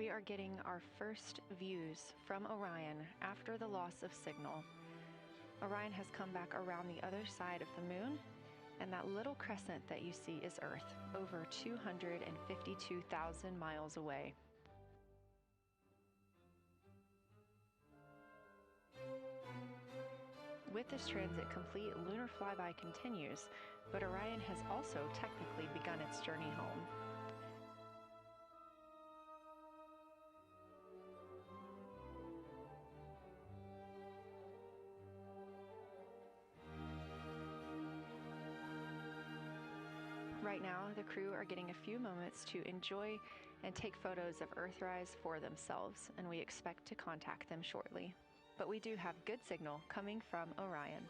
We are getting our first views from Orion after the loss of signal. Orion has come back around the other side of the moon, and that little crescent that you see is Earth, over 252,000 miles away. With this transit complete, lunar flyby continues, but Orion has also technically begun its journey home. Right now, the crew are getting a few moments to enjoy and take photos of Earthrise for themselves, and we expect to contact them shortly. But we do have good signal coming from Orion.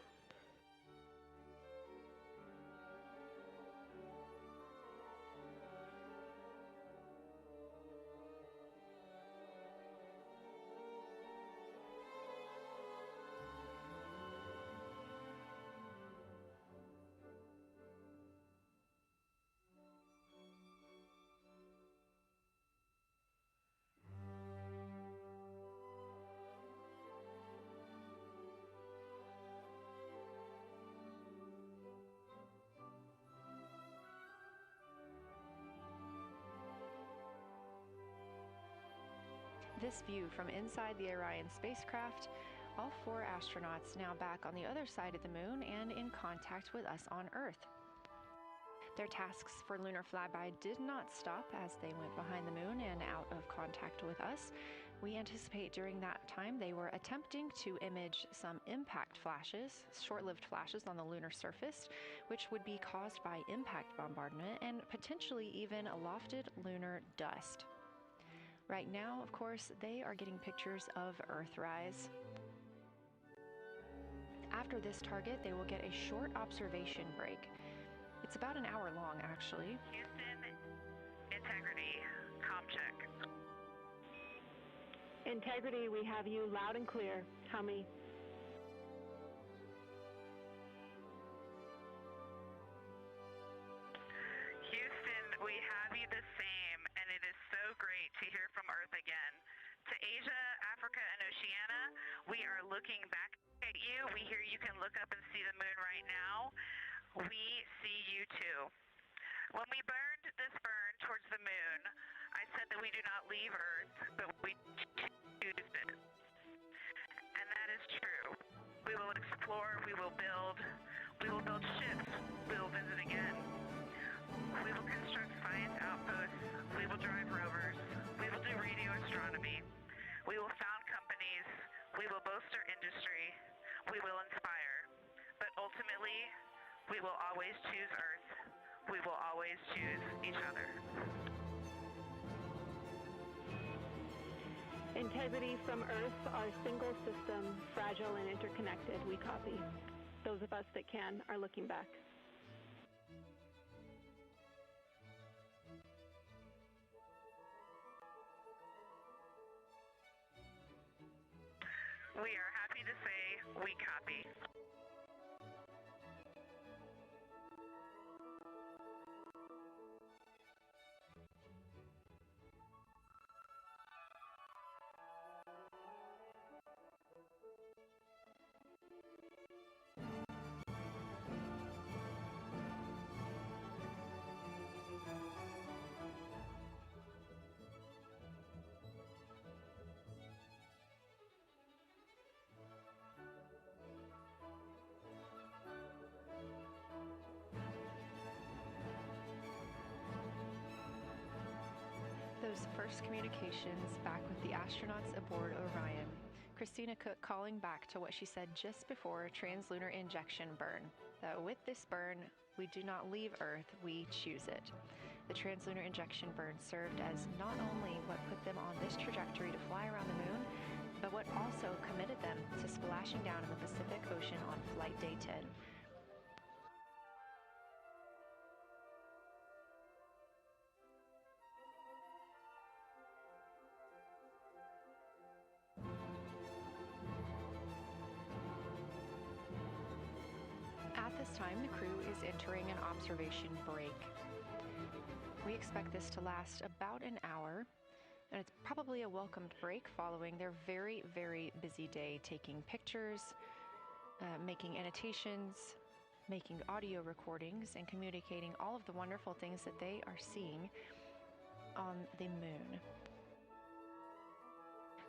This view from inside the Orion spacecraft, all 4 astronauts now back on the other side of the moon and in contact with us on Earth. Their tasks for lunar flyby did not stop as they went behind the moon and out of contact with us. We anticipate during that time they were attempting to image some impact flashes, short-lived flashes on the lunar surface, which would be caused by impact bombardment and potentially even lofted lunar dust. Right now, of course, they are getting pictures of Earthrise. After this target, they will get a short observation break. It's about an hour long, actually. Houston, integrity, comm check. Integrity, we have you loud and clear. How many? Houston, we have you the same, and it is so great to hear from Earth again. To Asia, Africa, and Oceania, we are looking back at you. We hear you can look up and see the moon right now. We see you too. When we burned this burn towards the moon, I said that we do not leave Earth, but we choose it. And that is true. We will explore, we will build ships, we will visit again. We will construct science outposts, we will drive rovers, we will do radio astronomy, we will found companies, we will boast our industry, we will inspire. But ultimately, we will always choose Earth. We will always choose each other. Integrity from Earth, our single system, fragile and interconnected. We copy. Those of us that can are looking back. We are happy to say we copy. Those first communications back with the astronauts aboard Orion. Christina Cook calling back to what she said just before translunar injection burn. That with this burn, we do not leave Earth, we choose it. The translunar injection burn served as not only what put them on this trajectory to fly around the moon, but what also committed them to splashing down in the Pacific Ocean on Flight Day 10. At this time, the crew is entering an observation break. We expect this to last about an hour, and it's probably a welcomed break following their very, very busy day taking pictures, making annotations, making audio recordings, and communicating all of the wonderful things that they are seeing on the moon.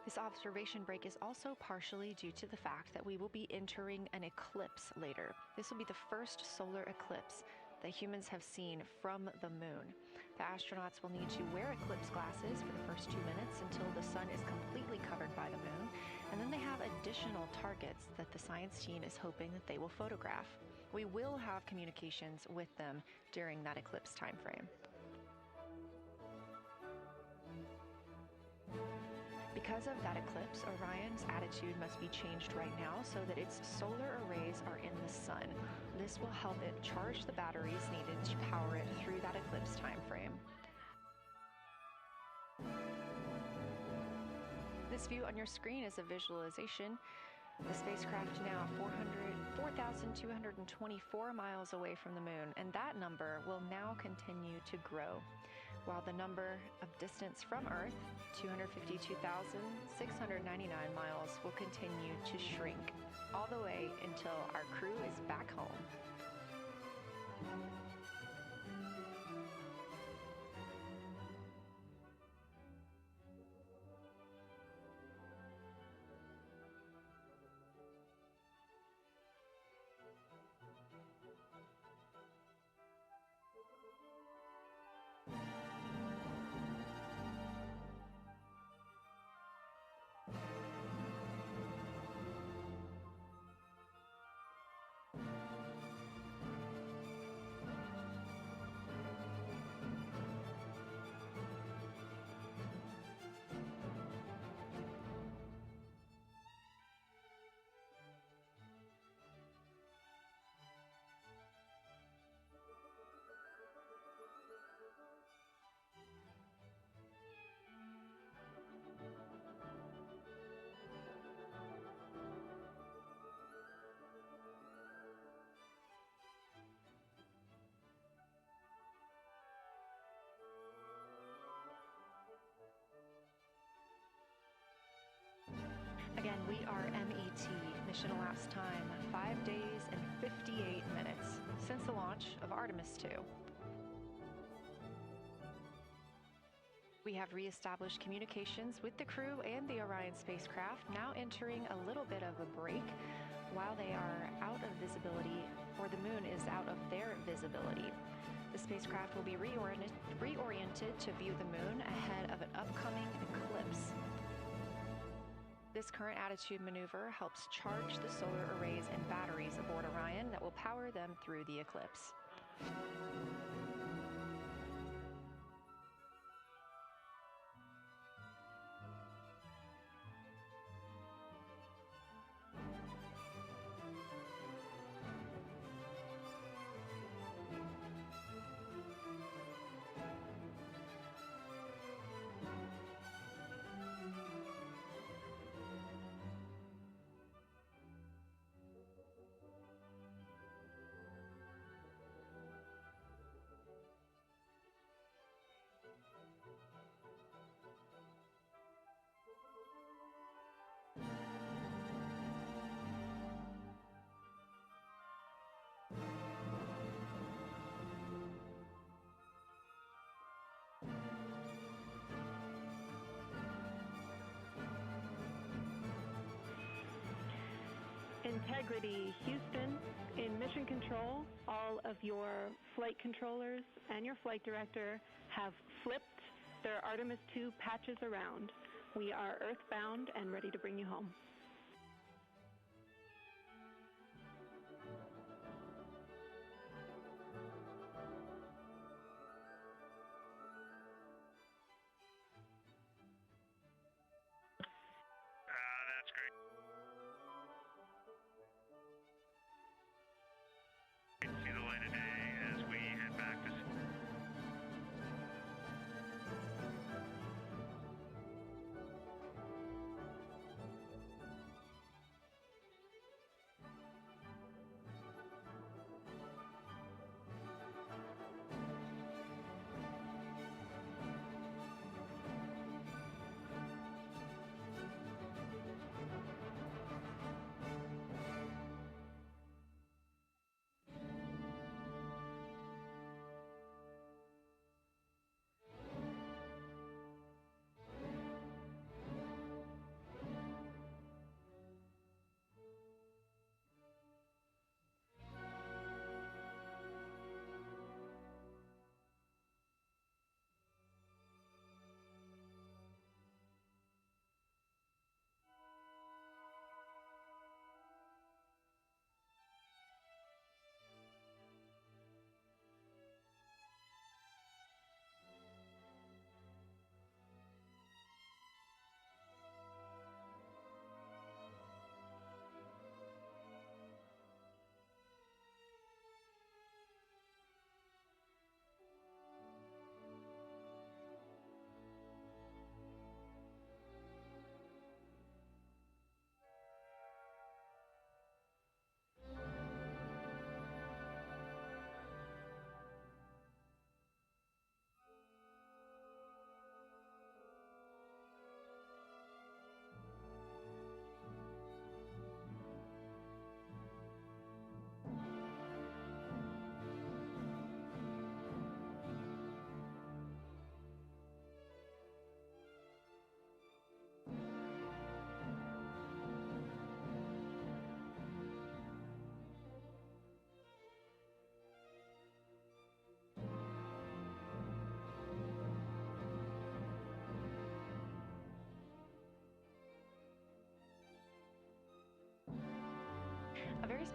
This observation break is also partially due to the fact that we will be entering an eclipse later. This will be the first solar eclipse that humans have seen from the moon. The astronauts will need to wear eclipse glasses for the first 2 minutes until the sun is completely covered by the moon, and then they have additional targets that the science team is hoping that they will photograph. We will have communications with them during that eclipse time frame. Because of that eclipse, Orion's attitude must be changed right now so that its solar arrays are in the sun. This will help it charge the batteries needed to power it through that eclipse time frame. This view on your screen is a visualization. The spacecraft now 4,224 miles away from the moon, and that number will now continue to grow, while the number of distance from Earth, 252,699 miles, will continue to shrink all the way until our crew is back home. Again, we are MET. Mission elapsed time 5 days and 58 minutes since the launch of Artemis II. We have reestablished communications with the crew and the Orion spacecraft, now entering a little bit of a break while they are out of visibility, or the moon is out of their visibility. The spacecraft will be reoriented to view the moon ahead of an upcoming eclipse. This current attitude maneuver helps charge the solar arrays and batteries aboard Orion that will power them through the eclipse. Integrity, Houston. In mission control, all of your flight controllers and your flight director have flipped their Artemis II patches around. We are earthbound and ready to bring you home. That's great. See the light of day as we head back to...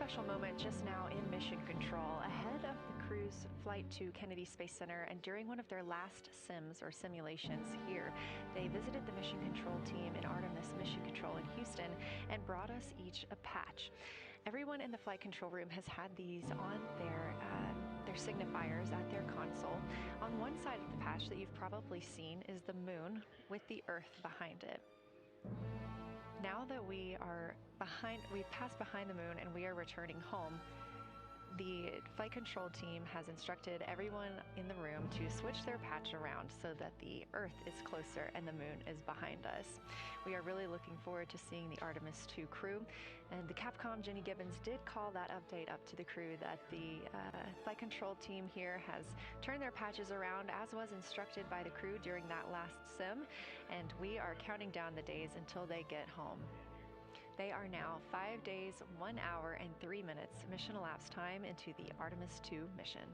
special moment just now in mission control ahead of the crew's flight to Kennedy Space Center, and during one of their last sims or simulations here, they visited the mission control team in Artemis Mission Control in Houston and brought us each a patch. Everyone in the flight control room has had these on their signifiers at their console. On one side of the patch that you've probably seen is the moon with the Earth behind it. Now that we've passed behind the moon and we are returning home, the flight control team has instructed everyone in the room to switch their patch around so that the Earth is closer and the moon is behind us. We are really looking forward to seeing the Artemis II crew, and the Capcom Jenny Gibbons did call that update up to the crew that the flight control team here has turned their patches around as was instructed by the crew during that last sim, and we are counting down the days until they get home. They are now 5 days, 1 hour, and 3 minutes mission elapsed time into the Artemis II mission.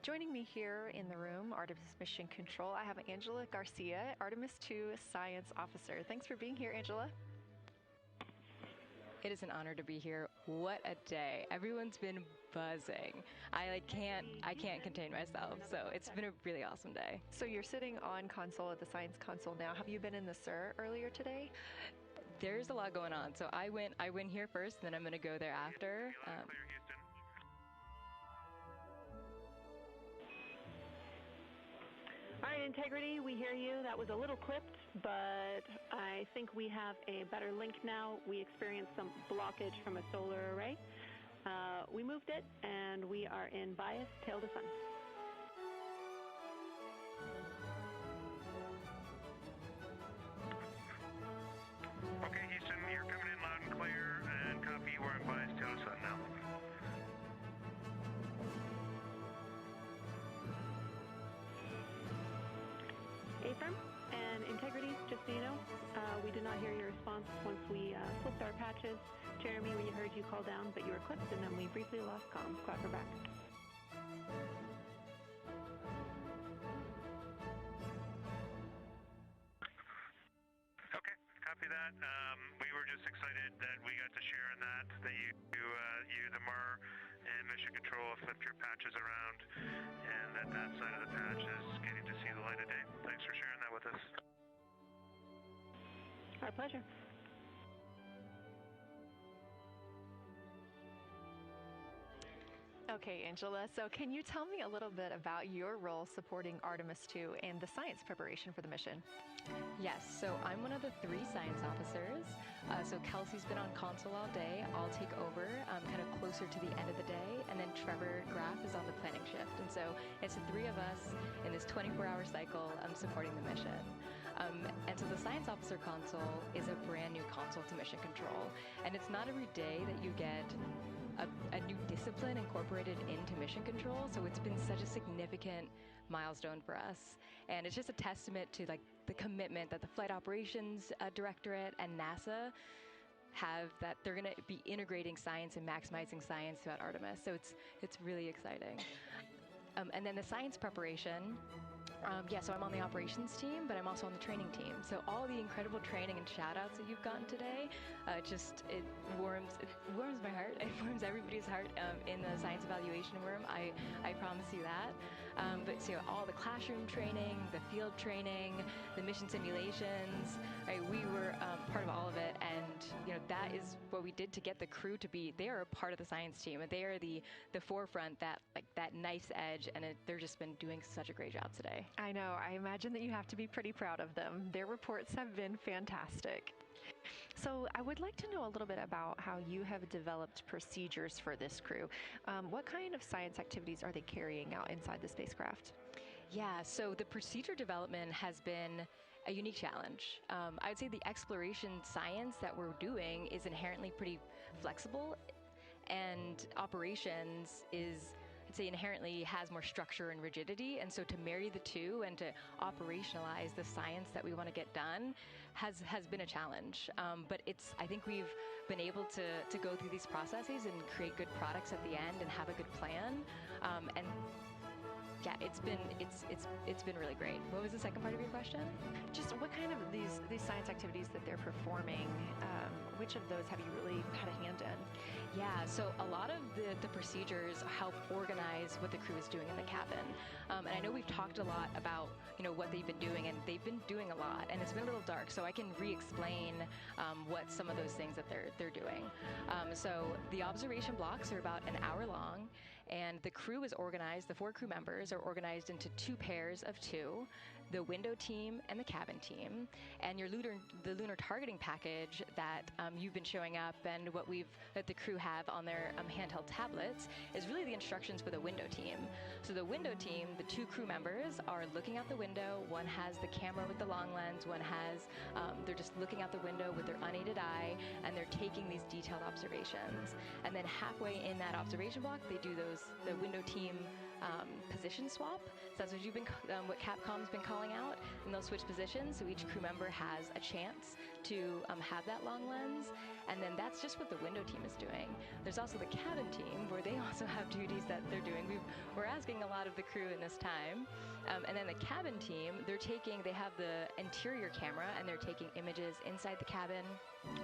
Joining me here in the room, Artemis Mission Control, I have Angela Garcia, Artemis II Science Officer. Thanks for being here, Angela. It is an honor to be here. What a day. Everyone's been buzzing. I can't contain myself. So it's been a really awesome day. So you're sitting on console at the science console now. Have you been in the SIR earlier today? There's a lot going on. So I went here first, and then I'm going to go there after. All right, Integrity, we hear you. That was a little clipped, but I think we have a better link now. We experienced some blockage from a solar array. We moved it, and we are in bias, tail to sun. Okay, Houston, you're coming in loud and clear, and copy, we're in bias, tail to sun now. Affirm and Integrity, just so you know, we did not hear your response once we flipped our patches. Jeremy, we heard you call down, but you were clipped, and then we briefly lost comms. Glad we're back. Okay, copy that. We were just excited that we got to share in that you, the MER, and Mission Control flipped your patches around, and that side of the patch is getting to see the light of day. Thanks for sharing that with us. Our pleasure. Okay, Angela, so can you tell me a little bit about your role supporting Artemis II and the science preparation for the mission? Yes, so I'm one of the 3 science officers. So Kelsey's been on console all day. I'll take over kind of closer to the end of the day, and then Trevor Graff is on the planning shift. And so it's the 3 of us in this 24-hour cycle supporting the mission. And so the science officer console is a brand new console to mission control. And it's not every day that you get a new discipline incorporated into mission control. So it's been such a significant milestone for us. And it's just a testament to like the commitment that the Flight Operations Directorate and NASA have, that they're going to be integrating science and maximizing science throughout Artemis. So it's really exciting. And then the science preparation. So I'm on the operations team, but I'm also on the training team. So all the incredible training and shout-outs that you've gotten today, it warms my heart. It warms everybody's heart in the science evaluation room. I promise you that. But so all the classroom training, the field training, the mission simulations, right, we were part of all of it. And that is what we did to get the crew to be. They are a part of the science team. They are the forefront, that nice edge, and they're just been doing such a great job today. I know. I imagine that you have to be pretty proud of them. Their reports have been fantastic. So I would like to know a little bit about how you have developed procedures for this crew. What kind of science activities are they carrying out inside the spacecraft? Yeah, so the procedure development has been a unique challenge. I'd say the exploration science that we're doing is inherently pretty flexible, and operations is, I'd say, inherently has more structure and rigidity. And so to marry the two and to operationalize the science that we want to get done has been a challenge. But I think we've been able to go through these processes and create good products at the end and have a good plan. And yeah, it's been really great. What was the second part of your question? Just what kind of these science activities that they're performing, which of those have you really had a hand in? Yeah, so a lot of the procedures help organize what the crew is doing in the cabin. And I know we've talked a lot about what they've been doing, and they've been doing a lot, and it's been a little dark, so I can re-explain what some of those things that they're doing. So the observation blocks are about an hour long, and the crew is organized, the 4 crew members are organized into 2 pairs of 2, the window team and the cabin team. And the lunar targeting package that you've been showing up and that the crew have on their handheld tablets is really the instructions for the window team. So the window team, the 2 crew members are looking out the window. One has the camera with the long lens, one has, they're just looking out the window with their unaided eye, and they're taking these detailed observations. And then halfway in that observation block, they do the window team position swap. So that's what Capcom's been calling out, and they'll switch positions, so each crew member has a chance to have that long lens, and then that's just what the window team is doing. There's also the cabin team, where they also have duties that they're doing. We're asking a lot of the crew in this time, and then the cabin team, they have the interior camera, and they're taking images inside the cabin.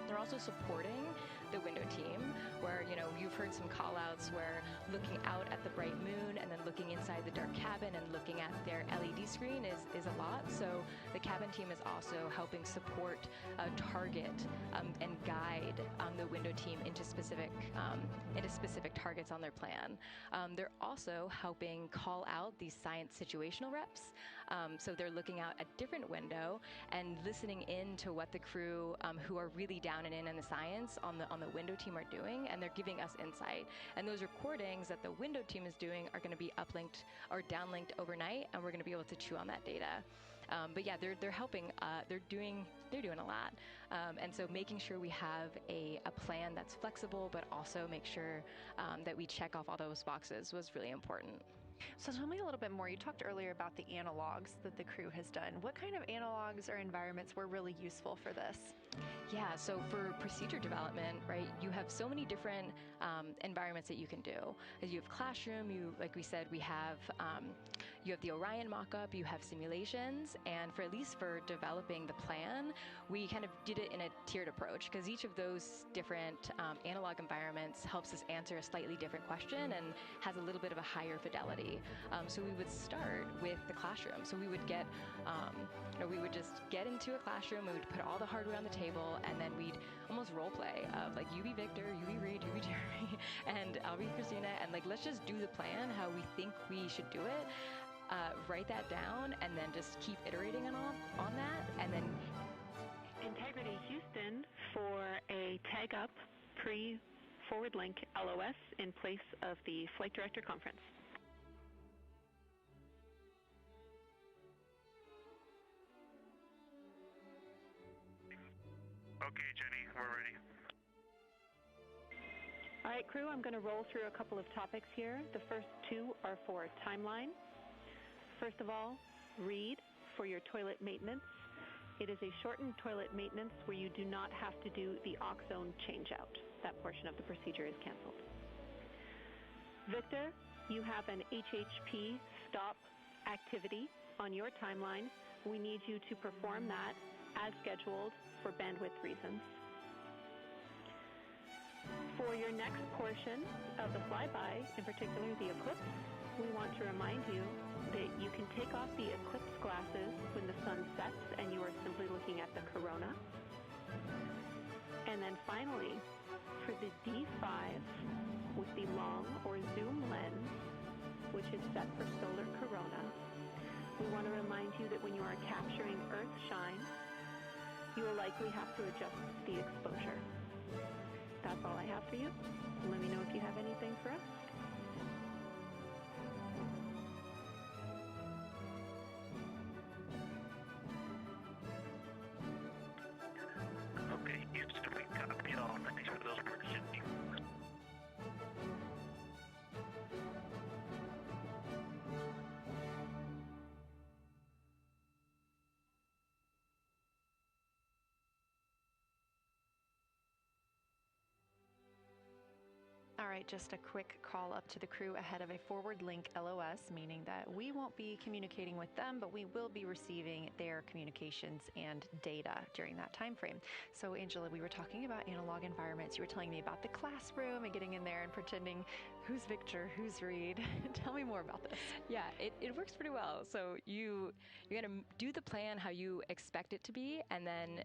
They're also supporting the window team, where you've heard some call-outs where looking out at the bright moon and then looking inside the dark cabin and looking at their LED screen is a lot. So the cabin team is also helping support, target, and guide the window team into specific targets on their plan. They're also helping call out these science situational reps. So they're looking out a different window and listening in to what the crew who are really down and in the science on the window team are doing, and they're giving us insight. And those recordings that the window team is doing are going to be uplinked or downlinked overnight, and we're going to be able to chew on that data. But yeah, they're helping. They're doing a lot, and so making sure we have a plan that's flexible, but also make sure that we check off all those boxes was really important. So tell me a little bit more. You talked earlier about the analogs that the crew has done. What kind of analogs or environments were really useful for this? Yeah, so for procedure development, right, you have so many different environments that you can do. You have classroom, like we said, you have the Orion mock-up, you have simulations, and at least for developing the plan, we kind of did it in a tiered approach, because each of those different analog environments helps us answer a slightly different question and has a little bit of a higher fidelity. So we would start with the classroom. So we would we would just get into a classroom, we would put all the hardware on the table, and then we'd almost role play of like, you be Victor, you be Reed, you be Jeremy, and I'll be Christina, and like, let's just do the plan how we think we should do it. Write that down, and then just keep iterating on that, and then Integrity Houston for a tag up pre-forward link LOS in place of the Flight Director Conference. Okay, Jenny, we're ready. All right, crew, I'm going to roll through a couple of topics here. The first two are for timeline. First of all, read for your toilet maintenance. It is a shortened toilet maintenance where you do not have to do the oxone changeout. That portion of the procedure is canceled. Victor, you have an HHP stop activity on your timeline. We need you to perform that as scheduled for bandwidth reasons. For your next portion of the flyby, in particular the eclipse, we want to remind you that you can take off the eclipse glasses when the sun sets and you are simply looking at the corona. And then finally, for the D5 with the long or zoom lens, which is set for solar corona, we want to remind you that when you are capturing Earth shine, you will likely have to adjust the exposure. That's all I have for you. Let me know if you have anything for us. Okay, Houston, we copy it all. Thanks for those purchasing. All right, just a quick call up to the crew ahead of a forward link LOS, meaning that we won't be communicating with them, but we will be receiving their communications and data during that time frame. So Angela, we were talking about analog environments. You were telling me about the classroom and getting in there and pretending who's Victor, who's Reed. Tell me more about this. Yeah, it works pretty well. So you're going to do the plan how you expect it to be, and then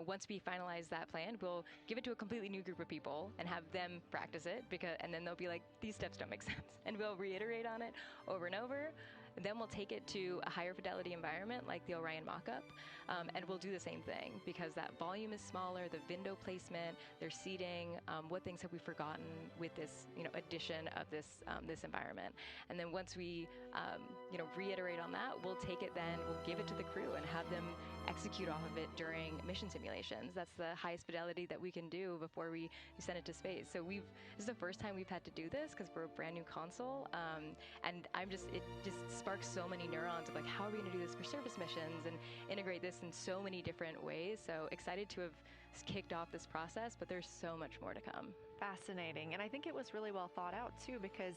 once we finalize that plan, we'll give it to a completely new group of people and have them practice it, and then they'll be like, these steps don't make sense, and we'll reiterate on it over and over. Then we'll take it to a higher fidelity environment like the Orion mock-up, and we'll do the same thing because that volume is smaller, the window placement, their seating, what things have we forgotten with this addition of this environment. And then once we reiterate on that, we'll take it then, we'll give it to the crew and have them execute off of it during mission simulations. That's the highest fidelity that we can do before we send it to space. So this is the first time we've had to do this because we're a brand new console, and it just sparks so many neurons of like, how are we going to do this for service missions and integrate this in so many different ways. So excited to have kicked off this process, but there's so much more to come. Fascinating. And I think it was really well thought out too, because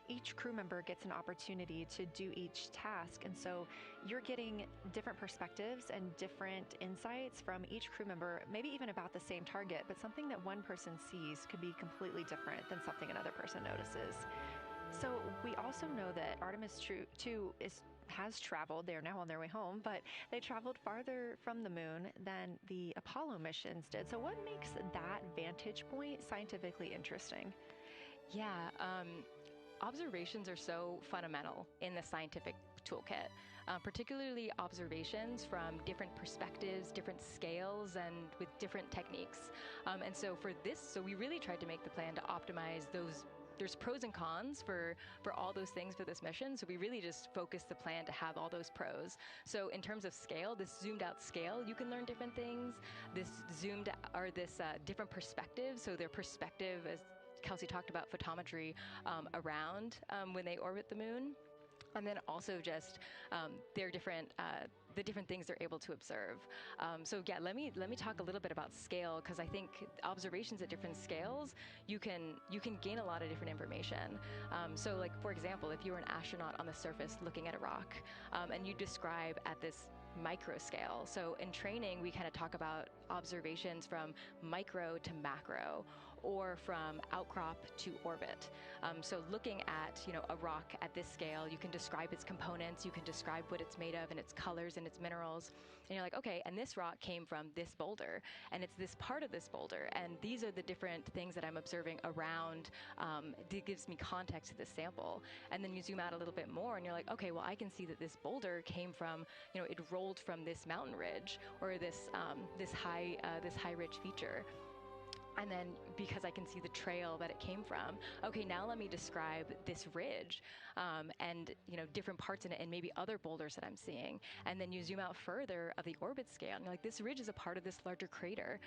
each crew member gets an opportunity to do each task. And so you're getting different perspectives and different insights from each crew member, maybe even about the same target, but something that one person sees could be completely different than something another person notices. So we also know that Artemis II has traveled. They're now on their way home, but they traveled farther from the moon than the Apollo missions did. So what makes that vantage point scientifically interesting? Yeah, observations are so fundamental in the scientific toolkit, particularly observations from different perspectives, different scales, and with different techniques. And so for this, we really tried to make the plan to optimize those. There's pros and cons for all those things for this mission, so we really just focused the plan to have all those pros. So in terms of scale, this zoomed out scale, you can learn different things. This different perspectives, so their perspective, as Kelsey talked about, photometry around when they orbit the moon. And then also just their different the different things they're able to observe. So yeah, let me talk a little bit about scale, because I think observations at different scales, you can gain a lot of different information. So like, for example, if you were an astronaut on the surface looking at a rock, and you describe at this micro scale. So in training, we kind of talk about observations from micro to macro, or from outcrop to orbit. So looking at a rock at this scale, you can describe its components, you can describe what it's made of and its colors and its minerals, and you're like, okay, and this rock came from this boulder, and it's this part of this boulder, and these are the different things that I'm observing around. It gives me context to this sample. And then you zoom out a little bit more, and you're like, okay, well, I can see that this boulder came from, it rolled from this mountain ridge, or this high ridge feature. And then because I can see the trail that it came from, okay, now let me describe this ridge and, you know, different parts in it and maybe other boulders that I'm seeing. And then you zoom out further of the orbit scale and you're like, this ridge is a part of this larger crater.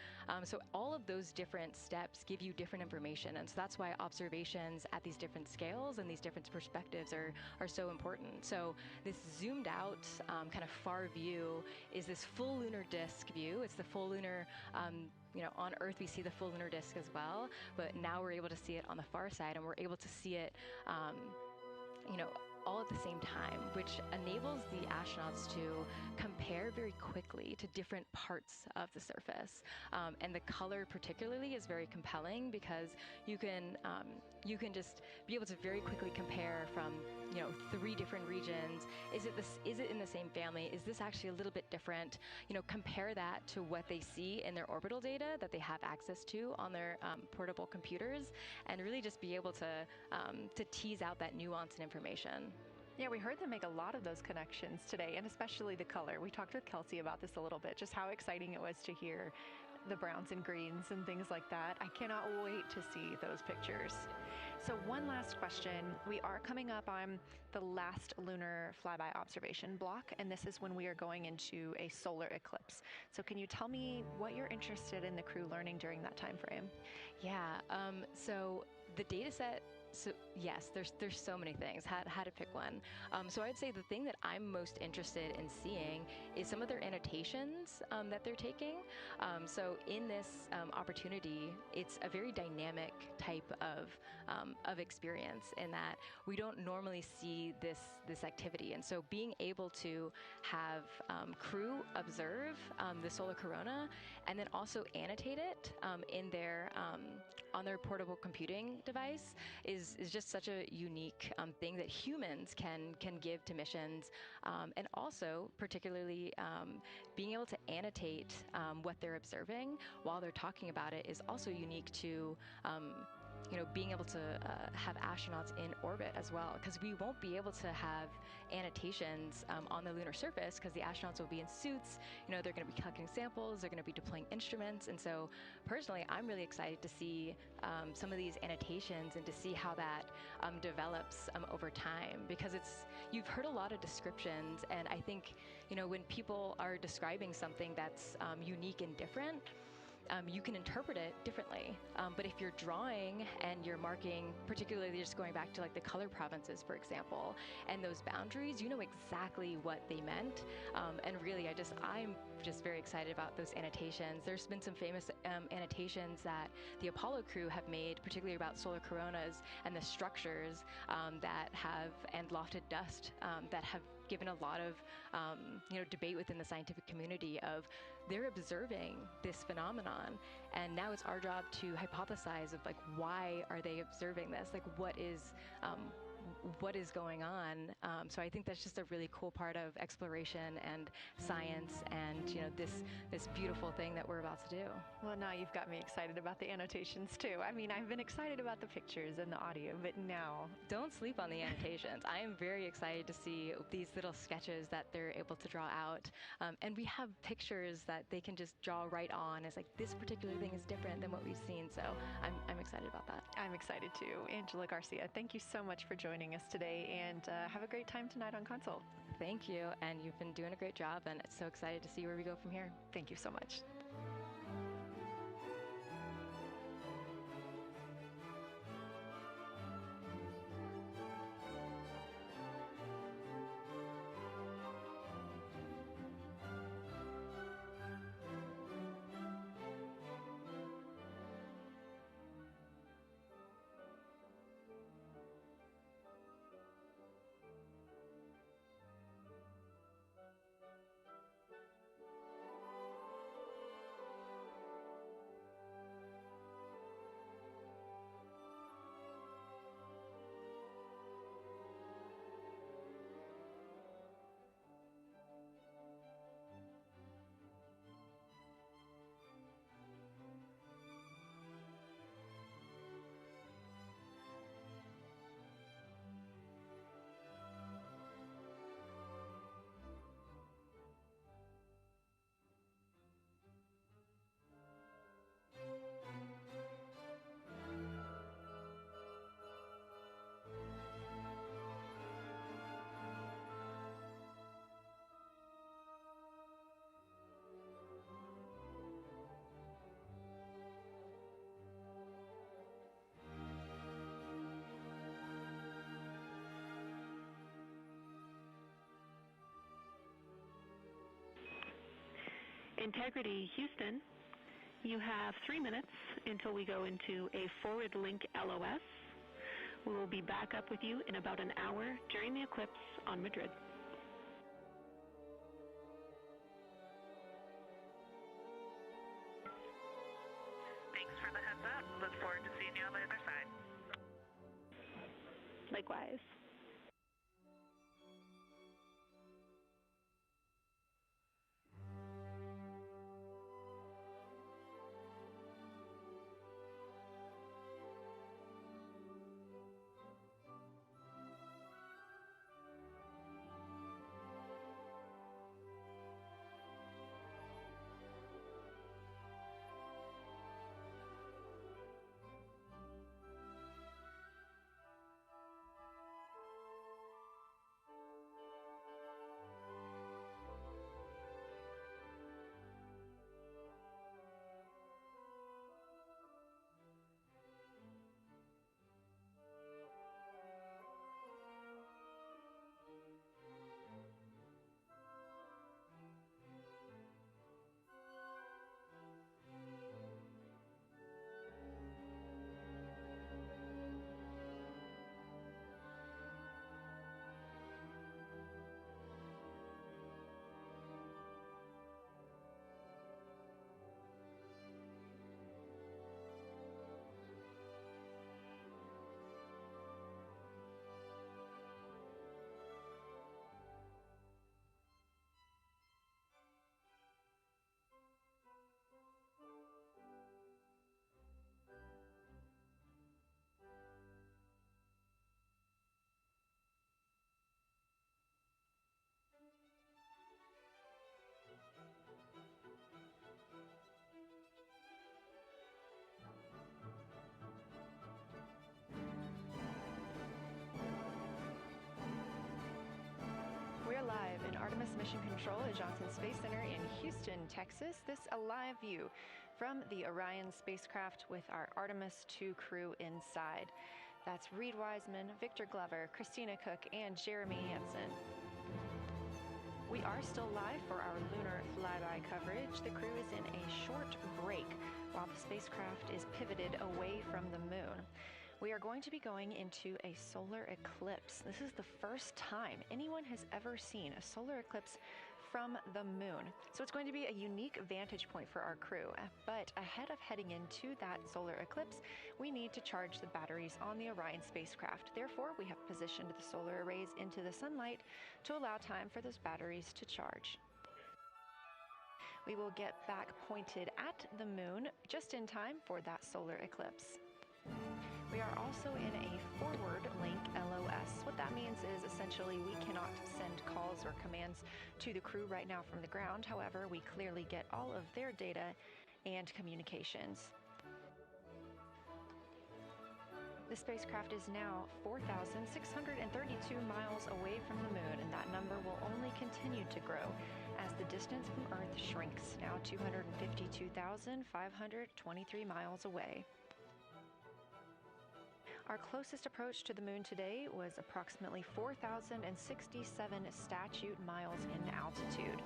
So all of those different steps give you different information. And so that's why observations at these different scales and these different perspectives are so important. So this zoomed out kind of far view is this full lunar disk view. It's the full lunar you know, on Earth we see the full lunar disk as well, but now we're able to see it on the far side, and we're able to see it, you know, all at the same time, which enables the astronauts to compare very quickly to different parts of the surface. And the color particularly is very compelling because you can just be able to very quickly compare from, you know, 3 different regions. Is it in the same family? Is this actually a little bit different? You know, compare that to what they see in their orbital data that they have access to on their portable computers, and really just be able to tease out that nuance and information. Yeah, we heard them make a lot of those connections today, and especially the color. We talked with Kelsey about this a little bit, just how exciting it was to hear the browns and greens and things like that. I cannot wait to see those pictures. So one last question. We are coming up on the last lunar flyby observation block, and this is when we are going into a solar eclipse. So can you tell me what you're interested in the crew learning during that time frame? Yeah, so the data set, so yes, there's so many things, how to pick one. So I'd say the thing that I'm most interested in seeing is some of their annotations that they're taking. So in this opportunity, it's a very dynamic type of experience in that we don't normally see this activity. And so being able to have crew observe the solar corona and then also annotate it in their on their portable computing device is just such a unique thing that humans can give to missions, and also particularly being able to annotate what they're observing while they're talking about it is also unique to you know, being able to have astronauts in orbit as well, because we won't be able to have annotations on the lunar surface because the astronauts will be in suits. You know, they're going to be collecting samples, they're going to be deploying instruments, and so personally, I'm really excited to see some of these annotations and to see how that develops over time, because you've heard a lot of descriptions, and I think, you know, when people are describing something that's unique and different, you can interpret it differently. But if you're drawing and you're marking, particularly just going back to like the color provinces, for example, and those boundaries, you know exactly what they meant. And really, I'm just very excited about those annotations. There's been some famous annotations that the Apollo crew have made, particularly about solar coronas and the structures that have, and lofted dust that have given a lot of you know, debate within the scientific community of they're observing this phenomenon, and now it's our job to hypothesize of like, why are they observing this? Like, what is going on? So I think that's just a really cool part of exploration and science, and you know, this beautiful thing that we're about to do. Well, now you've got me excited about the annotations too. I mean, I've been excited about the pictures and the audio, but now don't sleep on the annotations. I am very excited to see these little sketches that they're able to draw out, and we have pictures that they can just draw right on. It's like, this particular thing is different than what we've seen. So I'm excited about that. I'm excited too. Angela Garcia, thank you so much for joining us today, and have a great time tonight on Console. Thank you, and you've been doing a great job, and so excited to see where we go from here. Thank you so much. Integrity Houston, you have 3 minutes until we go into a forward link LOS. We will be back up with you in about an hour during the eclipse on Madrid. Thanks for the heads up. Look forward to seeing you on the other side. Likewise. We're live in Artemis Mission Control at Johnson Space Center in Houston, Texas. This a live view from the Orion spacecraft with our Artemis II crew inside. That's Reed Wiseman, Victor Glover, Christina Cook, and Jeremy Hansen. We are still live for our lunar flyby coverage. The crew is in a short break while the spacecraft is pivoted away from the moon. We are going to be going into a solar eclipse. This is the first time anyone has ever seen a solar eclipse from the moon. So it's going to be a unique vantage point for our crew. But ahead of heading into that solar eclipse, we need to charge the batteries on the Orion spacecraft. Therefore, we have positioned the solar arrays into the sunlight to allow time for those batteries to charge. We will get back pointed at the moon just in time for that solar eclipse. We are also in a forward link LOS. What that means is essentially we cannot send calls or commands to the crew right now from the ground. However, we clearly get all of their data and communications. The spacecraft is now 4,632 miles away from the moon, and that number will only continue to grow as the distance from Earth shrinks, now 252,523 miles away. Our closest approach to the moon today was approximately 4,067 statute miles in altitude.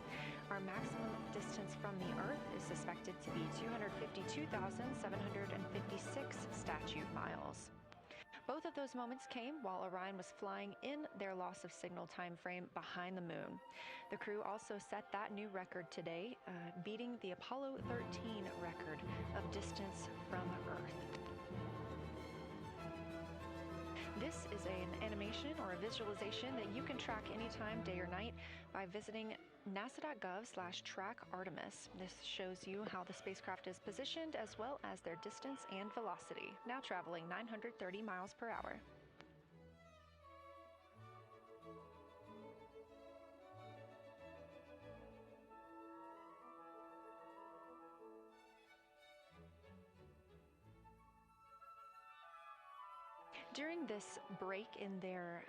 Our maximum distance from the Earth is suspected to be 252,756 statute miles. Both of those moments came while Orion was flying in their loss of signal time frame behind the moon. The crew also set that new record today, beating the Apollo 13 record of distance from Earth. This is an animation or a visualization that you can track anytime, day or night, by visiting nasa.gov/track-Artemis. This shows you how the spacecraft is positioned as well as their distance and velocity, now traveling 930 miles per hour. During this break in their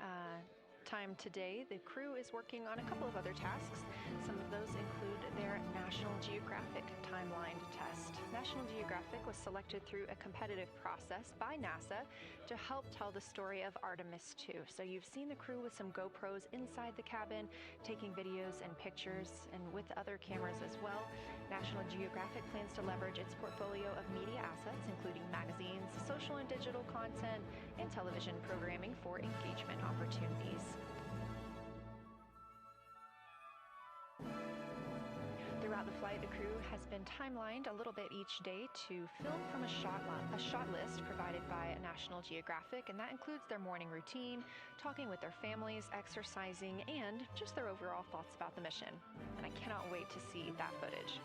time today, the crew is working on a couple of other tasks. Some of those include their National Geographic timeline test. National Geographic was selected through a competitive process by NASA to help tell the story of Artemis II. So you've seen the crew with some GoPros inside the cabin, taking videos and pictures, and with other cameras as well. National Geographic plans to leverage its portfolio of media assets, including magazines, social and digital content, and television programming for engagement opportunities. Throughout the flight, the crew has been timelined a little bit each day to film from a shot list provided by National Geographic, and that includes their morning routine, talking with their families, exercising, and just their overall thoughts about the mission. And I cannot wait to see that footage.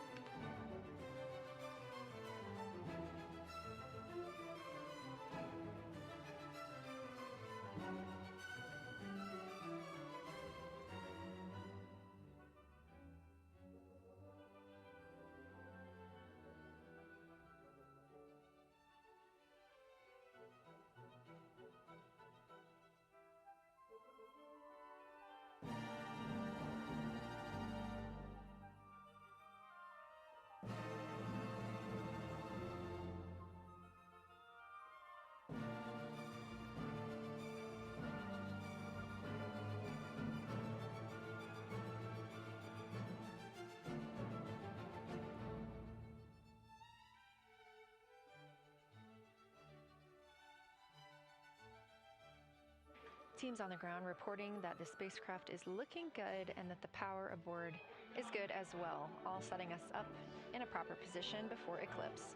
Teams on the ground reporting that the spacecraft is looking good and that the power aboard is good as well, all setting us up in a proper position before eclipse.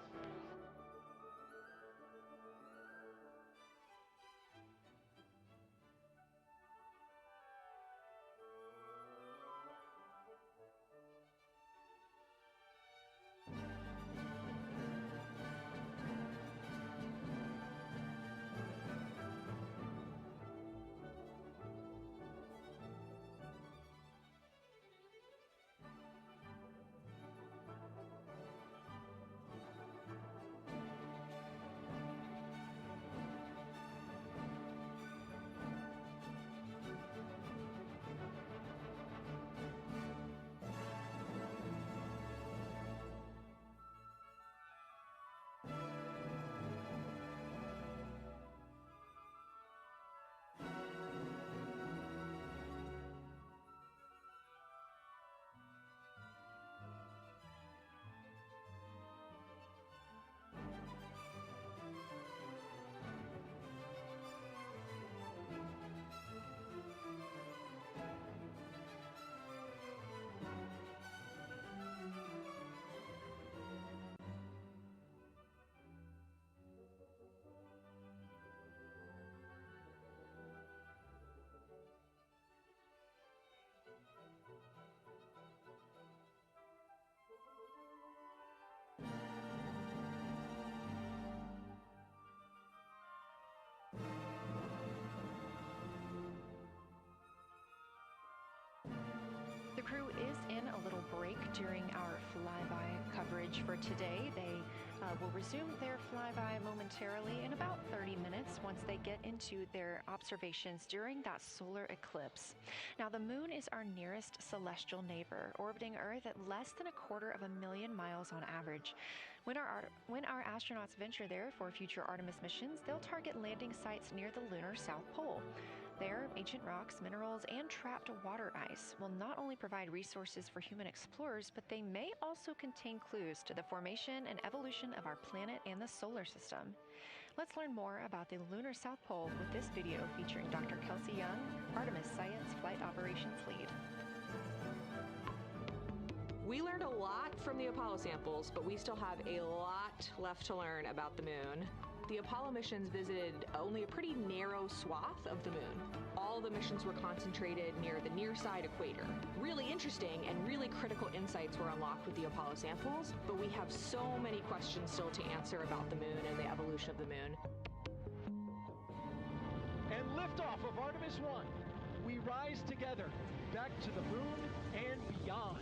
The crew is in a little break during our flyby coverage for today. They will resume their flyby momentarily in about 30 minutes once they get into their observations during that solar eclipse. Now, the moon is our nearest celestial neighbor, orbiting Earth at less than 250,000 miles on average. When our astronauts venture there for future Artemis missions, they'll target landing sites near the lunar South Pole. There, ancient rocks, minerals, and trapped water ice will not only provide resources for human explorers, but they may also contain clues to the formation and evolution of our planet and the solar system. Let's learn more about the lunar South Pole with this video featuring Dr. Kelsey Young, Artemis Science Flight Operations Lead. We learned a lot from the Apollo samples, but we still have a lot left to learn about the moon. The Apollo missions visited only a pretty narrow swath of the moon. All the missions were concentrated near the near-side equator. Really interesting and really critical insights were unlocked with the Apollo samples, but we have so many questions still to answer about the moon and the evolution of the moon. And liftoff of Artemis I. We rise together, back to the moon and beyond.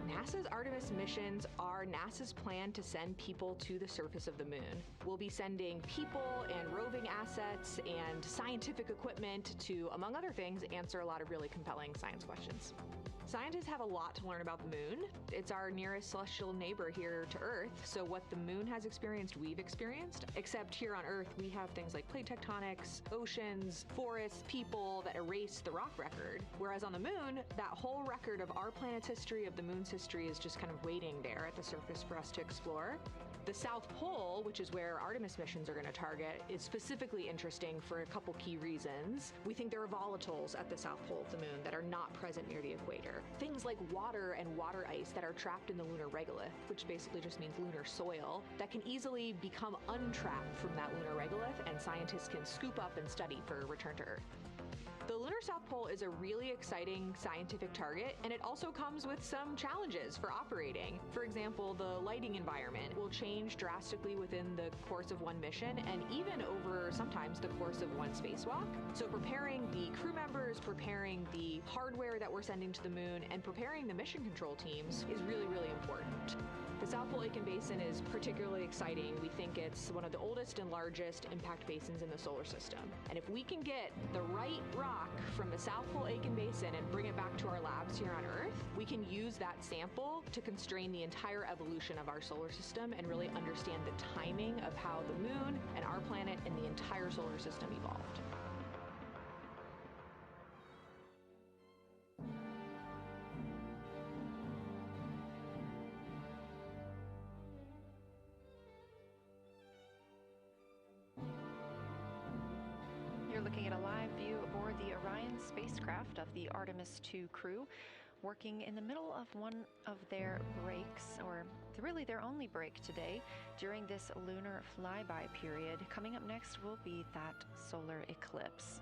NASA's Artemis missions are NASA's plan to send people to the surface of the moon. We'll be sending people and roving assets and scientific equipment to, among other things, answer a lot of really compelling science questions. Scientists have a lot to learn about the moon. It's our nearest celestial neighbor here to Earth, so what the moon has experienced, we've experienced. Except here on Earth, we have things like plate tectonics, oceans, forests, people that erase the rock record. Whereas on the moon, that whole record of our planet's history, of the moon's history, is just kind of waiting there at the surface for us to explore. The South Pole, which is where Artemis missions are going to target, is specifically interesting for a couple key reasons. We think there are volatiles at the South Pole of the moon that are not present near the equator. Things like water and water ice that are trapped in the lunar regolith, which basically just means lunar soil, that can easily become untrapped from that lunar regolith, and scientists can scoop up and study for return to Earth. The lunar South Pole is a really exciting scientific target, and it also comes with some challenges for operating. For example, the lighting environment will change drastically within the course of one mission, and even over sometimes the course of one spacewalk. So preparing the crew members, preparing the hardware that we're sending to the moon, and preparing the mission control teams is really, really important. The South Pole Aitken Basin is particularly exciting. We think it's one of the oldest and largest impact basins in the solar system. And if we can get the right rock from the South Pole Aitken Basin and bring it back to our labs here on Earth, we can use that sample to constrain the entire evolution of our solar system and really understand the timing of how the moon and our planet and the entire solar system evolved. You're looking at a live view aboard the Orion spacecraft of the Artemis II crew, working in the middle of one of their breaks, or really their only break today, during this lunar flyby period. Coming up next will be that solar eclipse.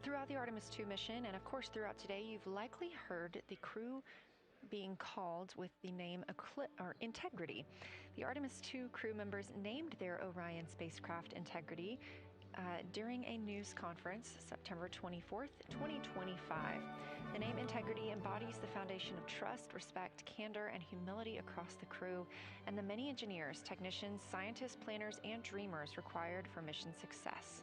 Throughout the Artemis II mission, and of course throughout today, you've likely heard the crew being called with the name Integrity. The Artemis II crew members named their Orion spacecraft Integrity during a news conference September 24th, 2025. The name Integrity embodies the foundation of trust, respect, candor, and humility across the crew, and the many engineers, technicians, scientists, planners, and dreamers required for mission success.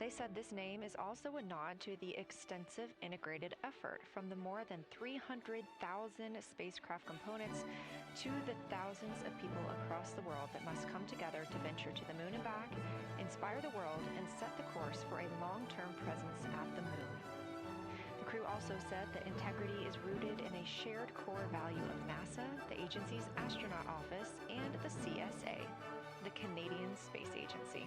They said this name is also a nod to the extensive integrated effort from the more than 300,000 spacecraft components to the thousands of people across the world that must come together to venture to the moon and back, inspire the world, and set the course for a long-term presence at the moon. The crew also said that integrity is rooted in a shared core value of NASA, the agency's astronaut office, and the CSA, the Canadian Space Agency.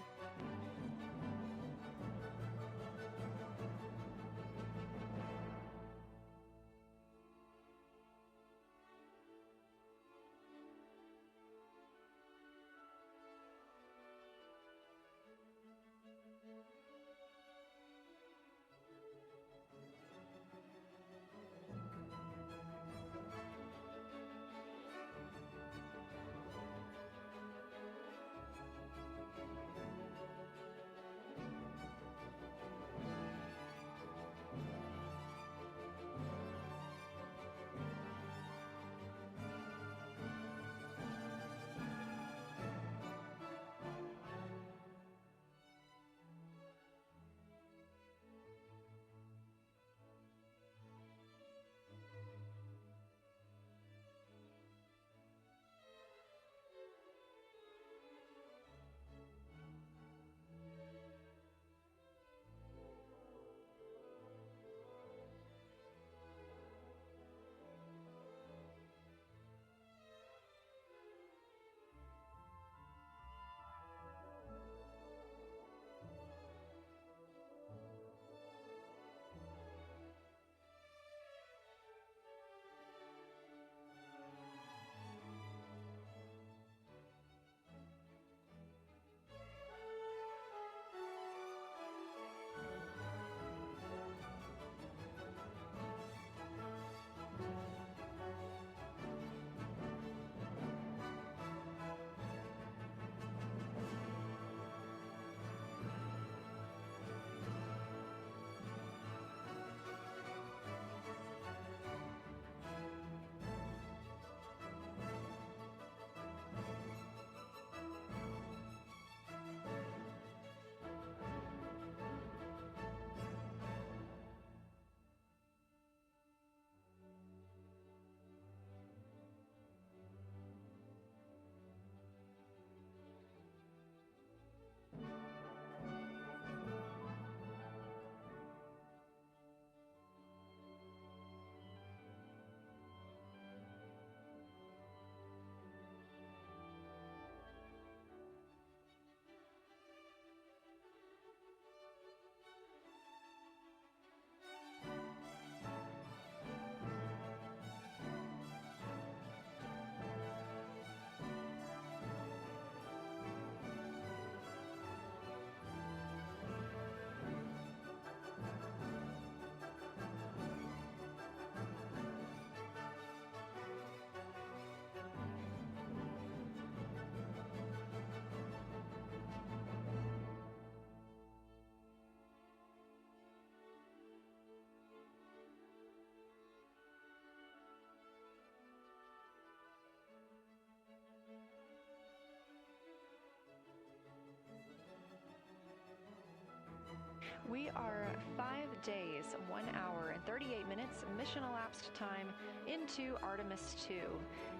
We are 5 days, 1 hour, and 38 minutes mission elapsed time into Artemis II.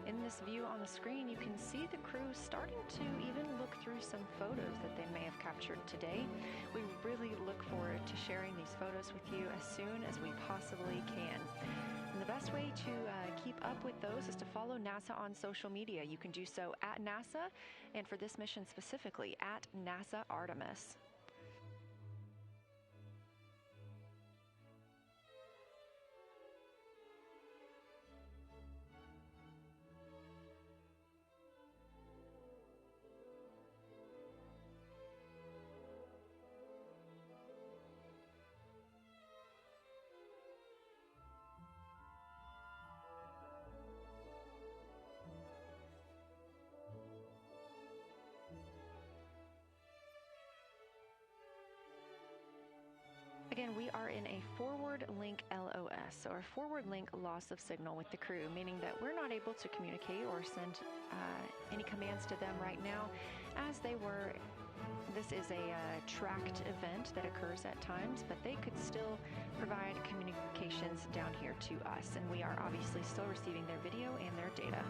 In this view on the screen, you can see the crew starting to even look through some photos that they may have captured today. We really look forward to sharing these photos with you as soon as we possibly can. And the best way to keep up with those is to follow NASA on social media. You can do so at NASA, and for this mission specifically, at NASA Artemis. Again, we are in a forward link LOS, or forward link loss of signal with the crew, meaning that we're not able to communicate or send any commands to them right now as they were. This is a tracked event that occurs at times, but they could still provide communications down here to us, and we are obviously still receiving their video and their data.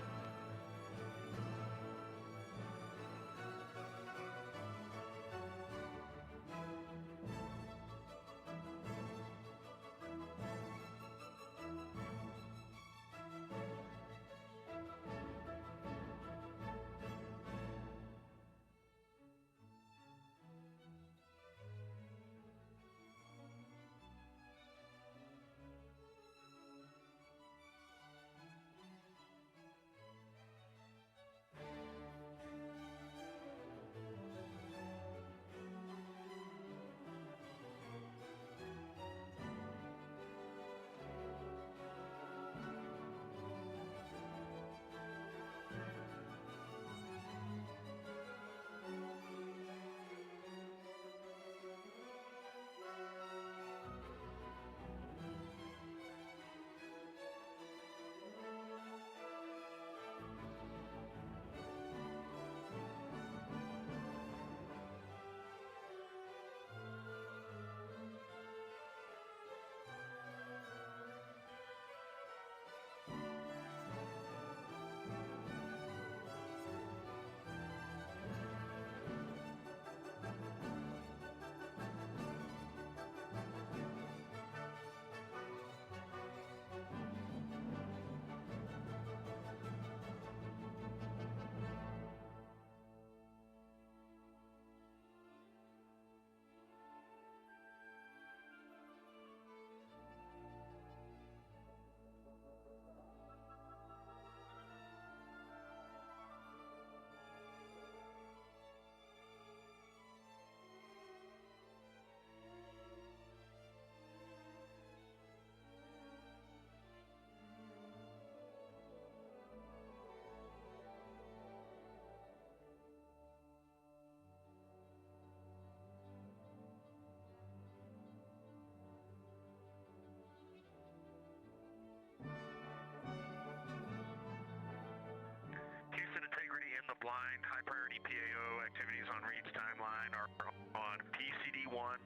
Blind high priority PAO activities on Reed's timeline are on PCD1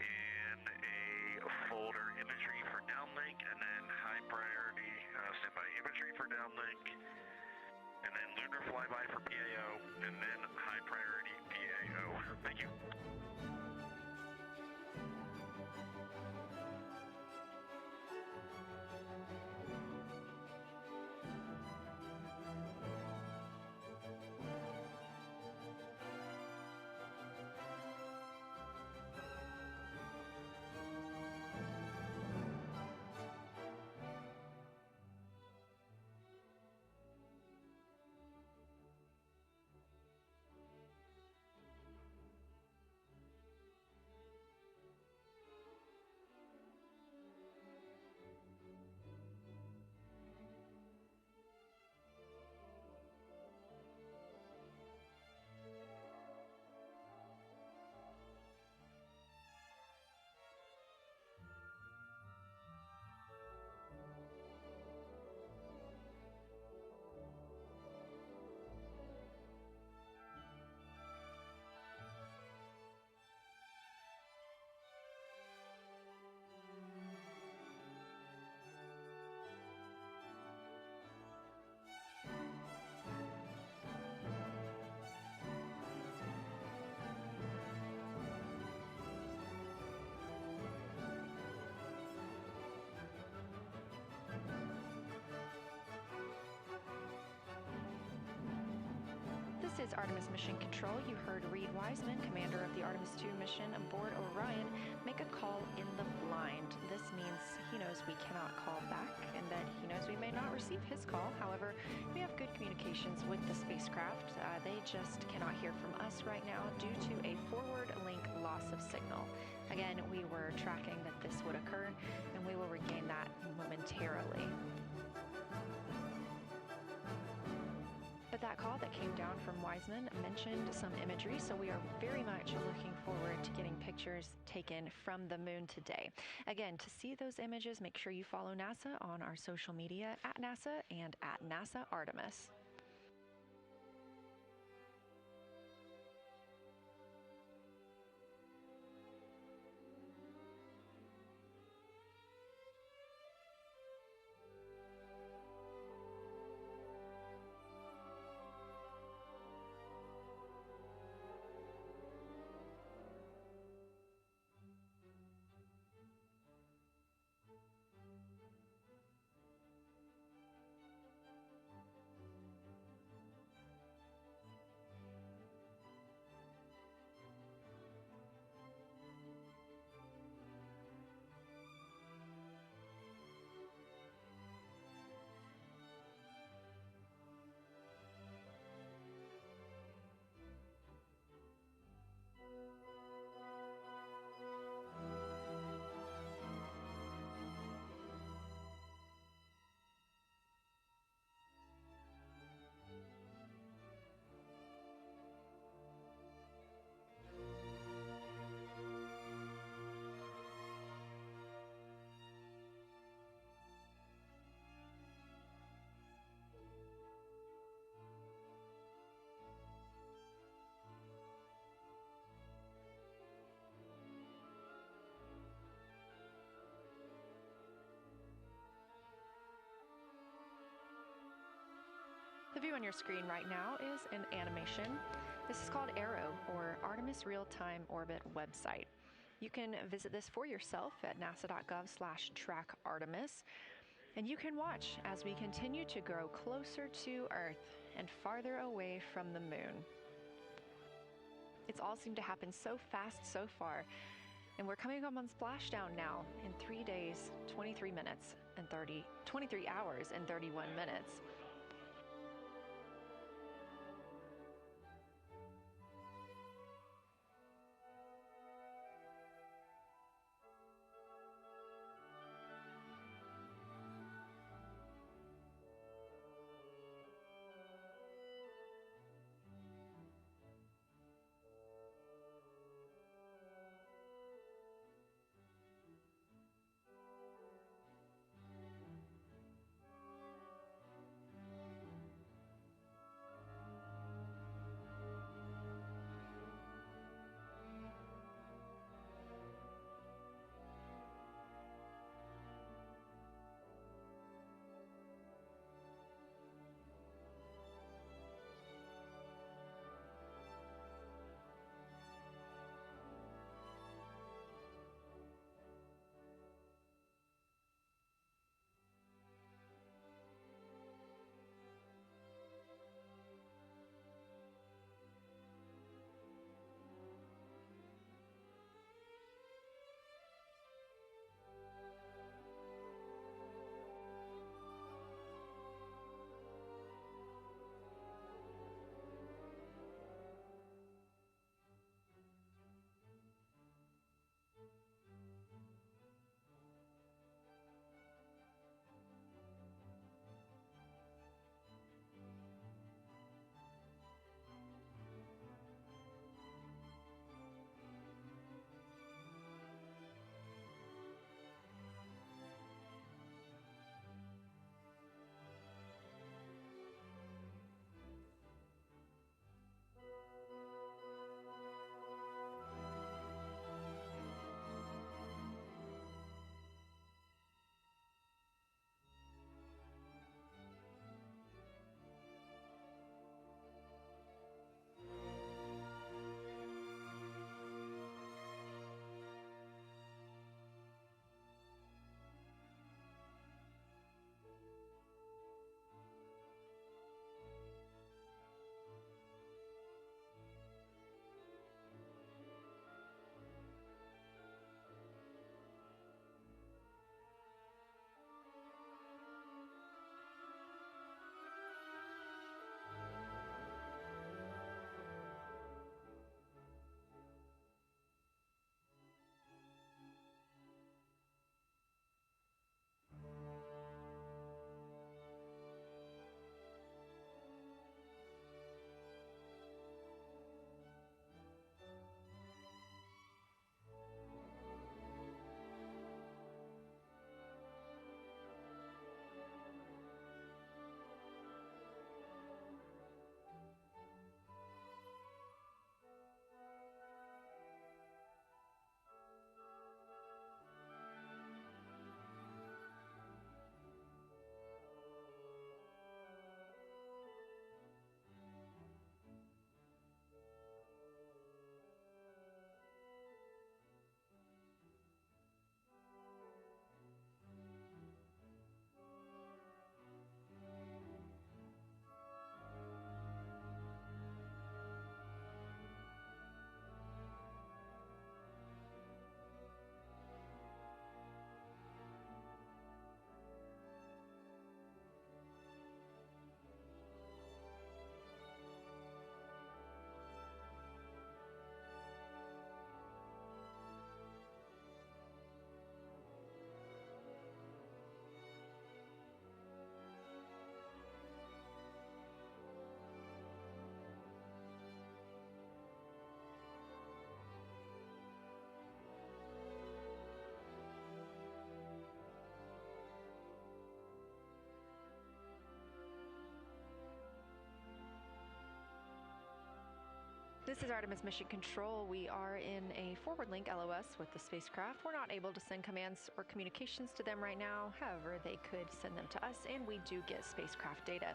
in a folder imagery for downlink, and then high priority standby imagery for downlink, and then lunar flyby for PAO, and then high priority PAO. Thank you. is Artemis Mission Control. You heard Reed Wiseman, commander of the Artemis II mission aboard Orion, make a call in the blind. This means he knows we cannot call back and that he knows we may not receive his call. However, we have good communications with the spacecraft. They just cannot hear from us right now due to a forward link loss of signal. Again, we were tracking that this would occur, and we will regain that momentarily. But that call that came down from Wiseman mentioned some imagery, so we are very much looking forward to getting pictures taken from the moon today. Again, to see those images, make sure you follow NASA on our social media at NASA and at NASA Artemis. The view on your screen right now is an animation. This is called Arrow, or Artemis Real-Time Orbit website. You can visit this for yourself at nasa.gov/trackartemis, and you can watch as we continue to grow closer to Earth and farther away from the moon. It's all seemed to happen so fast so far, and we're coming up on splashdown now in 3 days, 23 hours and 31 minutes. This is Artemis Mission Control. We are in a forward link LOS with the spacecraft. We're not able to send commands or communications to them right now. However, they could send them to us, and we do get spacecraft data.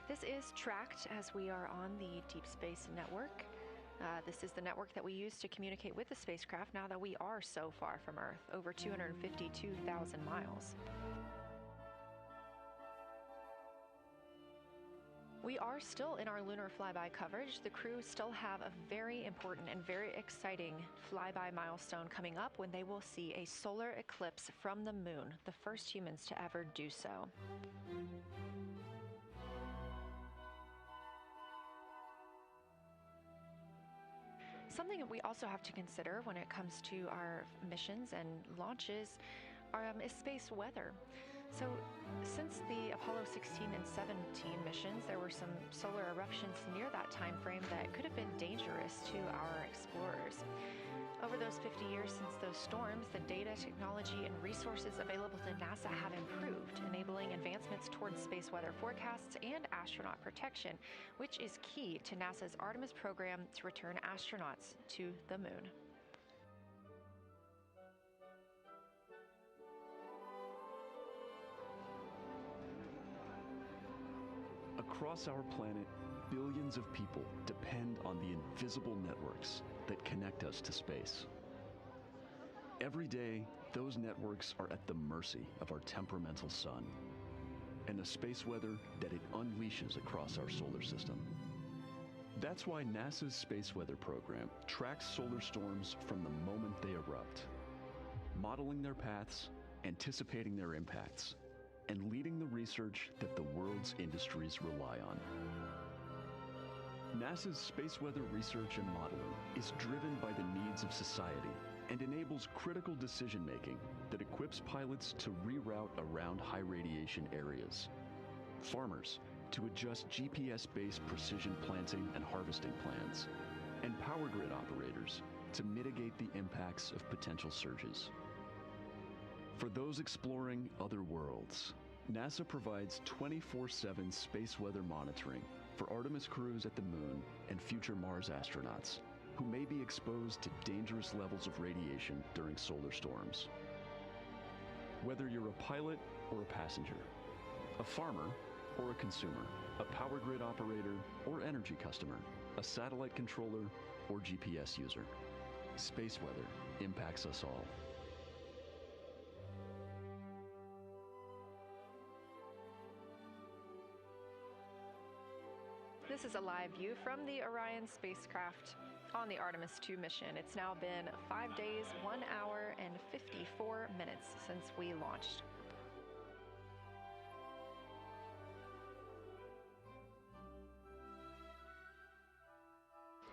This is tracked as we are on the Deep Space Network. This is the network that we use to communicate with the spacecraft now that we are so far from Earth, over 252,000 miles. We are still in our lunar flyby coverage. The crew still have a very important and very exciting flyby milestone coming up when they will see a solar eclipse from the moon, the first humans to ever do so. Something that we also have to consider when it comes to our missions and launches is space weather. So since the Apollo 16 and 17 missions, there were some solar eruptions near that time frame that could have been dangerous to our explorers. Over those 50 years since those storms, the data, technology, and resources available to NASA have improved, enabling advancements towards space weather forecasts and astronaut protection, which is key to NASA's Artemis program to return astronauts to the moon. Across our planet, billions of people depend on the invisible networks that connect us to space. Every day, those networks are at the mercy of our temperamental sun and the space weather that it unleashes across our solar system. That's why NASA's Space Weather Program tracks solar storms from the moment they erupt, modeling their paths, anticipating their impacts, and leading the research that the world's industries rely on. NASA's space weather research and modeling is driven by the needs of society and enables critical decision-making that equips pilots to reroute around high radiation areas, farmers to adjust GPS-based precision planting and harvesting plans, and power grid operators to mitigate the impacts of potential surges. For those exploring other worlds, NASA provides 24/7 space weather monitoring for Artemis crews at the moon and future Mars astronauts who may be exposed to dangerous levels of radiation during solar storms. Whether you're a pilot or a passenger, a farmer or a consumer, a power grid operator or energy customer, a satellite controller or GPS user, space weather impacts us all. This is a live view from the Orion spacecraft on the Artemis II mission. It's now been 5 days, 1 hour, and 54 minutes since we launched.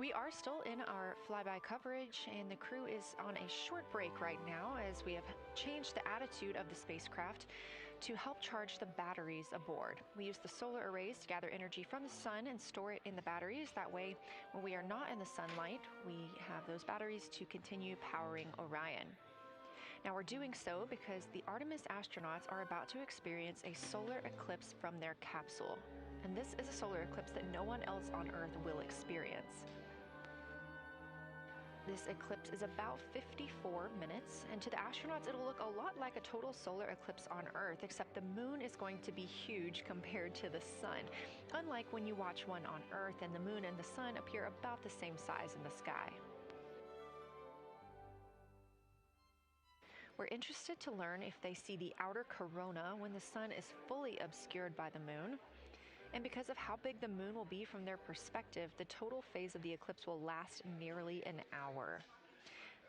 We are still in our flyby coverage, and the crew is on a short break right now as we have changed the attitude of the spacecraft to help charge the batteries aboard. We use the solar arrays to gather energy from the sun and store it in the batteries. That way, when we are not in the sunlight, we have those batteries to continue powering Orion. Now we're doing so because the Artemis astronauts are about to experience a solar eclipse from their capsule. And this is a solar eclipse that no one else on Earth will experience. This eclipse is about 54 minutes, and to the astronauts it'll look a lot like a total solar eclipse on Earth, except the moon is going to be huge compared to the sun, unlike when you watch one on Earth and the moon and the sun appear about the same size in the sky. We're interested to learn if they see the outer corona when the sun is fully obscured by the moon. And because of how big the moon will be from their perspective, the total phase of the eclipse will last nearly an hour.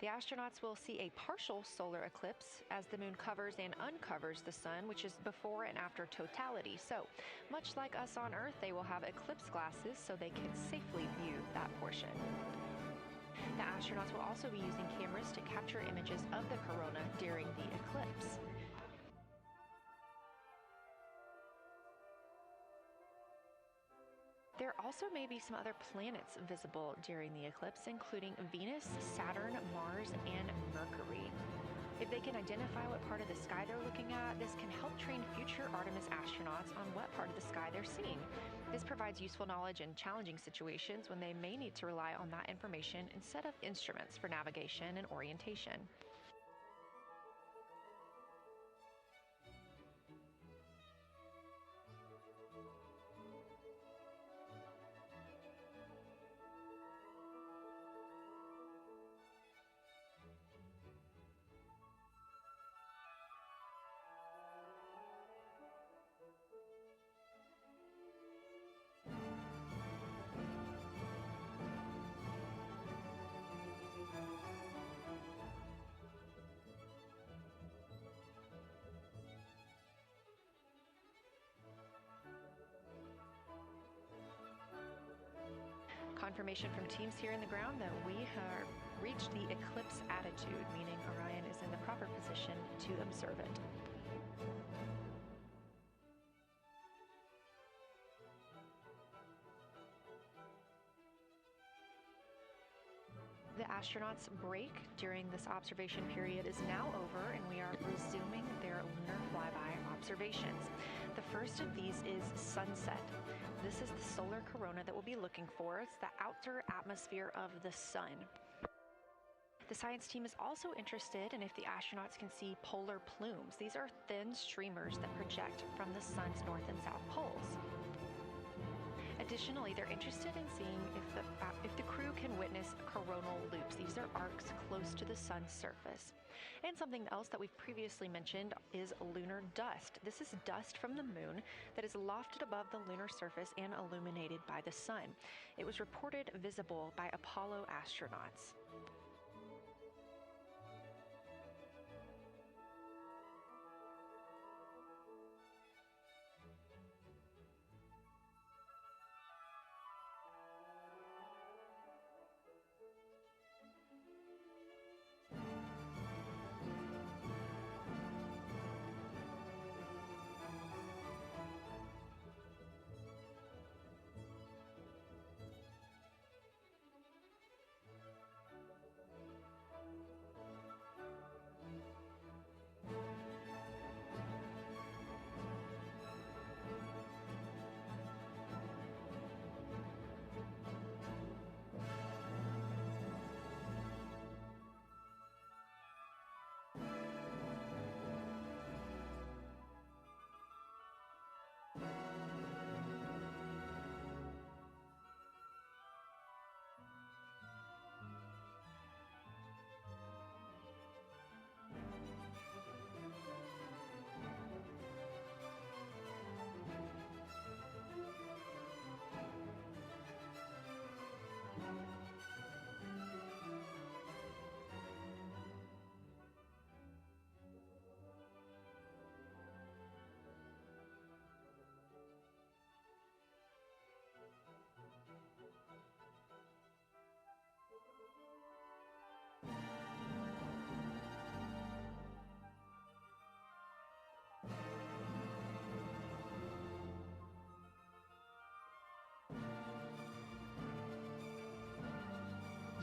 The astronauts will see a partial solar eclipse as the moon covers and uncovers the sun, which is before and after totality. So, much like us on Earth, they will have eclipse glasses so they can safely view that portion. The astronauts will also be using cameras to capture images of the corona during the eclipse. There also may be some other planets visible during the eclipse, including Venus, Saturn, Mars, and Mercury. If they can identify what part of the sky they're looking at, this can help train future Artemis astronauts on what part of the sky they're seeing. This provides useful knowledge in challenging situations when they may need to rely on that information instead of instruments for navigation and orientation. Confirmation from teams here in the ground that we have reached the eclipse attitude, meaning Orion is in the proper position to observe it. The astronauts' break during this observation period is now over, and we are resuming their lunar flyby observations. The first of these is sunset. This is the solar corona that we'll be looking for. It's the outer atmosphere of the sun. The science team is also interested in if the astronauts can see polar plumes. These are thin streamers that project from the sun's north and south poles. Additionally, they're interested in seeing if the crew can witness coronal loops. These are arcs close to the sun's surface. And something else that we've previously mentioned is lunar dust. This is dust from the moon that is lofted above the lunar surface and illuminated by the sun. It was reported visible by Apollo astronauts.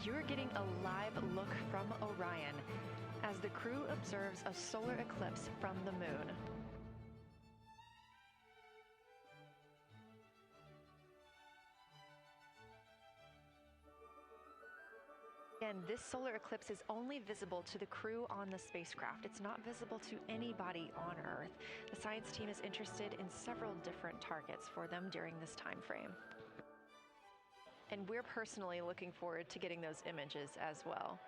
You're getting a live look from Orion as the crew observes a solar eclipse from the moon. And this solar eclipse is only visible to the crew on the spacecraft. It's not visible to anybody on Earth. The science team is interested in several different targets for them during this time frame. And we're personally looking forward to getting those images as well.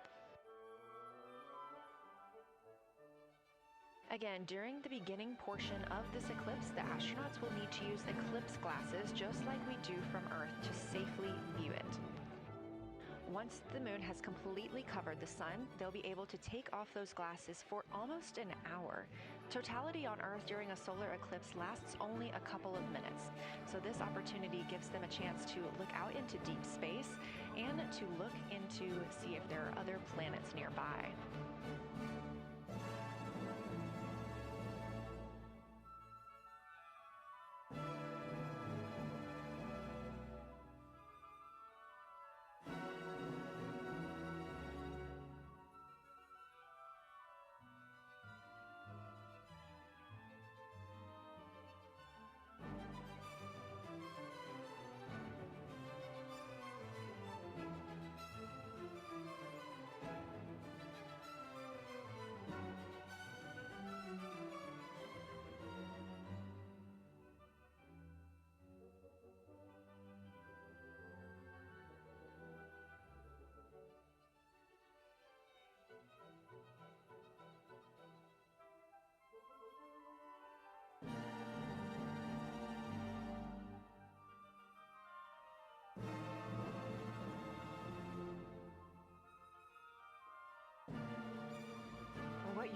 Again, during the beginning portion of this eclipse, the astronauts will need to use eclipse glasses just like we do from Earth to safely view it. Once the moon has completely covered the sun, they'll be able to take off those glasses for almost an hour. Totality on Earth during a solar eclipse lasts only a couple of minutes, so this opportunity gives them a chance to look out into deep space and to look into see if there are other planets nearby.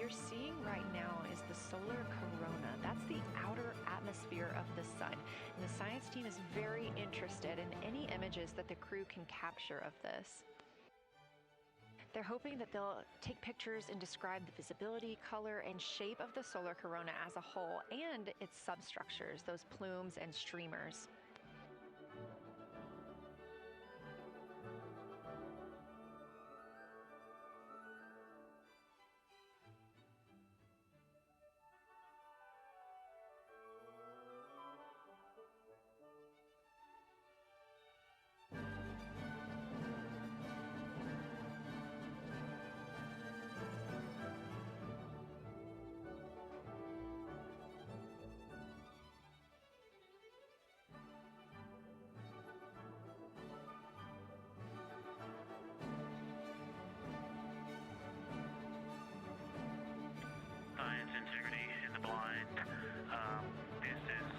you're seeing right now is the solar corona. That's the outer atmosphere of the sun. And the science team is very interested in any images that the crew can capture of this. They're hoping that they'll take pictures and describe the visibility, color, and shape of the solar corona as a whole and its substructures, those plumes and streamers. Science integrity in the blind. This is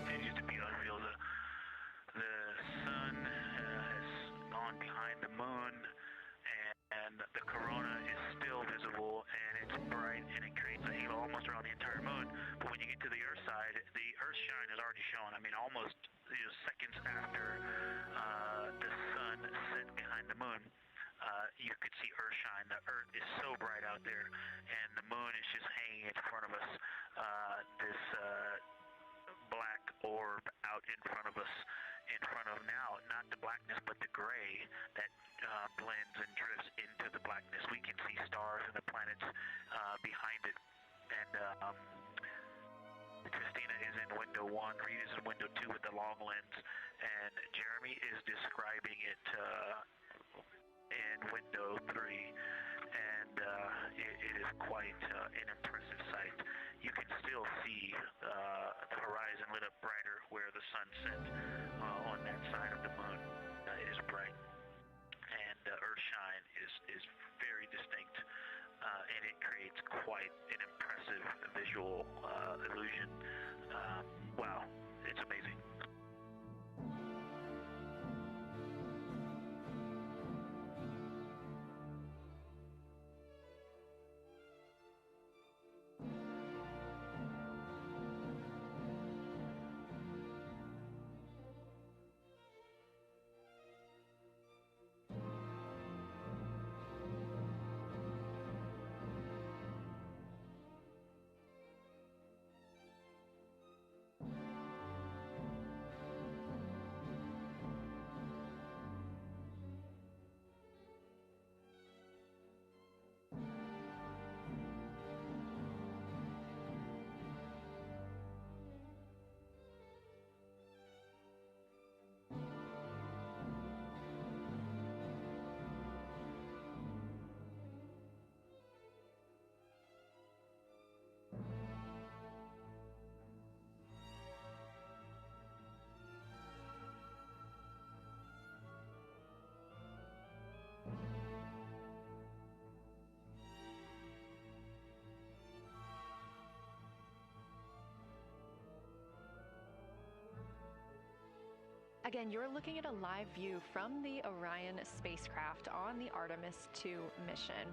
continues to be unreal. The sun has gone behind the moon, and the corona is still visible, and it's bright, and it creates a halo almost around the entire moon. But when you get to the Earth side, the Earth shine is already shown. I mean, almost seconds after the sun set behind the moon. You could see Earth shine. The Earth is so bright out there, and the moon is just hanging in front of us. This black orb out in front of us, in front of now, not the blackness, but the gray that blends and drifts into the blackness. We can see stars and the planets behind it. And Christina is in window 1, Reed is in window 2 with the long lens, and Jeremy is describing it in window 3, and it is quite an impressive sight. You can still see the horizon lit up brighter where the sun set on that side of the moon. It is bright, and Earth shine is very distinct, and it creates quite an impressive visual illusion. Wow, it's amazing. Again, you're looking at a live view from the Orion spacecraft on the Artemis II mission.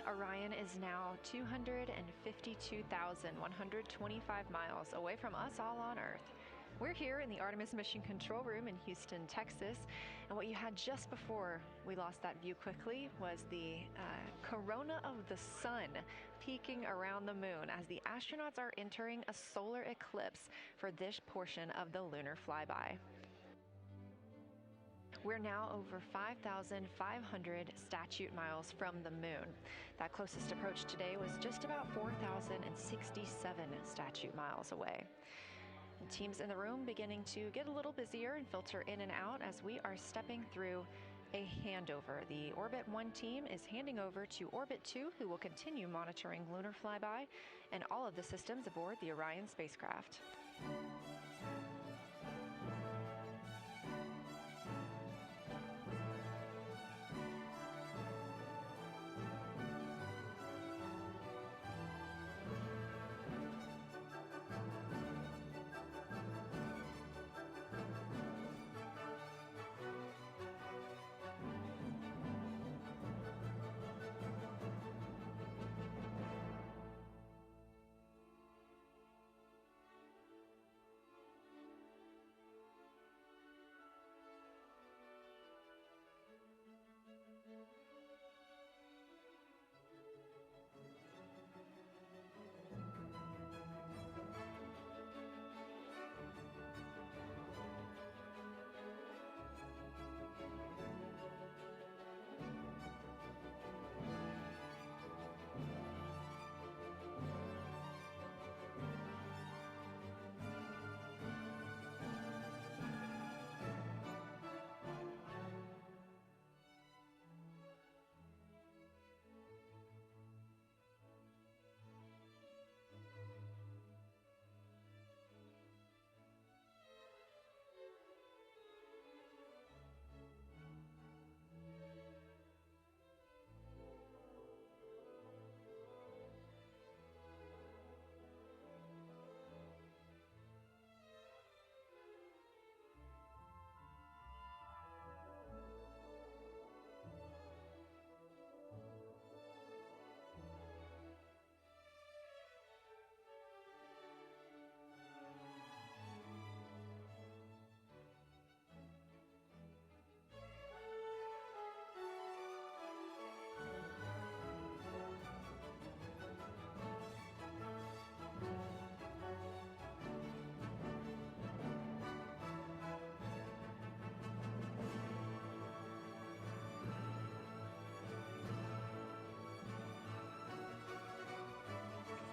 Orion is now 252,125 miles away from us all on Earth. We're here in the Artemis Mission Control Room in Houston, Texas, and what you had just before we lost that view quickly was the corona of the sun peeking around the moon as the astronauts are entering a solar eclipse for this portion of the lunar flyby. We're now over 5,500 statute miles from the moon. That closest approach today was just about 4,067 statute miles away. And teams in the room beginning to get a little busier and filter in and out as we are stepping through a handover. The Orbit 1 team is handing over to Orbit 2, who will continue monitoring lunar flyby and all of the systems aboard the Orion spacecraft.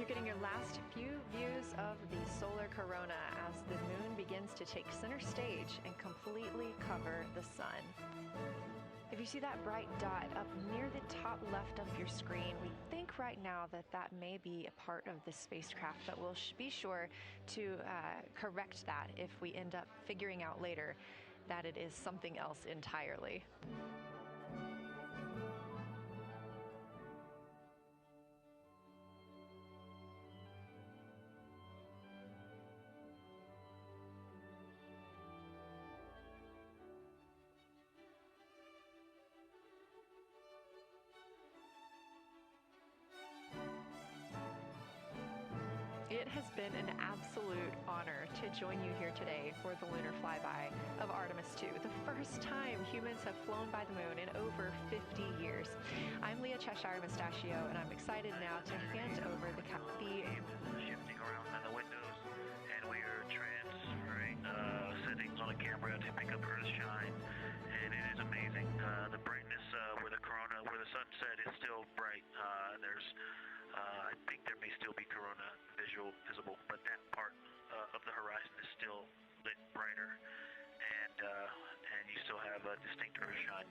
You're getting your last few views of the solar corona as the moon begins to take center stage and completely cover the sun. If you see that bright dot up near the top left of your screen, we think right now that that may be a part of the spacecraft, but we'll be sure to correct that if we end up figuring out later that it is something else entirely. It has been an absolute honor to join you here today for the lunar flyby of Artemis II, the first time humans have flown by the moon in over 50 years. I'm Leah Cheshire-Mustachio, and I'm excited now to hand over the shifting around in the windows, and we are transferring settings on the camera to pick up Earth shine, and it is amazing. The brightness where the corona, where the sunset is still bright. I think there may still be corona visible, but that part of the horizon is still lit brighter, and you still have a distinct Earth shine.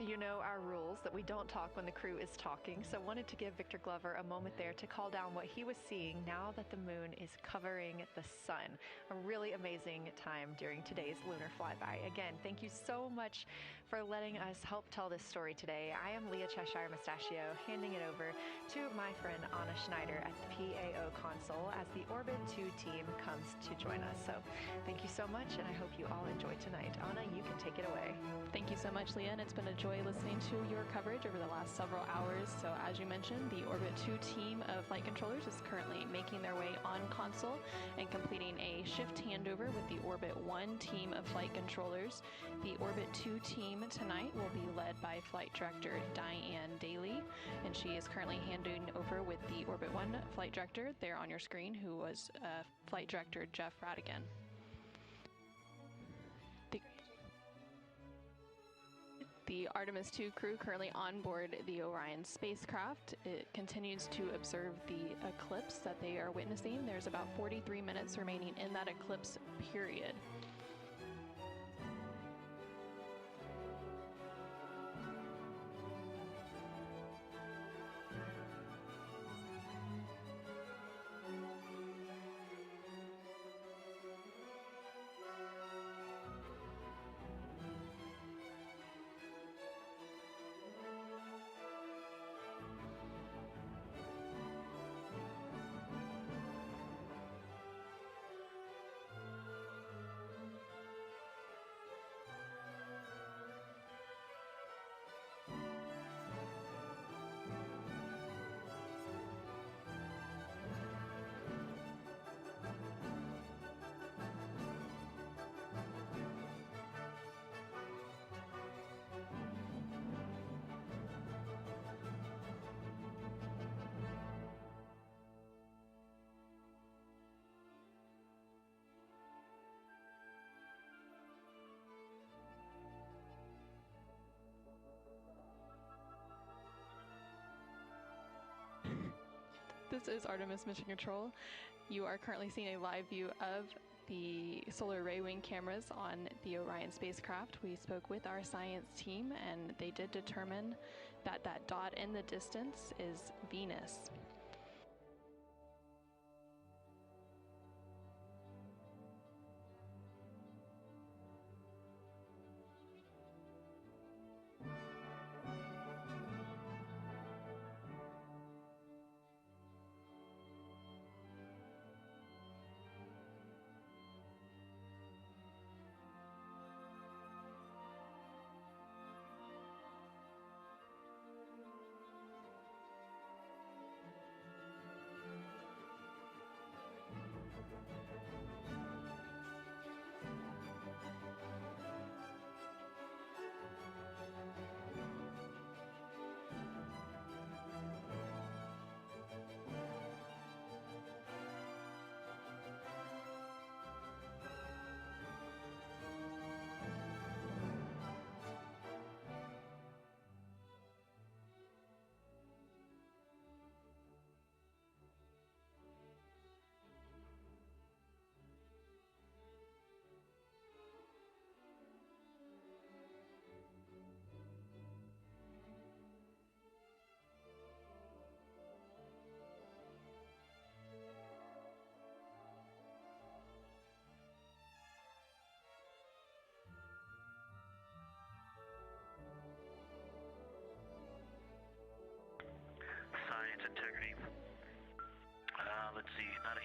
You know our rules that we don't talk when the crew is talking, so wanted to give Victor Glover a moment there to call down what he was seeing now that the moon is covering the sun. A really amazing time during today's lunar flyby. Again, thank you so much for letting us help tell this story today. I am Leah Cheshire-Mustachio, handing it over to my friend Anna Schneider at the PAO console as the Orbit 2 team comes to join us. So thank you so much, and I hope you all enjoy tonight. Anna, you can take it away. Thank you so much, Leah, and it's been a joy listening to your coverage over the last several hours. So as you mentioned, the Orbit 2 team of flight controllers is currently making their way on console and completing a shift handover with the Orbit 1 team of flight controllers. The Orbit 2 team tonight will be led by Flight Director Diane Daly, and she is currently handing over with the Orbit 1 Flight Director there on your screen, who was Flight Director Jeff Radigan. The Artemis II crew currently on board the Orion spacecraft. It continues to observe the eclipse that they are witnessing. There's about 43 minutes remaining in that eclipse period. This is Artemis Mission Control. You are currently seeing a live view of the solar array wing cameras on the Orion spacecraft. We spoke with our science team, and they did determine that that dot in the distance is Venus.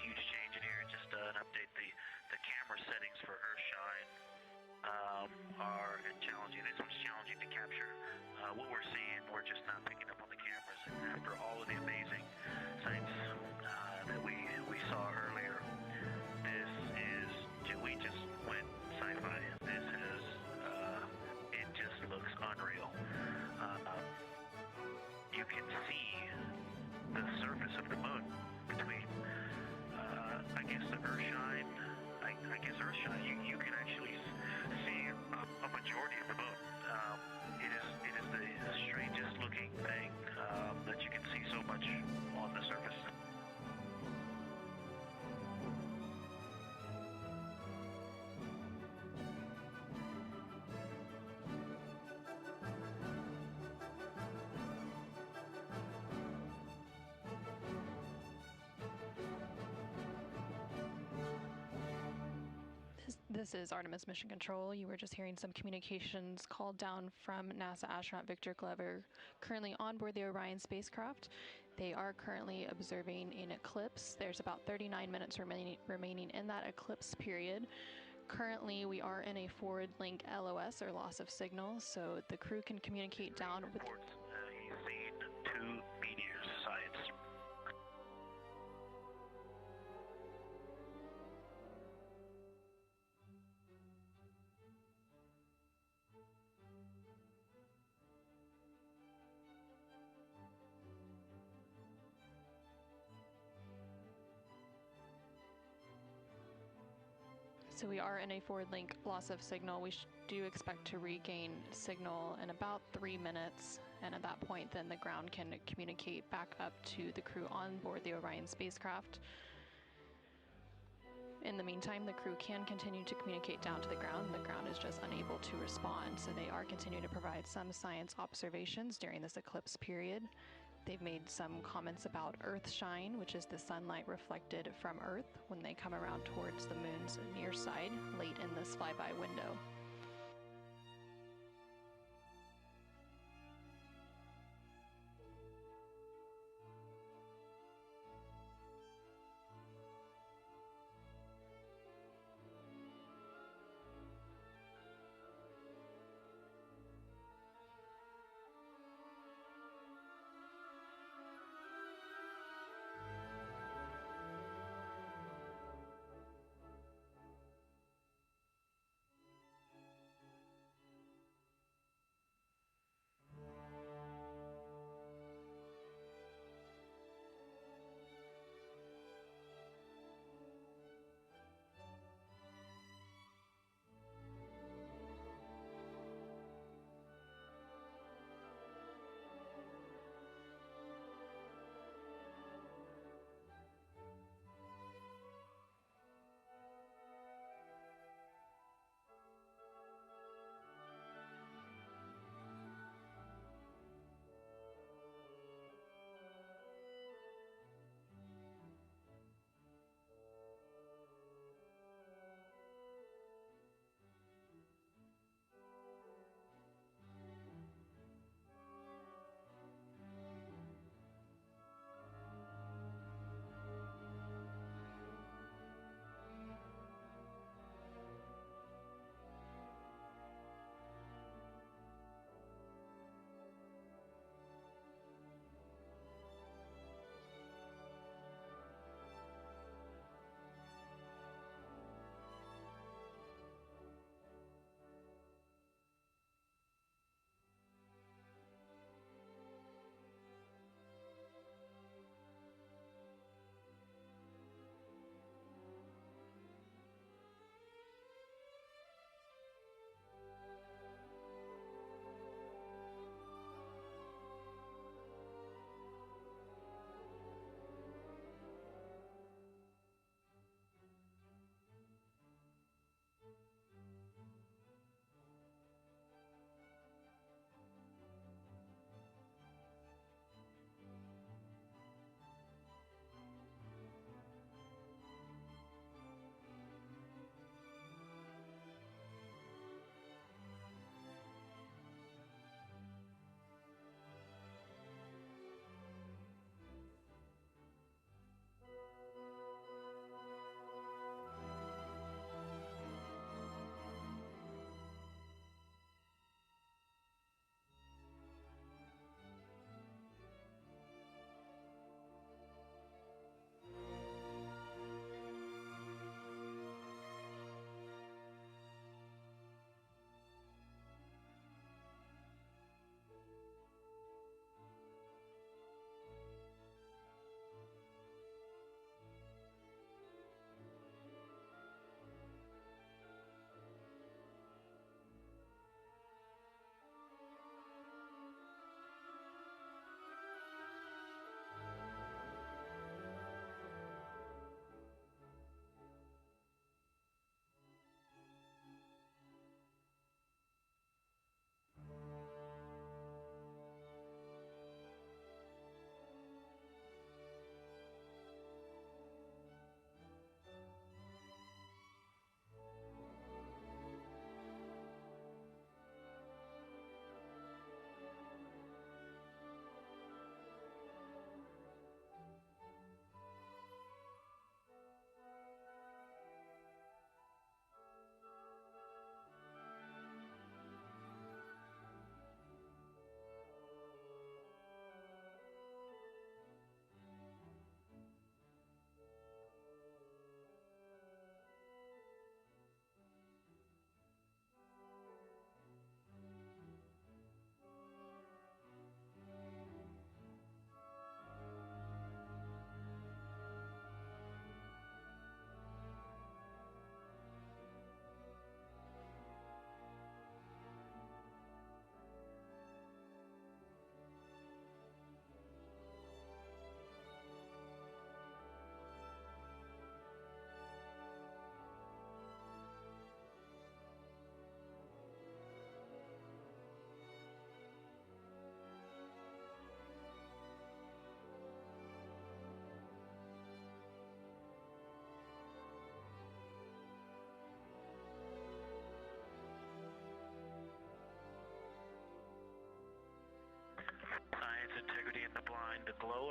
huge change in here. Just an update. The camera settings for Earthshine are challenging. It's challenging to capture what we're seeing. We're just not picking up on the cameras. And after all of the amazing sights that we saw earlier, we just went sci-fi. This is it just looks unreal. You can see the surface of the moon between, I guess the Earthshine. I guess Earthshine. You can actually see a majority of the moon. It is the strangest looking thing that you can see so much on the surface. This is Artemis Mission Control. You were just hearing some communications called down from NASA astronaut Victor Glover, currently on board the Orion spacecraft. They are currently observing an eclipse. There's about 39 minutes remaining in that eclipse period. Currently, we are in a forward link LOS, or loss of signal, so the crew can communicate down with... He's seen 2 meteors, science. So we are in a forward link loss of signal. We do expect to regain signal in about 3 minutes, and at that point then the ground can communicate back up to the crew on board the Orion spacecraft. In the meantime, the crew can continue to communicate down to the ground. The ground is just unable to respond, so they are continuing to provide some science observations during this eclipse period. They've made some comments about Earthshine, which is the sunlight reflected from Earth when they come around towards the moon's near side late in this flyby window.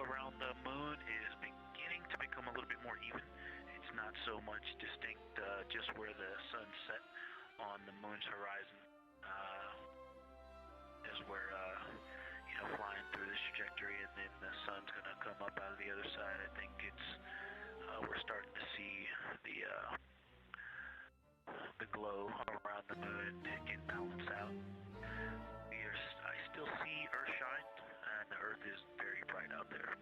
around the moon is beginning to become a little bit more even. It's not so much distinct just where the sun set on the moon's horizon is where, flying through this trajectory and then the sun's going to come up out of the other side. I think it's, we're starting to see the glow around the moon get balanced out. I still see Earth shine, and the Earth is very bright out there.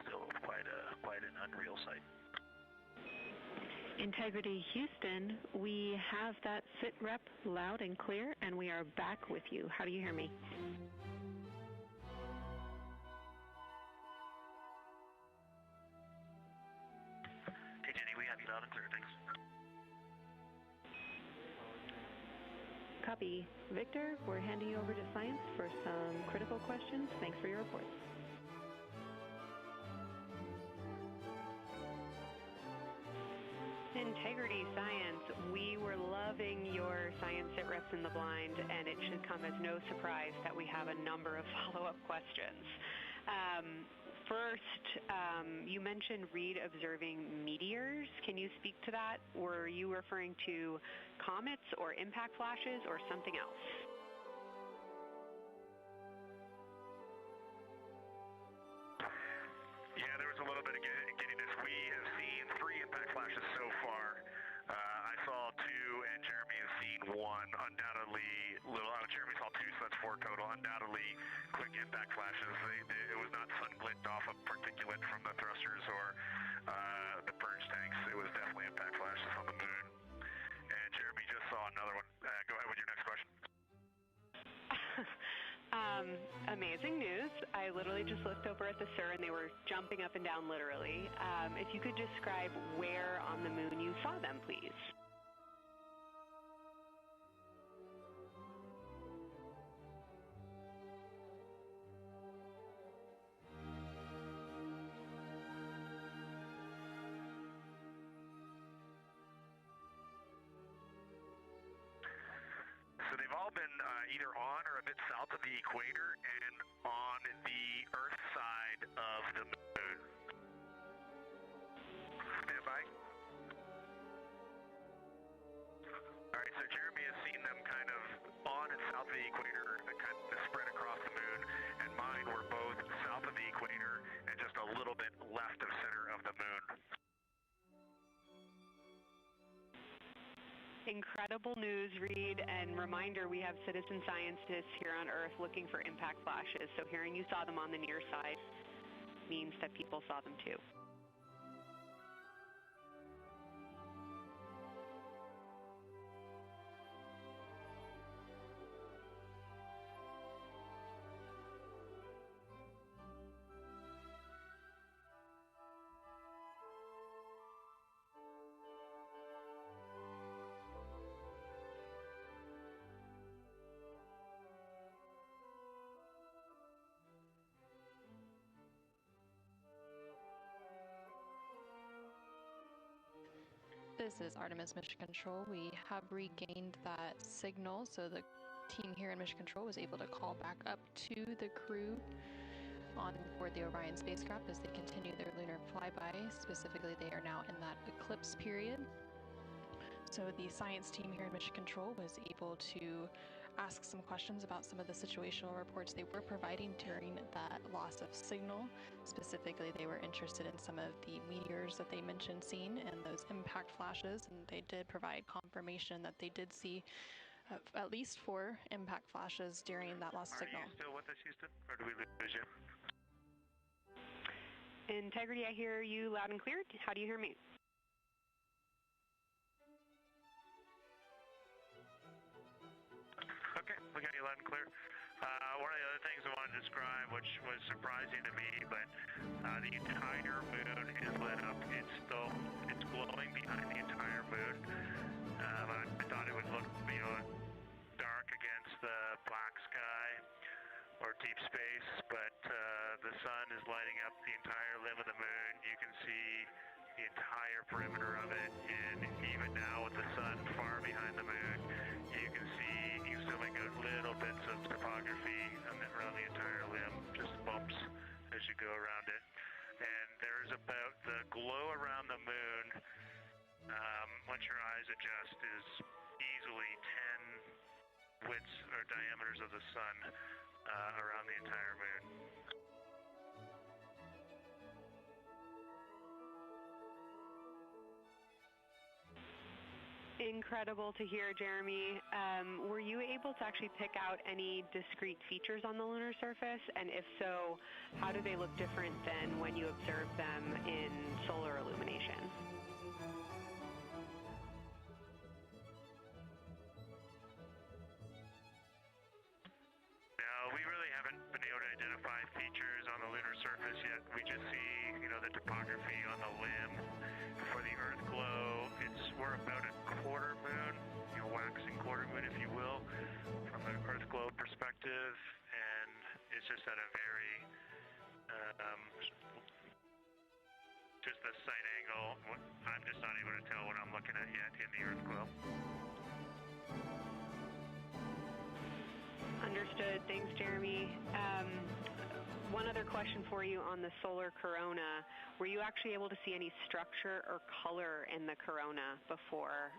Still quite an unreal sight. Integrity Houston, we have that sit rep loud and clear, and we are back with you. How do you hear me? Hey Jenny, we have you loud and clear, thanks. Copy. Victor, we're handing you over to science for some critical questions. Thanks for your reports. Integrity Science, we were loving your science sit reps in the blind, and it should come as no surprise that we have a number of follow-up questions. First, you mentioned Reed observing meteors. Can you speak to that? Were you referring to comets or impact flashes or something else? Yeah, there was a little bit of giddiness. We have seen 3 impact flashes so far. I saw 2, and Jeremy has seen 1. Undoubtedly, Jeremy saw 2, so that's 4 total. Undoubtedly, quick impact flashes. It was not sun glitched off of particulate from the thrusters or the purge tanks. It was definitely impact flashes on the moon. And Jeremy just saw another one. Go ahead with your next question. Amazing news. I literally just looked over at the SIR and they were jumping up and down literally. If you could describe where on the moon you saw them, please. So they've all been either on or a bit south of the equator and on the Earth side of the moon. Stand by. All right, so Jeremy has seen them kind of on and south of the equator, kind of spread across the moon, and mine were both south of the equator and just a little bit left of center of the moon. Incredible news, Reed, and reminder, we have citizen scientists here on Earth looking for impact flashes, so hearing you saw them on the near side means that people saw them too. This is Artemis Mission Control. We have regained that signal, so the team here in Mission Control was able to call back up to the crew on board the Orion spacecraft as they continue their lunar flyby. Specifically, they are now in that eclipse period. So the science team here in Mission Control was able to ask some questions about some of the situational reports they were providing during that loss of signal. Specifically, they were interested in some of the meteors that they mentioned seeing and those impact flashes, and they did provide confirmation that they did see at least 4 impact flashes during that lost signal. Are you still with us, Houston, or do we lose you? Integrity, I hear you loud and clear. How do you hear me? Okay, we got you loud and clear. One of the other things I wanted to describe, which was surprising to me, but the entire moon is lit up. It's glowing behind the entire moon. I thought it would look, dark against the black sky or deep space, but the sun is lighting up the entire limb of the moon. You can see the entire perimeter of it, and even now with the sun far behind the moon, you can still make out little bits of topography around the entire limb, just bumps as as you go around it. And there's about the glow around the moon, once your eyes adjust, is easily 10 widths or diameters of the sun around the entire moon. Incredible to hear, Jeremy. Were you able to actually pick out any discrete features on the lunar surface? And if so, how do they look different than when you observe them in solar illumination? No, we really haven't been able to identify features on the lunar surface yet. We just see, the topography on the limb. For the Earth glow, we're about a quarter moon, waxing quarter moon, if you will, from an Earth glow perspective, and it's just at a very, just the sight angle. I'm just not able to tell what I'm looking at yet in the Earth glow. Understood. Thanks, Jeremy. One other question for you on the solar corona. Were you actually able to see any structure or color in the corona before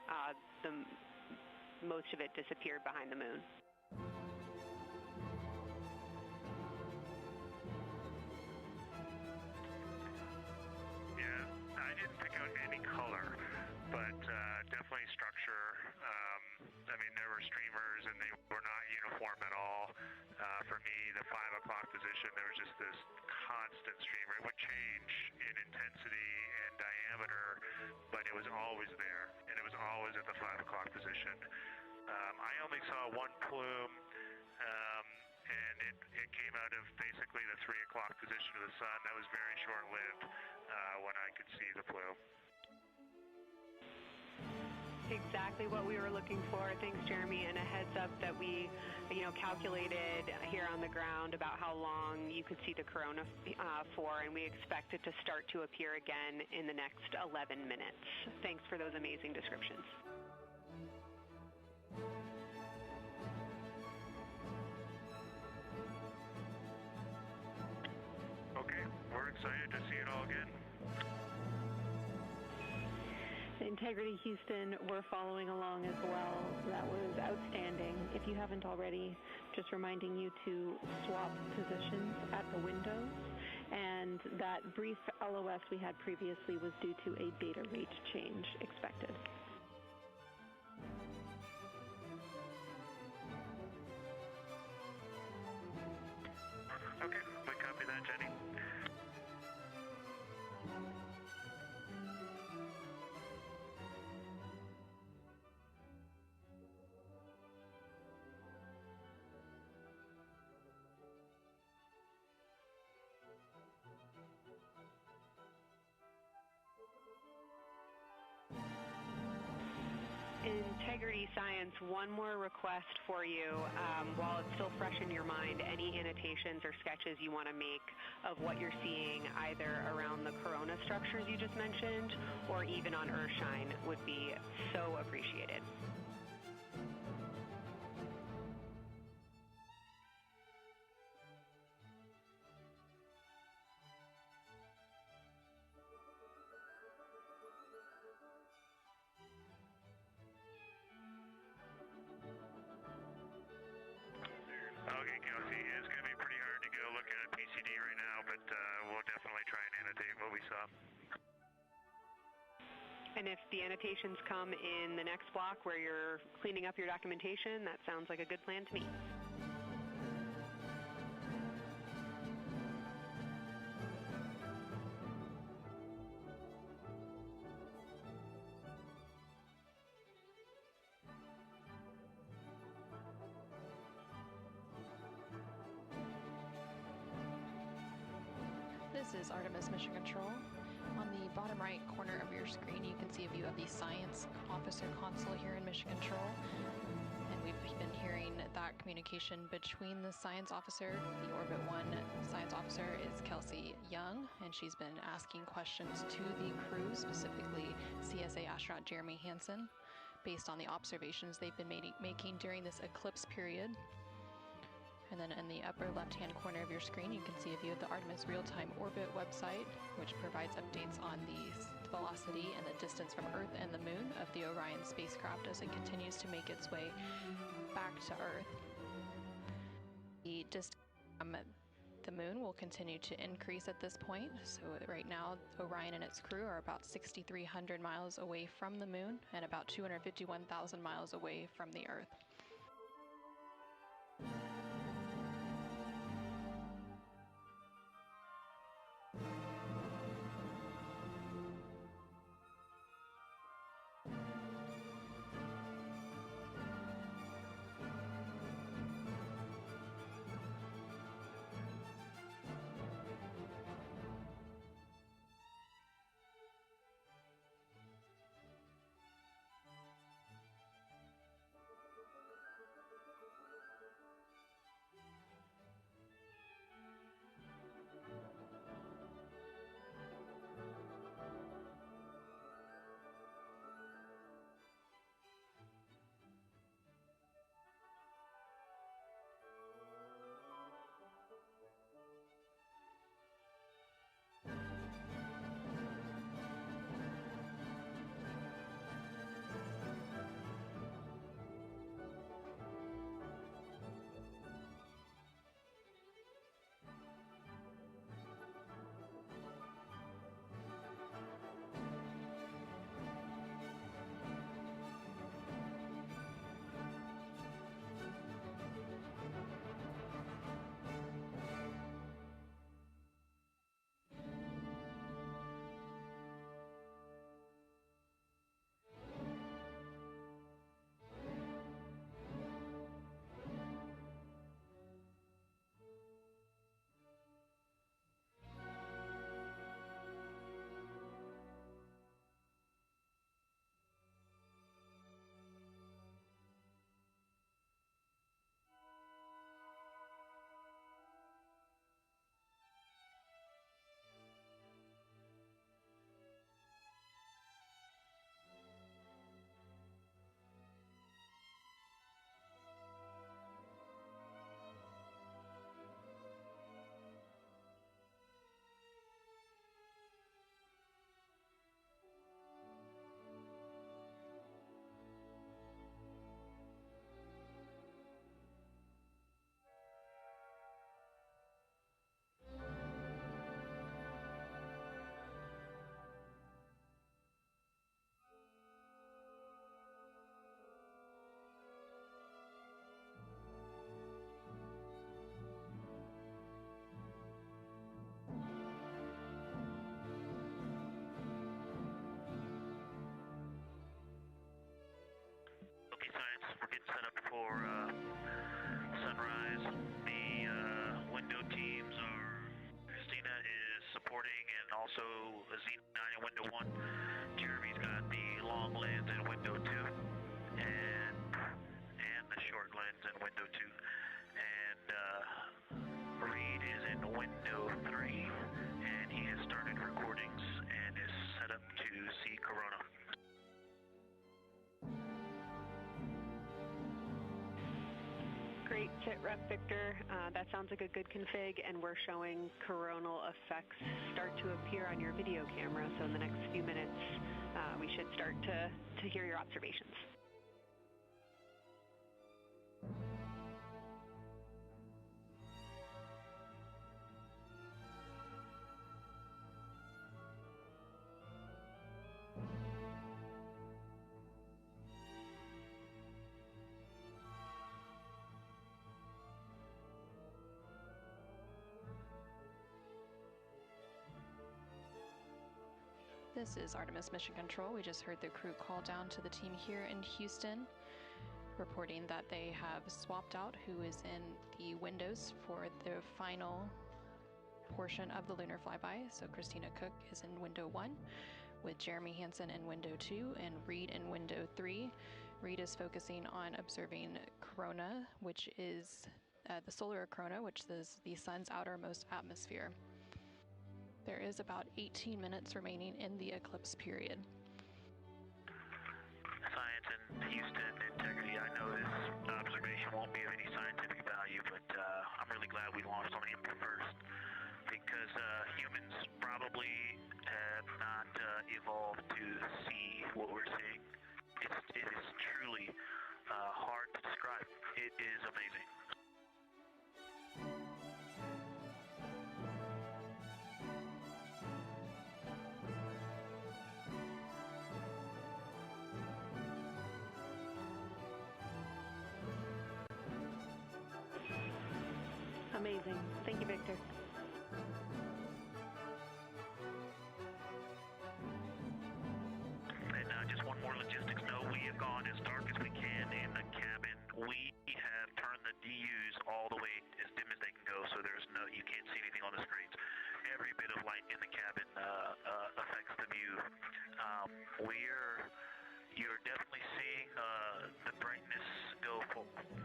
most of it disappeared behind the moon? Yeah, I didn't pick out any color, but definitely structure. There were streamers, and they were not uniform at all. For me, the 5 o'clock position, there was just this constant streamer. It would change in intensity and diameter, but it was always there, and it was always at the 5 o'clock position. I only saw one plume, and it came out of basically the 3 o'clock position of the sun. That was very short-lived when I could see the plume. Exactly what we were looking for. Thanks, Jeremy. And a heads up that we, calculated here on the ground about how long you could see the corona for, and we expect it to start to appear again in the next 11 minutes. Thanks for those amazing descriptions. Okay, we're excited to see it all again. Integrity Houston, we're following along as well. That was outstanding. If you haven't already, just reminding you to swap positions at the windows. And that brief LOS we had previously was due to a data rate change expected. Okay, we copy that, Jenny. Integrity Science, one more request for you. While it's still fresh in your mind, any annotations or sketches you want to make of what you're seeing either around the corona structures you just mentioned or even on Earthshine would be so appreciated. Okay, Kelsey, it's going to be pretty hard to go looking at PCD right now, but we'll definitely try and annotate what we saw. And if the annotations come in the next block where you're cleaning up your documentation, that sounds like a good plan to me. This is Artemis Mission Control. On the bottom right corner of your screen, you can see a view of the Science Officer Console here in Mission Control. And we've been hearing that communication between the Science Officer. The Orbit 1 Science Officer is Kelsey Young, and she's been asking questions to the crew, specifically CSA astronaut Jeremy Hansen, based on the observations they've been making during this eclipse period. And then in the upper left-hand corner of your screen, you can see a view of the Artemis Real-Time Orbit website, which provides updates on the velocity and the distance from Earth and the Moon of the Orion spacecraft as it continues to make its way back to Earth. The distance from the Moon will continue to increase at this point. So right now, Orion and its crew are about 6,300 miles away from the Moon and about 251,000 miles away from the Earth. Set up for sunrise. The window teams are, Christina is supporting and also Z9 in window 1. Jeremy's got the long lens in window 2 and the short lens in window 2. And Reed is in window 3 and he has started recordings and is set up to see Corona. Great, Sit Rep Victor. That sounds like a good config, and we're showing coronal effects start to appear on your video camera. So in the next few minutes, we should start to hear your observations. This is Artemis Mission Control. We just heard the crew call down to the team here in Houston, reporting that they have swapped out who is in the windows for the final portion of the lunar flyby. So Christina Cook is in window 1, with Jeremy Hansen in window 2 and Reed in window 3. Reed is focusing on observing corona, which is the solar corona, which is the sun's outermost atmosphere. There is about 18 minutes remaining in the eclipse period. Science in Houston, integrity I know this observation won't be of any scientific value, but I'm really glad we launched on April 1st because humans probably have not evolved to see what we're seeing. It is truly hard to describe. It is amazing. Amazing. Thank you, Victor. And just one more logistics note. We have gone as dark as we can in the cabin. We have turned the DUs all the way as dim as they can go, so you can't see anything on the screens. Every bit of light in the cabin affects the view. You're definitely seeing the brightness go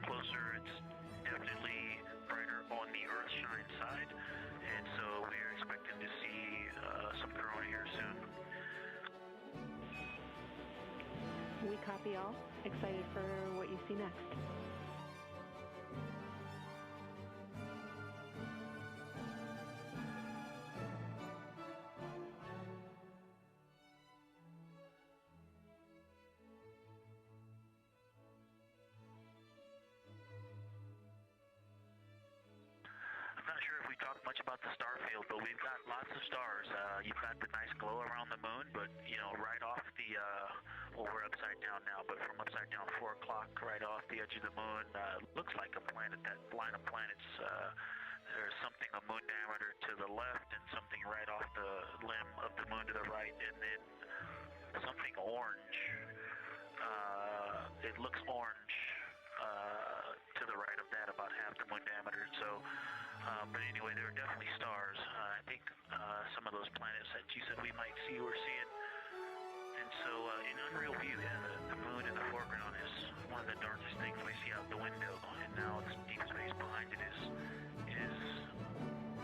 closer. It's definitely brighter on the Earthshine side, and so we're expecting to see some corona here soon. We copy all. Excited for what you see next. I'm not sure if we talked much about the star field, but we've got lots of stars. You've got the nice glow around the moon, but right off the well, we're upside down now, but from upside down 4 o'clock, right off the edge of the moon, looks like a planet. That line of planets. There's something a moon diameter to the left, and something right off the limb of the moon to the right, and then something orange. It looks orange to the right of that, about half the moon diameter. So. But anyway, there are definitely stars. I think some of those planets that you said we might see, we're seeing. And so in unreal view, the moon in the foreground is one of the darkest things we see out the window. And now it's deep space behind it is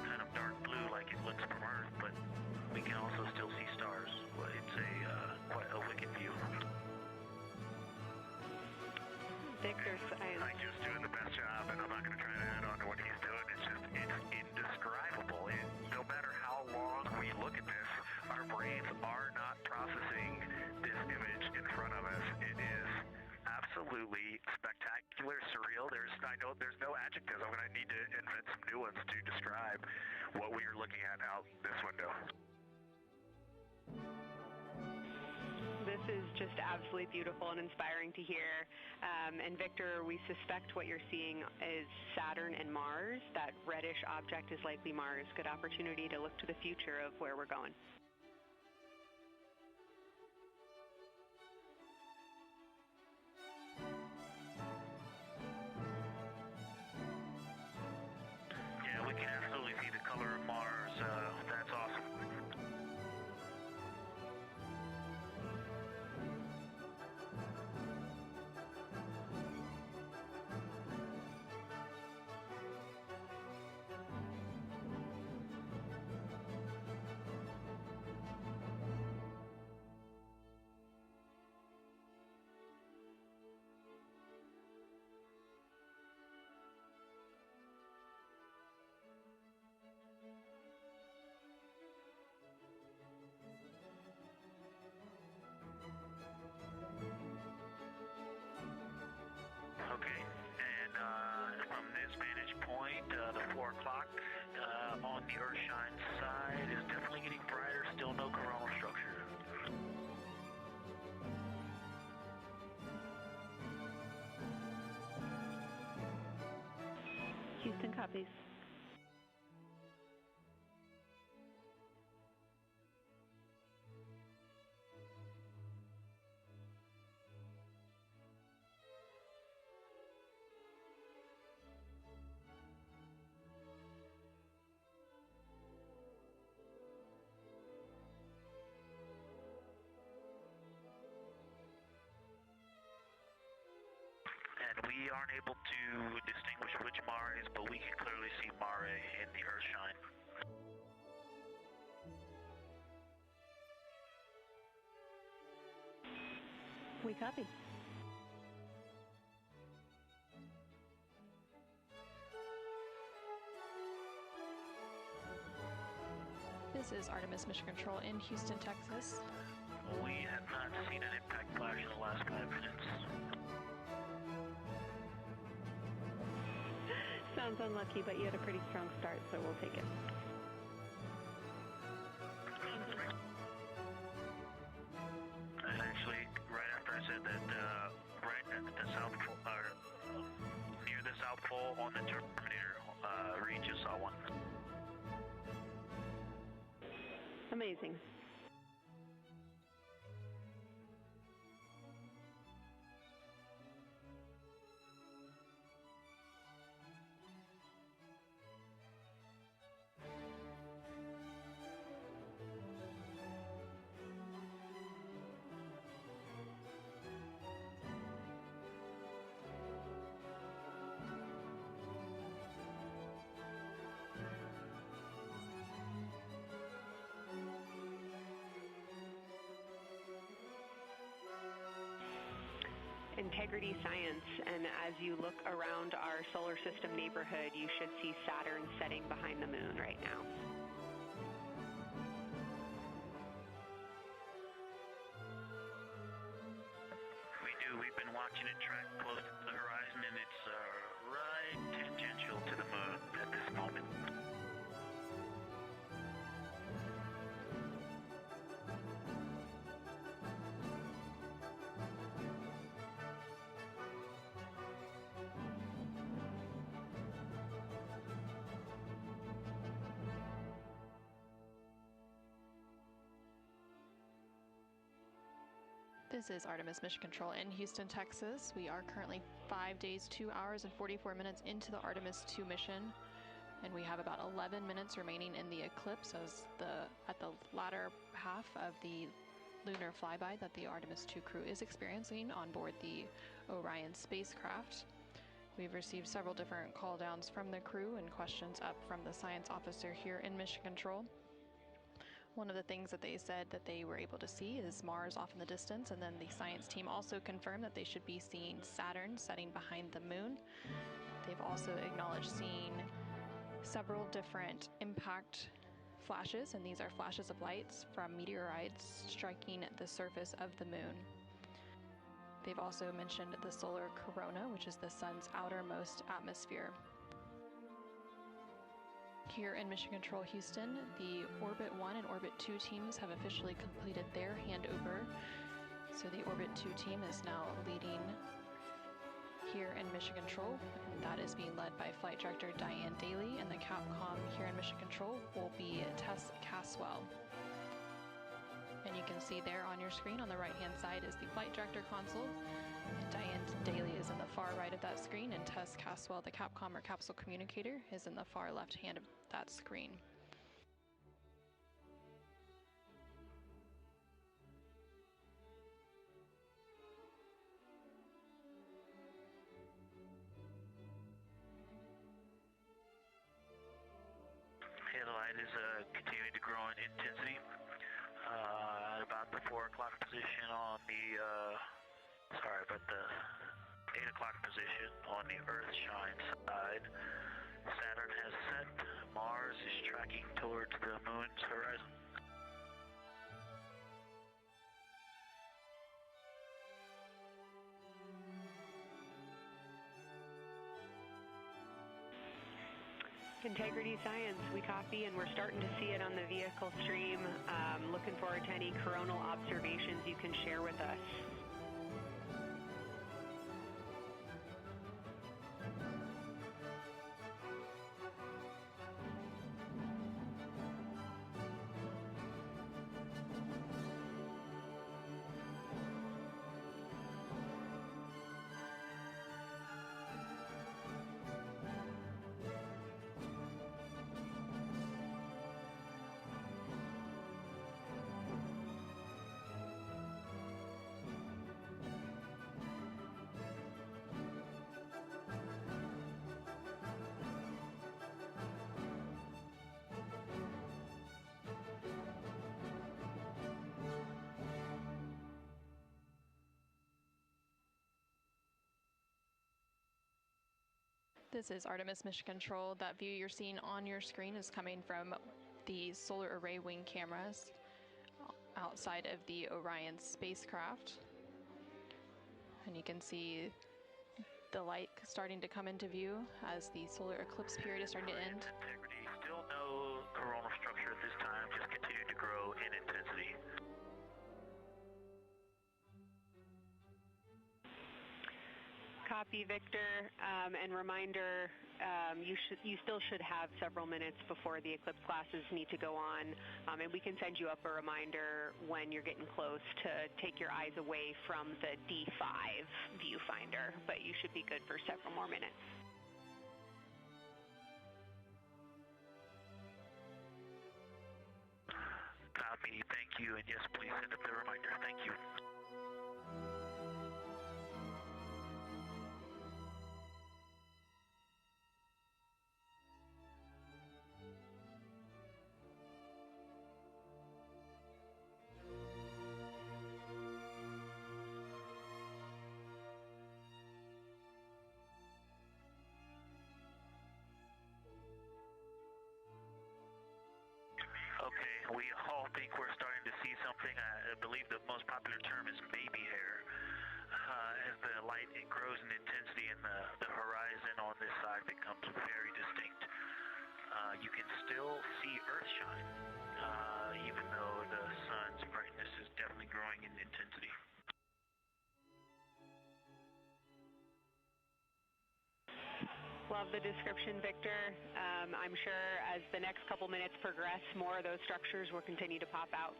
kind of dark blue like it looks from Earth, but we can also still see stars. But it's quite a wicked view. Victor, I'm just doing the best job, and I'm not going to try to add on to what he's doing. It's indescribable. No matter how long we look at this, our brains are not processing this image in front of us. It is absolutely spectacular, surreal. I know there's no adjectives. I'm going to need to invent some new ones to describe what we are looking at out this window. This is just absolutely beautiful and inspiring to hear. And Victor, we suspect what you're seeing is Saturn and Mars. That reddish object is likely Mars. Good opportunity to look to the future of where we're going. Yeah, we can absolutely see the color of Mars. That's awesome. Okay, and from this vantage point, the 4 o'clock on the Earthshine side is definitely getting brighter, still no coronal structure. Houston copies. And we aren't able to distinguish which Mare is, but we can clearly see Mare in the Earthshine. We copy. This is Artemis Mission Control in Houston, Texas. We have not seen an impact flash in the last 5 minutes. Sounds unlucky, but you had a pretty strong start, so we'll take it. Actually, right after I said that, right at the south pole, near the south pole on the Terminator reach, I saw one. Amazing. Integrity Science, and as you look around our solar system neighborhood, you should see Saturn setting behind the moon right now. We do. We've been watching it track close to the horizon, and it's right tangential to the moon at this moment. This is Artemis Mission Control in Houston, Texas. We are currently 5 days, 2 hours, and 44 minutes into the Artemis II mission, and we have about 11 minutes remaining in the eclipse at the latter half of the lunar flyby that the Artemis II crew is experiencing on board the Orion spacecraft. We've received several different call downs from the crew and questions up from the science officer here in Mission Control. One of the things that they said that they were able to see is Mars off in the distance, and then the science team also confirmed that they should be seeing Saturn setting behind the moon. They've also acknowledged seeing several different impact flashes, and these are flashes of lights from meteorites striking the surface of the moon. They've also mentioned the solar corona, which is the sun's outermost atmosphere. Here in Mission Control Houston, the Orbit 1 and Orbit 2 teams have officially completed their handover. So the Orbit 2 team is now leading here in Mission Control, and that is being led by Flight Director Diane Daly, and the Capcom here in Mission Control will be Tess Caswell. And you can see there on your screen on the right-hand side is the Flight Director console. Diane Daly is in the far right of that screen, and Tess Caswell, the Capcom or capsule communicator, is in the far left hand of that screen. Yeah, the light is continuing to grow in intensity. At about the 4 o'clock position on the, the 8 o'clock position on the Earth-shine side. Saturn has set. Mars is tracking towards the moon's horizon. Integrity Science, we copy, and we're starting to see it on the vehicle stream. Looking forward to any coronal observations you can share with us. This is Artemis Mission Control. That view you're seeing on your screen is coming from the solar array wing cameras outside of the Orion spacecraft. And you can see the light starting to come into view as the solar eclipse period is starting to end. Integrity, still no coronal structure at this time, just continue to grow in intensity. Copy, Victor, and reminder, you still should have several minutes before the eclipse classes need to go on, and we can send you up a reminder when you're getting close to take your eyes away from the D5 viewfinder, but you should be good for several more minutes. Copy, thank you, and yes, please send up the reminder. Thank you. Okay, we all think we're starting to see something. I believe the most popular term is baby hair. As the light grows in intensity and the horizon on this side becomes very distinct. You can still see Earth shine, even though the sun's brightness is definitely growing in intensity. Love the description, Victor. I'm sure as the next couple minutes progress, more of those structures will continue to pop out.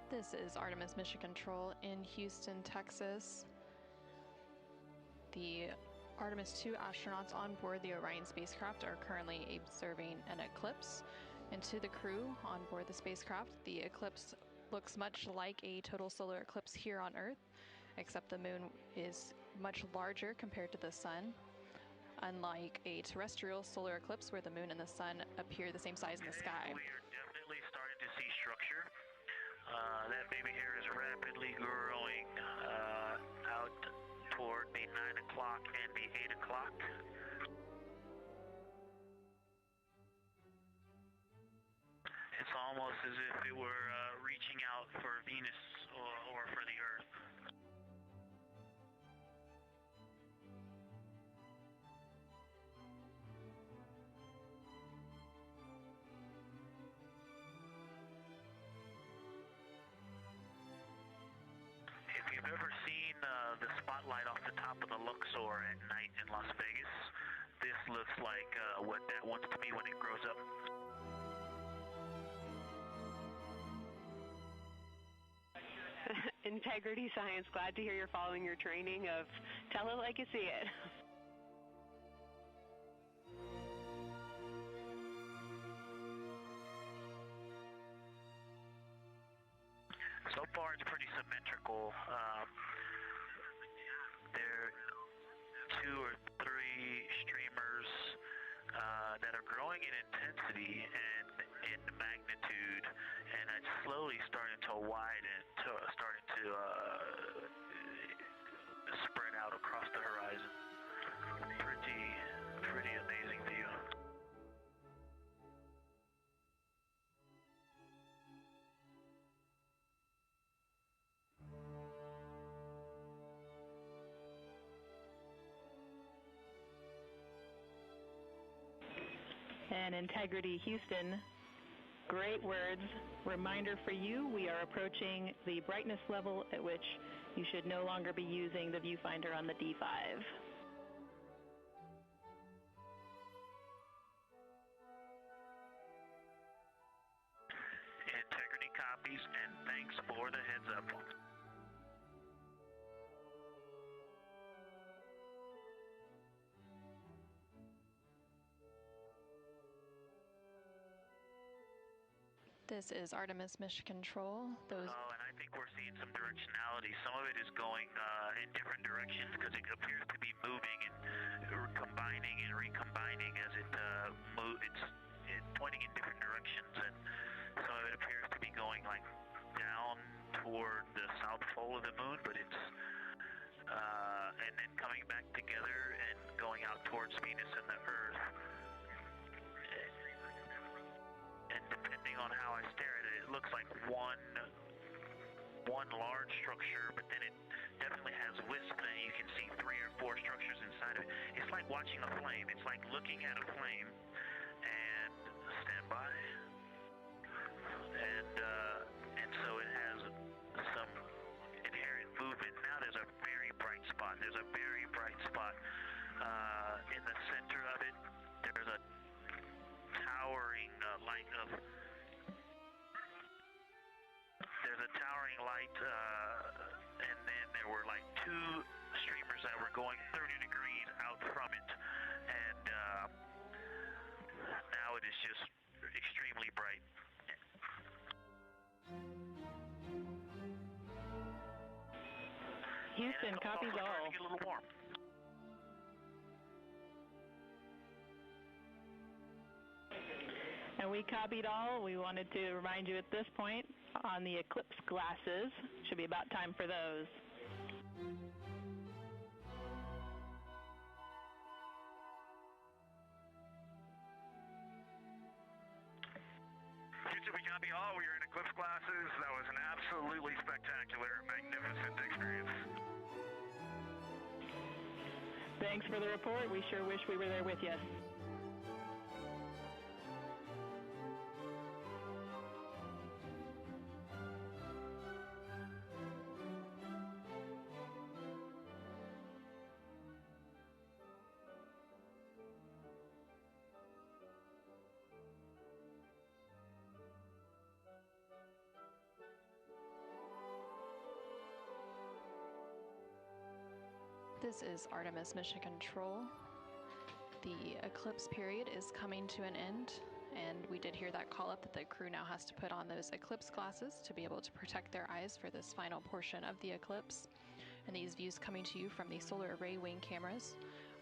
This is Artemis Mission Control in Houston, Texas. The Artemis II astronauts on board the Orion spacecraft are currently observing an eclipse. And to the crew on board the spacecraft, the eclipse looks much like a total solar eclipse here on Earth, except the moon is much larger compared to the sun, unlike a terrestrial solar eclipse where the moon and the sun appear the same size in the sky. We are definitely starting to see structure. That baby hair is rapidly growing out toward the 9 o'clock and the 8 o'clock. It's almost as if it were reaching out for Venus or for the Earth. If you've ever seen the spotlight off the top of the Luxor at night in Las Vegas, this looks like what that wants to be when it grows up. Integrity Science, glad to hear you're following your training of tell it like you see it. So far, it's pretty symmetrical. There are 2 or 3 streamers that are growing in intensity and in magnitude, and it's slowly starting to widen, starting to spread out across the horizon. Pretty amazing view. And Integrity Houston, great words. Reminder for you, we are approaching the brightness level at which you should no longer be using the viewfinder on the D5. and thanks for the heads up. This is Artemis Mission Control. And I think we're seeing some directionality. Some of it is going in different directions because it appears to be moving and combining and recombining as it moves. It's pointing in different directions, and some of it appears to be going like down toward the south pole of the moon, but it's and then coming back together and going out towards Venus and the Earth. And depending on how I stare at it, it looks like one large structure, but then it definitely has wisps, and you can see 3 or 4 structures inside of it. It's like watching a flame. It's like looking at a flame. And stand by. And so it has some inherent movement. Now there's a very bright spot. There's a very bright spot in the center of it. There's a towering light of. There's a towering light, and then there were like 2 streamers that were going 30 degrees out from it, and now it is just extremely bright. Houston, copies all. Starting to get a little warm. And we copied all. We wanted to remind you at this point on the eclipse glasses. Should be about time for those. Houston, we copy all. We are in eclipse glasses. That was an absolutely spectacular, magnificent experience. Thanks for the report. We sure wish we were there with you. This is Artemis Mission Control. The eclipse period is coming to an end, and we did hear that call up that the crew now has to put on those eclipse glasses to be able to protect their eyes for this final portion of the eclipse. And these views coming to you from the solar array wing cameras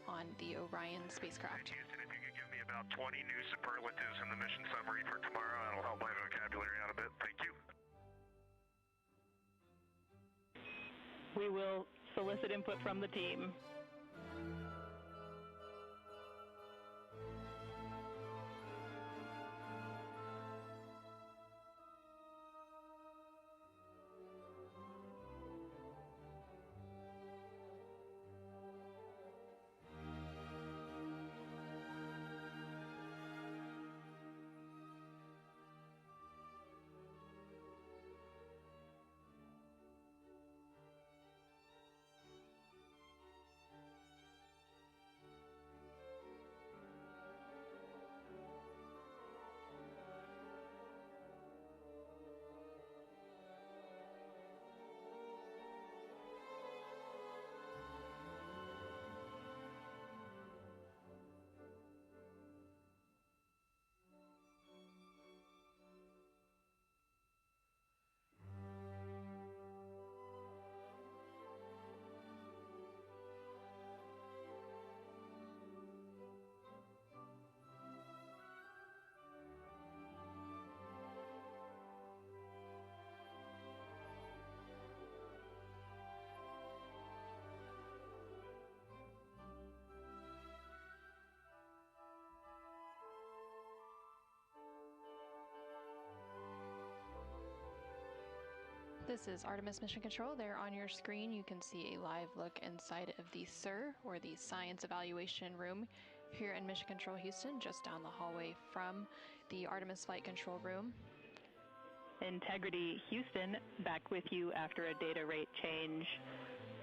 on the Orion spacecraft. Houston, if you could give me about 20 new superlatives in the mission summary for tomorrow, that'll help my vocabulary out a bit. Thank you. We will solicit input from the team. This is Artemis Mission Control. There on your screen you can see a live look inside of the SIR, or the Science Evaluation Room, here in Mission Control Houston, just down the hallway from the Artemis Flight Control Room. Integrity Houston, back with you after a data rate change.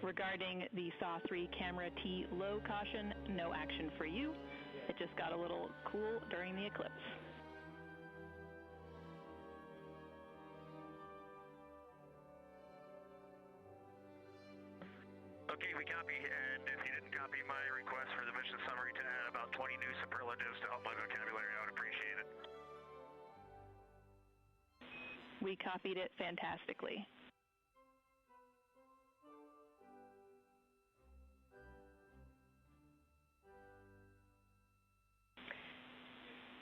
Regarding the SAW-3 camera T low caution, no action for you. It just got a little cool during the eclipse. Okay, we copy, and if you didn't copy my request for the mission summary to add about 20 new superlatives to help my vocabulary, I would appreciate it. We copied it fantastically.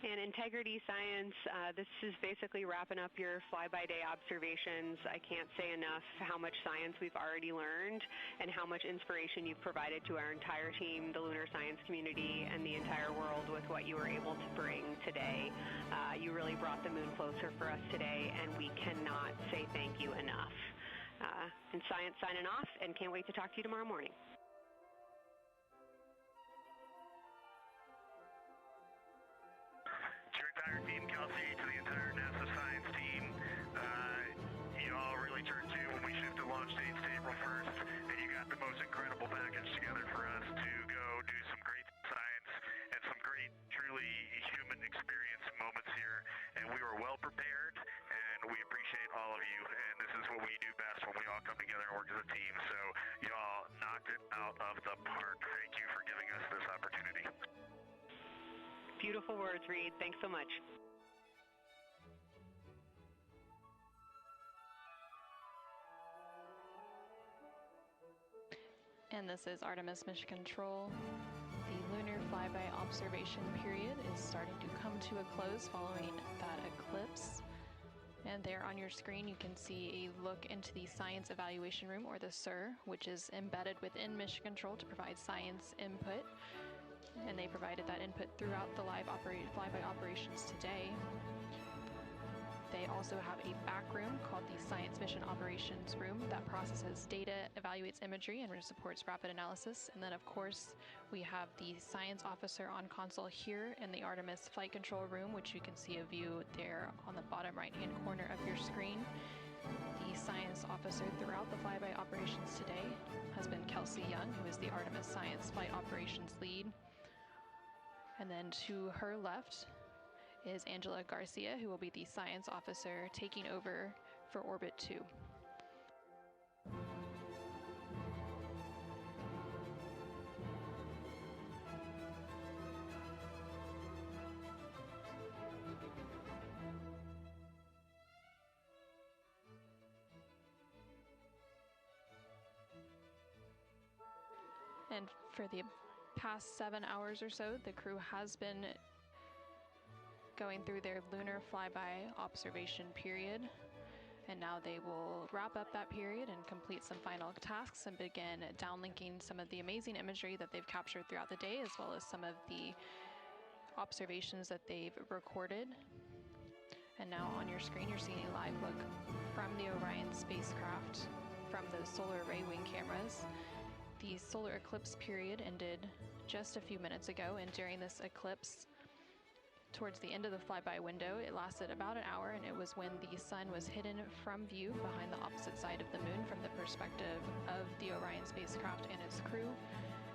In integrity science, this is basically wrapping up your fly-by-day observations. I can't say enough how much science we've already learned and how much inspiration you've provided to our entire team, the lunar science community, and the entire world with what you were able to bring today. You really brought the moon closer for us today, and we cannot say thank you enough. And Science signing off, and can't wait to talk to you tomorrow morning. Entire team, Kelsey, to the entire NASA science team. You all really turned to when we shifted launch dates to April 1st, and you got the most incredible package together for us to go do some great science and some great, truly human experience moments here. And we were well prepared, and we appreciate all of you. And this is what we do best when we all come together and work as a team. So y'all knocked it out of the park. Thank you for giving us this opportunity. Beautiful words, Reed. Thanks so much. And this is Artemis Mission Control. The lunar flyby observation period is starting to come to a close following that eclipse. And there on your screen you can see a look into the Science Evaluation Room, or the SIR, which is embedded within Mission Control to provide science input. And they provided that input throughout the live flyby operations today. They also have a back room called the Science Mission Operations Room that processes data, evaluates imagery, and supports rapid analysis. And then, of course, we have the science officer on console here in the Artemis Flight Control Room, which you can see a view there on the bottom right-hand corner of your screen. The science officer throughout the flyby operations today has been Kelsey Young, who is the Artemis Science Flight Operations Lead. And then to her left is Angela Garcia, who will be the science officer taking over for Orbit 2. And for the past 7 hours or so, the crew has been going through their lunar flyby observation period, and now they will wrap up that period and complete some final tasks and begin downlinking some of the amazing imagery that they've captured throughout the day, as well as some of the observations that they've recorded. And now on your screen you're seeing a live look from the Orion spacecraft from those solar array wing cameras. The solar eclipse period ended just a few minutes ago, and during this eclipse, towards the end of the flyby window, it lasted about an hour, and it was when the sun was hidden from view behind the opposite side of the moon from the perspective of the Orion spacecraft and its crew.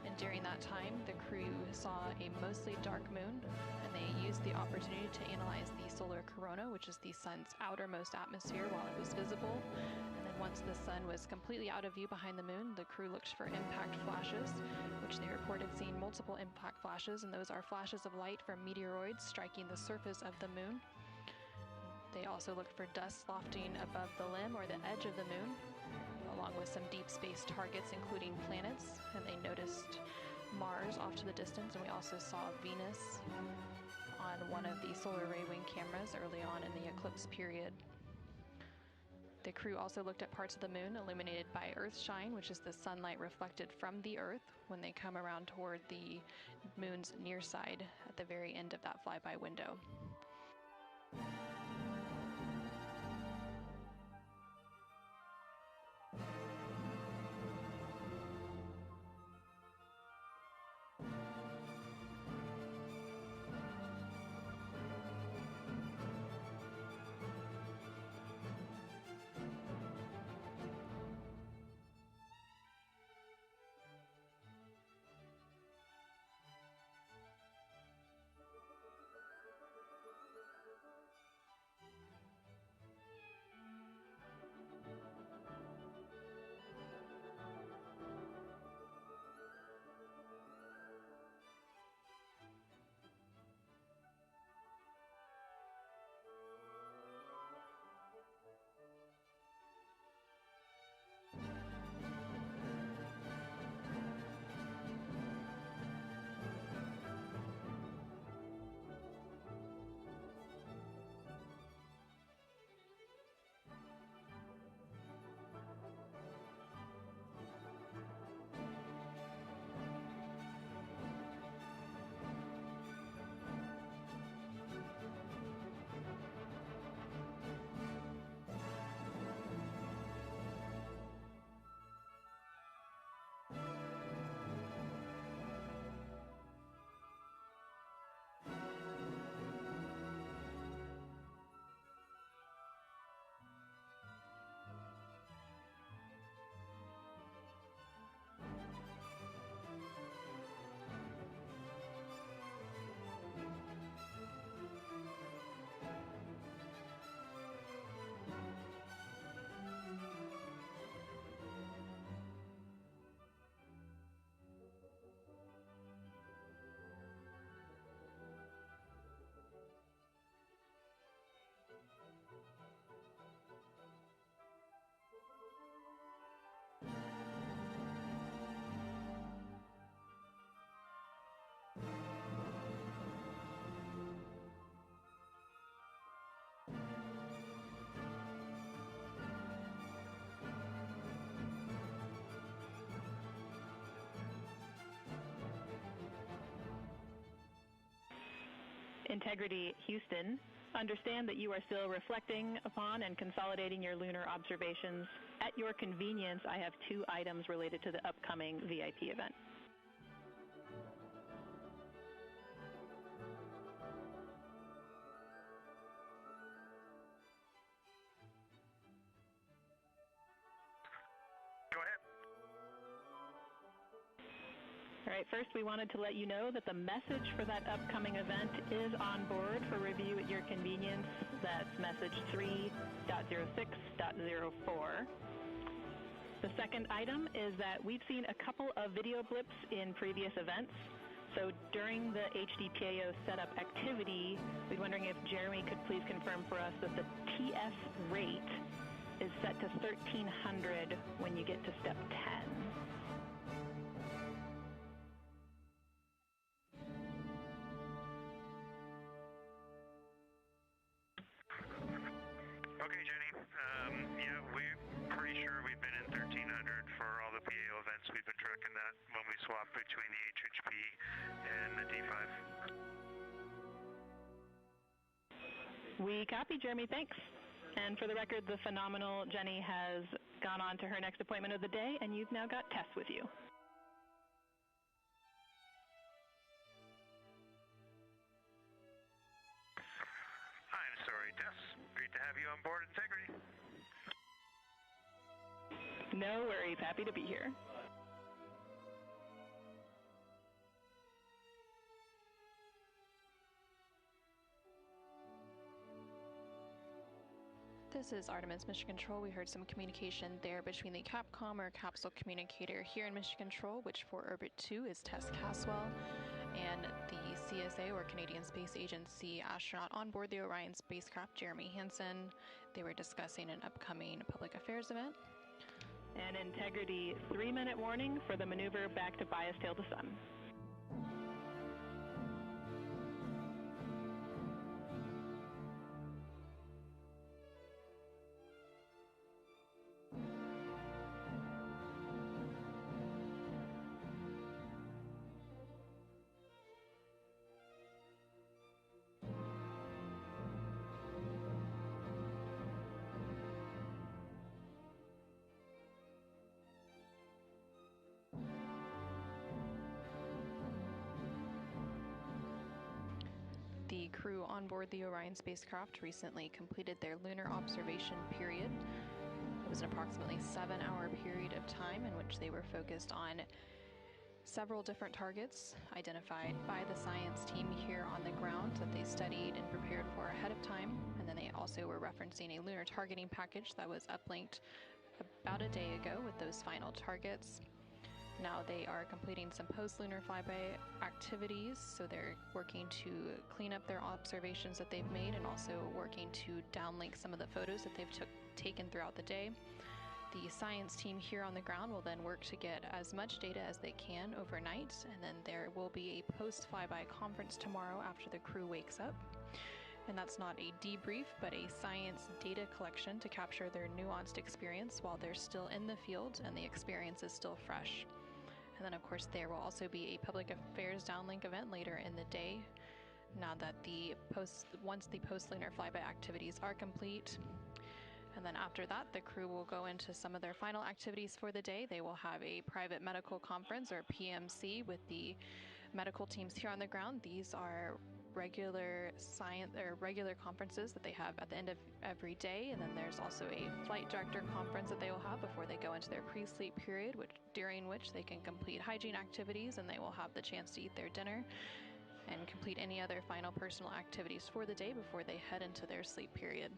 And during that time, the crew saw a mostly dark moon, and they used the opportunity to analyze the solar corona, which is the sun's outermost atmosphere, while it was visible. And then once the sun was completely out of view behind the moon, the crew looked for impact flashes, which they reported seeing multiple impact flashes, and those are flashes of light from meteoroids striking the surface of the moon. They also looked for dust lofting above the limb or the edge of the moon, along with some deep space targets, including planets, and they noticed Mars off to the distance, and we also saw Venus on one of the solar array wing cameras early on in the eclipse period. The crew also looked at parts of the moon illuminated by Earthshine, which is the sunlight reflected from the Earth when they come around toward the moon's near side at the very end of that flyby window. Integrity Houston, understand that you are still reflecting upon and consolidating your lunar observations. At your convenience, I have 2 items related to the upcoming VIP event. All right, first we wanted to let you know that the message for that upcoming event is on board for review at your convenience. That's message 3.06.04. The second item is that we've seen a couple of video blips in previous events. So during the HDPAO setup activity, we're wondering if Jeremy could please confirm for us that the TS rate is set to 1300 when you get to step 10. Okay, Jenny. Yeah, we're pretty sure we've been in 1300 for all the PAO events. We've been tracking that when we swap between the HHP and the D5. We copy, Jeremy. Thanks. And for the record, the phenomenal Jenny has gone on to her next appointment of the day, and you've now got Tess with you. I'm sorry, Tess. Great to have you on board, Integrity. No worries. Happy to be here. This is Artemis Mission Control. We heard some communication there between the Capcom or capsule communicator here in Mission Control, which for Orbit 2 is Tess Caswell, and the CSA or Canadian Space Agency astronaut on board the Orion spacecraft, Jeremy Hansen. They were discussing an upcoming public affairs event. And Integrity, 3-minute warning for the maneuver back to bias tail to sun. The crew on board the Orion spacecraft recently completed their lunar observation period. It was an approximately 7-hour period of time in which they were focused on several different targets identified by the science team here on the ground that they studied and prepared for ahead of time. And then they also were referencing a lunar targeting package that was uplinked about a day ago with those final targets. Now they are completing some post-lunar flyby activities, so they're working to clean up their observations that they've made and also working to downlink some of the photos that they've taken throughout the day. The science team here on the ground will then work to get as much data as they can overnight, and then there will be a post-flyby conference tomorrow after the crew wakes up. And that's not a debrief, but a science data collection to capture their nuanced experience while they're still in the field and the experience is still fresh. And then, of course, there will also be a public affairs downlink event later in the day. Now that once the post-lunar flyby activities are complete, and then after that, the crew will go into some of their final activities for the day. They will have a private medical conference or PMC with the medical teams here on the ground. These are regular conferences that they have at the end of every day, and then there's also a flight director conference that they will have before they go into their pre-sleep period, during which they can complete hygiene activities and they will have the chance to eat their dinner and complete any other final personal activities for the day before they head into their sleep period.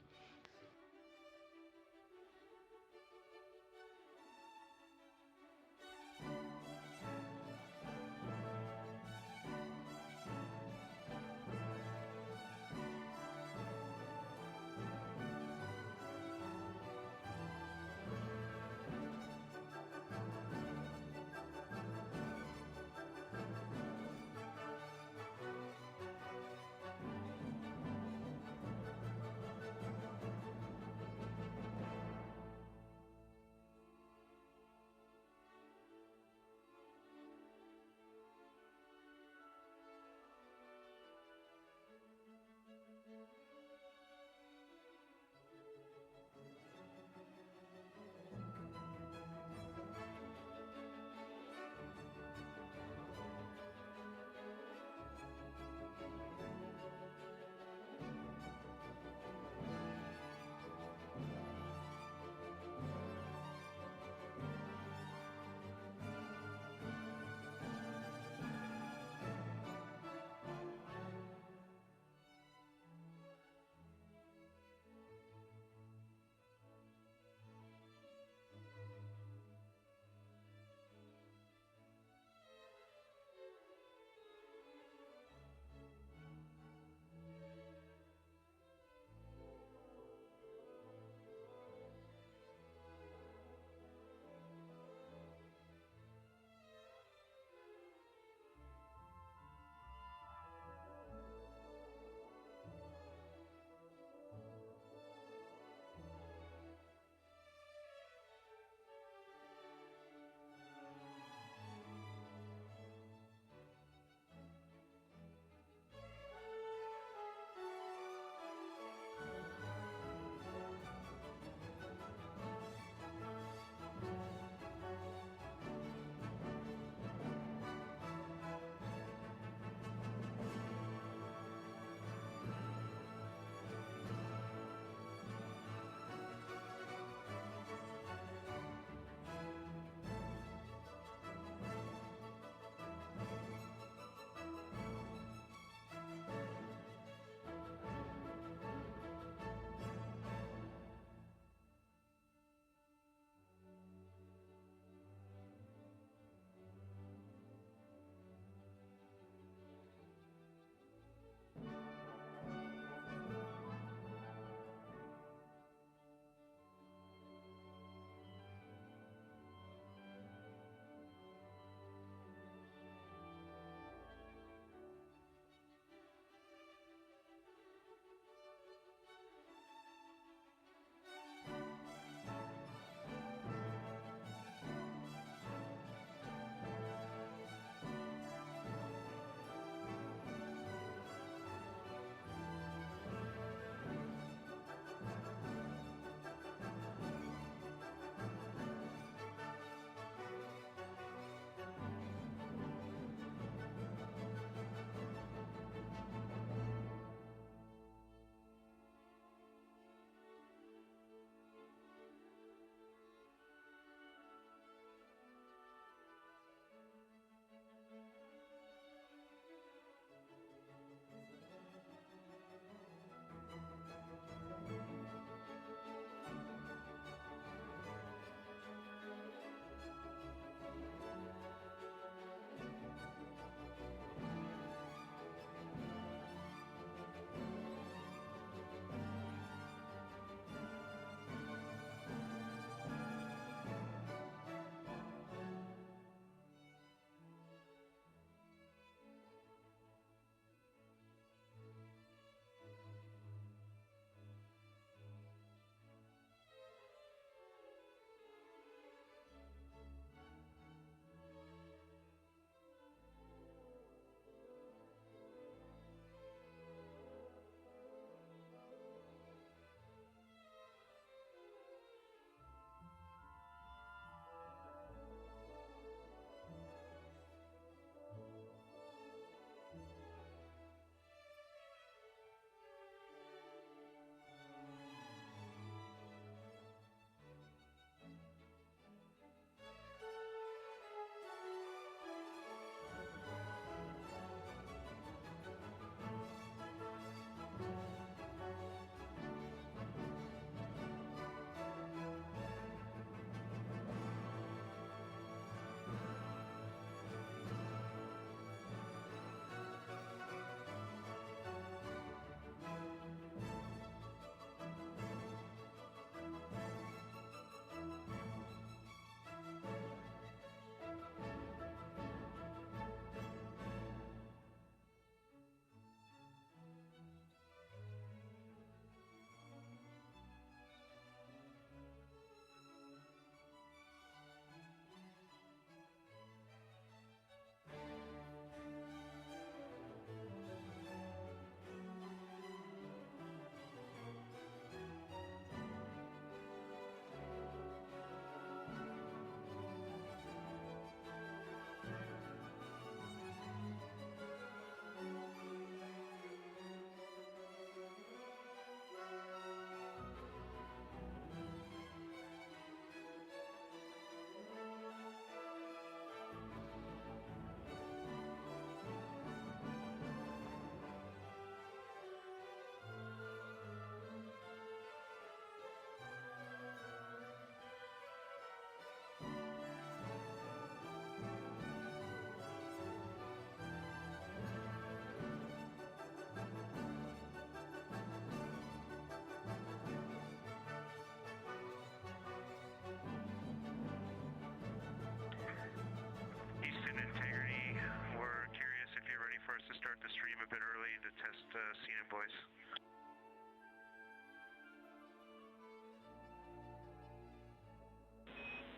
voice.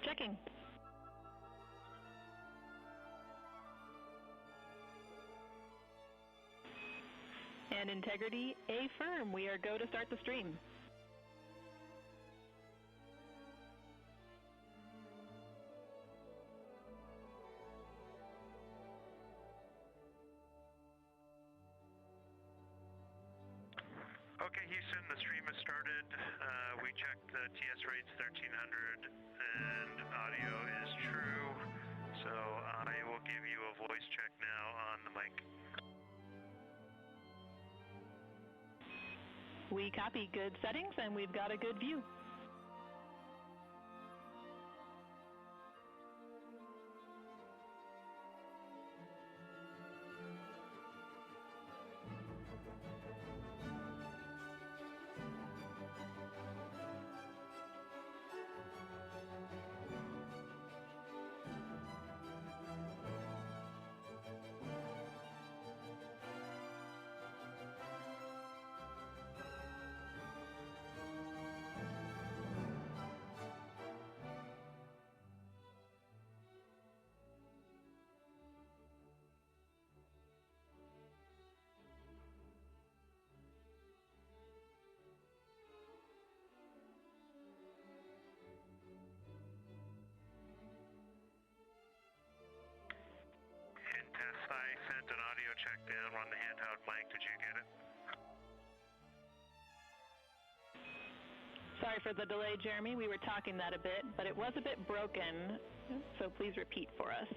Checking. And integrity, affirm. We are go to start the stream. Okay, Houston, the stream has started. We checked the TS rates 1300 and audio is true. So I will give you a voice check now on the mic. We copy good settings and we've got a good view. I sent an audio check down on the handheld mic. Did you get it? Sorry for the delay, Jeremy. We were talking that a bit, but it was a bit broken, so please repeat for us.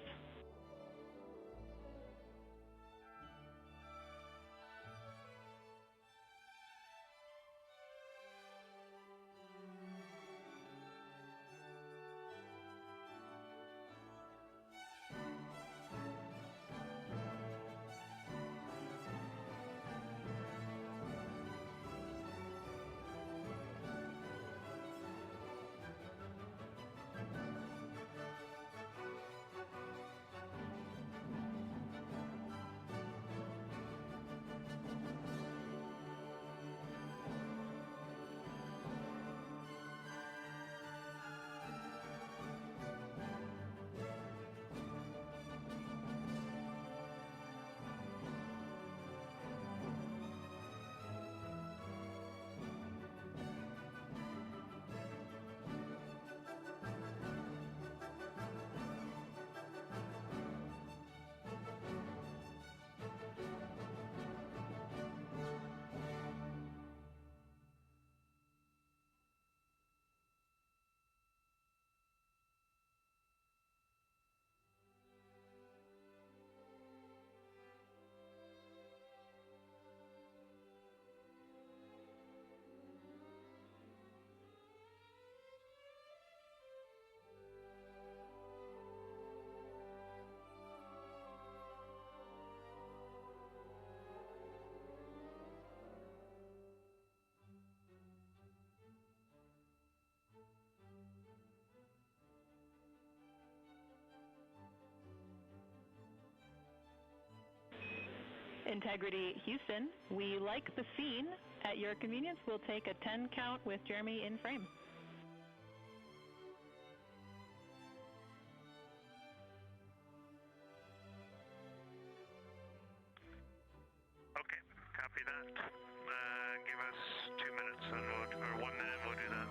Integrity Houston, we like the scene. At your convenience, we'll take a 10 count with Jeremy in frame. Okay, copy that. Give us 2 minutes and or 1 minute and we'll do that.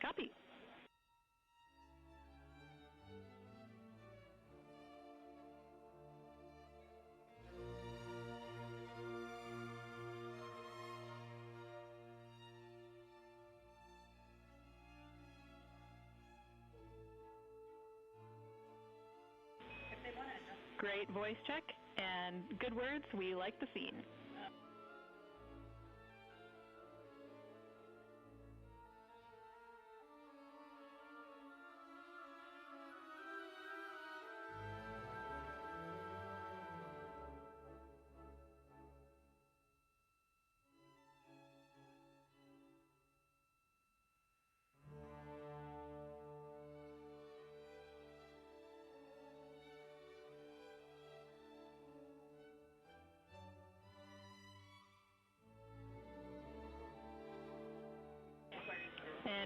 Copy. Great voice check and good words. We like the scene.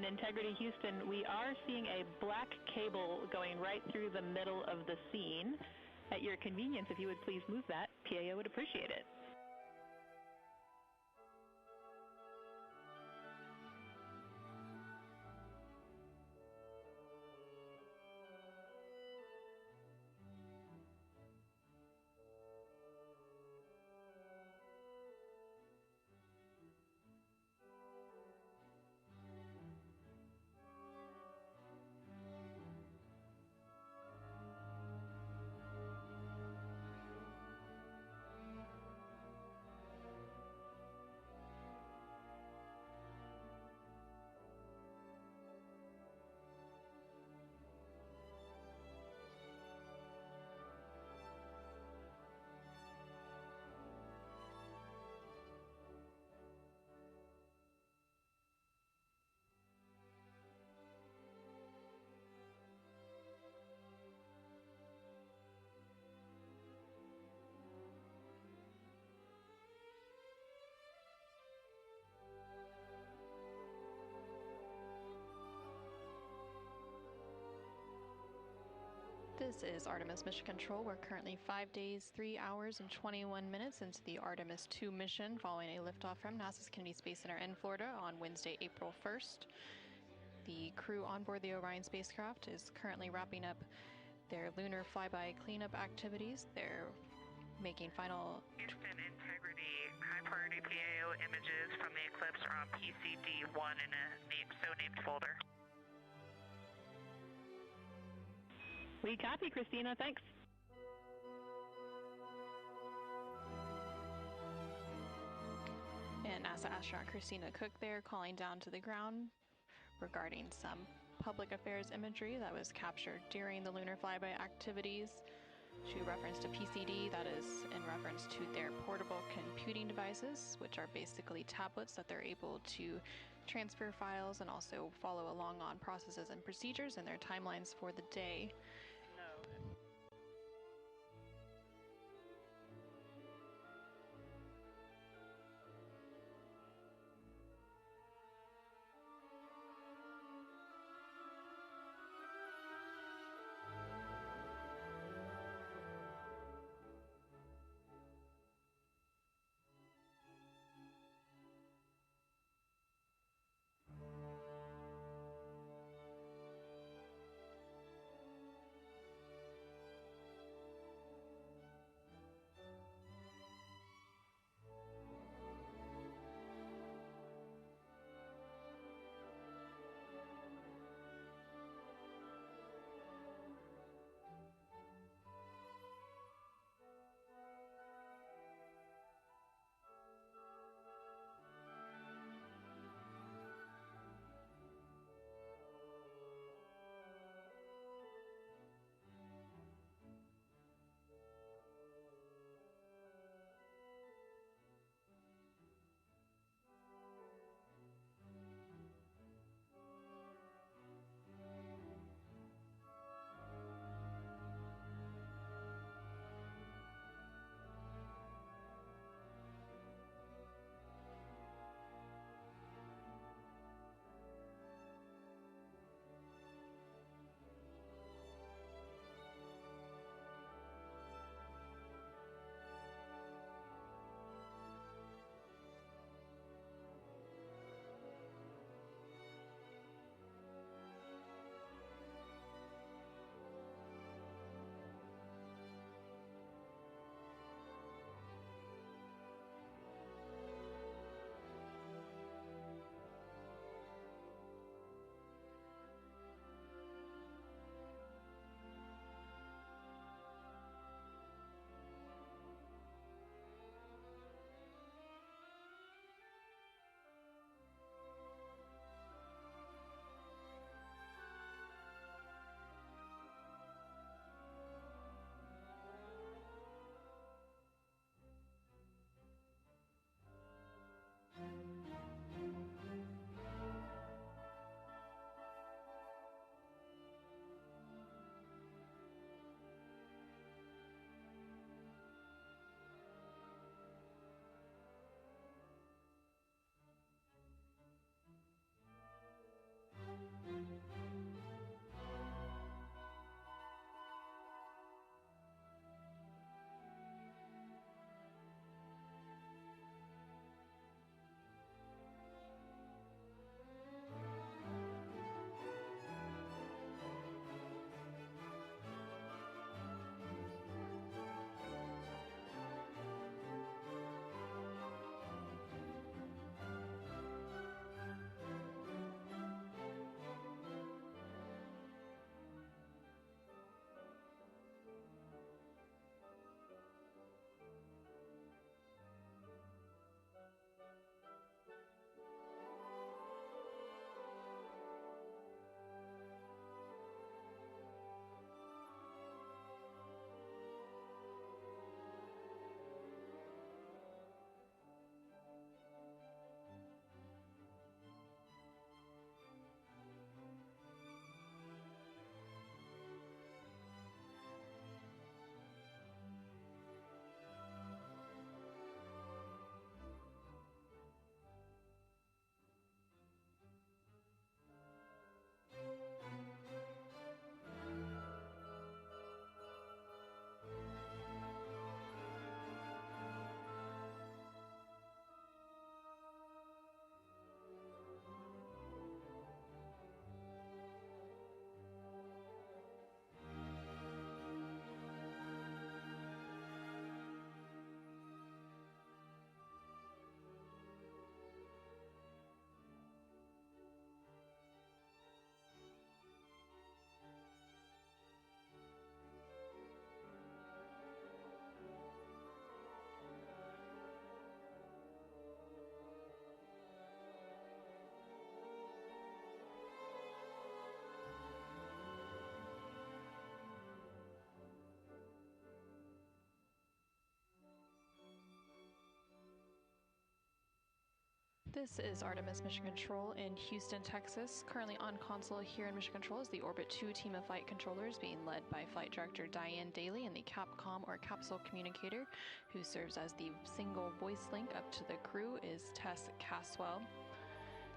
And Integrity Houston, we are seeing a black cable going right through the middle of the scene. At your convenience, if you would please move that, PAO would appreciate it. This is Artemis Mission Control. We're currently 5 days, 3 hours, and 21 minutes into the Artemis II mission following a liftoff from NASA's Kennedy Space Center in Florida on Wednesday, April 1st. The crew on board the Orion spacecraft is currently wrapping up their lunar flyby cleanup activities. They're making final... Houston Integrity, high priority PAO images from the eclipse are on PCD-1 in a so-named folder. We copy, Christina. Thanks. And NASA astronaut Christina Cook there calling down to the ground regarding some public affairs imagery that was captured during the lunar flyby activities. She referenced a PCD, that is in reference to their portable computing devices, which are basically tablets that they're able to transfer files and also follow along on processes and procedures and their timelines for the day. This is Artemis Mission Control in Houston, Texas. Currently on console here in Mission Control is the Orbit 2 team of flight controllers being led by Flight Director Diane Daly and the Capcom or capsule communicator who serves as the single voice link up to the crew is Tess Caswell.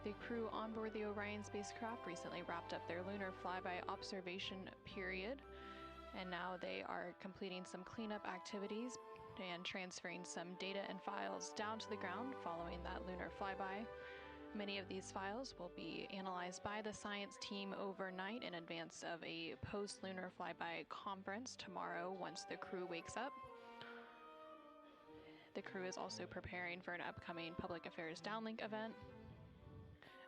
The crew on board the Orion spacecraft recently wrapped up their lunar flyby observation period, and now they are completing some cleanup activities and transferring some data and files down to the ground following that lunar flyby. Many of these files will be analyzed by the science team overnight in advance of a post-lunar flyby conference tomorrow once the crew wakes up. The crew is also preparing for an upcoming public affairs downlink event.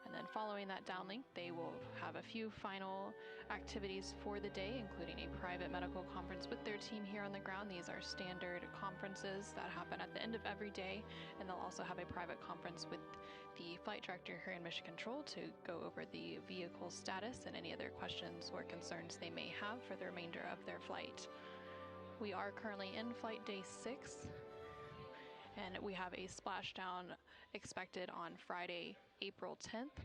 And then following that downlink, they will have a few final activities for the day, including a private medical conference with their team here on the ground. These are standard conferences that happen at the end of every day, and they'll also have a private conference with the flight director here in Mission Control to go over the vehicle status and any other questions or concerns they may have for the remainder of their flight. We are currently in flight day 6, and we have a splashdown expected on Friday, April 10th.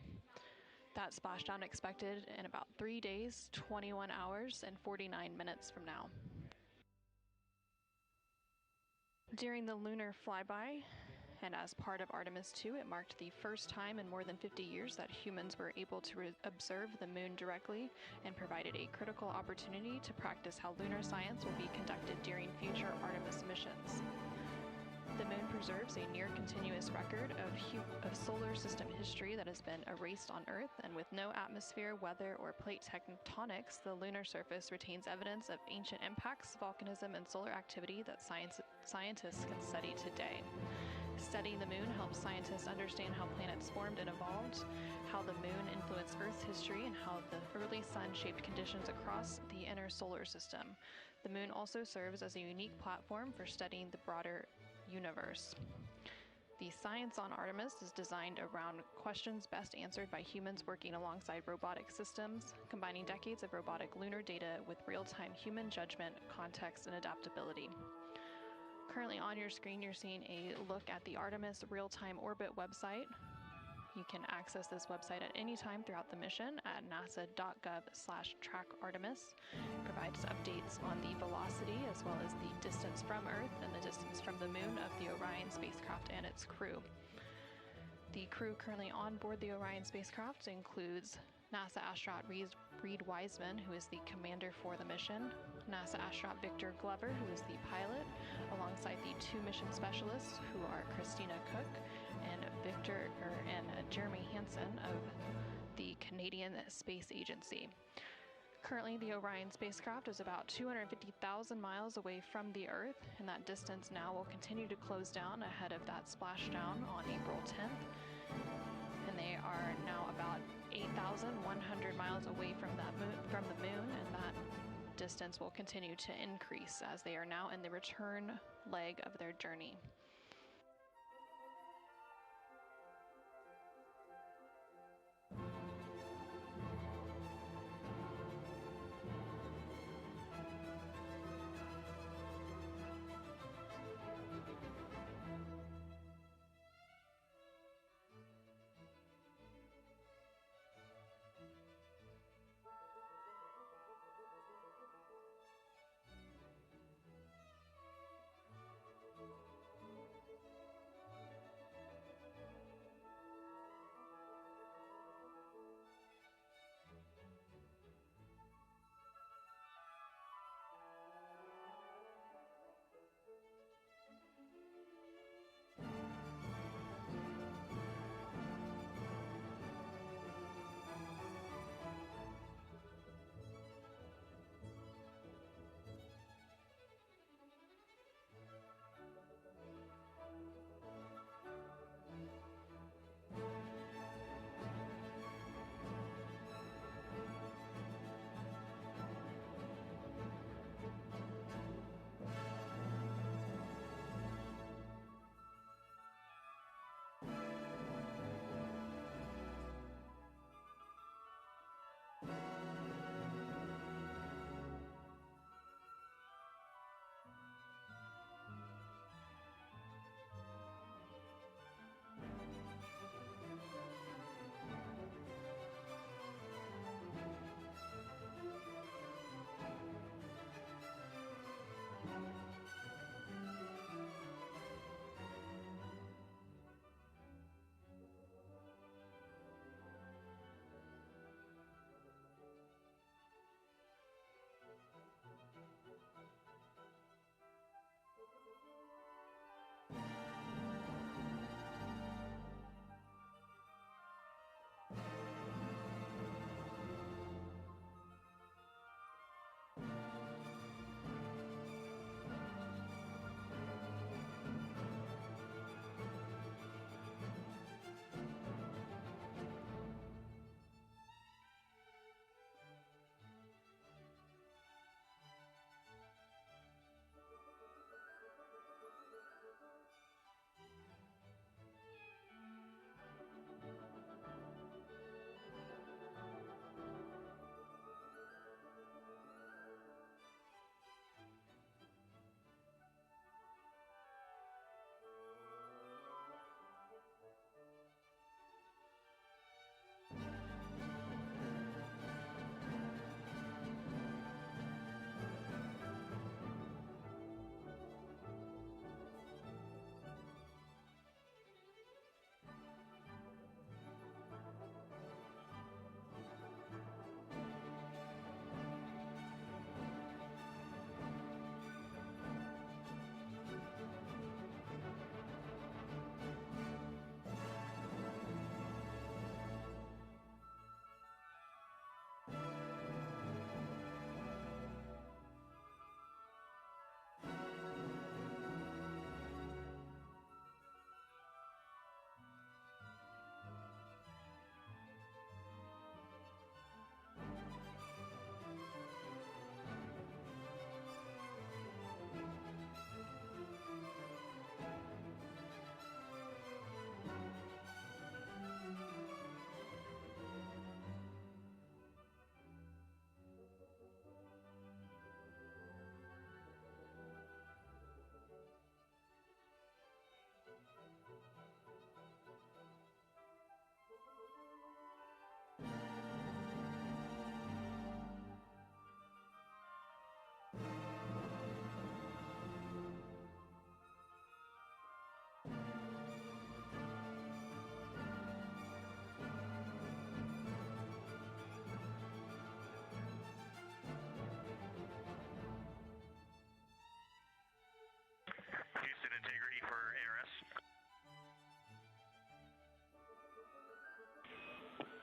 That splashdown expected in about 3 days, 21 hours, and 49 minutes from now. During the lunar flyby, and as part of Artemis II, it marked the first time in more than 50 years that humans were able to observe the moon directly and provided a critical opportunity to practice how lunar science will be conducted during future Artemis missions. The moon preserves a near-continuous record of solar system history that has been erased on Earth, and with no atmosphere, weather, or plate tectonics, the lunar surface retains evidence of ancient impacts, volcanism, and solar activity that scientists can study today. Studying the moon helps scientists understand how planets formed and evolved, how the moon influenced Earth's history, and how the early sun shaped conditions across the inner solar system. The moon also serves as a unique platform for studying the broader universe. The science on Artemis is designed around questions best answered by humans working alongside robotic systems, combining decades of robotic lunar data with real-time human judgment, context, and adaptability. Currently on your screen, you're seeing a look at the Artemis real-time orbit website. You can access this website at any time throughout the mission at nasa.gov/trackartemis. It provides updates on the velocity as well as the distance from Earth and the distance from the moon of the Orion spacecraft and its crew. The crew currently on board the Orion spacecraft includes NASA astronaut Reed Wiseman, who is the commander for the mission, NASA astronaut Victor Glover, who is the pilot, alongside the 2 mission specialists, who are Christina Cook and Jeremy Hansen of the Canadian Space Agency. Currently, the Orion spacecraft is about 250,000 miles away from the Earth, and that distance now will continue to close down ahead of that splashdown on April 10th. And they are now about 8,100 miles away from the moon, and that distance will continue to increase as they are now in the return leg of their journey.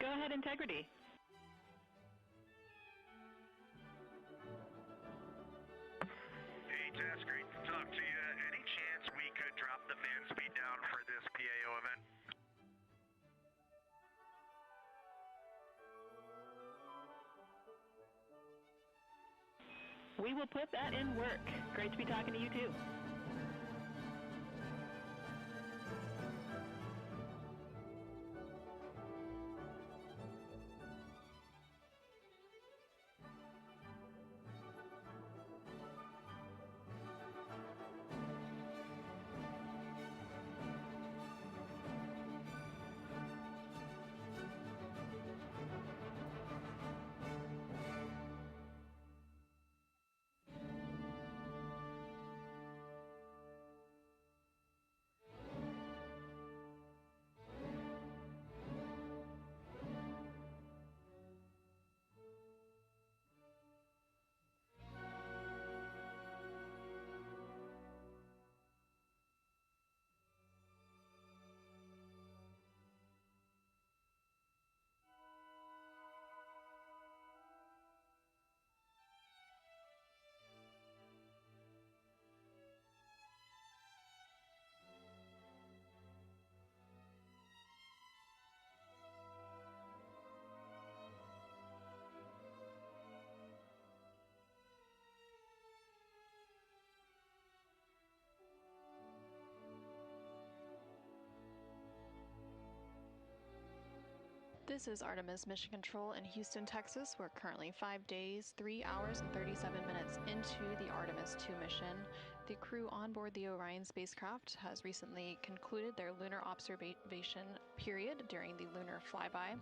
Go ahead, Integrity. Hey, Tess, great to talk to you. Any chance we could drop the fan speed down for this PAO event? We will put that in work. Great to be talking to you, too. This is Artemis Mission Control in Houston, Texas. We're currently 5 days, 3 hours, and 37 minutes into the Artemis II mission. The crew on board the Orion spacecraft has recently concluded their lunar observation period during the lunar flyby.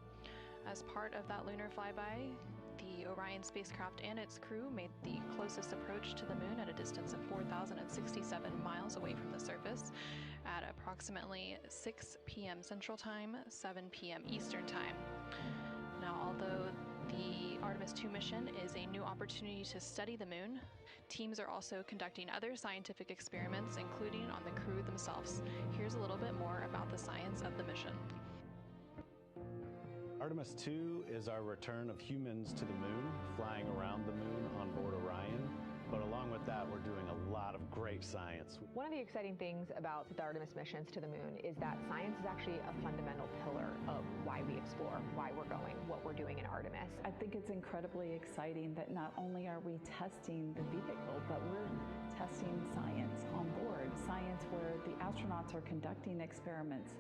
As part of that lunar flyby, the Orion spacecraft and its crew made the closest approach to the moon at a distance of 4,067 miles away from the surface at approximately 6 p.m. Central Time, 7 p.m. Eastern Time. Now, although the Artemis II mission is a new opportunity to study the moon, teams are also conducting other scientific experiments, including on the crew themselves. Here's a little bit more about the science of the mission. Artemis II is our return of humans to the moon, flying around the moon on board Orion. But along with that, we're doing a lot of great science. One of the exciting things about the Artemis missions to the moon is that science is actually a fundamental pillar of why we explore, why we're going, what we're doing in Artemis. I think it's incredibly exciting that not only are we testing the vehicle, but we're testing science on board. Science where the astronauts are conducting experiments,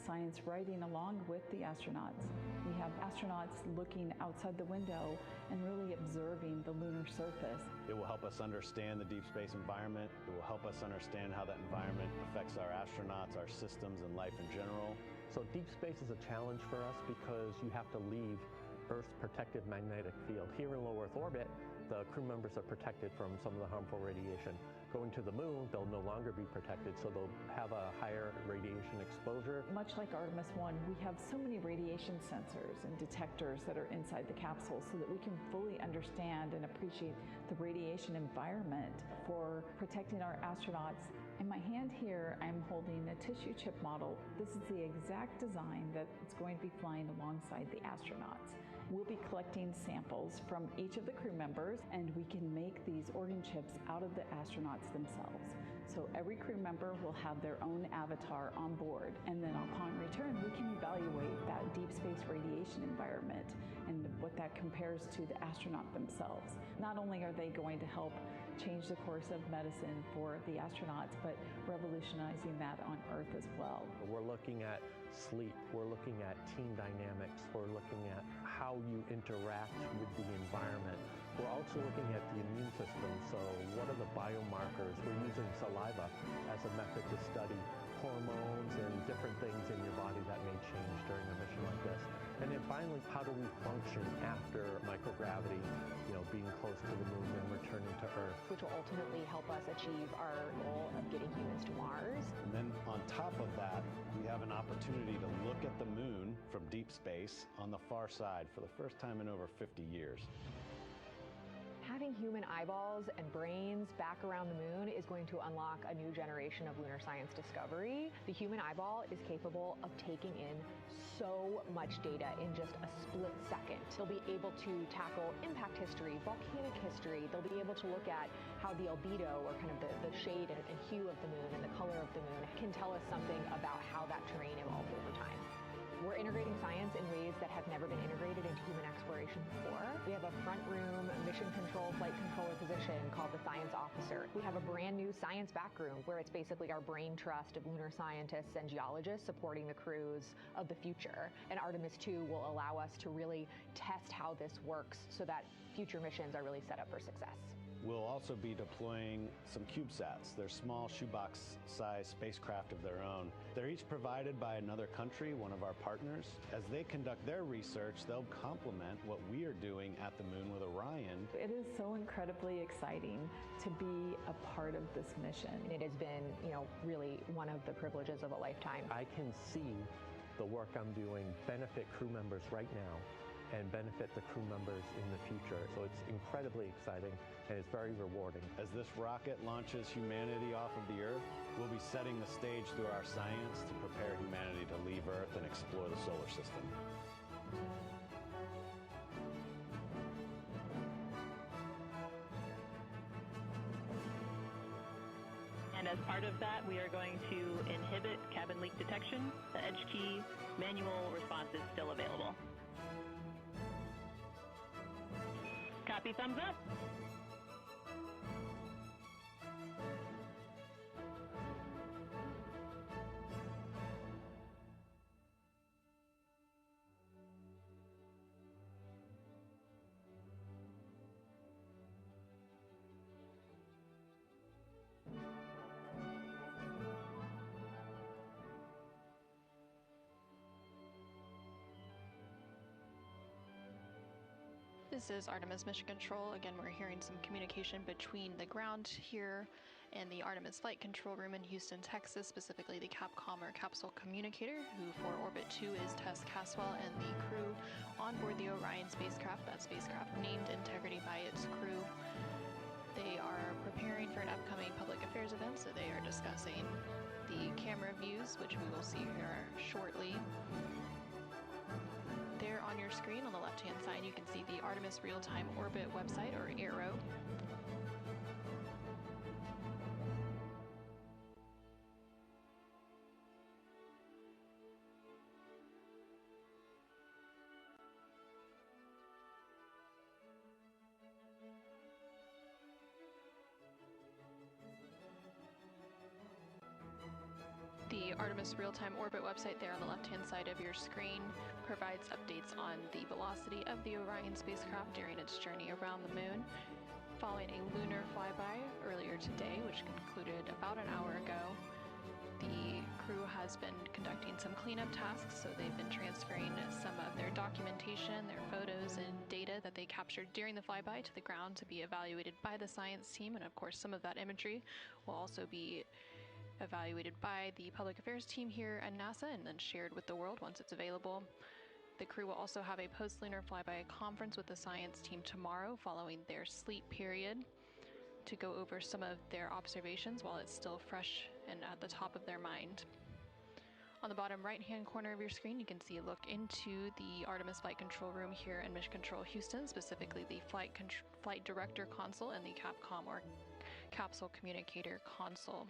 science riding along with the astronauts. We have astronauts looking outside the window and really observing the lunar surface. It will help us understand the deep space environment. It will help us understand how that environment affects our astronauts, our systems, and life in general. So deep space is a challenge for us because you have to leave Earth's protective magnetic field. Here in low Earth orbit, the crew members are protected from some of the harmful radiation. Going to the moon, they'll no longer be protected, so they'll have a higher radiation exposure. Much like Artemis I, we have so many radiation sensors and detectors that are inside the capsule so that we can fully understand and appreciate the radiation environment for protecting our astronauts. In my hand here, I'm holding a tissue chip model. This is the exact design that it's going to be flying alongside the astronauts. We'll be collecting samples from each of the crew members, and we can make these organ chips out of the astronauts themselves. So every crew member will have their own avatar on board, and then upon return, we can evaluate that deep space radiation environment and what that compares to the astronaut themselves. Not only are they going to help change the course of medicine for the astronauts, but revolutionizing that on Earth as well. We're looking at sleep, we're looking at team dynamics, we're looking at how you interact with the environment. We're also looking at the immune system, so what are the biomarkers? We're using saliva as a method to study hormones and different things in your body that may change during a mission like this. And then finally, how do we function after microgravity, being close to the moon and returning to Earth? Which will ultimately help us achieve our goal of getting humans to Mars. And then on top of that, we have an opportunity to look at the moon from deep space on the far side for the first time in over 50 years. Having human eyeballs and brains back around the moon is going to unlock a new generation of lunar science discovery. The human eyeball is capable of taking in so much data in just a split second. They'll be able to tackle impact history, volcanic history. They'll be able to look at how the albedo, or kind of the shade and hue of the moon and the color of the moon, can tell us something about how that terrain evolved over time. We're integrating science in ways that have never been integrated into human exploration before. We have a front room mission control flight controller position called the science officer. We have a brand new science back room where it's basically our brain trust of lunar scientists and geologists supporting the crews of the future. And Artemis II will allow us to really test how this works so that future missions are really set up for success. We'll also be deploying some CubeSats. They're small shoebox-sized spacecraft of their own. They're each provided by another country, one of our partners. As they conduct their research, they'll complement what we are doing at the moon with Orion. It is so incredibly exciting to be a part of this mission. It has been, really one of the privileges of a lifetime. I can see the work I'm doing benefit crew members right now and benefit the crew members in the future. So it's incredibly exciting and it's very rewarding. As this rocket launches humanity off of the Earth, we'll be setting the stage through our science to prepare humanity to leave Earth and explore the solar system. And as part of that, we are going to inhibit cabin leak detection. The edge key manual response is still available. Copy, thumbs up. This is Artemis Mission Control. Again, we're hearing some communication between the ground here and the Artemis Flight Control Room in Houston, Texas, specifically the Capcom or Capsule Communicator, who for Orbit 2 is Tess Caswell, and the crew on board the Orion spacecraft, that spacecraft named Integrity by its crew. They are preparing for an upcoming public affairs event, so they are discussing the camera views, which we will see here shortly. There on your screen on the left-hand side, you can see the Artemis Real-Time Orbit website, or ARO. The Artemis Real-Time Orbit website there on the left-hand side of your screen provides updates on the velocity of the Orion spacecraft during its journey around the moon. Following a lunar flyby earlier today, which concluded about an hour ago, the crew has been conducting some cleanup tasks, so they've been transferring some of their documentation, their photos, and data that they captured during the flyby to the ground to be evaluated by the science team, and of course some of that imagery will also be evaluated by the public affairs team here at NASA and then shared with the world once it's available. The crew will also have a post-lunar flyby conference with the science team tomorrow following their sleep period to go over some of their observations while it's still fresh and at the top of their mind. On the bottom right-hand corner of your screen, you can see a look into the Artemis Flight Control Room here in Mission Control Houston, specifically the Flight Director console and the Capcom or Capsule Communicator console.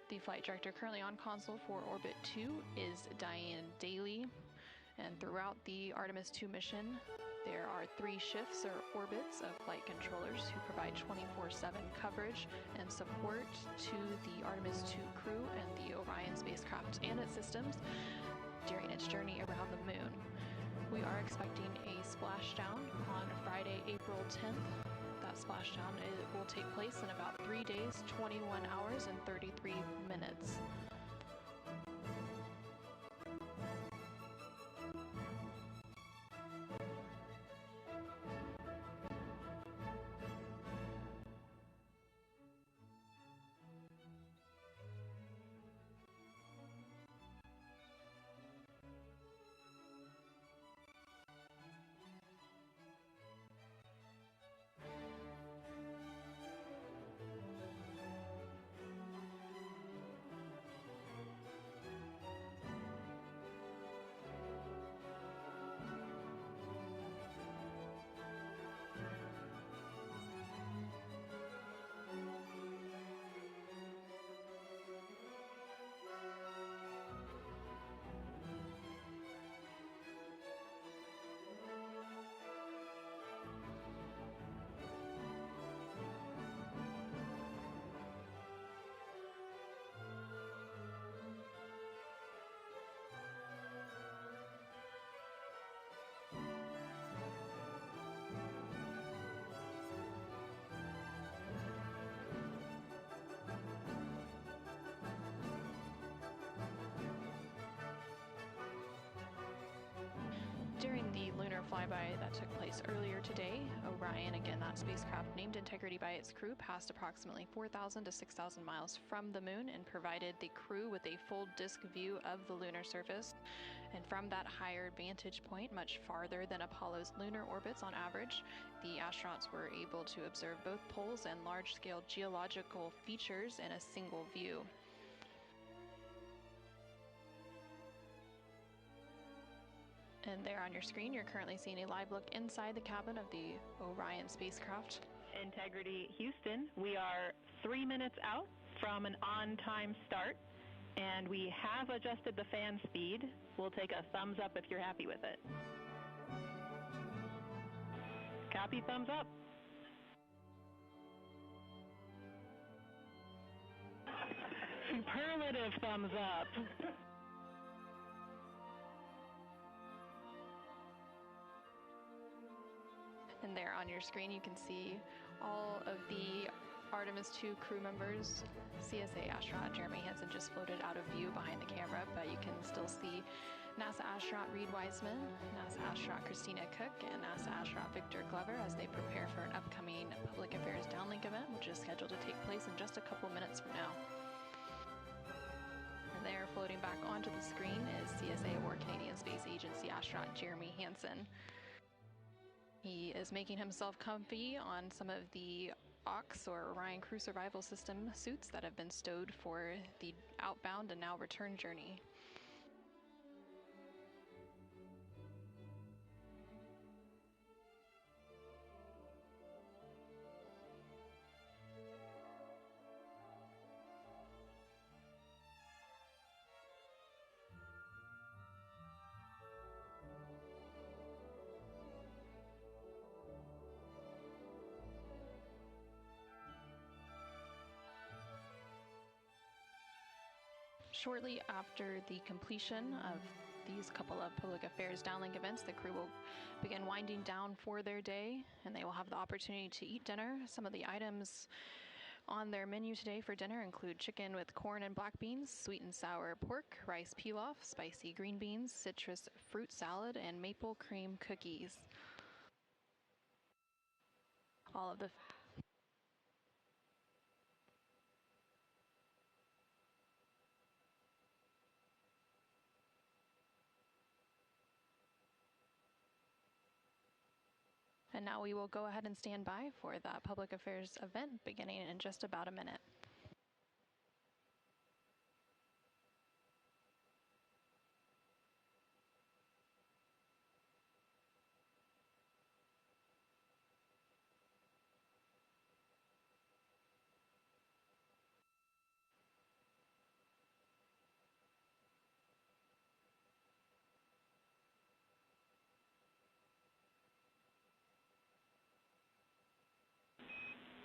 The flight director currently on console for Orbit 2 is Diane Daly, and throughout the Artemis II mission, there are 3 shifts or orbits of flight controllers who provide 24/7 coverage and support to the Artemis II crew and the Orion spacecraft and its systems during its journey around the moon. We are expecting a splashdown on Friday, April 10th. That splashdown will take place in about 3 days, 21 hours, and 33 minutes. flyby that took place earlier today. Orion, again, that spacecraft named Integrity by its crew, passed approximately 4,000 to 6,000 miles from the moon and provided the crew with a full disk view of the lunar surface. And from that higher vantage point, much farther than Apollo's lunar orbits on average, the astronauts were able to observe both poles and large-scale geological features in a single view. And there on your screen, you're currently seeing a live look inside the cabin of the Orion spacecraft. Integrity Houston, we are 3 minutes out from an on-time start, and we have adjusted the fan speed. We'll take a thumbs up if you're happy with it. Copy, thumbs up. Superlative thumbs up. And there on your screen, you can see all of the Artemis II crew members. CSA astronaut Jeremy Hansen just floated out of view behind the camera, but you can still see NASA astronaut Reed Wiseman, NASA astronaut Christina Cook, and NASA astronaut Victor Glover as they prepare for an upcoming Public Affairs Downlink event, which is scheduled to take place in just a couple minutes from now. And there, floating back onto the screen, is CSA or Canadian Space Agency astronaut Jeremy Hansen. He is making himself comfy on some of the OX or Orion Crew Survival System suits that have been stowed for the outbound and now return journey. Shortly after the completion of these couple of public affairs downlink events, the crew will begin winding down for their day, and they will have the opportunity to eat dinner. Some of the items on their menu today for dinner include chicken with corn and black beans, sweet and sour pork, rice pilaf, spicy green beans, citrus fruit salad, and maple cream cookies. All of the And now we will go ahead and stand by for that public affairs event beginning in just about a minute.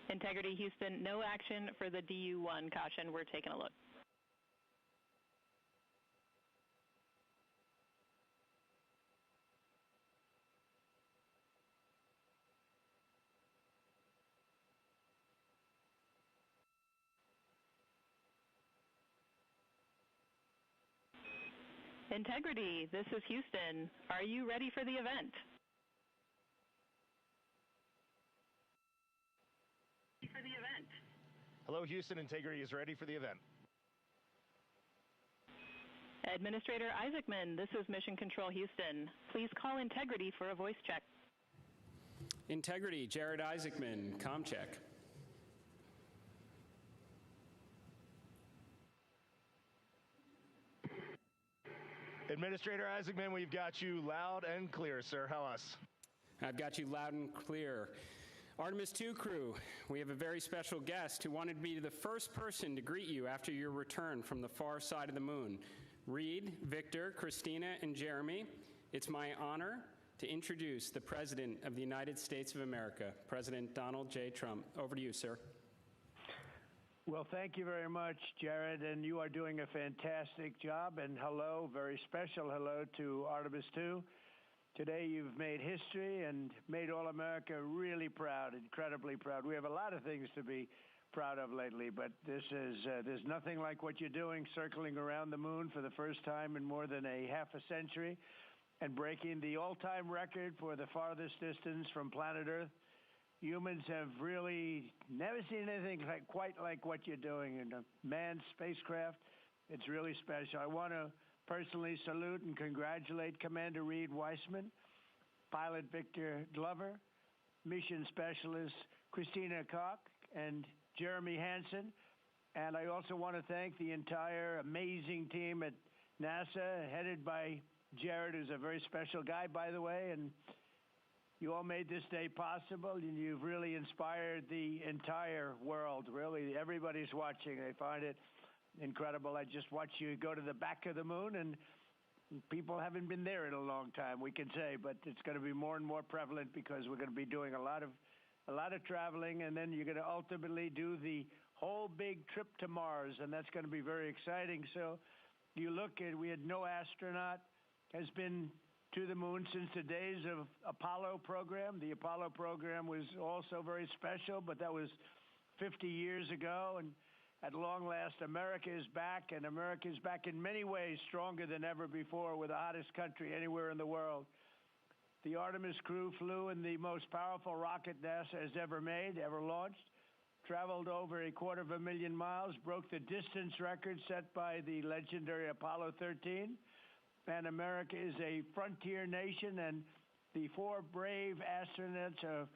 Integrity Houston, no action for the DU-1. Caution, we're taking a look. Integrity, this is Houston. Are you ready for the event? Hello, Houston. Integrity is ready for the event. Administrator Isaacman, this is Mission Control Houston. Please call Integrity for a voice check. Integrity, Jared Isaacman, comm check. Administrator Isaacman, we've got you loud and clear, sir. How us? I've got you loud and clear. Artemis II crew, we have a very special guest who wanted to be the first person to greet you after your return from the far side of the moon. Reed, Victor, Christina, and Jeremy, it's my honor to introduce the President of the United States of America, President Donald J. Trump. Over to you, sir. Well, thank you very much, Jared, and you are doing a fantastic job. And hello, very special hello to Artemis II. Today you've made history and made all America really proud, incredibly proud. We have a lot of things to be proud of lately, but this is there's nothing like what you're doing, circling around the moon for the first time in more than a half a century. and breaking the all-time record for the farthest distance from planet Earth. Humans have really never seen anything quite like what you're doing in a manned spacecraft. It's really special. I want to personally salute and congratulate Commander Reed Weissman, Pilot Victor Glover, Mission Specialist Christina Koch, and Jeremy Hansen. And I also want to thank the entire amazing team at NASA, headed by Jared, who's a very special guy, by the way, and you all made this day possible, and you've really inspired the entire world. Really, everybody's watching. They find it incredible. I just watched you go to the back of the moon, and people haven't been there in a long time, we can say, but it's going to be more and more prevalent because we're going to be doing a lot of traveling, and then you're going to ultimately do the whole big trip to Mars, and that's going to be very exciting. So you look at, we had no astronaut has been to the moon since the days of Apollo program. The Apollo program was also very special, but that was 50 years ago. And at long last, America is back, and America is back in many ways stronger than ever before. We're the hottest country anywhere in the world. The Artemis crew flew in the most powerful rocket NASA has ever made, ever launched, traveled over 250,000 miles, broke the distance record set by the legendary Apollo 13. And America is a frontier nation, and the 4 brave astronauts of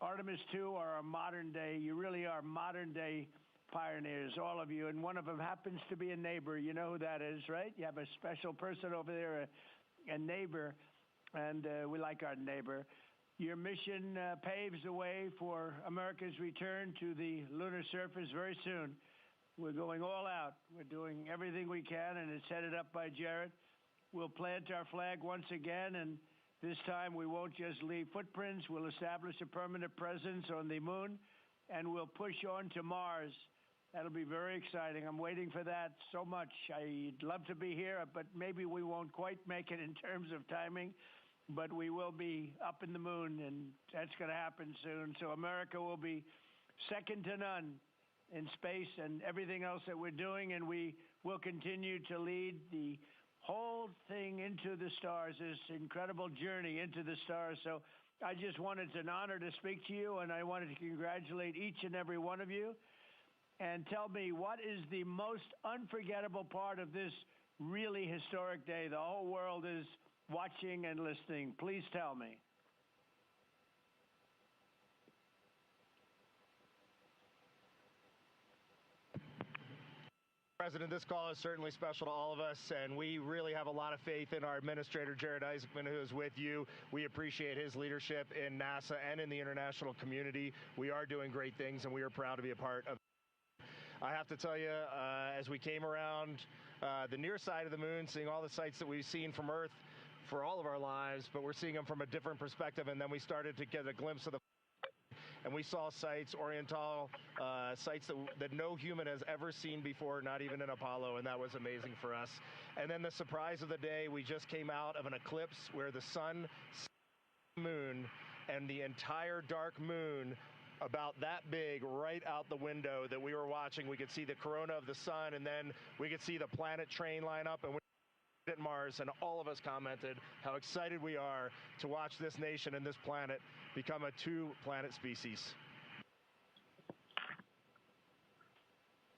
Artemis II are a modern day, you really are modern day pioneers, all of you. And one of them happens to be a neighbor. You know who that is, right? You have a special person over there, a neighbor, and we like our neighbor. Your mission paves the way for America's return to the lunar surface very soon. We're going all out. We're doing everything we can, and it's headed up by Jared. We'll plant our flag once again, and this time we won't just leave footprints. We'll establish a permanent presence on the moon, and we'll push on to Mars. That'll be very exciting. I'm waiting for that so much. I'd love to be here, but maybe we won't quite make it in terms of timing, but we will be up in the moon, and that's going to happen soon. So America will be second to none in space and everything else that we're doing, and we will continue to lead the whole thing into the stars, this incredible journey into the stars. So I just wanted, it's an honor to speak to you, and I wanted to congratulate each and every one of you. And tell me, what is the most unforgettable part of this really historic day? The whole world is watching and listening. Please tell me. President, this call is certainly special to all of us, and we really have a lot of faith in our administrator, Jared Isaacman, who is with you. We appreciate his leadership in NASA and in the international community. We are doing great things, and we are proud to be a part of it. I have to tell you, as we came around the near side of the moon, seeing all the sights that we've seen from Earth for all of our lives, but we're seeing them from a different perspective, and then we started to get a glimpse of the and we saw sights, Oriental sights that no human has ever seen before, not even in Apollo, and that was amazing for us. And then the surprise of the day, we just came out of an eclipse where the sun, moon, and the entire dark moon, about that big, right out the window that we were watching. We could see the corona of the sun, and then we could see the planet train line up, and at Mars, and all of us commented how excited we are to watch this nation and this planet become a 2-planet species.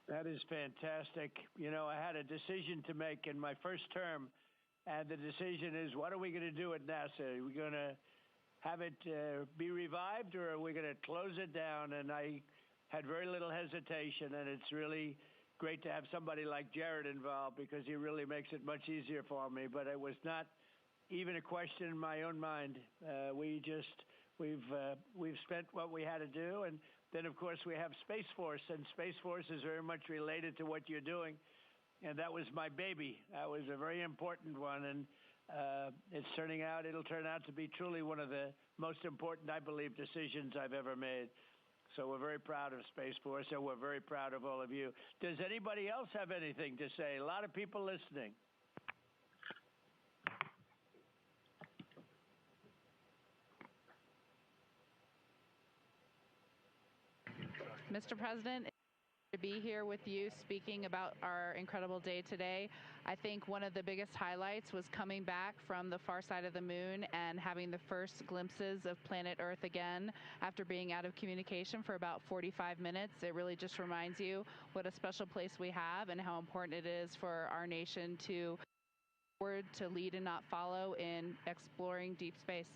That is fantastic. You know, I had a decision to make in my first term, and the decision is, what are we going to do at NASA? Are we going to have it be revived, or are we going to close it down? And I had very little hesitation, and it's really great to have somebody like Jared involved, because he really makes it much easier for me. But it was not even a question in my own mind. We've spent what we had to do, and then of course we have Space Force, and Space Force is very much related to what you're doing, and that was my baby. That was a very important one, and it'll turn out to be truly one of the most important, I believe, decisions I've ever made. So we're very proud of Space Force, and we're very proud of all of you. Does anybody else have anything to say? A lot of people listening. Mr. President, it's be here with you speaking about our incredible day today. I think one of the biggest highlights was coming back from the far side of the moon and having the first glimpses of planet Earth again after being out of communication for about 45 minutes. It really just reminds you what a special place we have and how important it is for our nation to lead and not follow in exploring deep space.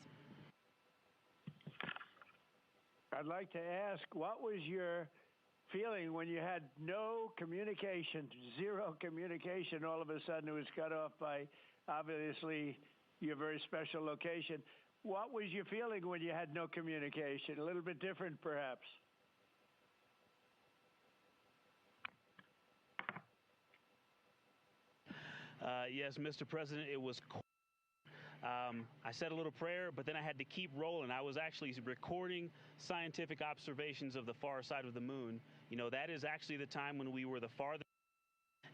I'd like to ask, what was your feeling when you had no communication, zero communication? All of a sudden it was cut off by, obviously, your very special location. What was your feeling when you had no communication? A little bit different, perhaps. Yes, Mr. President, it was cool. I said a little prayer, but then I had to keep rolling. I was actually recording scientific observations of the far side of the moon. You know, that is actually the time when we were the farthest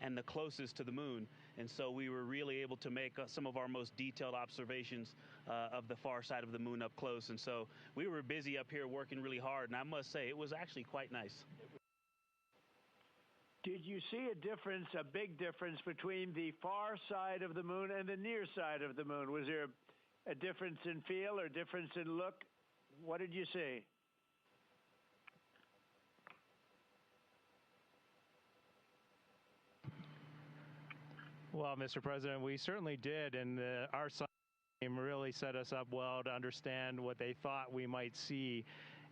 and the closest to the moon. And so we were really able to make some of our most detailed observations of the far side of the moon up close. And so we were busy up here working really hard. And I must say, it was actually quite nice. Did you see a difference, a big difference between the far side of the moon and the near side of the moon? Was there a difference in feel or difference in look? What did you see? Well, Mr. President, we certainly did, and our science team really set us up well to understand what they thought we might see.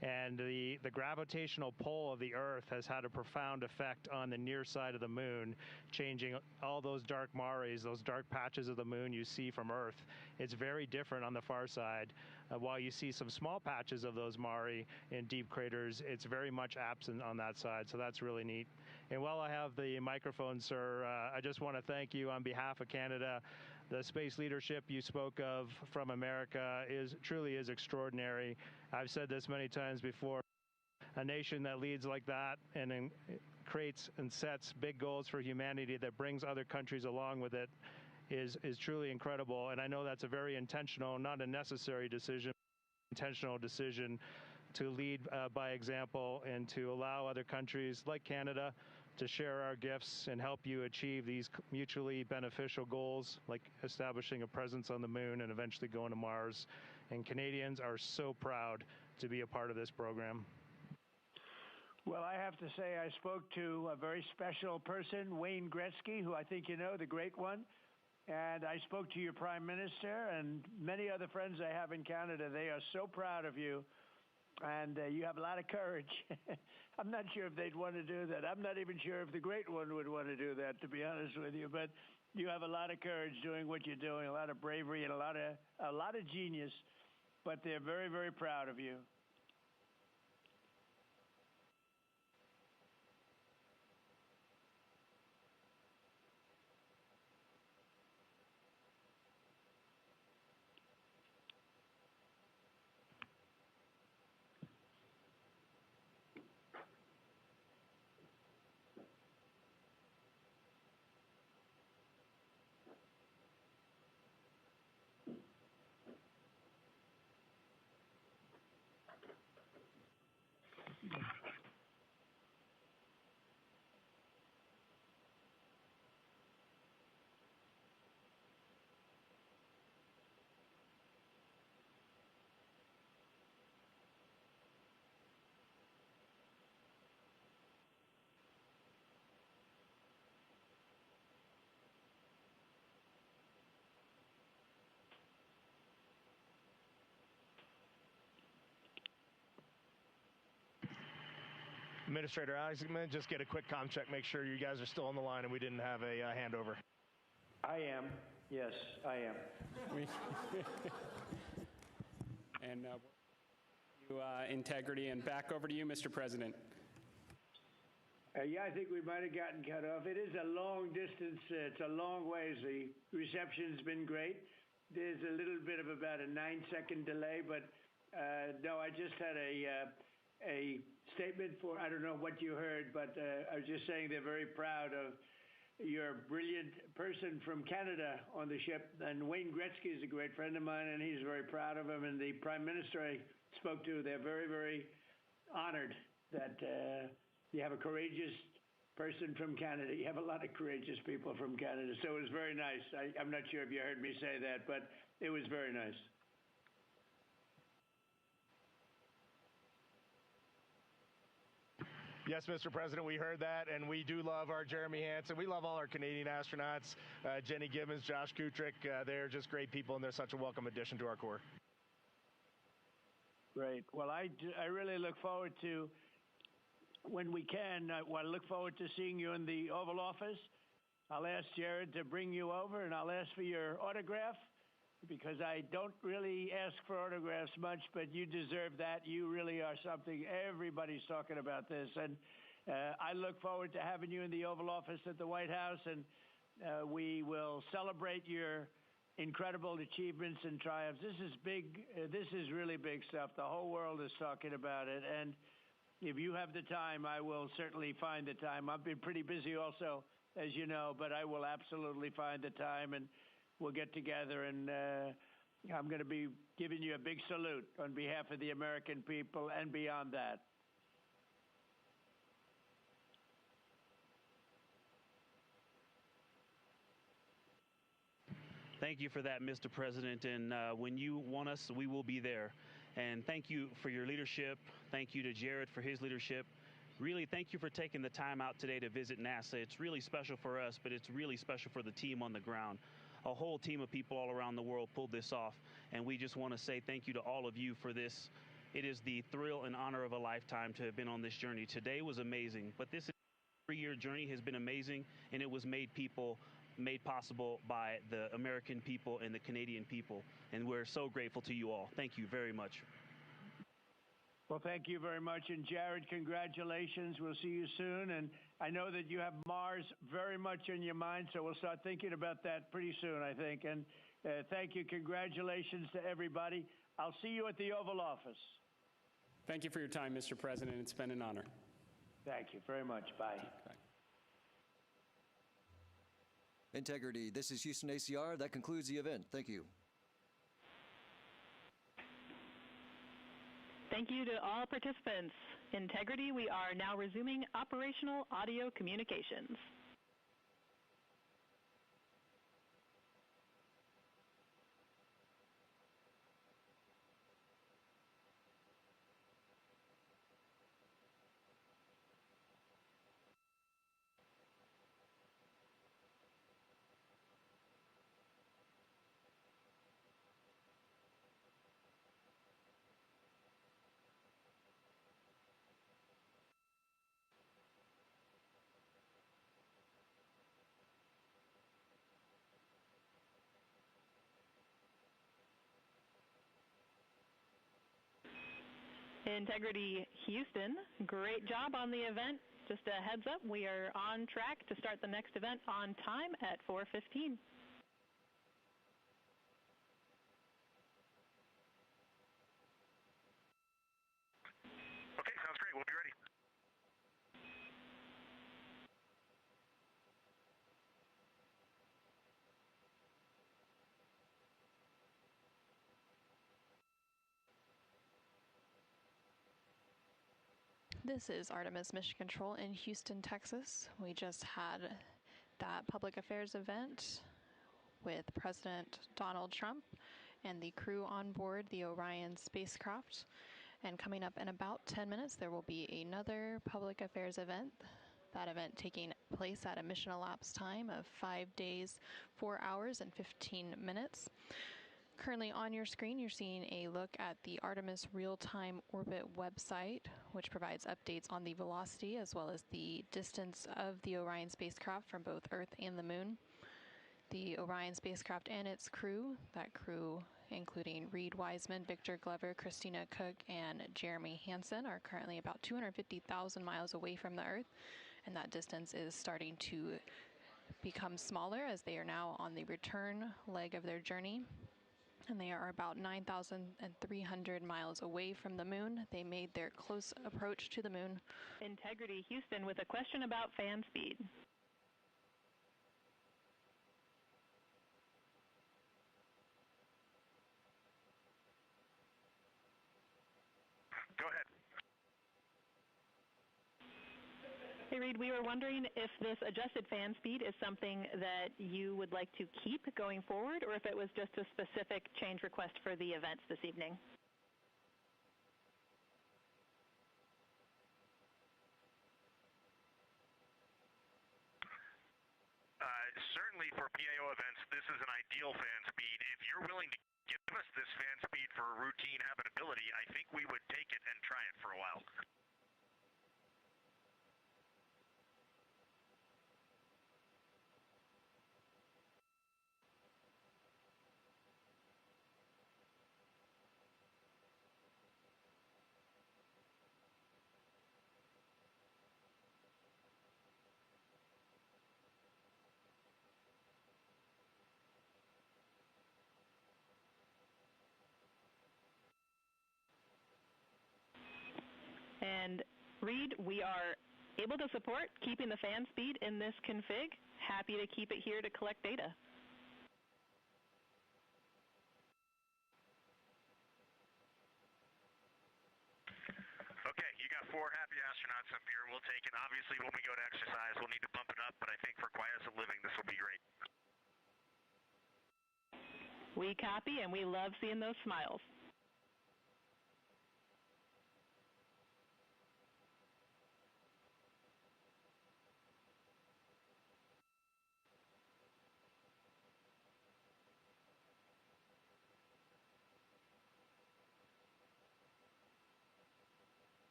And the gravitational pull of the Earth has had a profound effect on the near side of the moon, changing all those dark mares, those dark patches of the moon you see from Earth. It's very different on the far side. While you see some small patches of those mare in deep craters, it's very much absent on that side, so that's really neat. And while I have the microphone, sir, I just want to thank you on behalf of Canada. The space leadership you spoke of from America truly is extraordinary. I've said this many times before. A nation that leads like that and creates and sets big goals for humanity that brings other countries along with it is truly incredible. And I know that's a very intentional, not a necessary decision, intentional decision to lead by example and to allow other countries like Canada to share our gifts and help you achieve these mutually beneficial goals, like establishing a presence on the moon and eventually going to Mars. And Canadians are so proud to be a part of this program. Well, I have to say I spoke to a very special person, Wayne Gretzky, who I think you know, the great one. And I spoke to your Prime Minister and many other friends I have in Canada. They are so proud of you. And you have a lot of courage. I'm not sure if they'd want to do that. I'm not even sure if the great one would want to do that, to be honest with you. But you have a lot of courage doing what you're doing, a lot of bravery and a lot of genius. But they're very, very proud of you. Administrator Alex, I'm going to just get a quick comm check, make sure you guys are still on the line and we didn't have a handover. I am. Yes, I am. And integrity, and back over to you, Mr. President. Yeah, I think we might have gotten cut off. It is a long distance. It's a long ways. The reception's been great. There's a little bit of about a 9-second delay, but no, I just had a statement for, I don't know what you heard, but I was just saying they're very proud of your brilliant person from Canada on the ship. And Wayne Gretzky is a great friend of mine, and he's very proud of him. And the Prime Minister I spoke to, they're very, very honored that you have a courageous person from Canada. You have a lot of courageous people from Canada, so it was very nice. I'm not sure if you heard me say that, but it was very nice. Yes, Mr. President, we heard that, and we do love our Jeremy Hansen. We love all our Canadian astronauts, Jenny Gibbons, Josh Kutrick. They're just great people, and they're such a welcome addition to our Corps. Great. Well, I really look forward to, when we can, I look forward to seeing you in the Oval Office. I'll ask Jared to bring you over, and I'll ask for your autograph, because I don't really ask for autographs much, but you deserve that. You really are something. Everybody's talking about this. And I look forward to having you in the Oval Office at the White House, and we will celebrate your incredible achievements and triumphs. This is big. This is really big stuff. The whole world is talking about it. And if you have the time, I will certainly find the time. I've been pretty busy also, as you know, but I will absolutely find the time, and we'll get together, and I'm going to be giving you a big salute on behalf of the American people and beyond that. Thank you for that, Mr. President. And when you want us, we will be there. And thank you for your leadership. Thank you to Jared for his leadership. Really, thank you for taking the time out today to visit NASA. It's really special for us, but it's really special for the team on the ground. A whole team of people all around the world pulled this off, and we just want to say thank you to all of you for this. It is the thrill and honor of a lifetime to have been on this journey. Today was amazing, but this 3-year journey has been amazing, and it was made possible by the American people and the Canadian people, and we're so grateful to you all. Thank you very much. Well, thank you very much. And Jared, congratulations. We'll see you soon. And I know that you have Mars very much in your mind, so we'll start thinking about that pretty soon, I think. And thank you. Congratulations to everybody. I'll see you at the Oval Office. Thank you for your time, Mr. President. It's been an honor. Thank you very much. Bye. Bye. Integrity. This is Houston ACR. That concludes the event. Thank you. Thank you to all participants. Integrity, we are now resuming operational audio communications. Integrity Houston, great job on the event. Just a heads up, we are on track to start the next event on time at 4:15. Okay, sounds great. We'll be ready. This is Artemis Mission Control in Houston, Texas. We just had that public affairs event with President Donald Trump and the crew on board the Orion spacecraft. And coming up in about 10 minutes, there will be another public affairs event. That event taking place at a mission elapsed time of 5 days, 4 hours, and 15 minutes. Currently on your screen, you're seeing a look at the Artemis Real-Time Orbit website, which provides updates on the velocity as well as the distance of the Orion spacecraft from both Earth and the Moon. The Orion spacecraft and its crew, that crew including Reed Wiseman, Victor Glover, Christina Cook, and Jeremy Hansen, are currently about 250,000 miles away from the Earth, and that distance is starting to become smaller as they are now on the return leg of their journey. And they are about 9,300 miles away from the Moon. They made their close approach to the Moon. Integrity Houston with a question about fan speed. Go ahead. It Hey, Reed, we were wondering if this adjusted fan speed is something that you would like to keep going forward, or if it was just a specific change request for the events this evening. Certainly for PAO events, this is an ideal fan speed. If you're willing to give us this fan speed for routine habitability, I think we would take it and try it for a while. And Reed, we are able to support keeping the fan speed in this config. Happy to keep it here to collect data. Okay, you got 4 happy astronauts up here. We'll take it. Obviously, when we go to exercise, we'll need to bump it up, but I think for quiescent living, this will be great. We copy, and we love seeing those smiles.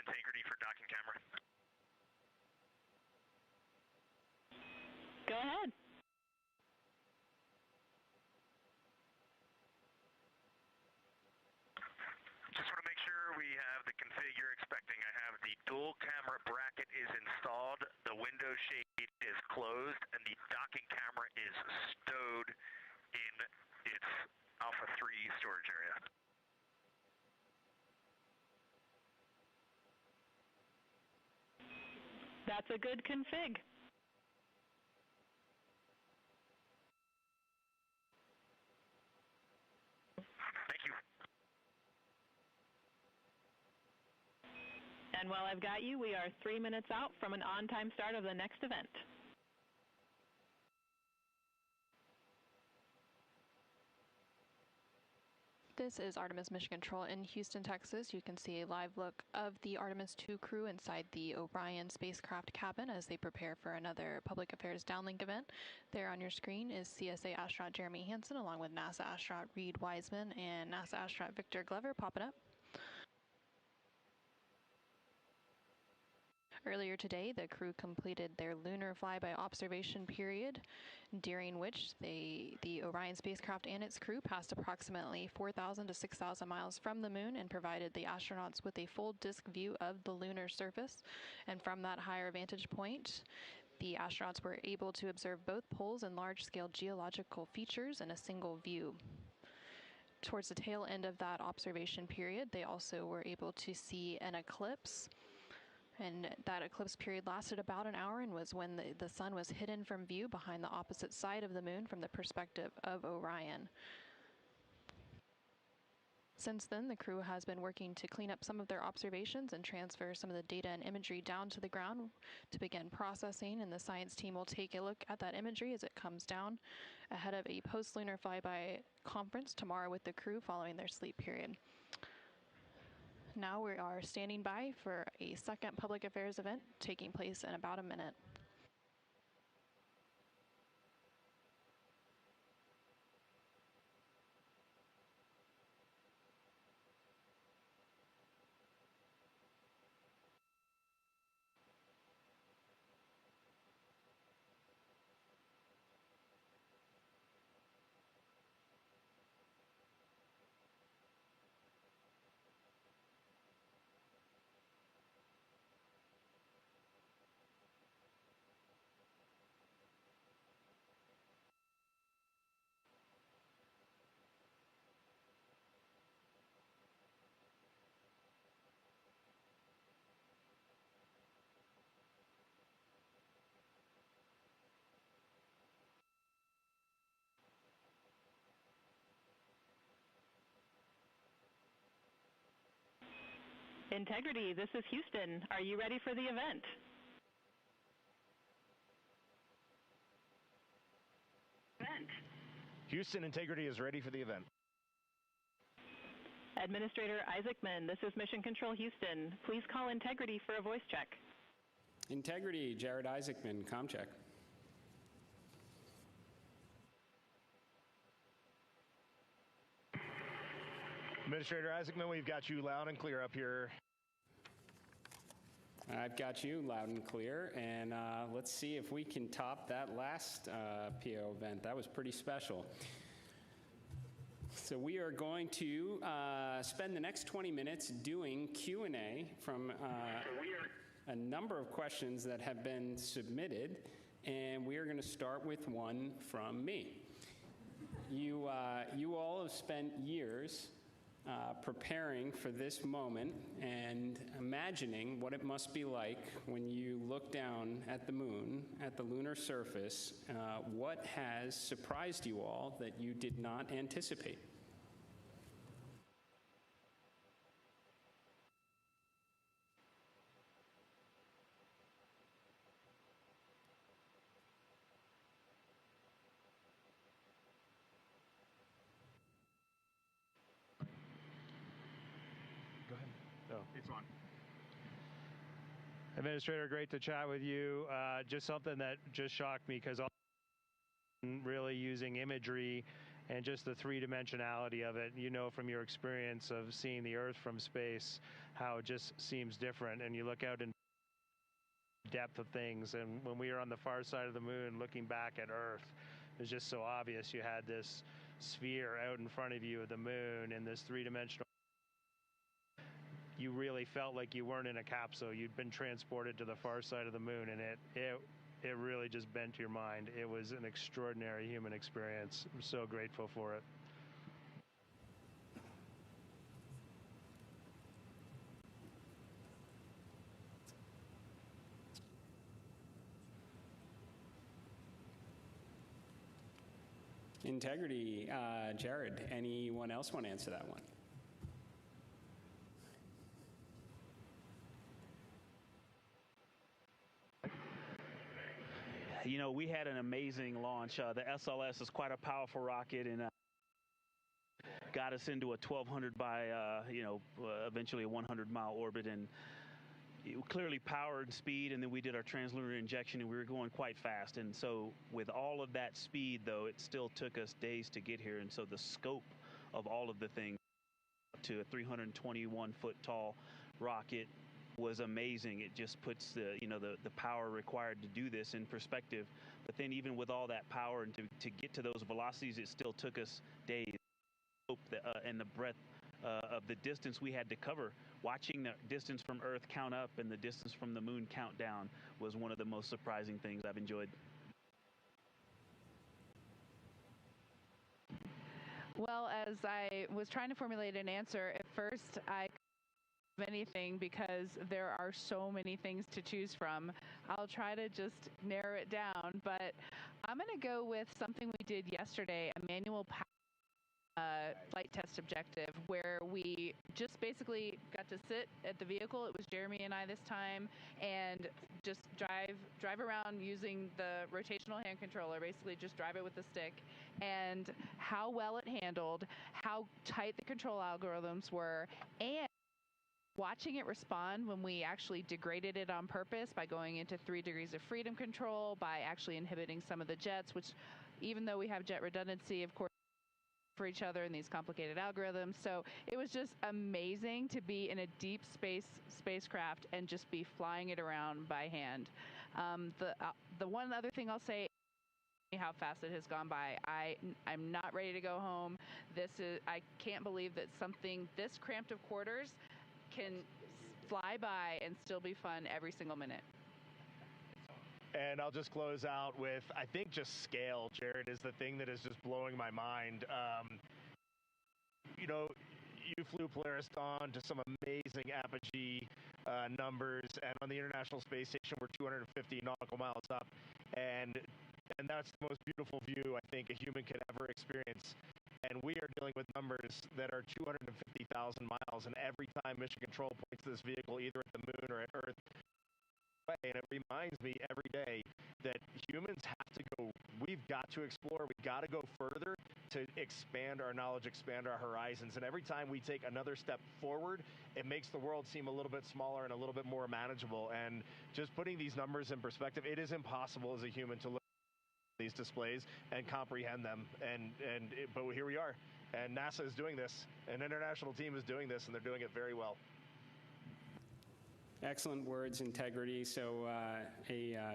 integrity for docking camera. Go ahead. Just want to make sure we have the config you're expecting. I have the dual camera bracket is installed, the window shade is closed, and the docking camera is stowed in its Alpha 3 storage area. That's a good config. Thank you. And while I've got you, we are 3 minutes out from an on-time start of the next event. This is Artemis Mission Control in Houston, Texas. You can see a live look of the Artemis II crew inside the Orion spacecraft cabin as they prepare for another public affairs downlink event. There on your screen is CSA astronaut Jeremy Hansen along with NASA astronaut Reed Wiseman and NASA astronaut Victor Glover popping up. Earlier today, the crew completed their lunar flyby observation period, during which the Orion spacecraft and its crew passed approximately 4,000 to 6,000 miles from the moon and provided the astronauts with a full disk view of the lunar surface. And from that higher vantage point, the astronauts were able to observe both poles and large-scale geological features in a single view. Towards the tail end of that observation period, they also were able to see an eclipse. And that eclipse period lasted about an hour and was when the sun was hidden from view behind the opposite side of the moon from the perspective of Orion. Since then, the crew has been working to clean up some of their observations and transfer some of the data and imagery down to the ground to begin processing, and the science team will take a look at that imagery as it comes down ahead of a post-lunar flyby conference tomorrow with the crew following their sleep period. Now we are standing by for a second public affairs event taking place in about a minute. Integrity, this is Houston. Are you ready for the event? Houston, Integrity is ready for the event. Administrator Isaacman, this is Mission Control Houston. Please call Integrity for a voice check. Integrity, Jared Isaacman, comm check. Administrator Isaacman, we've got you loud and clear up here. I've got you loud and clear, and let's see if we can top that last PO event. That was pretty special. So we are going to spend the next 20 minutes doing Q&A from a number of questions that have been submitted, and we are going to start with one from me. You all have spent years preparing for this moment and imagining what it must be like when you look down at the moon, at the lunar surface. What has surprised you all that you did not anticipate? It's on. Administrator, great to chat with you. Just something that just shocked me because really using imagery and just the three-dimensionality of it. You know from your experience of seeing the Earth from space how it just seems different, and you look out in depth of things. And when we were on the far side of the moon looking back at Earth, it was just so obvious. You had this sphere out in front of you of the moon and this three-dimensional. You really felt like you weren't in a capsule. You'd been transported to the far side of the moon, and it really just bent your mind. It was an extraordinary human experience. I'm so grateful for it. Integrity, Jared, anyone else want to answer that one? You know, we had an amazing launch. The SLS is quite a powerful rocket, and got us into a 1,200 by, eventually a 100-mile orbit, and clearly power and speed, and then we did our translunar injection, and we were going quite fast. And so with all of that speed, though, it still took us days to get here. And so the scope of all of the things to a 321-foot tall rocket was amazing. It just puts the power required to do this in perspective. But then even with all that power and to get to those velocities, it still took us days. And the breadth of the distance we had to cover, watching the distance from Earth count up and the distance from the moon count down was one of the most surprising things I've enjoyed. Well, as I was trying to formulate an answer, at first I anything because there are so many things to choose from. I'll try to just narrow it down, but I'm going to go with something we did yesterday, a manual flight test objective, where we just basically got to sit at the vehicle. It was Jeremy and I this time, and just drive around using the rotational hand controller, basically just drive it with the stick, and how well it handled, how tight the control algorithms were, and watching it respond when we actually degraded it on purpose by going into 3 degrees of freedom control, by actually inhibiting some of the jets, which even though we have jet redundancy, of course, for each other in these complicated algorithms. So it was just amazing to be in a deep spacecraft and just be flying it around by hand. The one other thing I'll say, how fast it has gone by. I'm not ready to go home. I can't believe that something this cramped of quarters can fly by and still be fun every single minute. And I'll just close out with, I think just scale, Jared, is the thing that is just blowing my mind. You flew Polaris Dawn to some amazing apogee numbers, and on the International Space Station, we're 250 nautical miles up, and that's the most beautiful view I think a human could ever experience. And we are dealing with numbers that are 250,000 miles, and every time Mission Control points to this vehicle, either at the moon or at Earth, and it reminds me every day that humans have to go, we've got to explore, we've got to go further to expand our knowledge, expand our horizons. And every time we take another step forward, it makes the world seem a little bit smaller and a little bit more manageable. And just putting these numbers in perspective, it is impossible as a human to look at these displays and comprehend them. But here we are, and NASA is doing this, an international team is doing this, and they're doing it very well. Excellent words, Integrity. So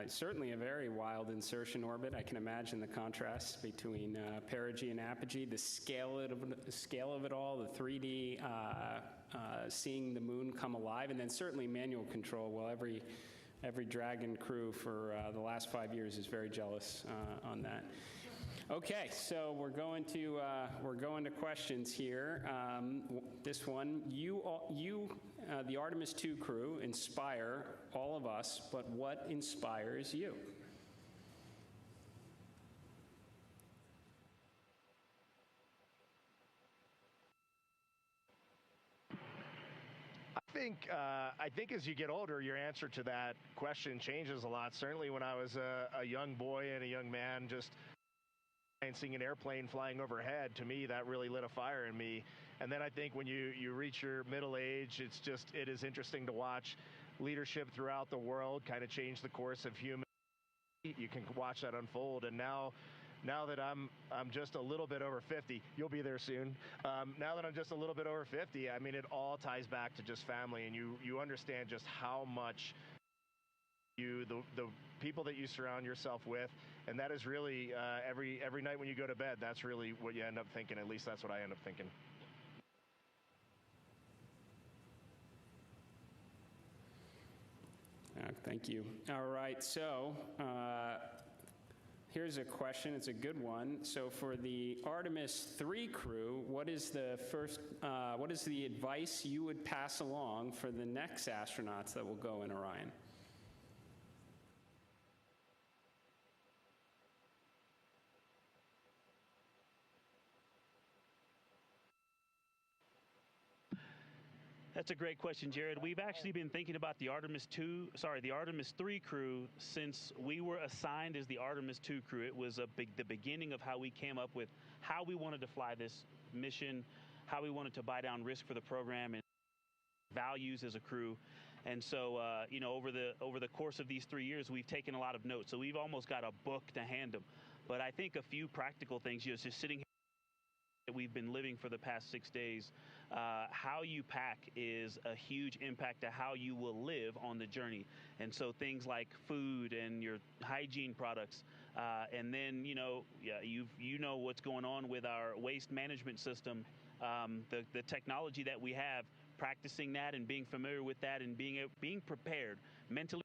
certainly a very wild insertion orbit. I can imagine the contrast between perigee and apogee, the scale of it all, the 3D, seeing the moon come alive, and then certainly manual control. Well, every Dragon crew for the last 5 years is very jealous on that. Okay, so we're going to questions here. This one, the Artemis II crew, inspire all of us, but what inspires you? I think as you get older, your answer to that question changes a lot. Certainly when I was a young boy and a young man, just seeing an airplane flying overhead, to me, that really lit a fire in me. And then I think when you reach your middle age, it is interesting to watch leadership throughout the world kind of change the course of human. You can watch that unfold. And now now that I'm just a little bit over 50, you'll be there soon. Now that I'm just a little bit over 50, I mean, it all ties back to just family, and you understand just how much the people that you surround yourself with, and that is really every night when you go to bed, that's really what you end up thinking. At least that's what I end up thinking. Thank you. All right, so here's a question. It's a good one. So for the Artemis II crew, what is the advice you would pass along for the next astronauts that will go in Orion? That's a great question, Jared. We've actually been thinking about the Artemis III crew since we were assigned as the Artemis II crew. It was the beginning of how we came up with how we wanted to fly this mission, how we wanted to buy down risk for the program, and values as a crew. And so, over the course of these 3 years, we've taken a lot of notes. So we've almost got a book to hand them. But I think a few practical things, just sitting here that we've been living for the past 6 days, how you pack is a huge impact to how you will live on the journey. And so things like food and your hygiene products, and then you know what's going on with our waste management system, the technology that we have, practicing that and being familiar with that and being prepared mentally.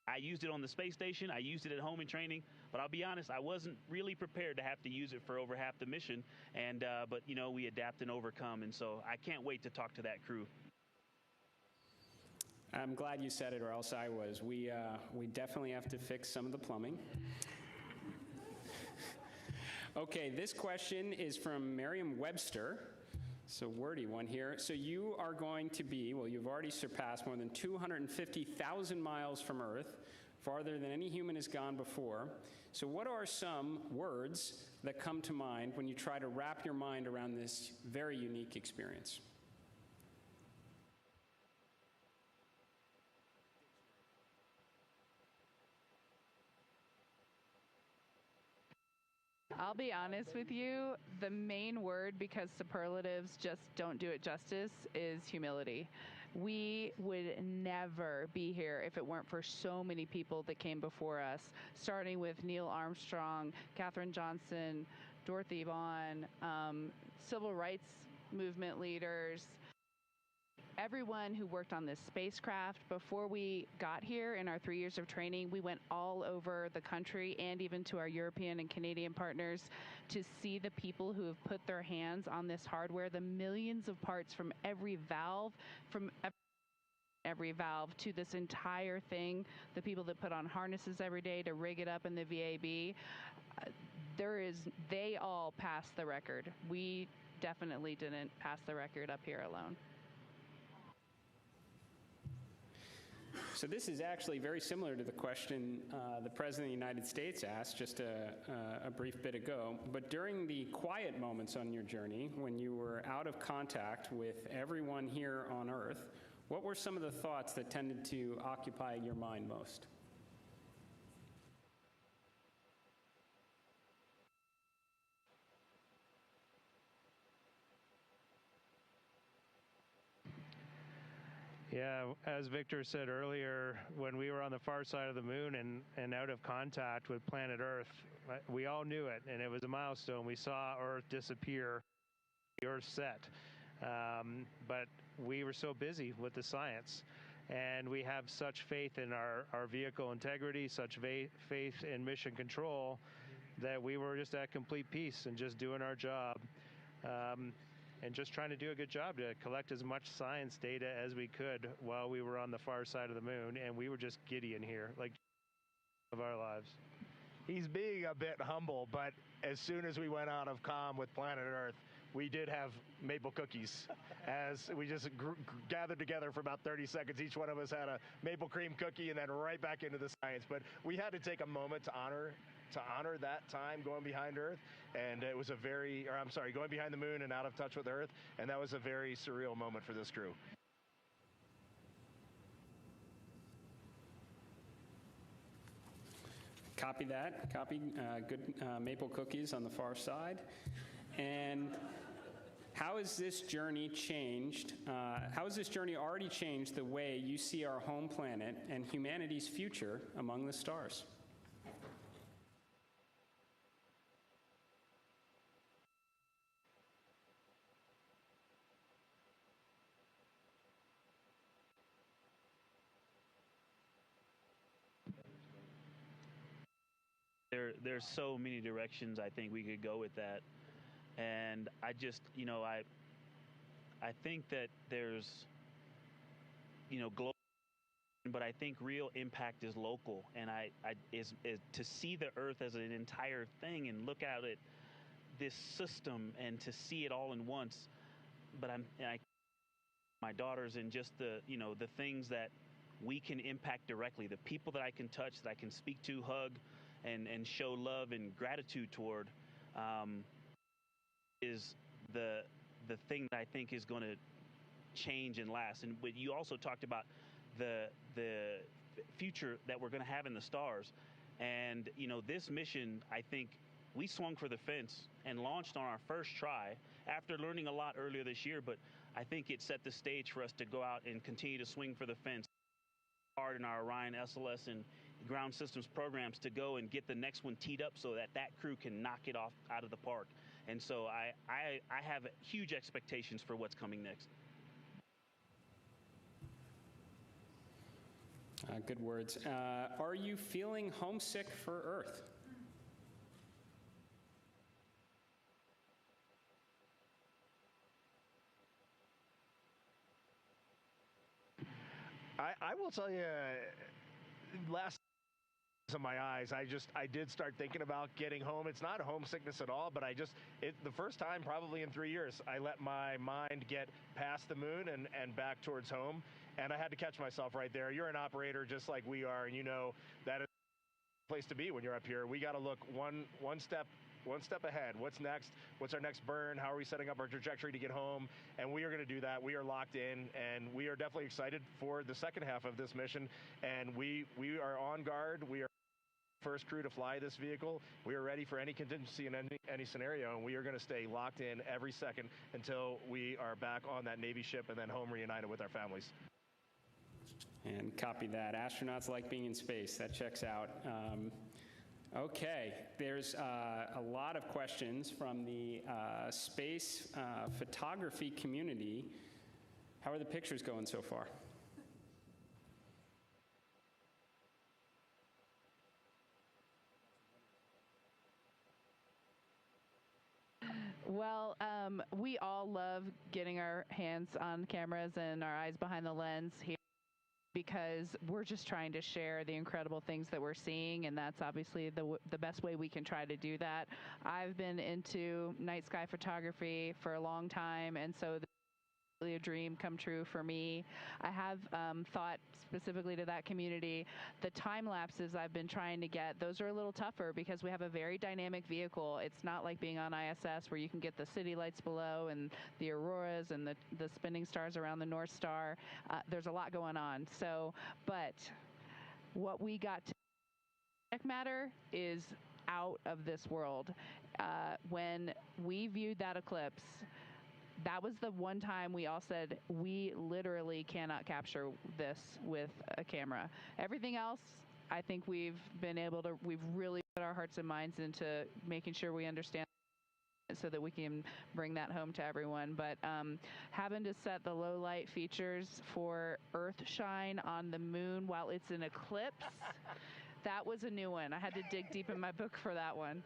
I used it on the space station. I used it at home in training. But I'll be honest, I wasn't really prepared to have to use it for over half the mission. And but we adapt and overcome. And so I can't wait to talk to that crew. I'm glad you said it, or else I was. We definitely have to fix some of the plumbing. Okay, this question is from Merriam-Webster. It's a wordy one here. So you are going to be, you've already surpassed more than 250,000 miles from Earth, farther than any human has gone before. So what are some words that come to mind when you try to wrap your mind around this very unique experience? I'll be honest with you, the main word, because superlatives just don't do it justice, is humility. We would never be here if it weren't for so many people that came before us, starting with Neil Armstrong, Katherine Johnson, Dorothy Vaughan, civil rights movement leaders, everyone who worked on this spacecraft. Before we got here in our 3 years of training, we went all over the country and even to our European and Canadian partners to see the people who have put their hands on this hardware, the millions of parts from every valve, to this entire thing, the people that put on harnesses every day to rig it up in the VAB. They all passed the record. We definitely didn't pass the record up here alone. So this is actually very similar to the question the President of the United States asked just a brief bit ago. But during the quiet moments on your journey, when you were out of contact with everyone here on Earth, what were some of the thoughts that tended to occupy your mind most? Yeah, as Victor said earlier, when we were on the far side of the moon and out of contact with planet Earth, we all knew it, and it was a milestone. We saw Earth disappear, the Earth set. But we were so busy with the science, and we have such faith in our vehicle integrity, such faith in mission control, that we were just at complete peace and just doing our job. And just trying to do a good job to collect as much science data as we could while we were on the far side of the moon, and we were just giddy in here, like of our lives. He's being a bit humble, but as soon as we went out of comm with planet Earth, we did have maple cookies. As we just gathered together for about 30 seconds, each one of us had a maple cream cookie, and then right back into the science. But we had to take a moment to honor that time going behind Earth, and it was going behind the moon and out of touch with Earth, and that was a very surreal moment for this crew. Copy that. Copy good maple cookies on the far side. And how has this journey changed? How has this journey already changed the way you see our home planet and humanity's future among the stars? There's so many directions I think we could go with that, and I just, I think that there's, global, but I think real impact is local, and is to see the Earth as an entire thing and look at it, this system, and to see it all in once. But my daughters, and just the things that we can impact directly, the people that I can touch, that I can speak to, hug, and show love and gratitude toward, is the thing that I think is going to change and last. And you also talked about the future that we're going to have in the stars. And, this mission, I think we swung for the fence and launched on our first try after learning a lot earlier this year. But I think it set the stage for us to go out and continue to swing for the fence hard in our Orion SLS and ground systems programs to go and get the next one teed up so that crew can knock it off out of the park. And so I have huge expectations for what's coming next. Good words. Are you feeling homesick for Earth? I will tell you, last in my eyes, I did start thinking about getting home. It's not homesickness at all, but the first time probably in 3 years, I let my mind get past the moon and back towards home, and I had to catch myself right there. You're an operator just like we are, and you know that is the place to be when you're up here. We got to look one step ahead. What's next? What's our next burn? How are we setting up our trajectory to get home? And we are going to do that. We are locked in, and we are definitely excited for the second half of this mission. And we are on guard. We are first crew to fly this vehicle. We are ready for any contingency in any scenario, and we are going to stay locked in every second until we are back on that Navy ship and then home reunited with our families. And copy that. Astronauts like being in space. That checks out. Okay, there's a lot of questions from the space photography community. How are the pictures going so far? Well, we all love getting our hands on cameras and our eyes behind the lens here, because we're just trying to share the incredible things that we're seeing, and that's obviously the best way we can try to do that. I've been into night sky photography for a long time, and so this is really a dream come true for me. I have thought specifically to that community, the time lapses I've been trying to get, those are a little tougher because we have a very dynamic vehicle. It's not like being on ISS where you can get the city lights below and the auroras and the spinning stars around the North Star. There's a lot going on. So, but what we got to matter is out of this world. When we viewed that eclipse, that was the one time we all said, we literally cannot capture this with a camera. Everything else, I think we've really put our hearts and minds into making sure we understand so that we can bring that home to everyone. But having to set the low light features for Earthshine on the moon while it's an eclipse, that was a new one. I had to dig deep in my book for that one.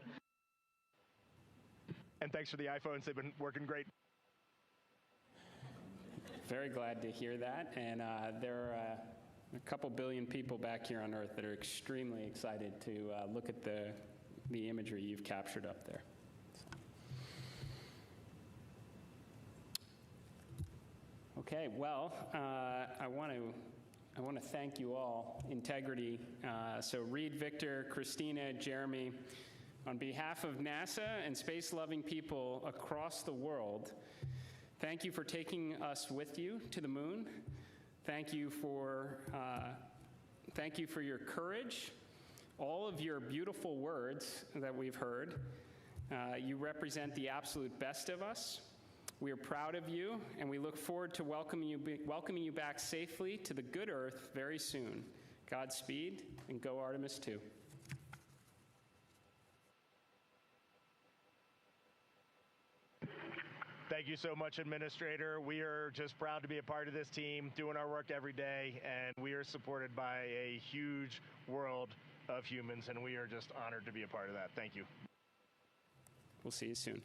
And thanks for the iPhones. They've been working great. Very glad to hear that. And there are a couple billion people back here on Earth that are extremely excited to look at the imagery you've captured up there. Okay, well, I want to thank you all. Integrity. So Reed, Victor, Christina, Jeremy, on behalf of NASA and space-loving people across the world, thank you for taking us with you to the moon. Thank you for your courage, all of your beautiful words that we've heard. You represent the absolute best of us. We are proud of you, and we look forward to welcoming you back safely to the good Earth very soon. Godspeed, and go Artemis II. Thank you so much, Administrator. We are just proud to be a part of this team, doing our work every day, and we are supported by a huge world of humans, and we are just honored to be a part of that. Thank you. We'll see you soon.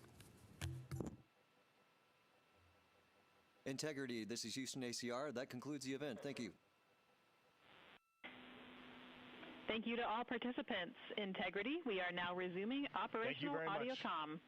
Integrity, this is Houston ACR. That concludes the event. Thank you. Thank you to all participants. Integrity, we are now resuming operational audio comm.